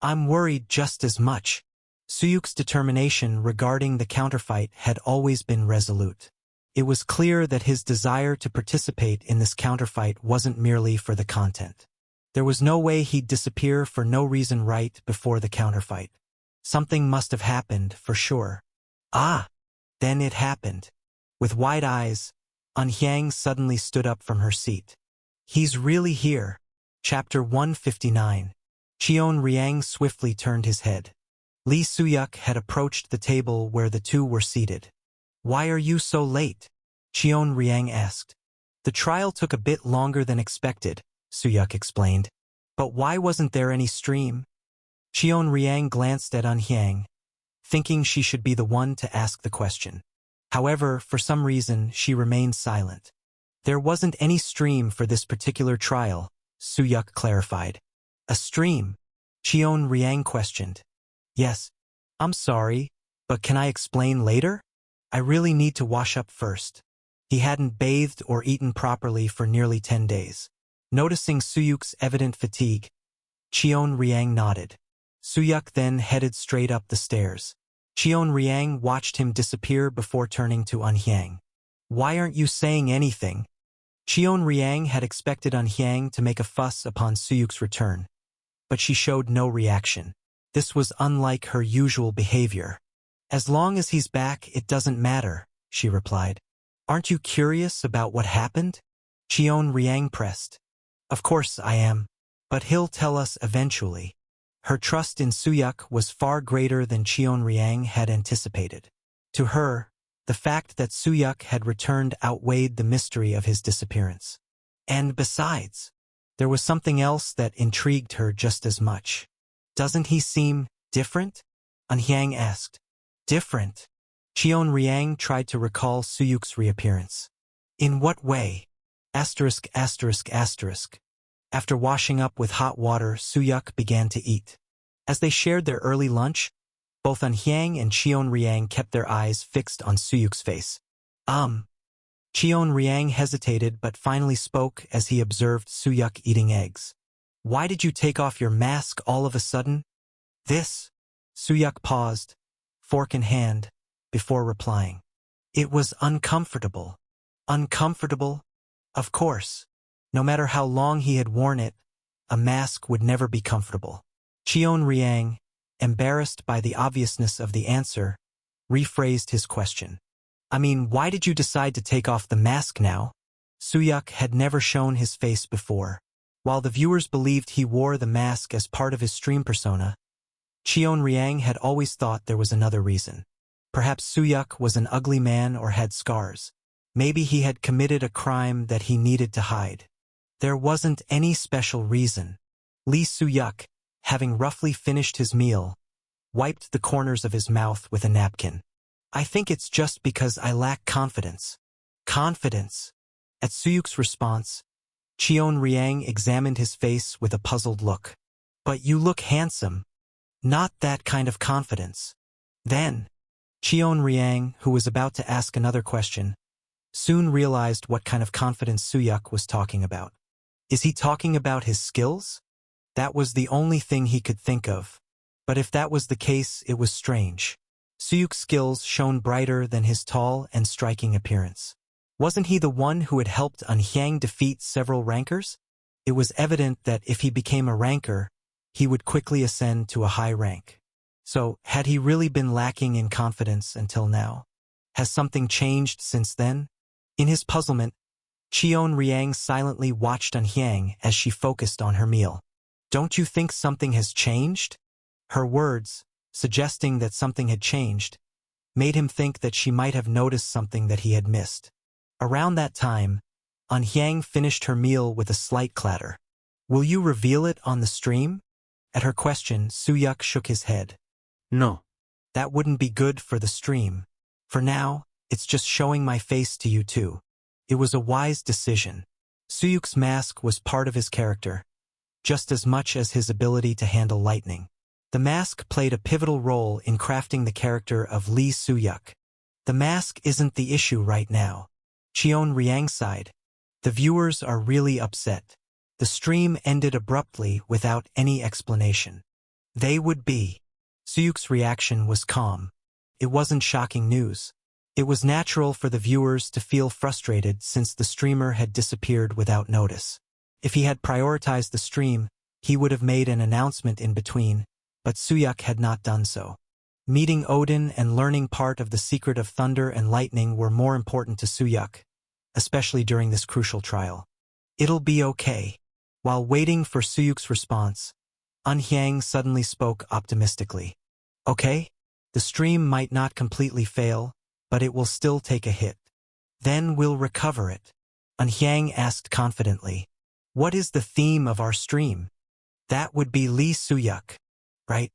Speaker 1: I'm worried just as much. Suyuk's determination regarding the counterfight had always been resolute. It was clear that his desire to participate in this counterfight wasn't merely for the content. There was no way he'd disappear for no reason right before the counterfight. Something must have happened, for sure. Ah! Then it happened. With wide eyes, Anhyang suddenly stood up from her seat. He's really here. Chapter 159. Cheon Riang swiftly turned his head. Lee Suyuk had approached the table where the two were seated. Why are you so late? Cheon Riang asked. The trial took a bit longer than expected, Suyuk explained. But why wasn't there any stream? Cheon Riang glanced at Anhyang, thinking she should be the one to ask the question. However, for some reason, she remained silent. There wasn't any stream for this particular trial, Suyuk clarified. A stream? Cheon Riang questioned. Yes. I'm sorry, but can I explain later? I really need to wash up first. He hadn't bathed or eaten properly for nearly 10 days. Noticing Suyuk's evident fatigue, Cheon Riang nodded. Suyuk then headed straight up the stairs. Cheon Riang watched him disappear before turning to Unhyang. Why aren't you saying anything? Cheon Riang had expected Unhyang to make a fuss upon Suyuk's return, but she showed no reaction. This was unlike her usual behavior. As long as he's back, it doesn't matter, she replied. Aren't you curious about what happened? Cheon Riang pressed. Of course I am, but he'll tell us eventually. Her trust in Suyuk was far greater than Cheon Riang had anticipated. To her, the fact that Suyuk had returned outweighed the mystery of his disappearance. And besides, there was something else that intrigued her just as much. Doesn't he seem different? Unhyang asked. Different? Cheon Riang tried to recall Suyuk's reappearance. In what way? Asterisk, asterisk, asterisk. After washing up with hot water, Suyuk began to eat. As they shared their early lunch, both Unhyang and Cheon Riang kept their eyes fixed on Suyuk's face. Cheon Riang hesitated but finally spoke as he observed Suyuk eating eggs. Why did you take off your mask all of a sudden? This? Suyuk paused, fork in hand, before replying. It was uncomfortable. Uncomfortable? Of course. No matter how long he had worn it, a mask would never be comfortable. Cheon Riang, embarrassed by the obviousness of the answer, rephrased his question. I mean, why did you decide to take off the mask now? Suyuk had never shown his face before. While the viewers believed he wore the mask as part of his stream persona, Cheon Riang had always thought there was another reason. Perhaps Suyuk was an ugly man or had scars. Maybe he had committed a crime that he needed to hide. There wasn't any special reason. Lee Suyuk, having roughly finished his meal, wiped the corners of his mouth with a napkin. I think it's just because I lack confidence. Confidence? At Suyuk's response, Cheon Riang examined his face with a puzzled look. But you look handsome. Not that kind of confidence. Then, Cheon Riang, who was about to ask another question, soon realized what kind of confidence Suyuk was talking about. Is he talking about his skills? That was the only thing he could think of. But if that was the case, it was strange. Suyuk's skills shone brighter than his tall and striking appearance. Wasn't he the one who had helped Unhyang defeat several rankers? It was evident that if he became a ranker, he would quickly ascend to a high rank. So, had he really been lacking in confidence until now? Has something changed since then? In his puzzlement, Cheon Riang silently watched Unhyang as she focused on her meal. Don't you think something has changed? Her words, suggesting that something had changed, made him think that she might have noticed something that he had missed. Around that time, Unhyang finished her meal with a slight clatter. Will you reveal it on the stream? At her question, Suyuk shook his head. No. That wouldn't be good for the stream. For now, it's just showing my face to you too. It was a wise decision. Suyuk's mask was part of his character, just as much as his ability to handle lightning. The mask played a pivotal role in crafting the character of Lee Suyuk. The mask isn't the issue right now. Cheon Riang sighed. The viewers are really upset. The stream ended abruptly without any explanation. They would be. Suyuk's reaction was calm. It wasn't shocking news. It was natural for the viewers to feel frustrated since the streamer had disappeared without notice. If he had prioritized the stream, he would have made an announcement in between, but Suyuk had not done so. Meeting Odin and learning part of the secret of thunder and lightning were more important to Suyuk, especially during this crucial trial. It'll be okay. While waiting for Suyuk's response, Unhyang suddenly spoke optimistically. Okay? The stream might not completely fail, but it will still take a hit. Then we'll recover it. Unhyang asked confidently. What is the theme of our stream? That would be Lee Suyuk, right?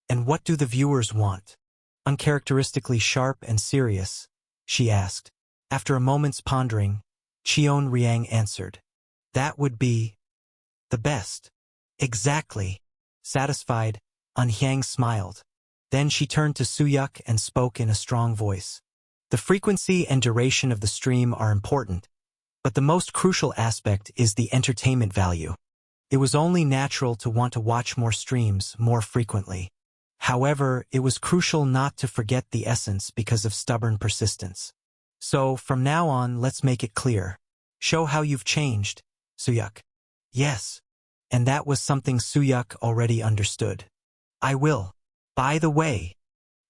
Speaker 1: And what do the viewers want? Uncharacteristically sharp and serious, she asked. After a moment's pondering, Cheon Riang answered. That would be the best. Exactly. Satisfied, Unhyang smiled. Then she turned to Suyuk and spoke in a strong voice. The frequency and duration of the stream are important, But the most crucial aspect is the entertainment value. It was only natural to want to watch more streams more frequently. However, it was crucial not to forget the essence because of stubborn persistence. So, from now on, let's make it clear. Show how you've changed, Suyuk. Yes. And that was something Suyuk already understood. I will. By the way.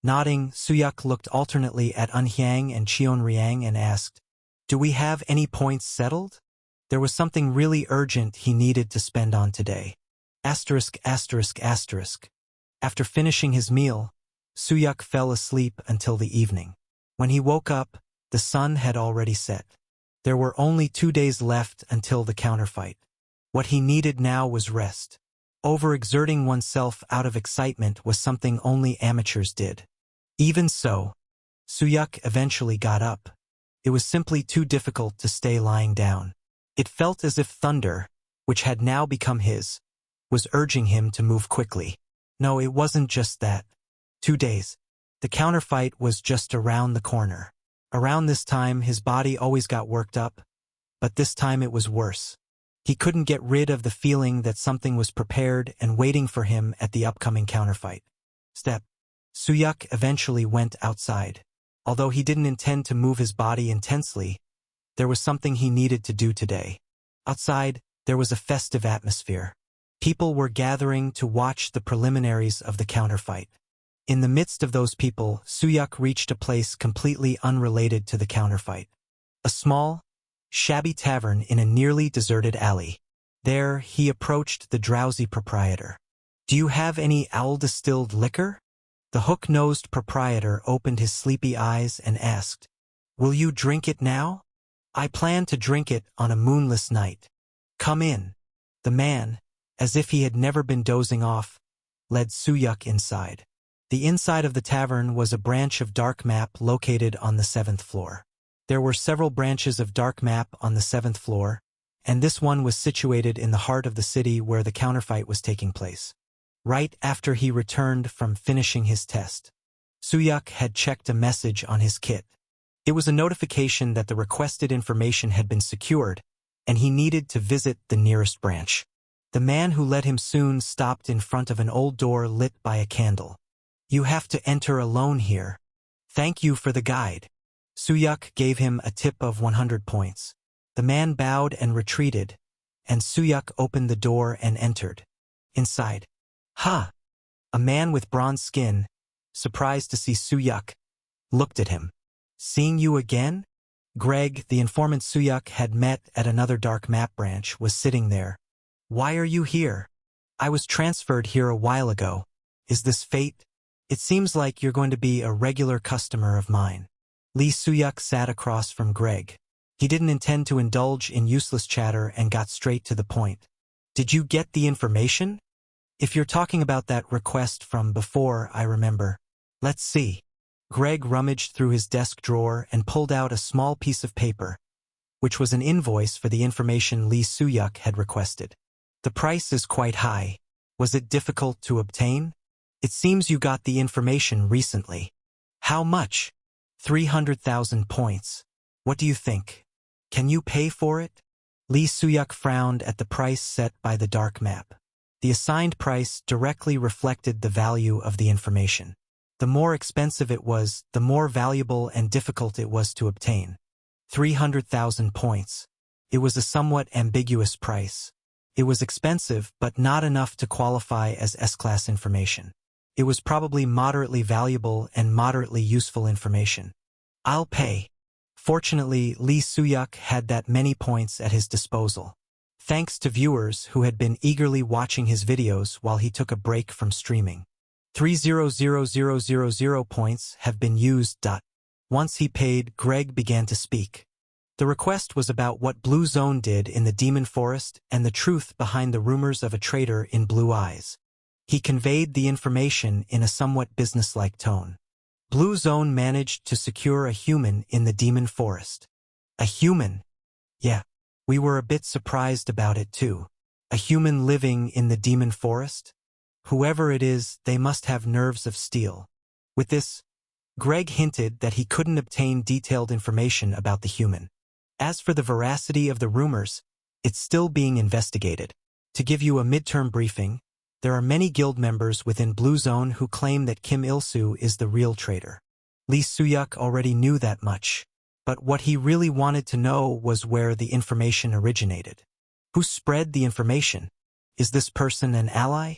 Speaker 1: Nodding, Suyuk looked alternately at Unhyang and Cheonriang and asked, do we have any points settled? There was something really urgent he needed to spend on today. Asterisk, asterisk, asterisk. After finishing his meal, Suyuk fell asleep until the evening. When he woke up, the sun had already set. There were only 2 days left until the counterfight. What he needed now was rest. Overexerting oneself out of excitement was something only amateurs did. Even so, Suyuk eventually got up. It was simply too difficult to stay lying down. It felt as if thunder, which had now become his, was urging him to move quickly. No, it wasn't just that. 2 days. The counterfight was just around the corner. Around this time, his body always got worked up, but this time it was worse. He couldn't get rid of the feeling that something was prepared and waiting for him at the upcoming counterfight. Step. Suyuk eventually went outside. Although he didn't intend to move his body intensely, there was something he needed to do today. Outside, there was a festive atmosphere. People were gathering to watch the preliminaries of the counterfight. In the midst of those people, Suyuk reached a place completely unrelated to the counterfight. A small, shabby tavern in a nearly deserted alley. There, he approached the drowsy proprietor. Do you have any owl-distilled liquor? The hook-nosed proprietor opened his sleepy eyes and asked, will you drink it now? I plan to drink it on a moonless night. Come in. The man, as if he had never been dozing off, led Suyuk inside. The inside of the tavern was a branch of dark map located on the 7th floor. There were several branches of dark map on the 7th floor, and this one was situated in the heart of the city where the counterfight was taking place. Right after he returned from finishing his test, Suyuk had checked a message on his kit. It was a notification that the requested information had been secured, and he needed to visit the nearest branch. The man who led him soon stopped in front of an old door lit by a candle. You have to enter alone here. Thank you for the guide. Suyuk gave him a tip of 100 points. The man bowed and retreated, and Suyuk opened the door and entered. Inside. Ha! A man with bronze skin, surprised to see Suyuk, looked at him. Seeing you again? Greg, the informant Suyuk had met at another dark map branch, was sitting there. Why are you here? I was transferred here a while ago. Is this fate? It seems like you're going to be a regular customer of mine. Lee Suyuk sat across from Greg. He didn't intend to indulge in useless chatter and got straight to the point. Did you get the information? If you're talking about that request from before, I remember. Let's see. Greg rummaged through his desk drawer and pulled out a small piece of paper, which was an invoice for the information Lee Suyuk had requested. The price is quite high. Was it difficult to obtain? It seems you got the information recently. How much? 300,000 points. What do you think? Can you pay for it? Lee Suyuk frowned at the price set by the dark map. The assigned price directly reflected the value of the information. The more expensive it was, the more valuable and difficult it was to obtain. 300,000 points. It was a somewhat ambiguous price. It was expensive, but not enough to qualify as S-class information. It was probably moderately valuable and moderately useful information. I'll pay. Fortunately, Lee Suyuk had that many points at his disposal. Thanks to viewers who had been eagerly watching his videos while he took a break from streaming. 300,000 points have been used. Once he paid, Greg began to speak. The request was about what Blue Zone did in the Demon Forest and the truth behind the rumors of a traitor in Blue Eyes. He conveyed the information in a somewhat businesslike tone. Blue Zone managed to secure a human in the Demon Forest. A human? Yeah, we were a bit surprised about it too. A human living in the Demon Forest? Whoever it is, they must have nerves of steel. With this, Greg hinted that he couldn't obtain detailed information about the human. As for the veracity of the rumors, it's still being investigated. To give you a midterm briefing, there are many guild members within Blue Zone who claim that Kim Il-soo is the real traitor. Lee Soo-yuk already knew that much, but what he really wanted to know was where the information originated. Who spread the information? Is this person an ally?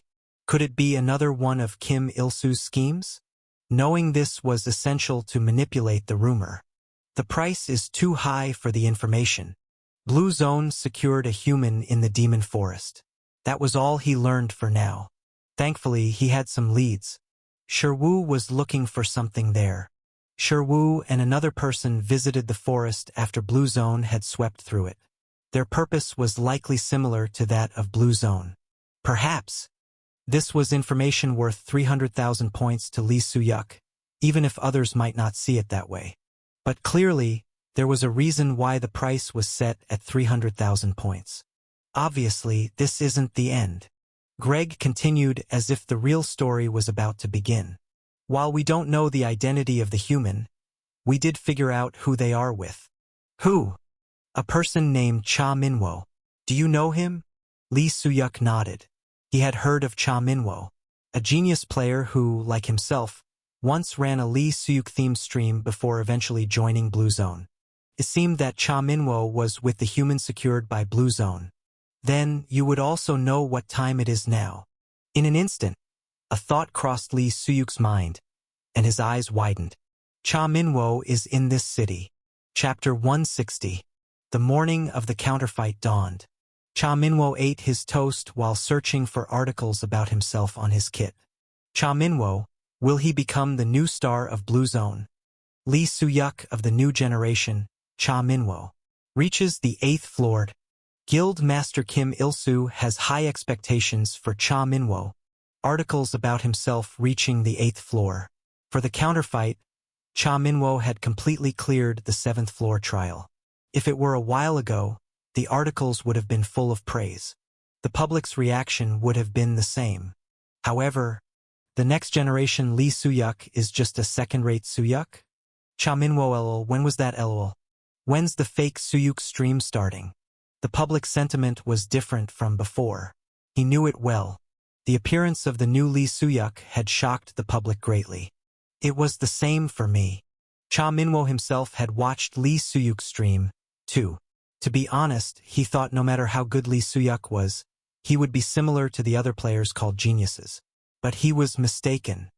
Speaker 1: Could it be another one of Kim Il-soo's schemes? Knowing this was essential to manipulate the rumor. The price is too high for the information. Blue Zone secured a human in the Demon Forest. That was all he learned for now. Thankfully, he had some leads. Sherwoo was looking for something there. Sherwoo and another person visited the forest after Blue Zone had swept through it. Their purpose was likely similar to that of Blue Zone. Perhaps this was information worth 300,000 points to Lee Soo-yuk, even if others might not see it that way. But clearly, there was a reason why the price was set at 300,000 points. Obviously, this isn't the end. Greg continued as if the real story was about to begin. While we don't know the identity of the human, we did figure out who they are with. Who? A person named Cha Minwo. Do you know him? Lee Soo-yuk nodded. He had heard of Cha Minwo, a genius player who, like himself, once ran a Lee Soo-yuk themed stream before eventually joining Blue Zone. It seemed that Cha Minwo was with the human secured by Blue Zone. Then, you would also know what time it is now. In an instant, a thought crossed Lee Soo-yuk's mind, and his eyes widened. Cha Minwo is in this city. Chapter 160. The morning of the counterfight dawned. Cha Minwo ate his toast while searching for articles about himself on his kit. Cha Minwo, will he become the new star of Blue Zone? Lee Soo-yuk of the new generation, Cha Minwo, reaches the 8th floor. Guild Master Kim Il-soo has high expectations for Cha Minwo. Articles about himself reaching the 8th floor. For the counterfight, Cha Minwo had completely cleared the 7th floor trial. If it were a while ago, the articles would have been full of praise. The public's reaction would have been the same. However, the next generation Lee Soo-yuk is just a second-rate Soo-yuk? Cha Minwo lol, when was that lol? When's the fake Soo-yuk stream starting? The public sentiment was different from before. He knew it well. The appearance of the new Lee Soo-yuk had shocked the public greatly. It was the same for me. Cha Minwo himself had watched Lee Soo-yuk's stream, too. To be honest, he thought no matter how good Lee Soo-yuk was, he would be similar to the other players called geniuses. But he was mistaken.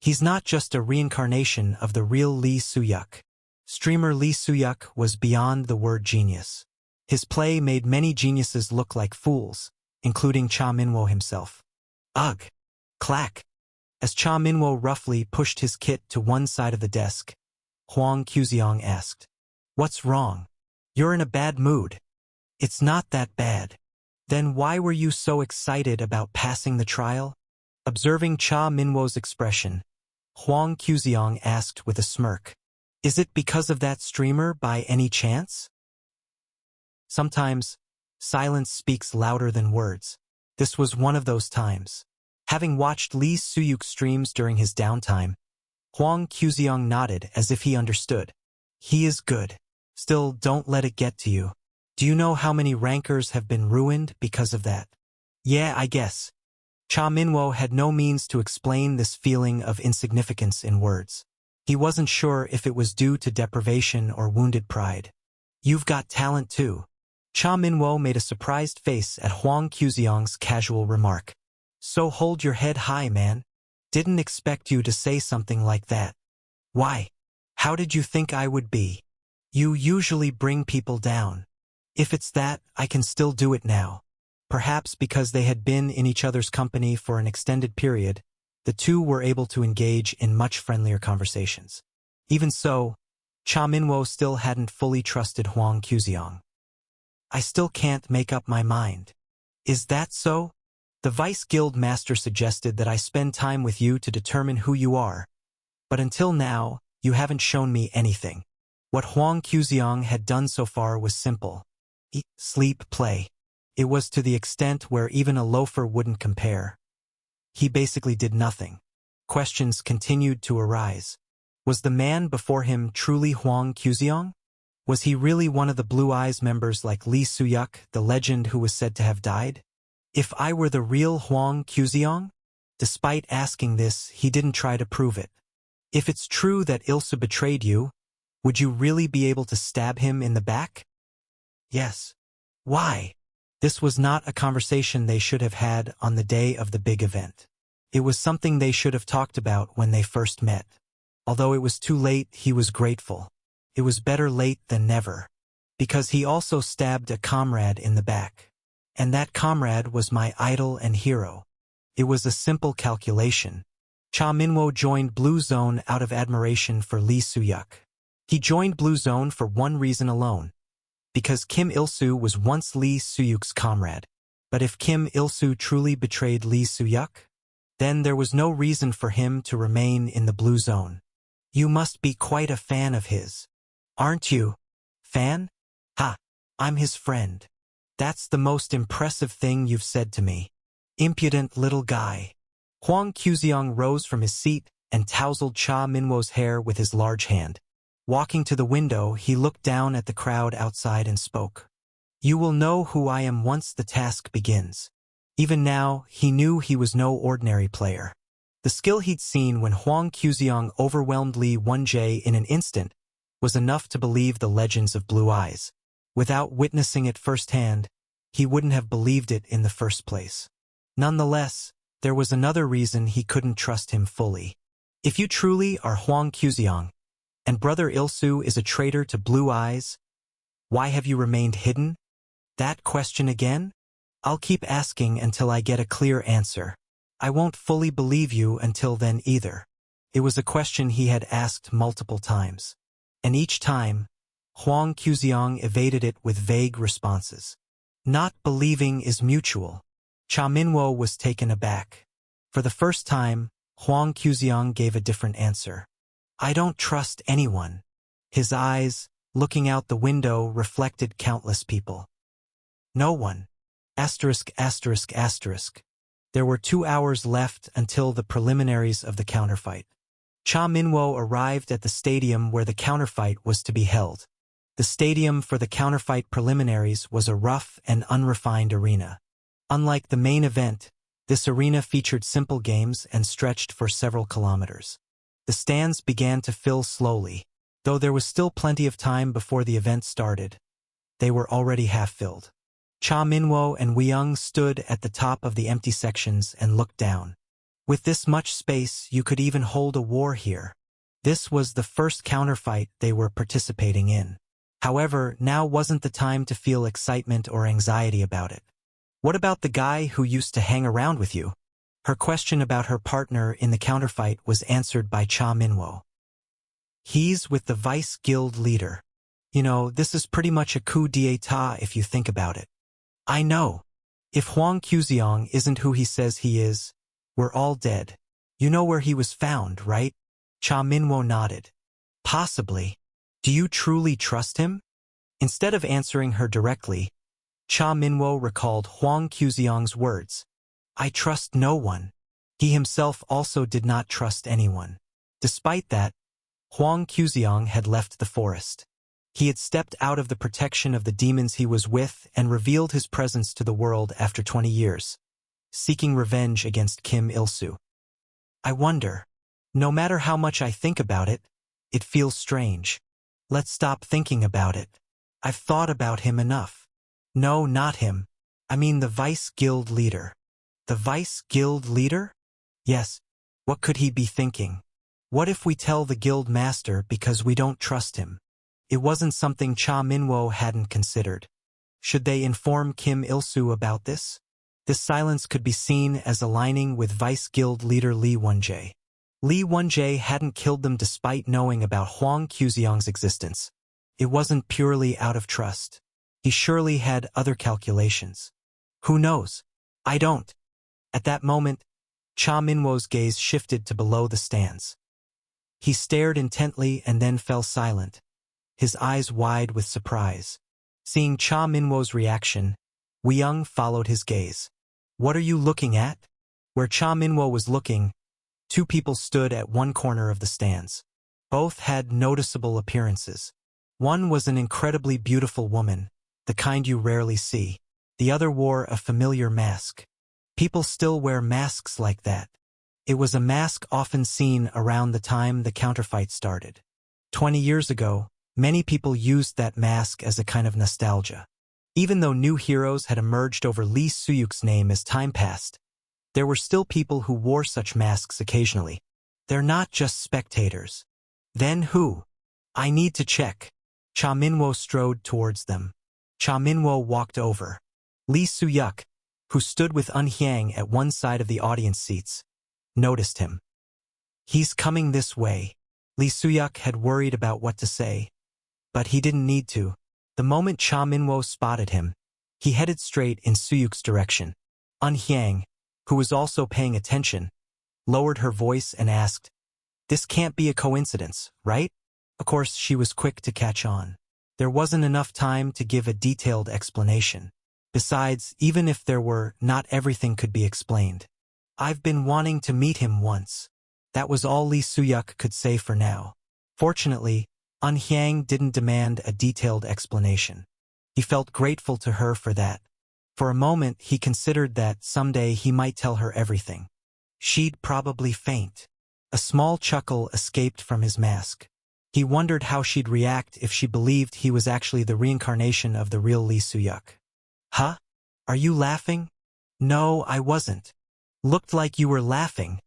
Speaker 1: He's not just a reincarnation of the real Lee Soo-yuk. Streamer Lee Soo-yuk was beyond the word genius. His play made many geniuses look like fools, including Cha Minwo himself. Ugh! Clack! As Cha Minwo roughly pushed his kit to one side of the desk, Huang Xuexiang asked, "What's wrong? You're in a bad mood." "It's not that bad." "Then why were you so excited about passing the trial?" Observing Cha Minwo's expression, Huang Xuexiang asked with a smirk, "Is it because of that streamer by any chance?" Sometimes, silence speaks louder than words. This was one of those times. Having watched Lee Soo-yuk's streams during his downtime, Huang Xuexiang nodded as if he understood. He is good. Still, don't let it get to you. Do you know how many rankers have been ruined because of that? Yeah, I guess. Cha Minwo had no means to explain this feeling of insignificance in words. He wasn't sure if it was due to deprivation or wounded pride. You've got talent too. Cha Minwo made a surprised face at Huang Xuexiang's casual remark. So hold your head high, man. Didn't expect you to say something like that. Why? How did you think I would be? You usually bring people down. If it's that, I can still do it now. Perhaps because they had been in each other's company for an extended period, the two were able to engage in much friendlier conversations. Even so, Cha Minwo still hadn't fully trusted Huang Xuexiang. I still can't make up my mind. Is that so? The Vice Guild Master suggested that I spend time with you to determine who you are. But until now, you haven't shown me anything. What Huang Xuexiang had done so far was simple. Eat, sleep, play. It was to the extent where even a loafer wouldn't compare. He basically did nothing. Questions continued to arise. Was the man before him truly Huang Xuexiang? Was he really one of the Blue Eyes members like Lee Suyuk, the legend who was said to have died? If I were the real Huang Xuexiang? Despite asking this, he didn't try to prove it. If it's true that Ilsu betrayed you, would you really be able to stab him in the back? Yes. Why? This was not a conversation they should have had on the day of the big event. It was something they should have talked about when they first met. Although it was too late, he was grateful. It was better late than never. Because he also stabbed a comrade in the back. And that comrade was my idol and hero. It was a simple calculation. Cha Minwo joined Blue Zone out of admiration for Lee Suyuk. He joined Blue Zone for one reason alone. Because Kim Il-soo was once Lee Suyuk's comrade. But if Kim Il-soo truly betrayed Lee Suyuk, then there was no reason for him to remain in the Blue Zone. You must be quite a fan of his. Aren't you? Fan? Ha! I'm his friend. That's the most impressive thing you've said to me. Impudent little guy. Huang Xuexiang rose from his seat and tousled Cha Minwo's hair with his large hand. Walking to the window, he looked down at the crowd outside and spoke. You will know who I am once the task begins. Even now, he knew he was no ordinary player. The skill he'd seen when Huang Xuexiang overwhelmed Li Wenjie in an instant was enough to believe the legends of Blue Eyes. Without witnessing it firsthand, he wouldn't have believed it in the first place. Nonetheless, there was another reason he couldn't trust him fully. If you truly are Huang Xuexiang, and Brother Il-soo is a traitor to Blue Eyes, why have you remained hidden? That question again? I'll keep asking until I get a clear answer. I won't fully believe you until then either. It was a question he had asked multiple times. And each time, Huang Xuexiang evaded it with vague responses. Not believing is mutual. Cha Minwo was taken aback. For the first time, Huang Xuexiang gave a different answer. I don't trust anyone. His eyes, looking out the window, reflected countless people. No one. Asterisk, asterisk, asterisk. There were 2 hours left until the preliminaries of the counterfight. Cha Minwo arrived at the stadium where the counterfight was to be held. The stadium for the counterfight preliminaries was a rough and unrefined arena. Unlike the main event, this arena featured simple games and stretched for several kilometers. The stands began to fill slowly. Though there was still plenty of time before the event started, they were already half-filled. Cha Minwo and Weyoung stood at the top of the empty sections and looked down. With this much space, you could even hold a war here. This was the first counterfight they were participating in. However, now wasn't the time to feel excitement or anxiety about it. What about the guy who used to hang around with you? Her question about her partner in the counterfight was answered by Cha Minwo. He's with the Vice Guild leader. You know, this is pretty much a coup d'etat if you think about it. I know. If Huang Xuexiang isn't who he says he is, we're all dead. You know where he was found, right? Cha Minwo nodded. Possibly. Do you truly trust him? Instead of answering her directly, Cha Minwo recalled Huang Xuexiang's words. I trust no one. He himself also did not trust anyone. Despite that, Huang Xuexiang had left the forest. He had stepped out of the protection of the demons he was with and revealed his presence to the world after 20 years, seeking revenge against Kim Il-soo. I wonder. No matter how much I think about it, it feels strange. Let's stop thinking about it. I've thought about him enough. No, not him. I mean the Vice Guild leader. The Vice Guild leader? Yes. What could he be thinking? What if we tell the guild master because we don't trust him? It wasn't something Cha Minwo hadn't considered. Should they inform Kim Il-soo about this? This silence could be seen as aligning with Vice Guild leader Li Wenjie. Li Wenjie hadn't killed them despite knowing about Huang Xuexiang's existence. It wasn't purely out of trust. He surely had other calculations. Who knows? I don't. At that moment, Cha Minwo's gaze shifted to below the stands. He stared intently and then fell silent, his eyes wide with surprise. Seeing Cha Minwo's reaction, Weyoung followed his gaze. What are you looking at? Where Cha Minwo was looking, 2 people stood at one corner of the stands. Both had noticeable appearances. One was an incredibly beautiful woman, the kind you rarely see. The other wore a familiar mask. People still wear masks like that. It was a mask often seen around the time the counterfight started. 20 years ago, many people used that mask as a kind of nostalgia. Even though new heroes had emerged over Lee Suyuk's name as time passed, there were still people who wore such masks occasionally. They're not just spectators. Then who? I need to check. Cha Minwo strode towards them. Cha Minwo walked over. Lee Suyuk, who stood with Un Hyang at one side of the audience seats, noticed him. He's coming this way. Lee Suyuk had worried about what to say, but he didn't need to. The moment Cha Minwo spotted him, he headed straight in Suyuk's direction. Un Hyang, who was also paying attention, lowered her voice and asked, "This can't be a coincidence, right?" Of course, she was quick to catch on. There wasn't enough time to give a detailed explanation. Besides, even if there were, not everything could be explained. "I've been wanting to meet him once." That was all Lee Suyuk could say for now. Fortunately, Un Hyang didn't demand a detailed explanation. He felt grateful to her for that. For a moment, he considered that someday he might tell her everything. She'd probably faint. A small chuckle escaped from his mask. He wondered how she'd react if she believed he was actually the reincarnation of the real Lee Suyuk. "Huh? Are you laughing?" "No, I wasn't." "Looked like you were laughing."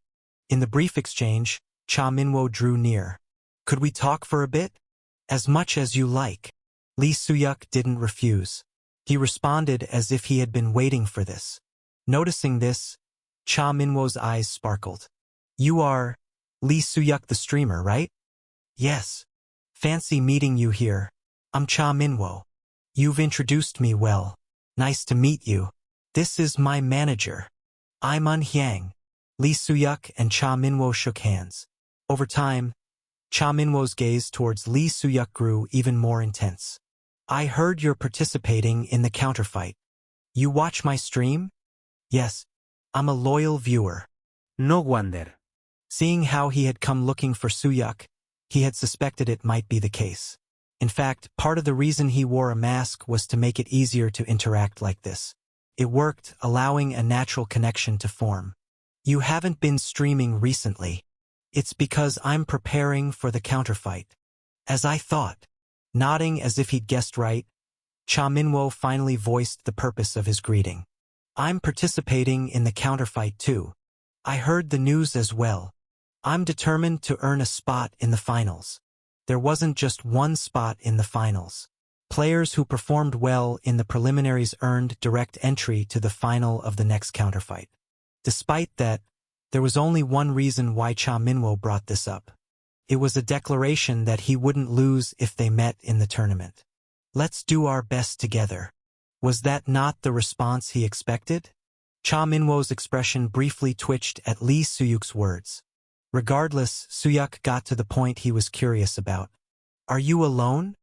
Speaker 1: In the brief exchange, Cha Minwo drew near. "Could we talk for a bit?" "As much as you like." Lee Suyuk didn't refuse. He responded as if he had been waiting for this. Noticing this, Cha Minwo's eyes sparkled. "You are Lee Suyuk the streamer, right?" "Yes. Fancy meeting you here. I'm Cha Minwo. You've introduced me well. Nice to meet you. This is my manager. I'm Un Hyang." Lee Suyuk and Cha Minwo shook hands. Over time, Cha Minwo's gaze towards Lee Suyuk grew even more intense. "I heard you're participating in the counterfight. You watch my stream?" "Yes. I'm a loyal viewer."
Speaker 2: No wonder.
Speaker 1: Seeing how he had come looking for Suyuk, he had suspected it might be the case. In fact, part of the reason he wore a mask was to make it easier to interact like this. It worked, allowing a natural connection to form. "You haven't been streaming recently." "It's because I'm preparing for the counterfight." "As I thought." Nodding as if he'd guessed right, Cha Minwo finally voiced the purpose of his greeting. "I'm participating in the counterfight too. I heard the news as well. I'm determined to earn a spot in the finals." There wasn't just one spot in the finals. Players who performed well in the preliminaries earned direct entry to the final of the next counterfight. Despite that, there was only one reason why Cha Minwo brought this up. It was a declaration that he wouldn't lose if they met in the tournament. "Let's do our best together." Was that not the response he expected? Cha Minwo's expression briefly twitched at Lee Suyuk's words. Regardless, Suyuk got to the point he was curious about. "Are you alone?"